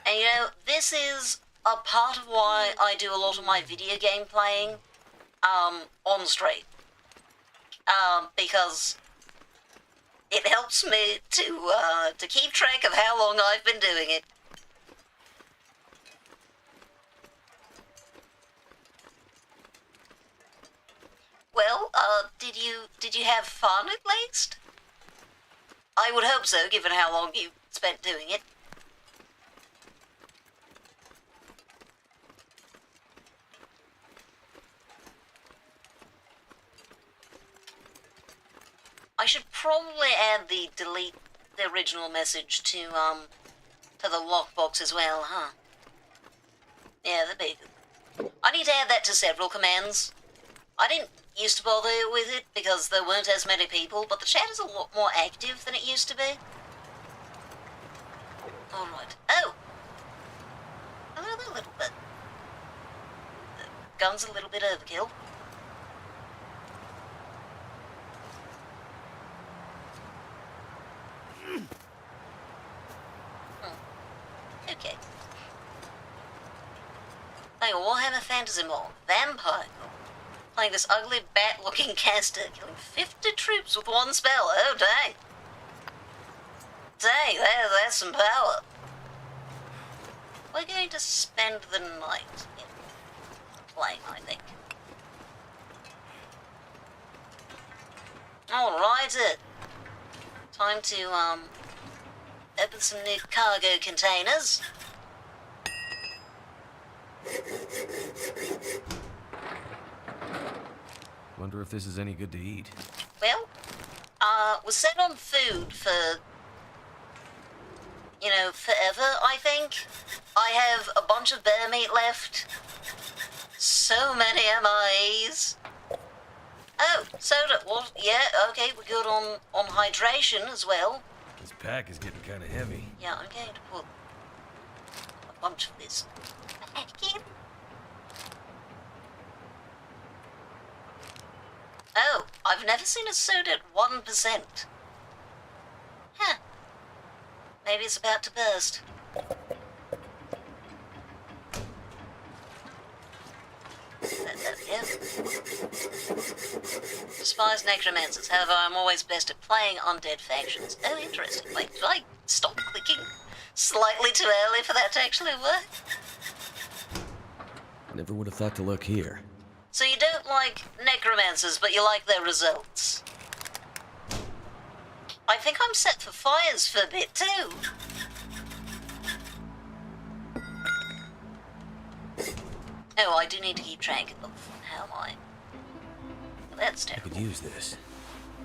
And this is a part of why I do a lot of my video game playing, on stream. Because it helps me to keep track of how long I've been doing it. Well, did you have fun at least? I would hope so, given how long you spent doing it. I should probably add the delete the original message to the lockbox as well, huh? Yeah, that'd be good. I need to add that to several commands. I didn't used to bother with it because there weren't as many people, but the chat is a lot more active than it used to be. Alright. Oh! Another little bit. The gun's a little bit overkill. Okay. Playing a Warhammer Fantasy mod. Vampire. Playing this ugly bat-looking caster, killing 50 troops with one spell. Oh, dang. Dang, that's some power. We're going to spend the night playing, I think. Alright, time to, open some new cargo containers. Wonder if this is any good to eat. Well, we're set on food for, forever, I think. I have a bunch of bear meat left. So many MIEs. Oh, soda. Well, yeah, okay, we're good on hydration as well. This pack is getting kind of heavy. Yeah, I'm going to put a bunch of this back in. Oh, I've never seen a soda at 1%. Huh. Maybe it's about to burst. Despise necromancers, however, I'm always best at playing undead factions. Oh, interesting. Wait, did I stop clicking slightly too early for that to actually work? Never would have thought to look here. So you don't like necromancers, but you like their results. I think I'm set for fires for a bit, too. Oh, I do need to keep track of how am I. Well, that's I terrible. could use this.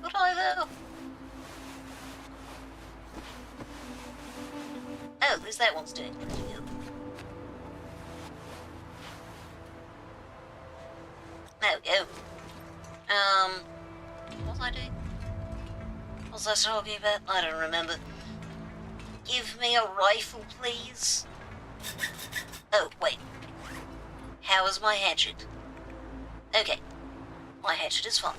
Could I, though? Oh, at least that one's doing pretty good. There we go. What was I doing? What was I talking about? I don't remember. Give me a rifle, please. Oh, wait. How is my hatchet? Okay. My hatchet is fine.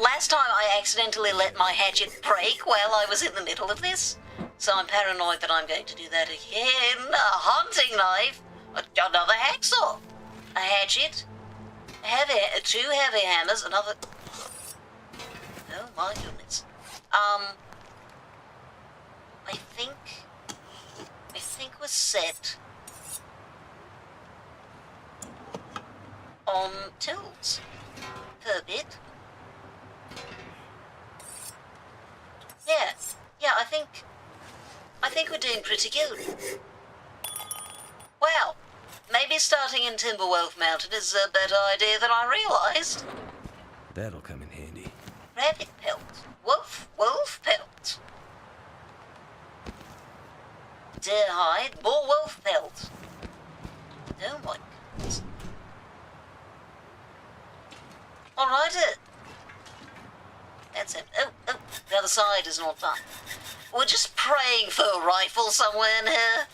Last time I accidentally let my hatchet break while I was in the middle of this, so I'm paranoid that I'm going to do that again. A hunting knife, another hacksaw, a hatchet, two heavy hammers, another... Oh my goodness. I think we're set on tools for a bit. Yeah, I think we're doing pretty good. Well, maybe starting in Timberwolf Mountain is a better idea than I realized. That'll come in handy. Rabbit pelt. Wolf pelt. Deer hide, more wolf pelt. Oh my goodness. Alright, that's it. Oh, the other side is not done. We're just praying for a rifle somewhere in here.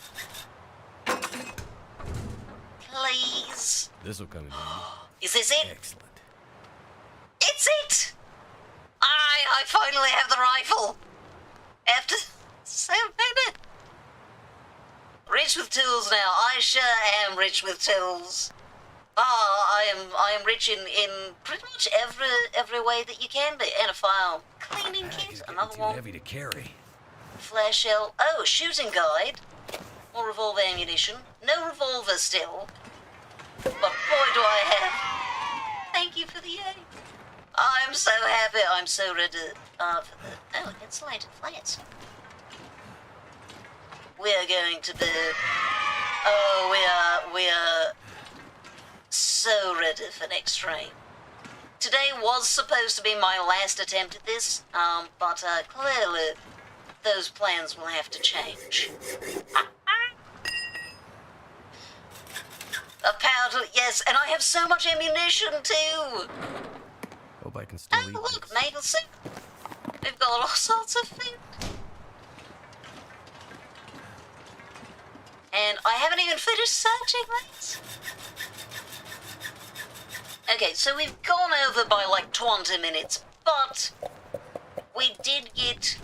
Please. This'll come in handy. Is this it? Excellent. It's it! I finally have the rifle. After so many. Rich with tools now. I sure am rich with tools. I am rich in pretty much every way that you can be. And a file. Cleaning kit, another Too one. heavy to carry. Flare shell. Oh, shooting guide. More revolver ammunition. No revolver still. But boy do I have. Thank you for the aid. I'm so happy. I'm so ready for the... Oh, insulated flats. We're going to be... Oh, we are so ready for next rain. Today was supposed to be my last attempt at this, but clearly those plans will have to change. A powder, yes, and I have so much ammunition too. Hope I can still eat Look, this. maple soup. We've got all sorts of food. And I haven't even finished searching this. Okay, so we've gone over by like 20 minutes, but we did get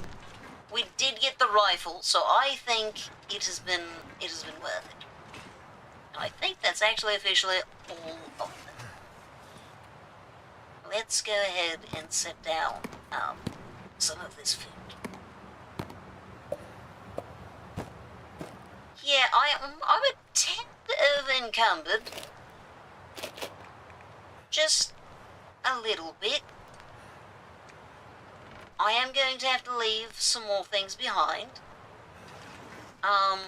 the rifle, so I think it has been worth it. And I think that's actually officially all of it. Let's go ahead and set down some of this food. Yeah, I'm a tad over encumbered. Just a little bit. I am going to have to leave some more things behind. But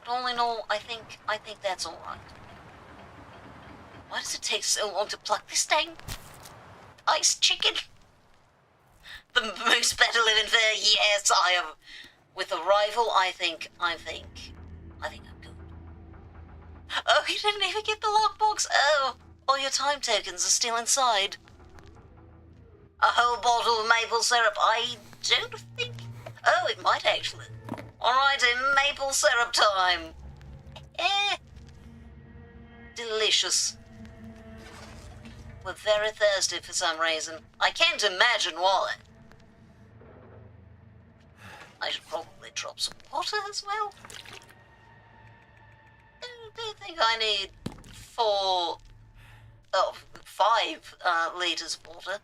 all in all, I think that's all right. Why does it take so long to pluck this thing? Ice chicken? The moose better live in fear. Yes, I am. With a rifle, I think I'm good. Oh, you didn't even get the lockbox. Oh, all your time tokens are still inside. A whole bottle of maple syrup. I don't think... Oh, it might actually. Alright, maple syrup time. Delicious. We're very thirsty for some reason. I can't imagine why. I should probably drop some water as well. Do you think I need 5 litres of water?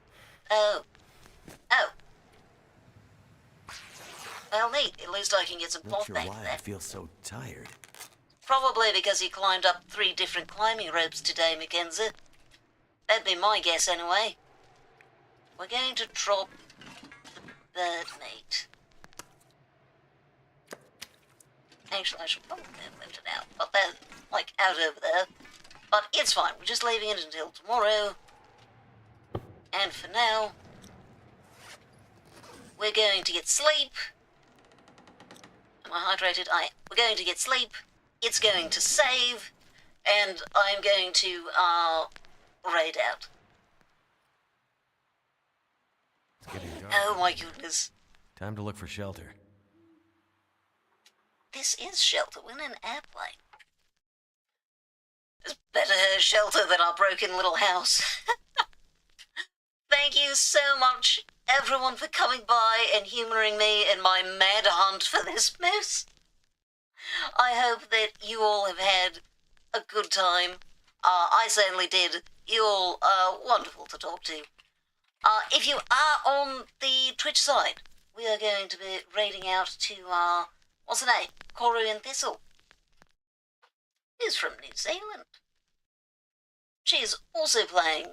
Oh. Well, neat. At least I can get some Not cloth sure back why for I that. feel so tired. Probably because he climbed up 3 different climbing ropes today, Mackenzie. That'd be my guess anyway. We're going to drop the bird meat. Actually, I should probably have moved it out. But they're, like, out over there. But it's fine. We're just leaving it until tomorrow. And for now... we're going to get sleep. Am I hydrated? We're going to get sleep. It's going to save. And I'm going to, raid out. It's getting dark. Oh my goodness. Time to look for shelter. This is shelter. We're in an airplane. It's better shelter than our broken little house. Thank you so much, everyone, for coming by and humouring me in my mad hunt for this moose. I hope that you all have had a good time. I certainly did. You all are wonderful to talk to. If you are on the Twitch side, we are going to be raiding out to, what's her name? Koru and Thistle. Who's from New Zealand. She's also playing,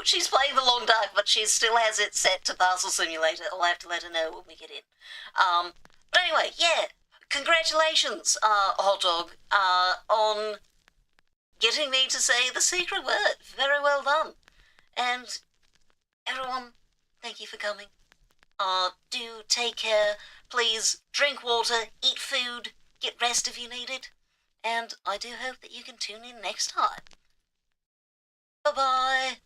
she's playing The Long Dark, but she still has it set to Parcel Simulator. I'll have to let her know when we get in. But anyway, yeah, congratulations, Hot Dog, on getting me to say the secret word. Very well done. And everyone, thank you for coming. Do take care. Please drink water, eat food, get rest if you need it. And I do hope that you can tune in next time. Bye-bye.